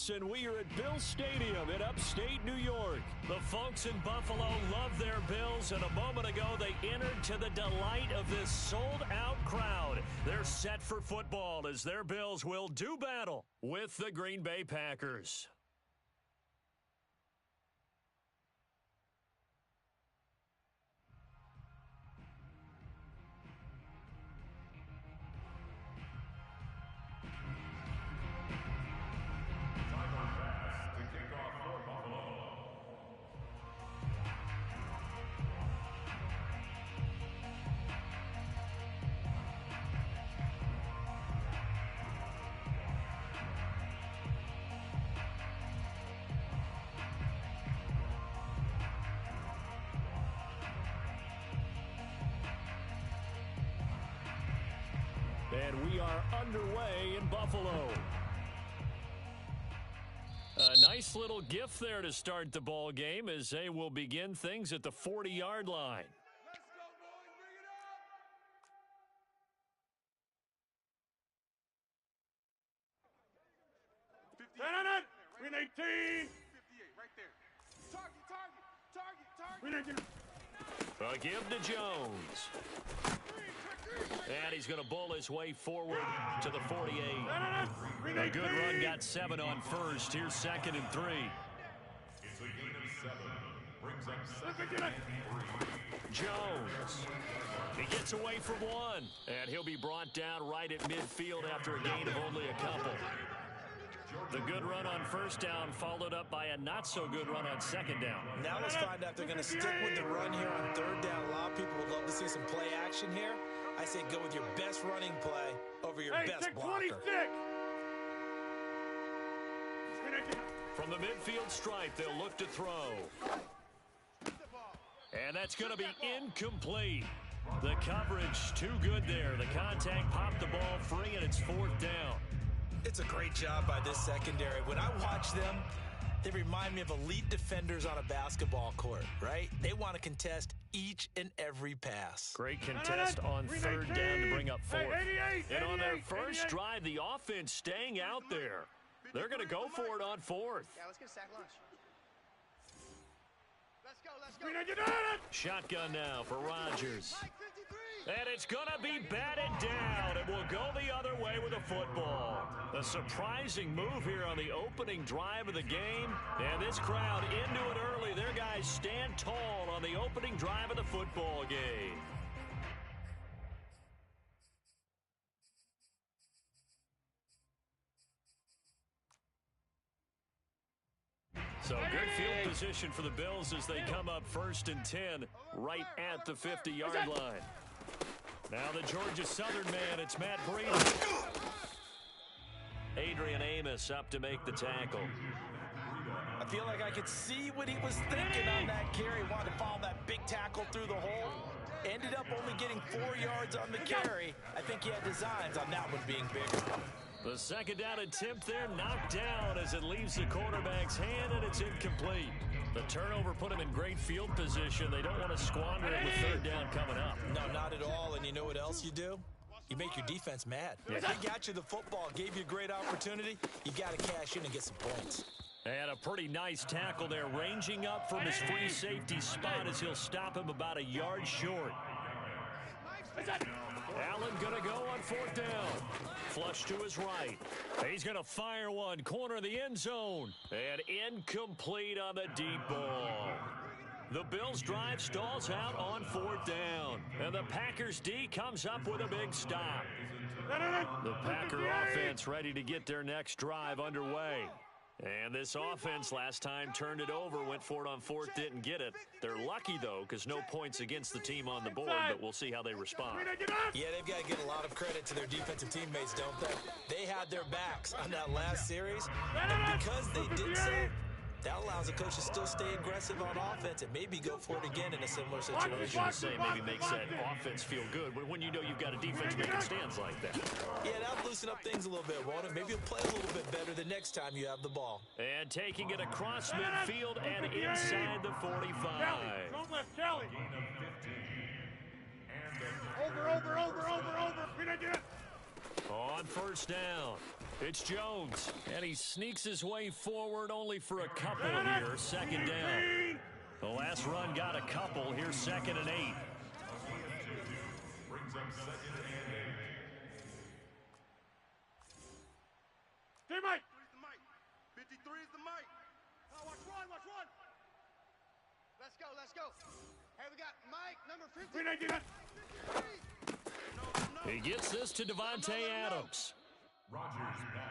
Aunts, and we are at Bill Stadium in upstate New York. The folks in Buffalo love their Bills, and a moment ago they entered to the delight of this sold-out crowd. They're set for football as their Bills will do battle with the Green Bay Packers. And we are underway in Buffalo. A nice little gift there to start the ball game as they will begin things at the 40-yard line. Let's go, boys. Bring it up. 58. Win 18. 58, right there. Target. A give to Jones. And he's going to bowl his way forward to the 48. A good run, got 7 on first. Here's 2nd and 3. It's a gain of 7. Brings up 2nd and 3. Jones. He gets away from 1. And he'll be brought down right at midfield after a gain of only a couple. The good run on first down followed up by a not-so-good run on 2nd down. Now let's find out if they're going to stick with the run here on 3rd down. A lot of people would love to see some play action here. I say go with your best running play over your best blocker. 26. From the midfield stripe, they'll look to throw. And that's going to be incomplete. The coverage too good there. The contact popped the ball free, and it's 4th down. It's a great job by this secondary. When I watch them, they remind me of elite defenders on a basketball court, right? They want to contest each and every pass. Great contest on 3rd down to bring up 4th. And on their first drive, the offense staying out there. They're going to go for it on 4th. Yeah, let's get a sack lunch. Let's go. Shotgun now for Rodgers. And it's going to be batted down. It will go the other way with a football. A surprising move here on the opening drive of the game. And this crowd into it early. Their guys stand tall on the opening drive of the football game. So good field position for the Bills as they come up 1st and 10 right at the 50-yard line. Now the Georgia Southern man, it's Matt Breida. Adrian Amos up to make the tackle. I feel like I could see what he was thinking on that carry. Wanted to follow that big tackle through the hole. Ended up only getting 4 yards on the carry. I think he had designs on that one being bigger. The 2nd down attempt there knocked down as it leaves the quarterback's hand, and it's incomplete. The turnover put him in great field position. They don't want to squander it with 3rd down coming up. No, not at all. And you know what else you do? You make your defense mad. Yeah. They got you the football, gave you a great opportunity. You got to cash in and get some points. And a pretty nice tackle there, ranging up from his free safety spot as he'll stop him about a yard short. Allen going to go on 4th down. Flush to his right. He's going to fire one. Corner of the end zone. And incomplete on the deep ball. The Bills' drive stalls out on 4th down. And the Packers' D comes up with a big stop. The Packer offense ready to get their next drive underway. And this offense last time turned it over, went for it on 4th, didn't get it. They're lucky, though, because no points against the team on the board, but we'll see how they respond. Yeah, they've got to give a lot of credit to their defensive teammates, don't they? They had their backs on that last series, and because they did so, that allows the coach to still stay aggressive on offense and maybe go for it again in a similar situation. I was going to say, maybe makes that offense feel good when you know you've got a defense making stands like that. Yeah, that'll loosen up things a little bit, won't it? Maybe you'll play a little bit better the next time you have the ball. And taking it across midfield and inside the 45. Don't let Kelly. Over. Over. On 1st down. It's Jones, and he sneaks his way forward only for a couple here, second down. The last run got a couple. Here's 2nd and 8. Brings up 2nd and 8. Hey, Mike. 53 is the mic. 53 is the mic. Oh, watch one, watch one. Let's go, let's go. Hey, we got Mike, number 50. He gets this to Davante Adams.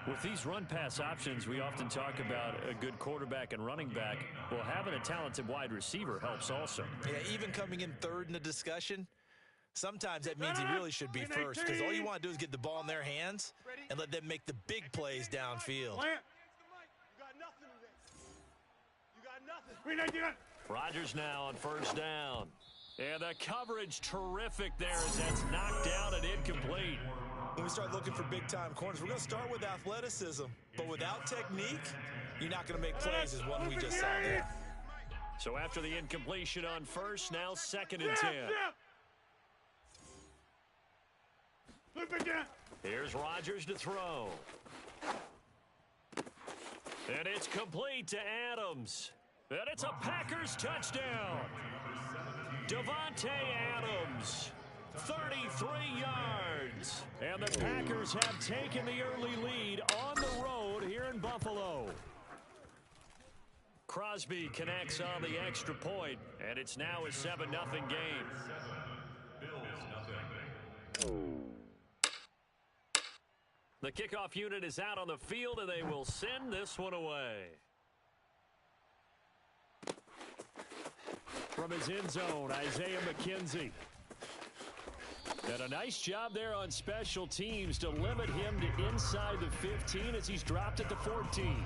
With these run-pass options, we often talk about a good quarterback and running back. Well, having a talented wide receiver helps also. Yeah, even coming in third in the discussion, sometimes that means he really should be first, because all you want to do is get the ball in their hands and let them make the big plays downfield. You got nothing today. You got nothing. Rodgers now on first down. And the coverage terrific there as that's knocked down and incomplete. When we start looking for big-time corners, we're going to start with athleticism. But without technique, you're not going to make plays as one we just saw there. So after the incompletion on first, now 2nd and 10. Here's Rodgers to throw. And it's complete to Adams. And it's a Packers touchdown. Davante Adams, 33 yards. And the Packers have taken the early lead on the road here in Buffalo. Crosby connects on the extra point, and it's now a 7-0 game. The kickoff unit is out on the field, and they will send this one away. From his end zone, Isaiah McKenzie. And a nice job there on special teams to limit him to inside the 15 as he's dropped at the 14.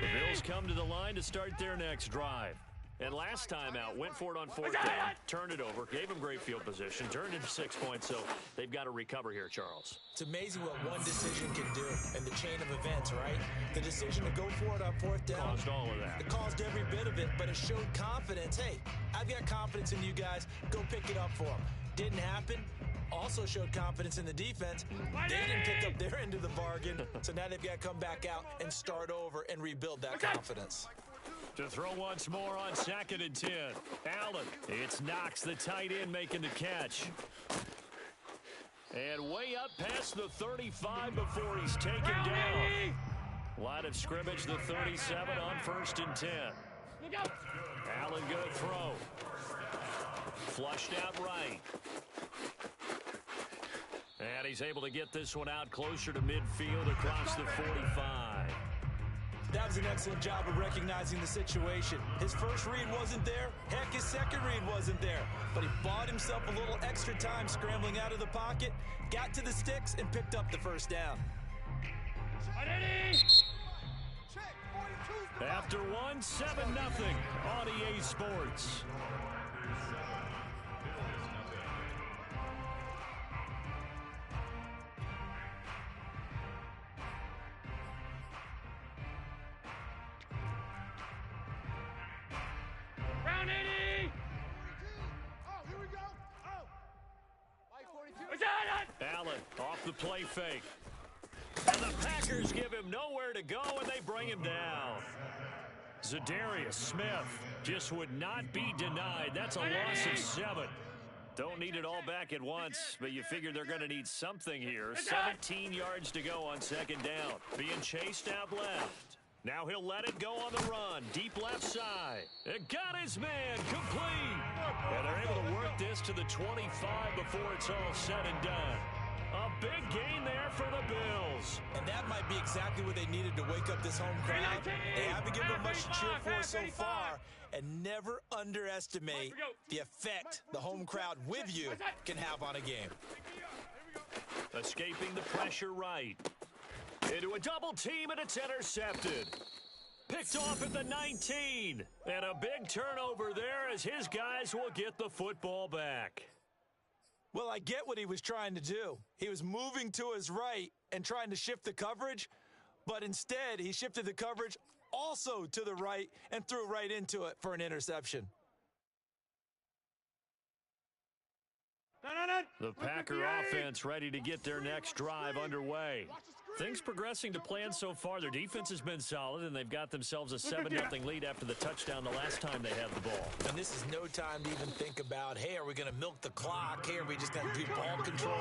The Bills come to the line to start their next drive. And last time out, went for it on 4th down, turned it over, gave him great field position, turned it to 6 points, so they've got to recover here, Charles. It's amazing what one decision can do in the chain of events, right? The decision to go for it on 4th down. Caused all of that. It caused every bit of it, but it showed confidence. Hey, I've got confidence in you guys. Go pick it up for them. Didn't happen. Also showed confidence in the defense. They didn't pick up their end of the bargain, so now they've got to come back out and start over and rebuild that confidence. To throw once more on 2nd and 10. Allen. It's Knox, the tight end, making the catch. And way up past the 35 before he's taken down. Line of scrimmage, the 37 on 1st and 10. Allen going to throw. Flushed out right. And he's able to get this one out closer to midfield across the 45. That was an excellent job of recognizing the situation. His first read wasn't there. Heck, his second read wasn't there. But he bought himself a little extra time scrambling out of the pocket, got to the sticks, and picked up the first down. After one, 7-0 on EA Sports. Allen off the play fake. And the Packers give him nowhere to go, and they bring him down. Zadarius Smith just would not be denied. That's a loss of 7. Don't need it all back at once, but you figure they're going to need something here. 17 yards to go on 2nd down. Being chased out left. Now he'll let it go on the run. Deep left side. It got his man complete. And they're able to work this to the 25 before it's all said and done. A big gain there for the Bills. And that might be exactly what they needed to wake up this home crowd. They haven't given them much to cheer for so far. And never underestimate the effect the home crowd with you can have on a game. Escaping the pressure right. Into a double team, and it's intercepted. Picked off at the 19. And a big turnover there as his guys will get the football back. Well, I get what he was trying to do. He was moving to his right and trying to shift the coverage, but instead he shifted the coverage also to the right and threw right into it for an interception. The Packer offense ready to get their next drive underway. Things progressing to plan so far. Their defense has been solid, and they've got themselves a 7-0 lead after the touchdown the last time they had the ball. And this is no time to even think about, hey, are we going to milk the clock? Hey, are we just going to do ball control?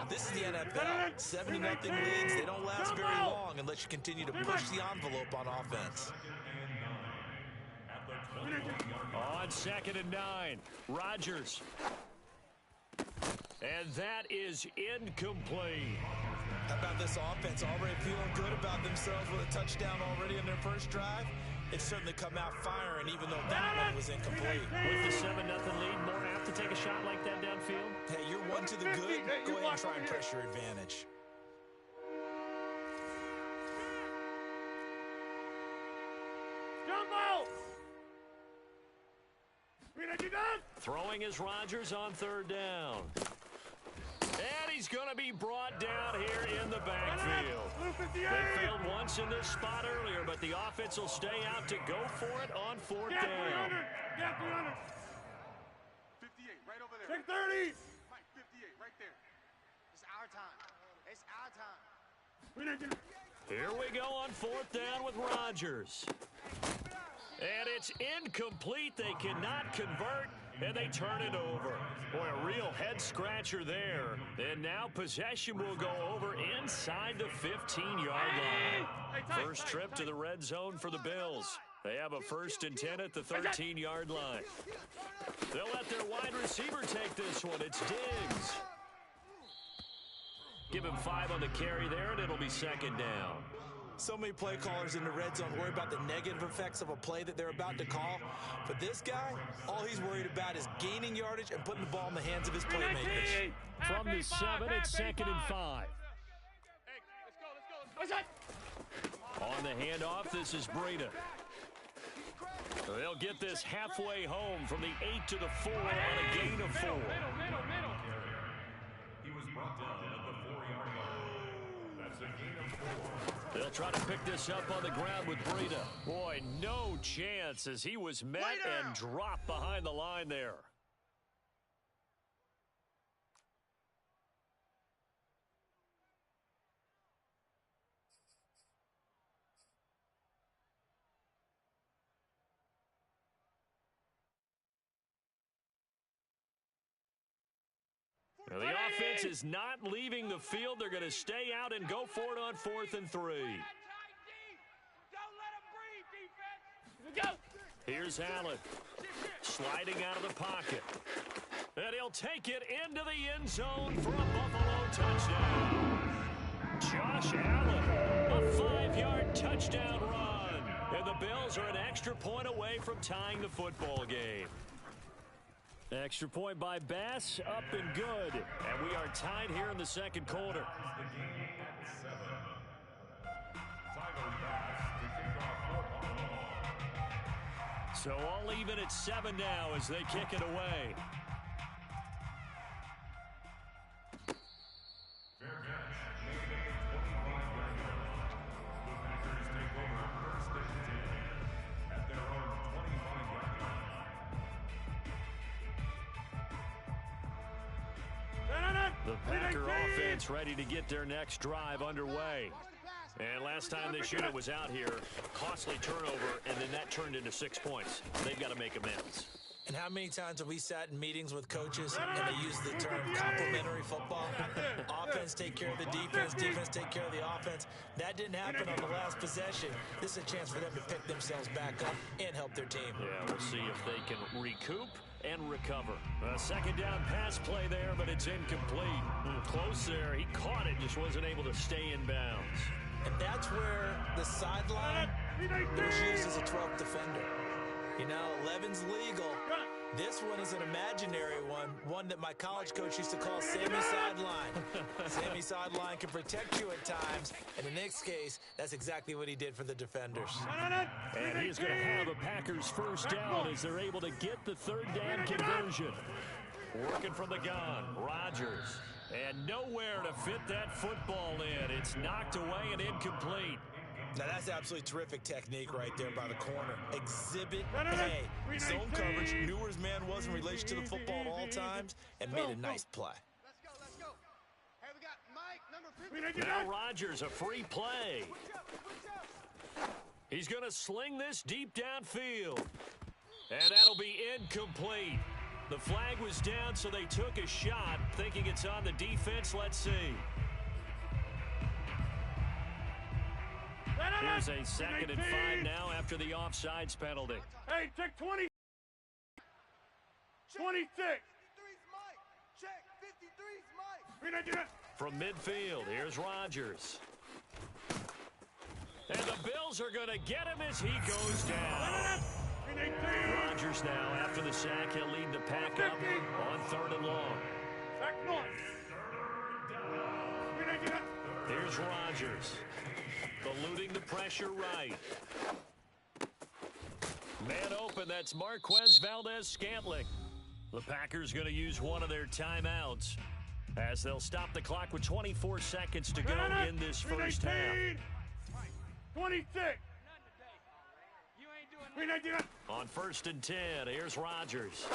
This is the NFL. 70-0 leads, they don't last very long unless you continue to push the envelope on offense. On 2nd and 9, Rodgers. And that is incomplete. How about this offense already feeling good about themselves with a touchdown already in their first drive? It's certainly come out firing, even though that one was incomplete. With the 7-0 lead, more apt to take a shot like that downfield? Hey, you're one to the good. Go ahead and try and press your advantage. Throwing is Rodgers on 3rd down. And he's going to be brought down here in the backfield. They failed once in this spot earlier, but the offense will stay out to go for it on 4th down. 58, right over there. 630. Mike, 58, right there. It's our time. It's our time. Here we go on 4th down with Rodgers. And it's incomplete. They cannot convert, and they turn it over. Boy, a real head-scratcher there. And now possession will go over inside the 15-yard line. First trip to the red zone for the Bills. They have a 1st and 10 at the 13-yard line. They'll let their wide receiver take this one. It's Diggs. Give him 5 on the carry there, and it'll be 2nd down. So many play callers in the red zone worry about the negative effects of a play that they're about to call. But this guy, all he's worried about is gaining yardage and putting the ball in the hands of his playmakers. From the 7, it's 2nd and 5. On the handoff, this is Breida. They'll get this halfway home from the 8 to the 4 on a gain of 4. He was brought down at the 4-yard line. That's a gain of 4. They'll try to pick this up on the ground with Breida. Boy, no chance as he was met and dropped behind the line there. Now, the offense is not leaving the field. They're going to stay out and go for it on 4th and 3. Here's Allen sliding out of the pocket. And he'll take it into the end zone for a Buffalo touchdown. Josh Allen, a 5-yard touchdown run. And the Bills are an extra point away from tying the football game. Extra point by Bass, up and good. And we are tied here in the 2nd quarter. So all even at 7 now as they kick it away. The Packer offense ready to get their next drive underway. And last time this unit was out here, costly turnover, and then that turned into 6 points. They've got to make amends. And how many times have we sat in meetings with coaches and they use the term complementary football? Offense take care of the defense, defense take care of the offense. That didn't happen on the last possession. This is a chance for them to pick themselves back up and help their team. Yeah, we'll see if they can recoup and recover. A 2nd down pass play there, but it's incomplete. Close there. He caught it, just wasn't able to stay in bounds. And that's where the sideline was used as a 12th defender. You know, 11's legal. This one is an imaginary one that my college coach used to call Sammy Sideline. Sammy Sideline can protect you at times, and in this case, that's exactly what he did for the defenders. And he's going to have a Packers 1st down as they're able to get the 3rd down conversion. Working from the gun, Rodgers. And nowhere to fit that football in. It's knocked away and incomplete. Now, that's absolutely terrific technique right there by the corner. Exhibit A. Zone coverage, knew where his man was in relation to the football at all times, and made a nice play. Let's go, let's go. Hey, we got Mike, number 50. Now Rodgers, a free play. He's going to sling this deep downfield. And that'll be incomplete. The flag was down, so they took a shot, thinking it's on the defense. Let's see. Here's a 2nd and 5 now after the offsides penalty. Hey, check 20. 26. 53's Mike. Check, 53's Mike. From midfield, here's Rodgers. And the Bills are going to get him as he goes down. Rodgers now, after the sack, he'll lead the pack up on 3rd and long. Here's Rodgers. Eluding the pressure right. Man open, that's Marquez Valdez-Scantling. The Packers going to use one of their timeouts as they'll stop the clock with 24 seconds to go in this first half. 26. On 1st and 10, here's Rodgers.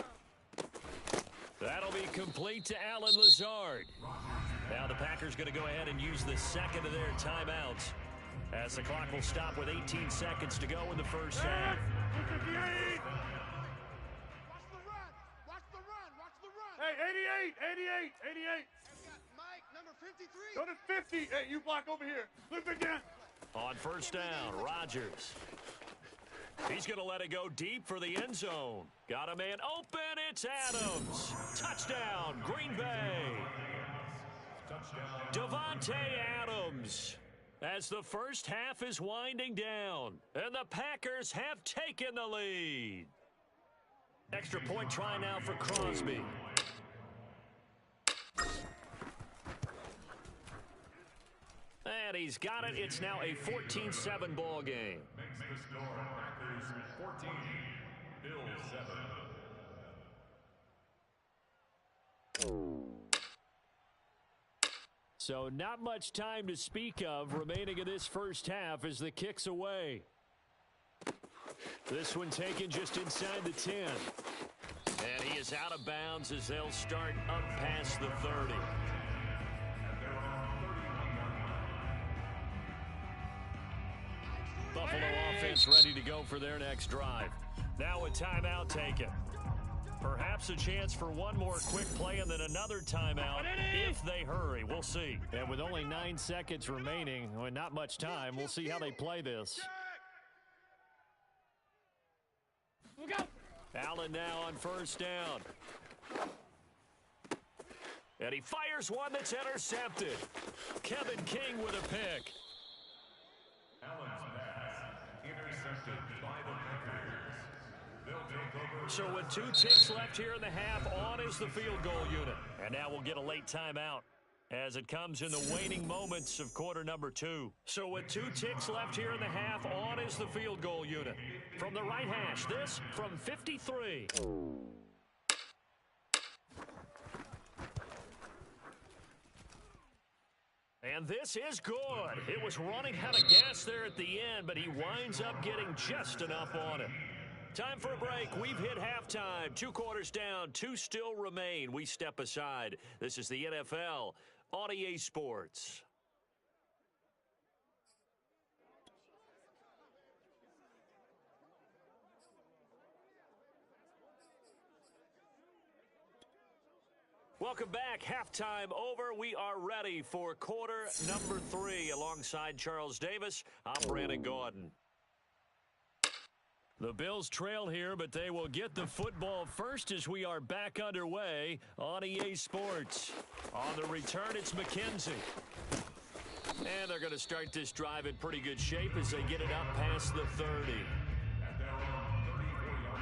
That'll be complete to Alan Lazard. Now the Packers going to go ahead and use the 2nd of their timeouts as the clock will stop with 18 seconds to go in the first half. Watch the run. Watch the run. Watch the run. Hey, 88. We got Mike, number 53. Go to 50. Hey, you block over here. Flip it down. On 1st down, Rodgers. He's going to let it go deep for the end zone. Got a man open. It's Adams. Touchdown, Green Bay. Devontae Adams. As the first half is winding down, and the Packers have taken the lead. Extra point try now for Crosby. And he's got it. It's now a 14-7 ball game. Makes the score Packers 14, Bills 7. So not much time to speak of remaining in this first half as the kick's away. This one taken just inside the 10. And he is out of bounds as they'll start up past the 30. Buffalo offense ready to go for their next drive. Now a timeout taken. Perhaps a chance for one more quick play and then another timeout if they hurry. We'll see. And with only 9 seconds remaining, and not much time, we'll see how they play this. Allen now on 1st down. And he fires one that's intercepted. Kevin King with a pick. Allen's pass intercepted by the Packers. They'll take over. So with 2 ticks left here in the half, on is the field goal unit. And now we'll get a late timeout as it comes in the waning moments of quarter number 2. So with 2 ticks left here in the half, on is the field goal unit. From the right hash, this from 53. And this is good. It was running out of gas there at the end, but he winds up getting just enough on it. Time for a break. We've hit halftime. 2 quarters down, 2 still remain. We step aside. This is the NFL on EA Sports. Welcome back. Halftime over. We are ready for quarter number 3. Alongside Charles Davis, I'm Brandon Gordon. The Bills trail here, but they will get the football first as we are back underway on EA Sports. On the return, it's McKenzie. And they're going to start this drive in pretty good shape as they get it up past the 30. At their own 34-yard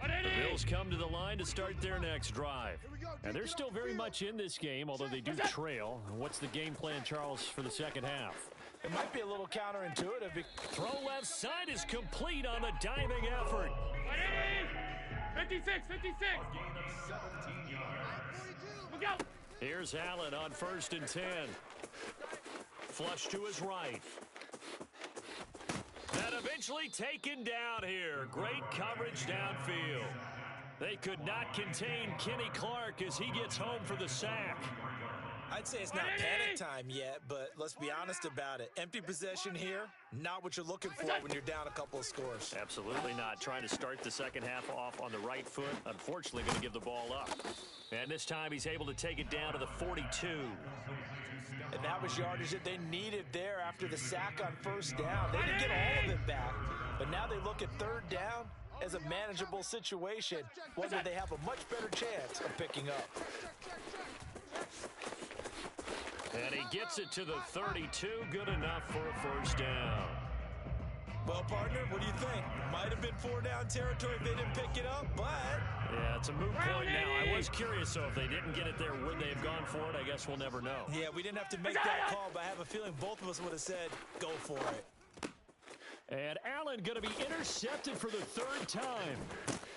line. The Bills come to the line to start their next drive. And they're still very much in this game, although they do trail. What's the game plan, Charles, for the second half? It might be a little counterintuitive. Throw left side is complete on the diving effort. 56. A gain of 17 yards. Mike, 42. Look out. Here's Allen on 1st and 10. Flush to his right. And eventually taken down here. Great coverage downfield. They could not contain Kenny Clark as he gets home for the sack. I'd say it's not panic time yet, but let's be honest about it. Empty possession here, not what you're looking for when you're down a couple of scores. Absolutely not. Trying to start the second half off on the right foot. Unfortunately, going to give the ball up. And this time he's able to take it down to the 42. And that was yardage that they needed there after the sack on 1st down. They didn't get all of it back, but now they look at 3rd down as a manageable situation, whether they have a much better chance of picking up. And he gets it to the 32, good enough for a 1st down. Well, partner, what do you think? Might have been 4-down territory if they didn't pick it up, but... Yeah, it's a moot point now. I was curious, so if they didn't get it there, would they have gone for it? I guess we'll never know. Yeah, we didn't have to make that call, but I have a feeling both of us would have said, go for it. And Allen going to be intercepted for the 3rd time.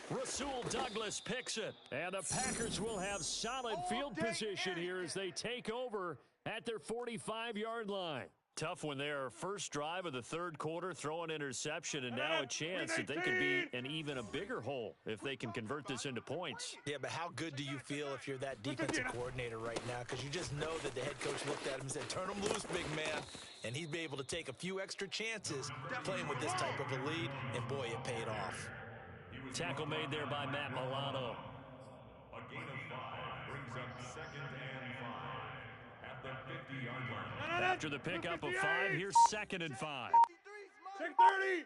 Rasul Douglas picks it. And the Packers will have solid field position here as they take over at their 45-yard line. Tough when they're first drive of the 3rd quarter, throw an interception, and now a chance that they could be in even a bigger hole if they can convert this into points. Yeah, but how good do you feel if you're that defensive coordinator right now? Because you just know that the head coach looked at him and said, turn him loose, big man. And he'd be able to take a few extra chances playing with this type of a lead, and boy, it paid off. Tackle made there by Matt Milano. A gain of 5 brings up 2nd and 5 at the 50-yard line. After the pickup of 5, here's 2nd and 5. Check 30.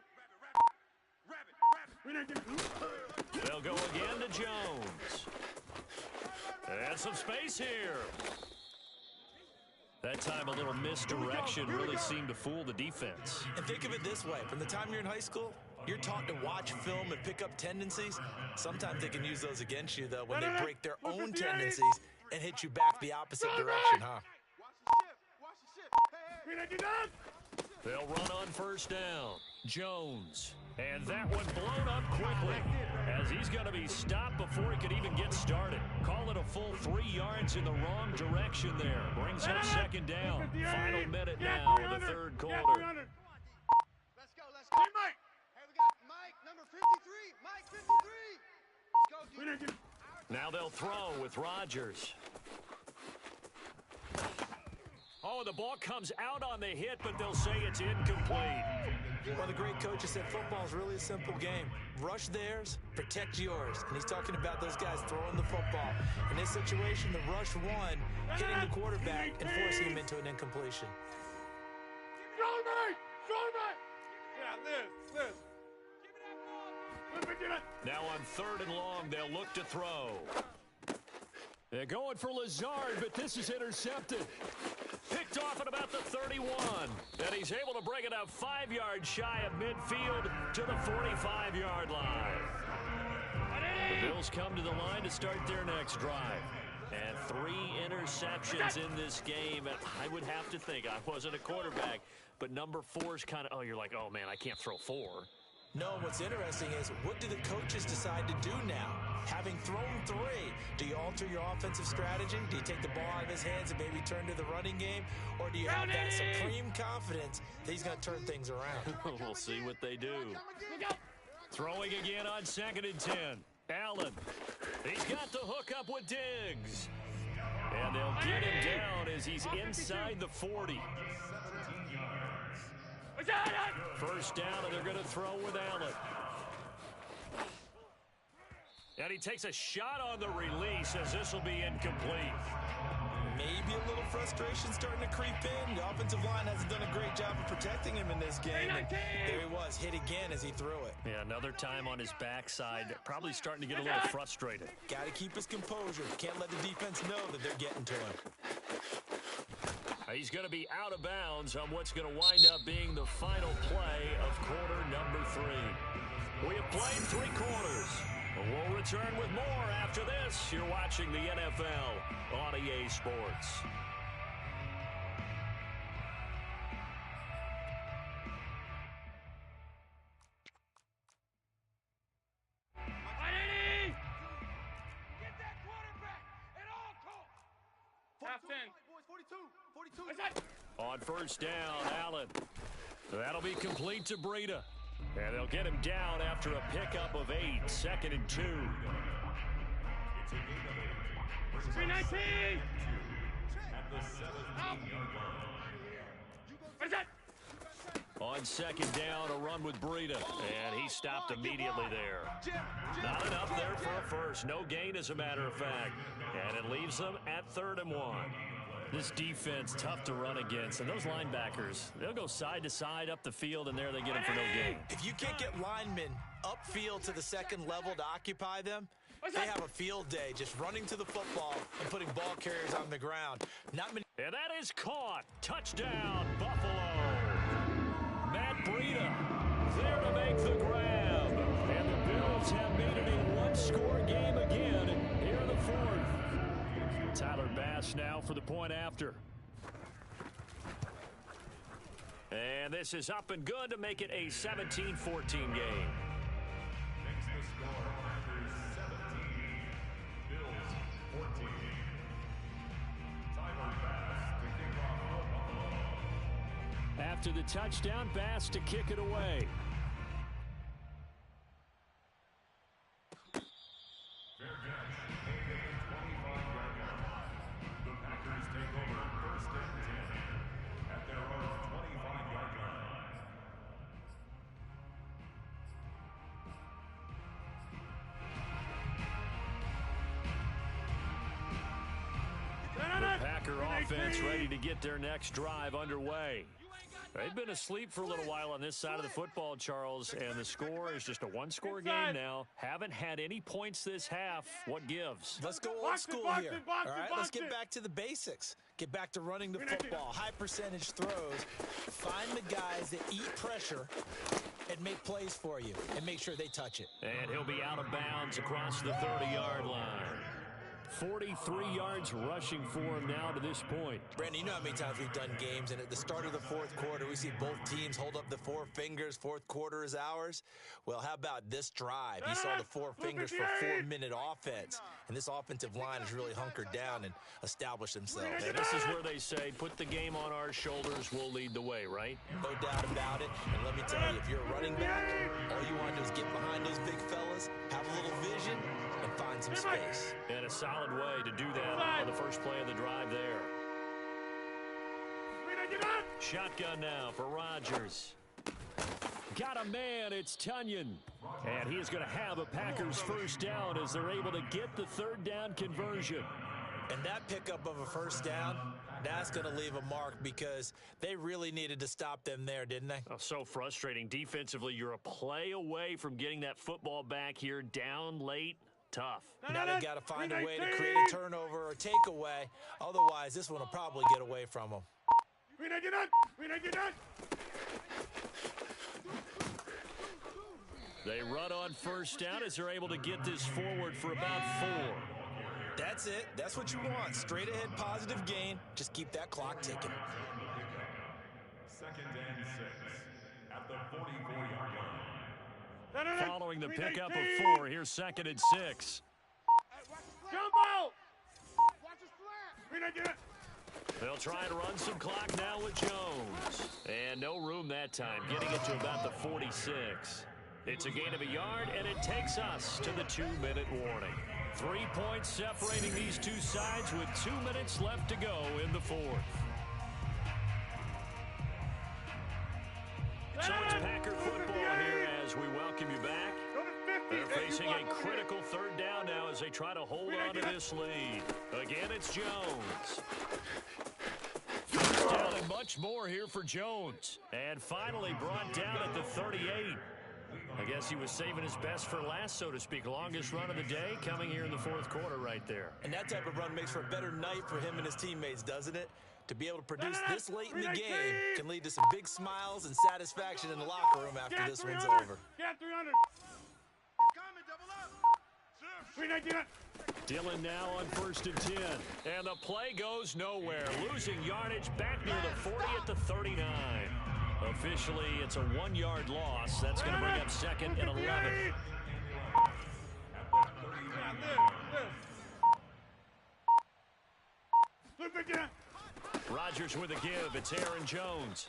They'll go again to Jones. And some space here. That time a little misdirection really seemed to fool the defense. And think of it this way. From the time you're in high school, you're taught to watch film and pick up tendencies. Sometimes they can use those against you, though, when they break their own tendencies and hit you back the opposite direction, huh? They'll run on 1st down. Jones. And that one blown up quickly as he's going to be stopped before he could even get started. Call it a full 3 yards in the wrong direction there. Brings up 2nd down. Final minute now of the 3rd quarter. Let's go, let's go. Hey, Mike. Hey, we got Mike, number 53. Mike, 53. Let's go, dude. Now they'll throw with Rodgers. Oh, the ball comes out on the hit, but they'll say it's incomplete. Well, the great coach has said football's really a simple game. Rush theirs, protect yours. And he's talking about those guys throwing the football. In this situation, the rush one, hitting the quarterback and forcing him into an incompletion. Go, Mike. Go, Mike. Yeah, Liz. Now on 3rd and long, they'll look to throw. They're going for Lazard, but this is intercepted. Picked off at about the 31. And he's able to bring it up 5 yards shy of midfield to the 45-yard line. The Bills come to the line to start their next drive. And 3 interceptions in this game. And I would have to think, I wasn't a quarterback, but number 4 is kind of, you're like, oh, man, I can't throw 4. No, what's interesting is, what do the coaches decide to do now? Having thrown 3, do you alter your offensive strategy? Do you take the ball out of his hands and maybe turn to the running game? Or do you have that supreme confidence that he's going to turn things around? We'll see what they do. Throwing again on 2nd and 10. Allen. He's got the hook up with Diggs. And they'll get him down as he's inside the 40. 1st down, and they're going to throw with Allen. And he takes a shot on the release as this will be incomplete. Maybe a little frustration starting to creep in. The offensive line hasn't done a great job of protecting him in this game. And there he was, hit again as he threw it. Yeah, another time on his backside. Probably starting to get a little frustrated. Got to keep his composure. Can't let the defense know that they're getting to him. He's going to be out of bounds on what's going to wind up being the final play of quarter number 3. We have played 3 quarters. We'll return with more after this. You're watching the NFL on EA Sports. Get that quarterback at all costs. Half 10. Boys, 42. On first down, Allen. That'll be complete to Breida. And they'll get him down after a pickup of 8, 2nd and 2. It's a gain of 8. 319. At the 17-yard line. On 2nd down, a run with Breida. And he stopped immediately there. Not enough there for a first. No gain, as a matter of fact. And it leaves them at 3rd and 1. This defense, tough to run against. And those linebackers, they'll go side to side up the field, and there they get them for no gain. If you can't get linemen upfield to the second level to occupy them, they have a field day just running to the football and putting ball carriers on the ground. Not many. And that is caught. Touchdown, Buffalo. Matt Breida there to make the grab. And the Bills have made it a one-score game again here in the 4th. Tyler Bass now for the point after. And this is up and good to make it a 17-14 game. Makes the score Packers 17, Bills 14. Tyler Bass to kick off for Buffalo. After the touchdown, Bass to kick it away. Fair catch, made at the 25-yard line. The Packers take over 1st and 10 at their own 25-yard line. The Packer offense ready to get their next drive underway. They've been asleep for a little while on this side of the football, Charles, and the score is just a one-score game now. Haven't had any points this half. What gives? Let's go old school here. All right, let's get back to the basics. Get back to running the football, high percentage throws. Find the guys that eat pressure and make plays for you and make sure they touch it. And he'll be out of bounds across the 30-yard line. 43 yards rushing for him now to this point. Brandon, you know how many times we've done games, and at the start of the 4th quarter, we see both teams hold up the 4 fingers. 4th quarter is ours. Well, how about this drive? You saw the 4 fingers for 4-minute offense, and this offensive line has really hunkered down and established themselves. And this is where they say, put the game on our shoulders, we'll lead the way, right? No doubt about it. And let me tell you, if you're a running back, all you want to do is get behind those big fellas, have a little vision, and find some space. And a solid way to do that on the first play of the drive there. Shotgun now for Rodgers. Got a man, it's Tunyon. And he is going to have a Packers first down as they're able to get the 3rd down conversion. And that pickup of a first down, that's going to leave a mark because they really needed to stop them there, didn't they? Oh, so frustrating. Defensively, you're a play away from getting that football back here down late. Tough. Now they got to find a way to create a turnover or takeaway. Otherwise, this one will probably get away from them. They run on first down as they're able to get this forward for about 4. That's it. That's what you want. Straight ahead positive gain. Just keep that clock ticking. 2nd and 6 at the 44-yard line. Following the pickup of 4, here's 2nd and 6. Jumbo! Watch his flat! They'll try and run some clock now with Jones. And no room that time, getting it to about the 46. It's a gain of a yard, and it takes us to the 2-minute warning. 3 points separating these two sides with 2 minutes left to go in the 4th. So it's Packer football here as we welcome you back. They're facing a critical 3rd down now as they try to hold on to this lead. Again, it's Jones. First down and much more here for Jones. And finally brought down at the 38. I guess he was saving his best for last, so to speak. Longest run of the day coming here in the 4th quarter right there. And that type of run makes for a better night for him and his teammates, doesn't it? To be able to produce this late in the game can lead to some big smiles and satisfaction in the locker room after this one's over. Get 300. Coming, double up. Dillon now on 1st and 10. And the play goes nowhere. Losing yardage back near the 40 at the 39. Officially, it's a 1-yard loss. That's going to bring up 2nd and 11. Rodgers with a give. It's Aaron Jones.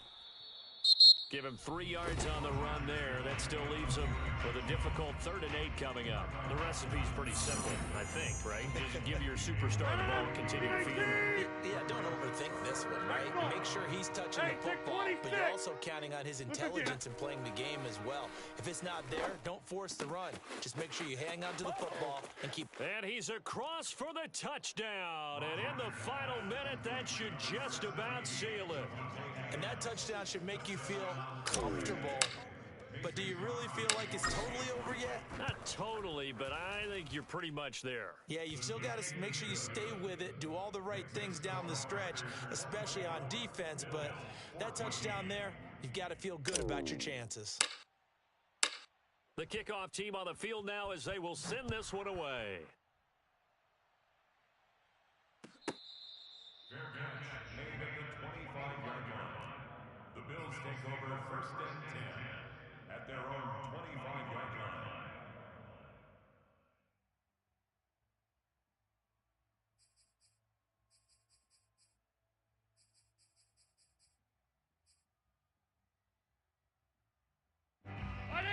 Give him 3 yards on the run there. That still leaves him with a difficult 3rd and 8 coming up. The recipe's pretty simple, I think, right? Just give your superstar the ball and continue to feed him. Yeah, don't overthink this one, right? Make sure he's touching the football, but you're also counting on his intelligence in playing the game as well. If it's not there, don't force the run. Just make sure you hang on to the football and keep... And he's across for the touchdown. And in the final minute, that should just about seal it. And that touchdown should make you feel comfortable. But do you really feel like it's totally over yet? Not totally, but I think you're pretty much there. Yeah, you've still got to make sure you stay with it, do all the right things down the stretch, especially on defense. But that touchdown there, you've got to feel good about your chances. The kickoff team on the field now as they will send this one away. Fair catch made at the 25-yard line. The Bills take over 1st and 10 at their own 25-yard line.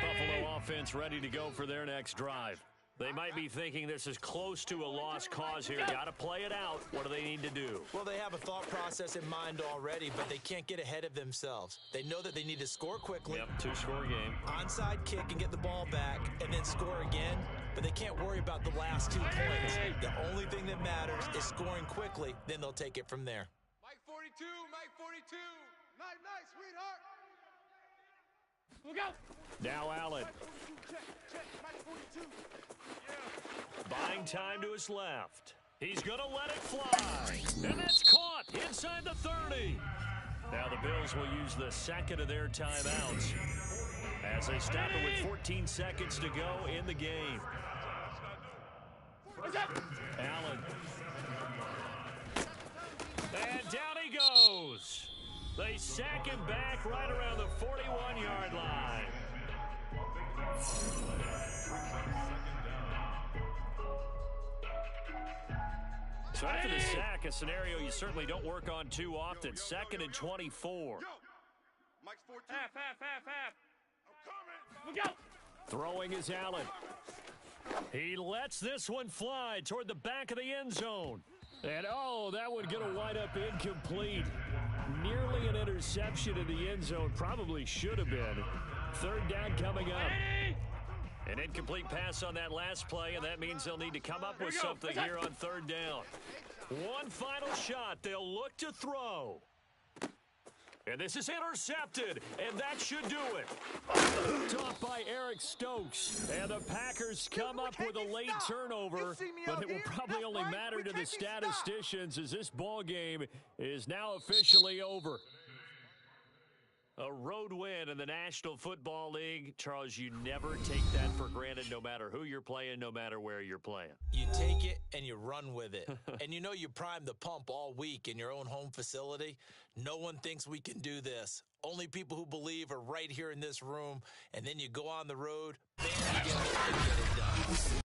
Buffalo offense ready to go for their next drive. They might be thinking this is close to a lost cause here. Got to play it out. What do they need to do? Well, they have a thought process in mind already, but they can't get ahead of themselves. They know that they need to score quickly. Yep, 2-score game. Onside kick and get the ball back and then score again, but they can't worry about the last 2 points. The only thing that matters is scoring quickly, then they'll take it from there. Mike 42, Mike 42. Night, night, sweetheart. Look out! Now Allen. Check, Mike 42. Buying time to his left. He's going to let it fly. And that's caught inside the 30. Now the Bills will use the second of their timeouts as they stop it with 14 seconds to go in the game. Allen. And down he goes. They sack him back right around the 41-yard line. So after the sack, a scenario you certainly don't work on too often. 2nd and 24. Mike's 14. Half. I'm coming. Look out! Throwing is Allen. He lets this one fly toward the back of the end zone. And, oh, that one going to wind up incomplete. Nearly an interception in the end zone. Probably should have been. 3rd down coming up. An incomplete pass on that last play, and that means they'll need to come up with something here on 3rd down. One final shot. They'll look to throw. And this is intercepted, and that should do it. Topped by Eric Stokes. And the Packers come up with a late turnover, but it will probably only matter to the statisticians as this ball game is now officially over. A road win in the National Football League. Charles, you never take that for granted no matter who you're playing, no matter where you're playing. You take it and you run with it. And you know you primed the pump all week in your own home facility. No one thinks we can do this. Only people who believe are right here in this room. And then you go on the road, band together, and get it done.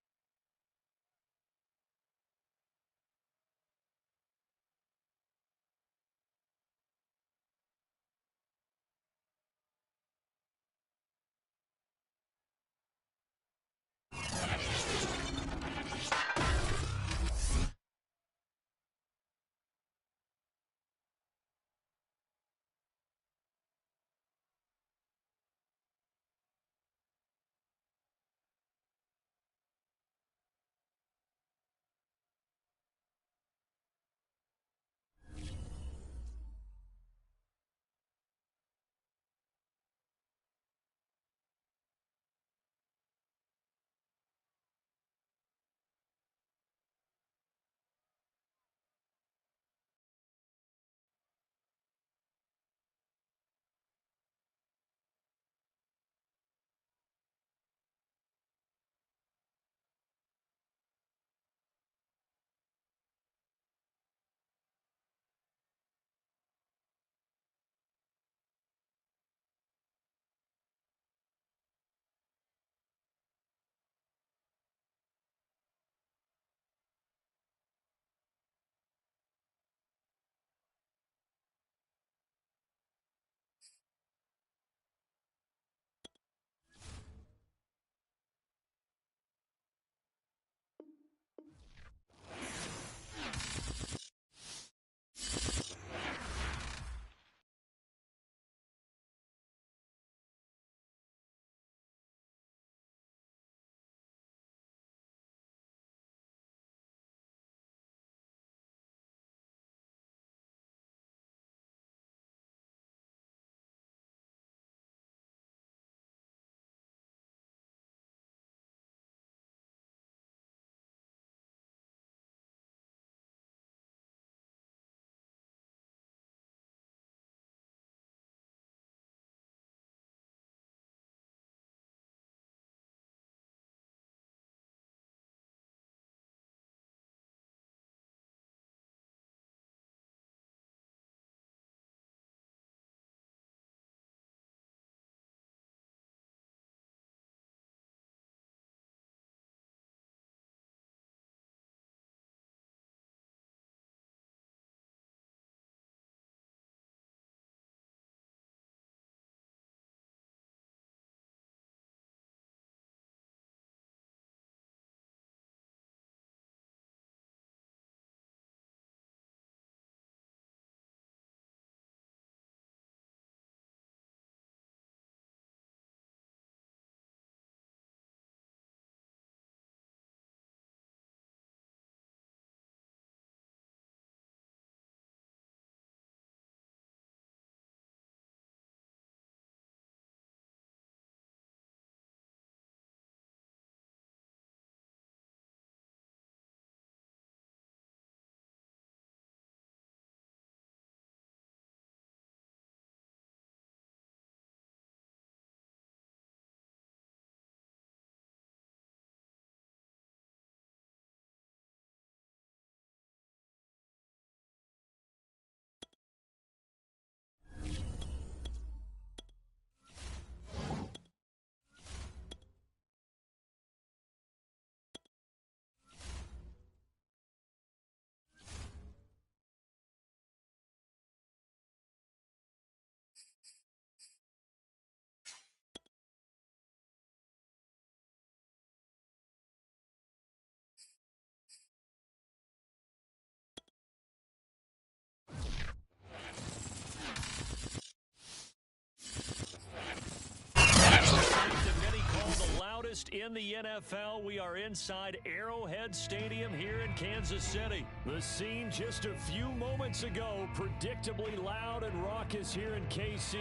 latest in the NFL. We are inside Arrowhead Stadium here in Kansas City. The scene just a few moments ago, predictably loud and raucous here in KC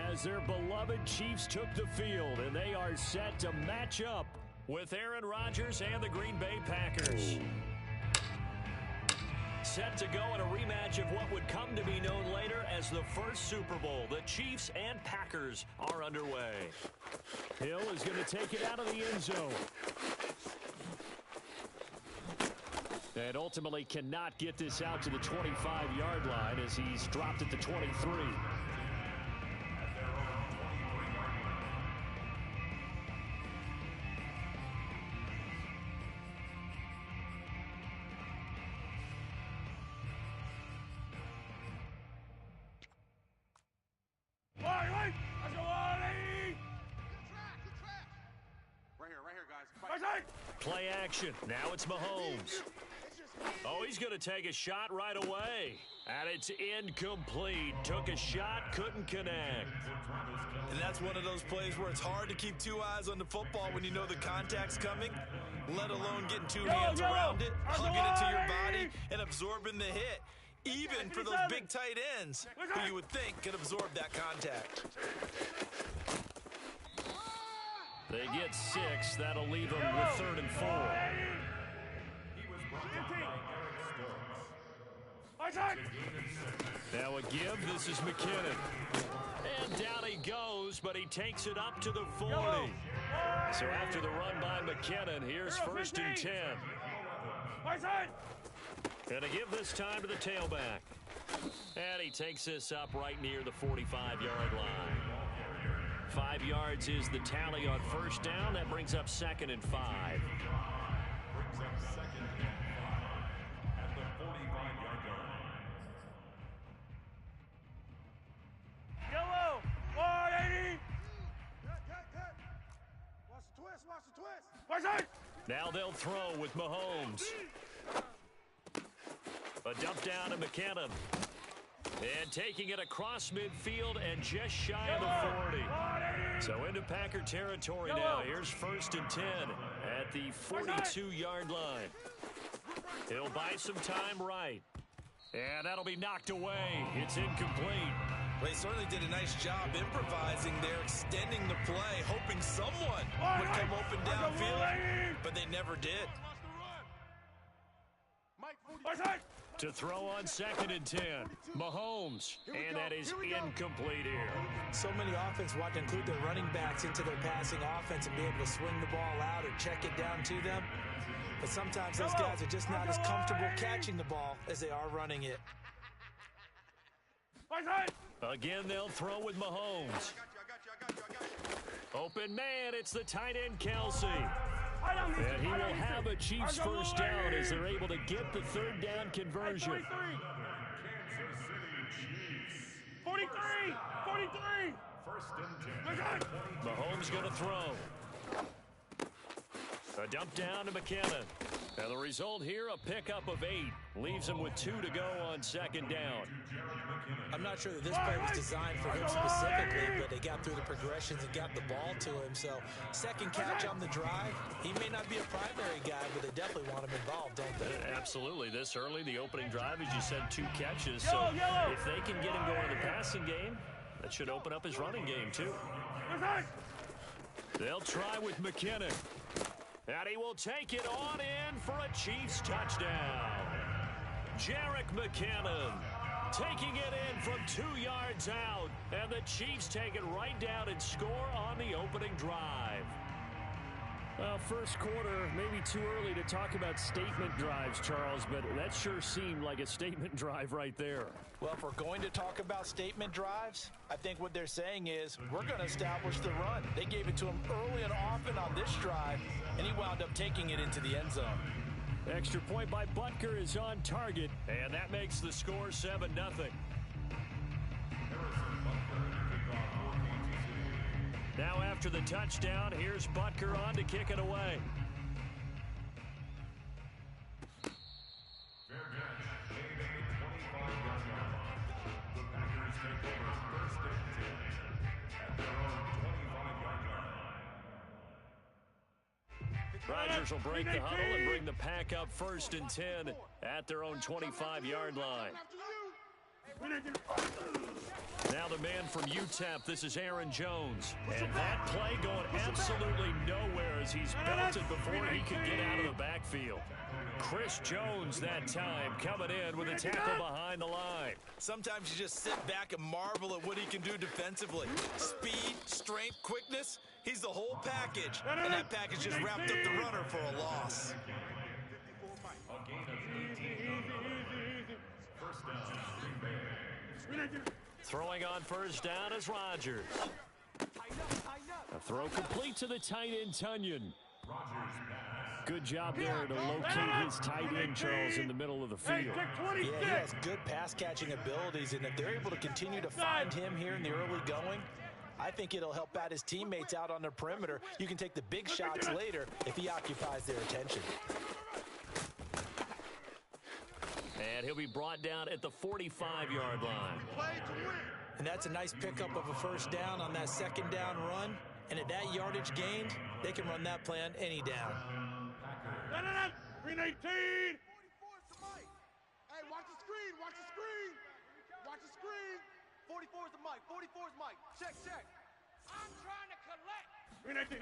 as their beloved Chiefs took the field, and they are set to match up with Aaron Rodgers and the Green Bay Packers. Set to go in a rematch of what would come to be known later as the first Super Bowl. The Chiefs and Packers are underway. Hill is going to take it out of the end zone. And ultimately cannot get this out to the 25-yard line as he's dropped at the 23. Play action. Now it's Mahomes. Oh, he's going to take a shot right away. And it's incomplete. Took a shot, couldn't connect. And that's one of those plays where it's hard to keep two eyes on the football when you know the contact's coming, let alone getting two hands around it, hugging it to your body, and absorbing the hit. Even for those big tight ends who you would think could absorb that contact. They get 6. That'll leave them with 3rd and 4. Now a give. This is McKinnon. And down he goes, but he takes it up to the 40. So after the run by McKinnon, here's 1st and 10. And to give this time to the tailback. And he takes this up right near the 45-yard line. 5 yards is the tally on 1st down. That brings up 2nd and 5. At the 45-yard line. Yellow, 180. Watch the twist, watch the twist. Right side. Now they'll throw with Mahomes. A dump down to McKinnon. And taking it across midfield and just shy of the 40. So into Packer territory now. Here's 1st and 10 at the 42-yard line. He'll buy some time right. And that'll be knocked away. It's incomplete. Well, he certainly did a nice job improvising there, extending the play, hoping someone would come open downfield, but they never did. To throw on 2nd and 10. Mahomes. And that is incomplete here. So many offenses want to include their running backs into their passing offense and be able to swing the ball out or check it down to them. But sometimes those guys are just not as comfortable catching the ball as they are running it. Again, they'll throw with Mahomes. Open man, it's the tight end, Kelsey. And he will have a Chiefs 1st down as they're able to get the 3rd down conversion. 43, 43. 1st and 10. Mahomes going to throw. A dump down to McKinnon. Now the result here, a pickup of 8. Leaves him with 2 to go on 2nd down. I'm not sure that this play was designed for him specifically, but they got through the progressions and got the ball to him. So, second catch on the drive. He may not be a primary guy, but they definitely want him involved, don't they? Absolutely. This early, the opening drive, as you said, 2 catches. So, if they can get him going in the passing game, that should open up his running game, too. They'll try with McKinnon. And he will take it on in for a Chiefs touchdown. Jerick McKinnon taking it in from 2 yards out. And the Chiefs take it right down and score on the opening drive. Well, first quarter, maybe too early to talk about statement drives, Charles, but that sure seemed like a statement drive right there. Well, if we're going to talk about statement drives, I think what they're saying is we're going to establish the run. They gave it to him early and often on this drive, and he wound up taking it into the end zone. Extra point by Butker is on target, and that makes the score 7-0. Now after the touchdown, here's Butker on to kick it away. Rodgers will break the huddle and bring the pack up 1st and 10 at their own 25-yard line. Now the man from UTEP, this is Aaron Jones. And that play going absolutely nowhere as he's belted before he could get out of the backfield. Chris Jones that time coming in with a tackle behind the line. Sometimes you just sit back and marvel at what he can do defensively. Speed, strength, quickness, he's the whole package. And that package just wrapped up the runner for a loss. A gain of 18. First down, Green Bay. Throwing on 1st down is Rodgers. A throw complete to the tight end, Tunyon. Good job there to locate his tight end, Charles, in the middle of the field. Yeah, he has good pass-catching abilities, and if they're able to continue to find him here in the early going, I think it'll help out his teammates out on the perimeter. You can take the big shots later if he occupies their attention. And he'll be brought down at the 45-yard line. And that's a nice pickup of a 1st down on that 2nd down run. And at that yardage gained, they can run that play on any down. Green 18. 44 is the mic. Hey, watch the screen. Watch the screen. Watch the screen. 44 is the mic. 44 is mic. Check, check. I'm trying to collect. Green 18.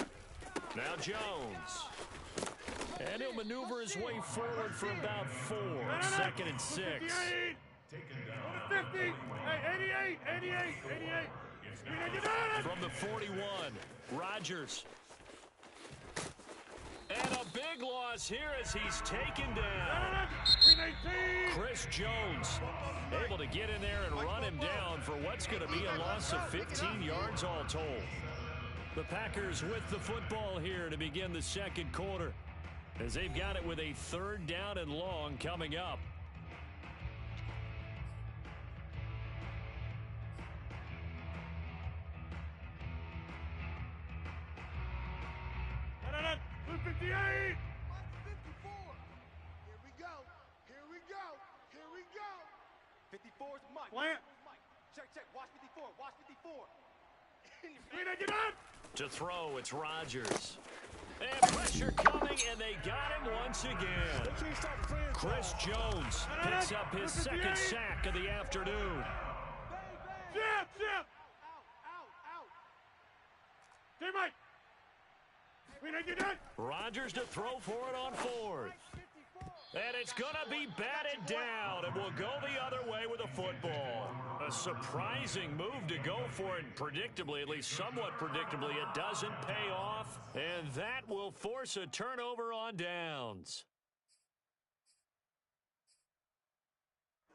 Now Jones. And he'll maneuver his way forward for about 4. 2nd and 6. 58. 50. Hey, 88. 88. From the 41, Rodgers. And a big loss here as he's taken down. Chris Jones able to get in there and run him down for what's going to be a loss of 15 yards all told. The Packers with the football here to begin the 2nd quarter, as they've got it with a 3rd down and long coming up. Here we go. Here we go. Here we go. 54 is the mic. Plant. Check, check. Watch 54. Watch 54. To throw, it's Rodgers. And pressure coming, and they got him once again. Chris Jones picks up his 2nd sack of the afternoon. Zip. Out. Teammate. Rodgers to throw for it on 4th. And it's going to be batted down, and will go the other way with the football. A surprising move to go for it, predictably, at least somewhat predictably, it doesn't pay off, and that will force a turnover on downs.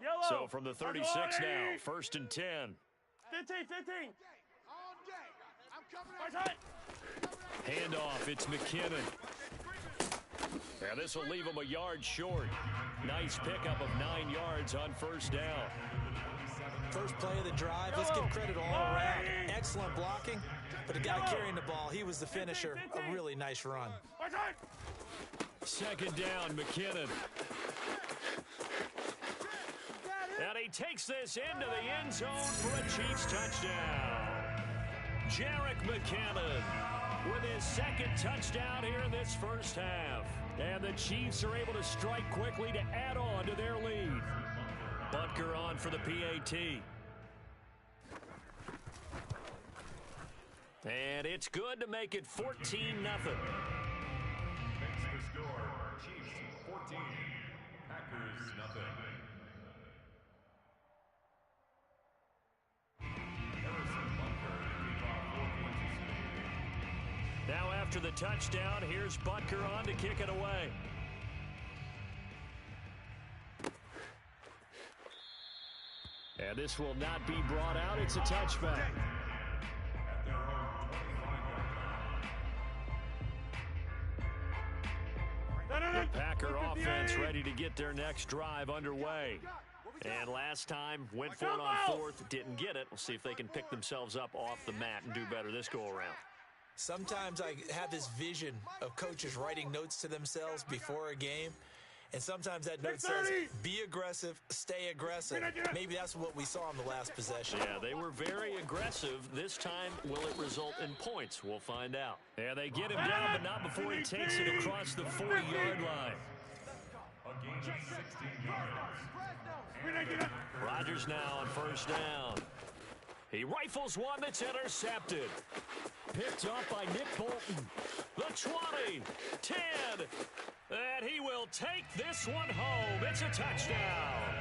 Yellow. So from the 36 now, 1st and 10. 15. All day. I'm coming Right out. side. Handoff, it's McKinnon. And this will leave him a yard short. Nice pickup of 9 yards on 1st down. First play of the drive, let's give credit all around. Excellent blocking, but the guy carrying the ball, he was the finisher. A really nice run. Right side. 2nd down, McKinnon. And he takes this into the end zone for a Chiefs touchdown. Jerick McKinnon with his 2nd touchdown here in this 1st half. And the Chiefs are able to strike quickly to add on to their lead. Butker on for the PAT. And it's good to make it 14-0. Makes the score. Chiefs 14. Packers nothing. Now after the touchdown, here's Butker on to kick it away. And this will not be brought out. It's a touchback. The Packer offense ready to get their next drive underway. And last time, went for it on 4th, didn't get it. We'll see if they can pick themselves up off the mat and do better this go-around. Sometimes I have this vision of coaches writing notes to themselves before a game, And sometimes that note says, be aggressive, stay aggressive. Maybe that's what we saw in the last possession. Yeah, they were very aggressive. This time, will it result in points? We'll find out. Yeah, they get him down, but not before he takes it across the 40-yard line. A gain of 16 yards. Rodgers now on first down. He rifles one that's intercepted. Picked up by Nick Bolton. The 20, 10, and he will take this one home. It's a touchdown.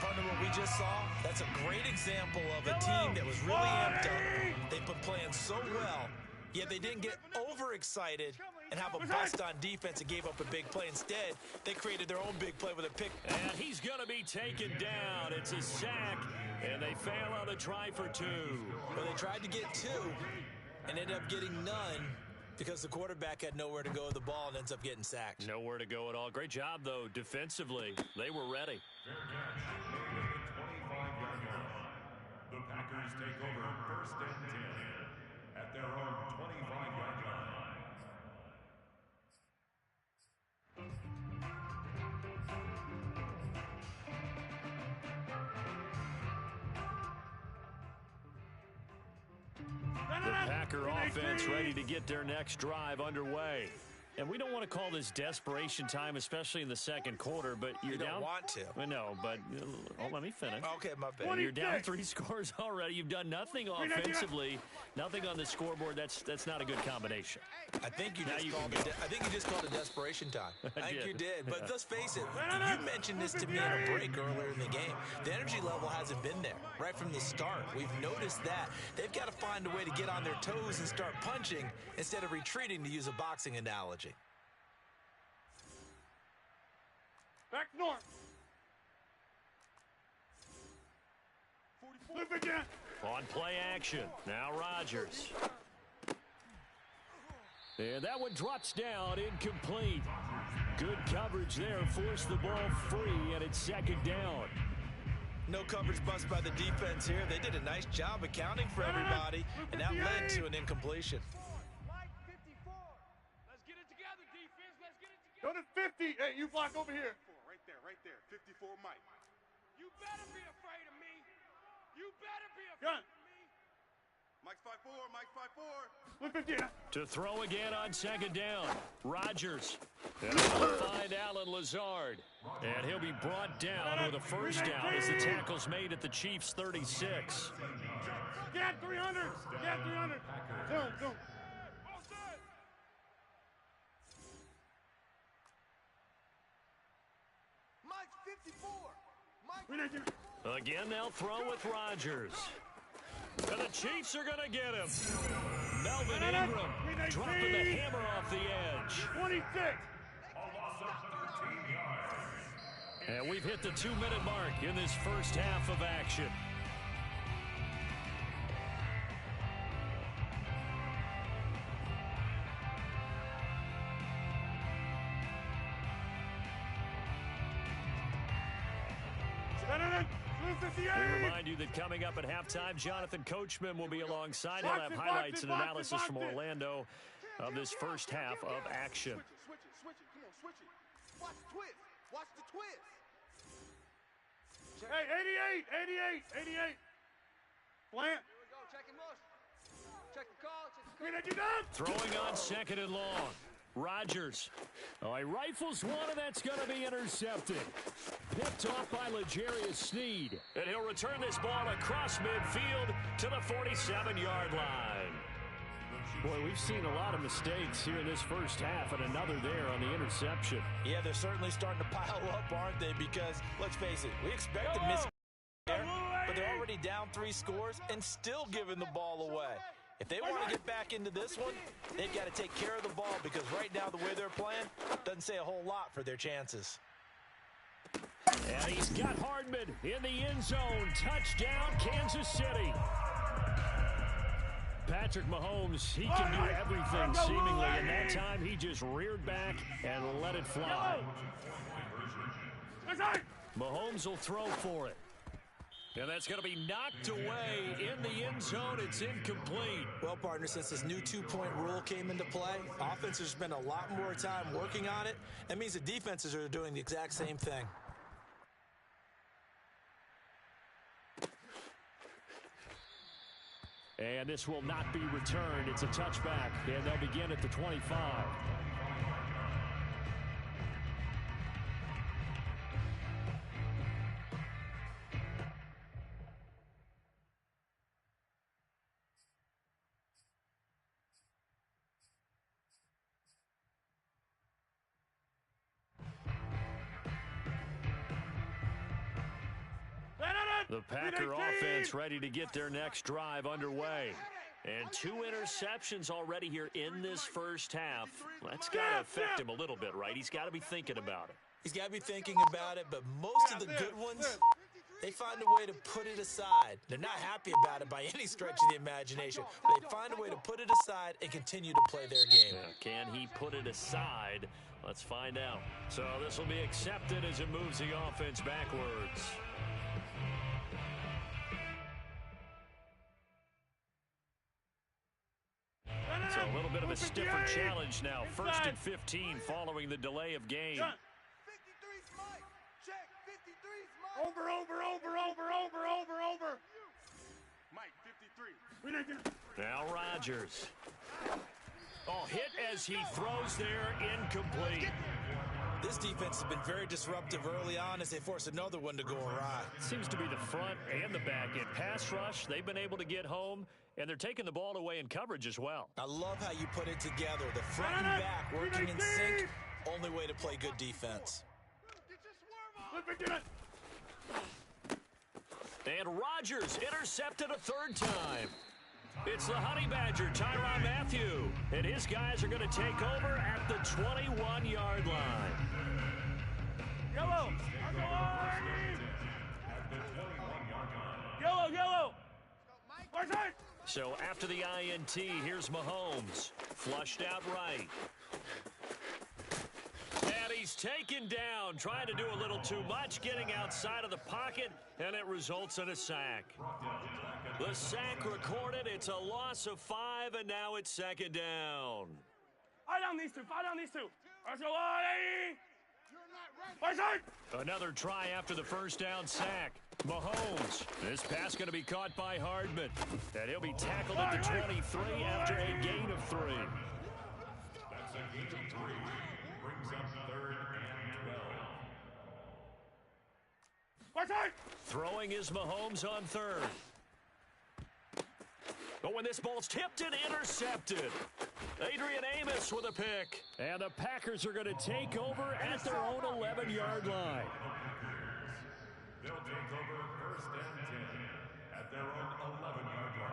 Partner, what we just saw, that's a great example of a team that was really amped up. They've been playing so well, yet they didn't get overexcited and have a bust on defense and gave up a big play. Instead, they created their own big play with a pick. And he's going to be taken down. It's a sack, and they fail on the try for two. Well, they tried to get two and ended up getting none because the quarterback had nowhere to go with the ball and ends up getting sacked. Nowhere to go at all. Great job, though, defensively. They were ready. Fair catch made at the 25-yard line. The Packers take over first and 10 at their own 25-yard line. The Packer offense ready to get their next drive underway. And we don't want to call this desperation time, especially in the second quarter, but you're down. You don't want to. I know, but let me finish. Okay, my bad. You're down 3 scores already. You've done nothing offensively, nothing on the scoreboard. That's not a good combination. I think you just called it desperation time. I think you did. But let's face it, you mentioned this to me in a break earlier in the game. The energy level hasn't been there right from the start. We've noticed that. They've got to find a way to get on their toes and start punching instead of retreating, to use a boxing analogy. Back north. Flip again. On play action. Now Rodgers. And that one drops down, incomplete. Good coverage there. Forced the ball free, and it's second down. No coverage bust by the defense here. They did a nice job accounting for everybody, and that led to an incompletion. Go to 50. Hey, you block over here. Right there. 54 Mike. You better be afraid of me. You better be afraid of me. Mike's 5'4", Mike's 5'4". Flip again. To throw again on second down. Rodgers. And they'll find Alan Lazard. And he'll be brought down with a first down as the tackle's made at the Chiefs' 36. Get 300. Get 300. Zoom. Again, they'll throw with Rodgers. And the Chiefs are going to get him. Melvin Ingram dropping the hammer off the edge. 26. And we've hit the 2-minute mark in this first half of action. We remind you that coming up at halftime, Jonathan Coachman will be alongside. He'll have highlights and analysis from Orlando of this first half of action. Switch it. Come on, switch it. Watch the twist. Watch the twist. Hey, 88. Plant. Here we go. Check and motion. Check the call. Throwing on second and long. Rodgers. Oh, he rifles one, and that's going to be intercepted. Picked off by L'Jarius Sneed. And he'll return this ball across midfield to the 47-yard line. Boy, we've seen a lot of mistakes here in this first half, and another there on the interception. Yeah, they're certainly starting to pile up, aren't they? Because, let's face it, we expected miss there, but they're already down 3 scores and still giving the ball away. If they want to get back into this one, they've got to take care of the ball, because right now the way they're playing doesn't say a whole lot for their chances. And he's got Hardman in the end zone. Touchdown, Kansas City. Patrick Mahomes, he can do everything seemingly, and that time he just reared back and let it fly. Mahomes will throw for it. And that's going to be knocked away in the end zone. It's incomplete. Well, partner, since this new two-point rule came into play, offenses spend a lot more time working on it. That means the defenses are doing the exact same thing. And this will not be returned. It's a touchback, and they'll begin at the 25. The Packer offense ready to get their next drive underway. And 2 interceptions already here in this first half. That's got to affect him a little bit, right? He's got to be thinking about it. He's got to be thinking about it, but most of the good ones, they find a way to put it aside. They're not happy about it by any stretch of the imagination, but they find a way to put it aside and continue to play their game. Can he put it aside? Let's find out. So this will be accepted as it moves the offense backwards. So a little bit of a stiffer challenge now. 1st and 15 following the delay of game. 53's Mike. Check. 53's Mike. Over. Mike, 53. Now Rodgers. Oh, hit as he throws there, incomplete. This defense has been very disruptive early on as they force another one to go awry. Seems to be the front and the back end. Pass rush, they've been able to get home, and they're taking the ball away in coverage as well. I love how you put it together. The front and back working in sync. Only way to play good defense. And Rodgers intercepted a 3rd time. It's the Honey Badger, Tyrann Mathieu. And his guys are going to take over at the 21-yard line. Yellow. Yellow. So after the INT, here's Mahomes. Flushed out right. And he's taken down, trying to do a little too much, getting outside of the pocket, and it results in a sack. The sack recorded. It's a loss of 5, and now it's 2nd down. Fight down these two. Let's go, Another try after the 1st down sack. Mahomes. This pass going to be caught by Hardman. And he'll be tackled at the 23 after a gain of 3. That's a gain of 3. Brings up 3rd and 12. Throwing is Mahomes on 3rd. But when this ball's tipped and intercepted. Adrian Amos with a pick. And the Packers are going to take over at their own 11-yard line. They'll take over 1st and 10 at their own 11-yard line.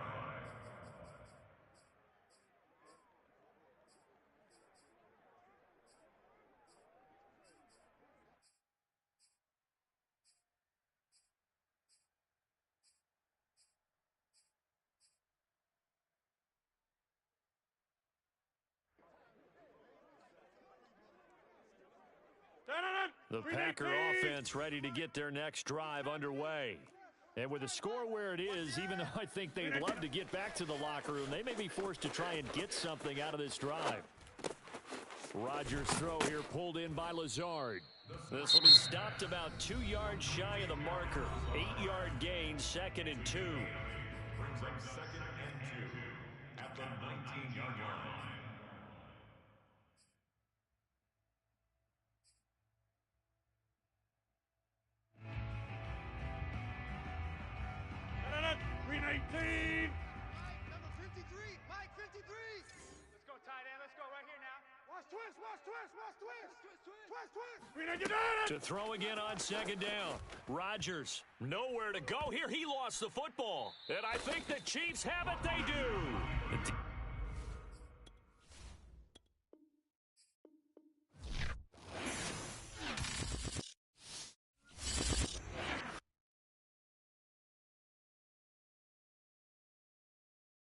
The Packer offense ready to get their next drive underway. And with the score where it is, even though I think they'd love to get back to the locker room, they may be forced to try and get something out of this drive. Rodgers' throw here pulled in by Lazard. This will be stopped about 2 yards shy of the marker. 8-yard gain, 2nd and 2. Brings up 2nd and 2 at the 19-yard line. Number 53. Mike, 53. Let's go, tight end. Let's go right here now. Watch twist. To throw again on 2nd down. Rodgers, nowhere to go here. He lost the football. And I think the Chiefs have it. They do.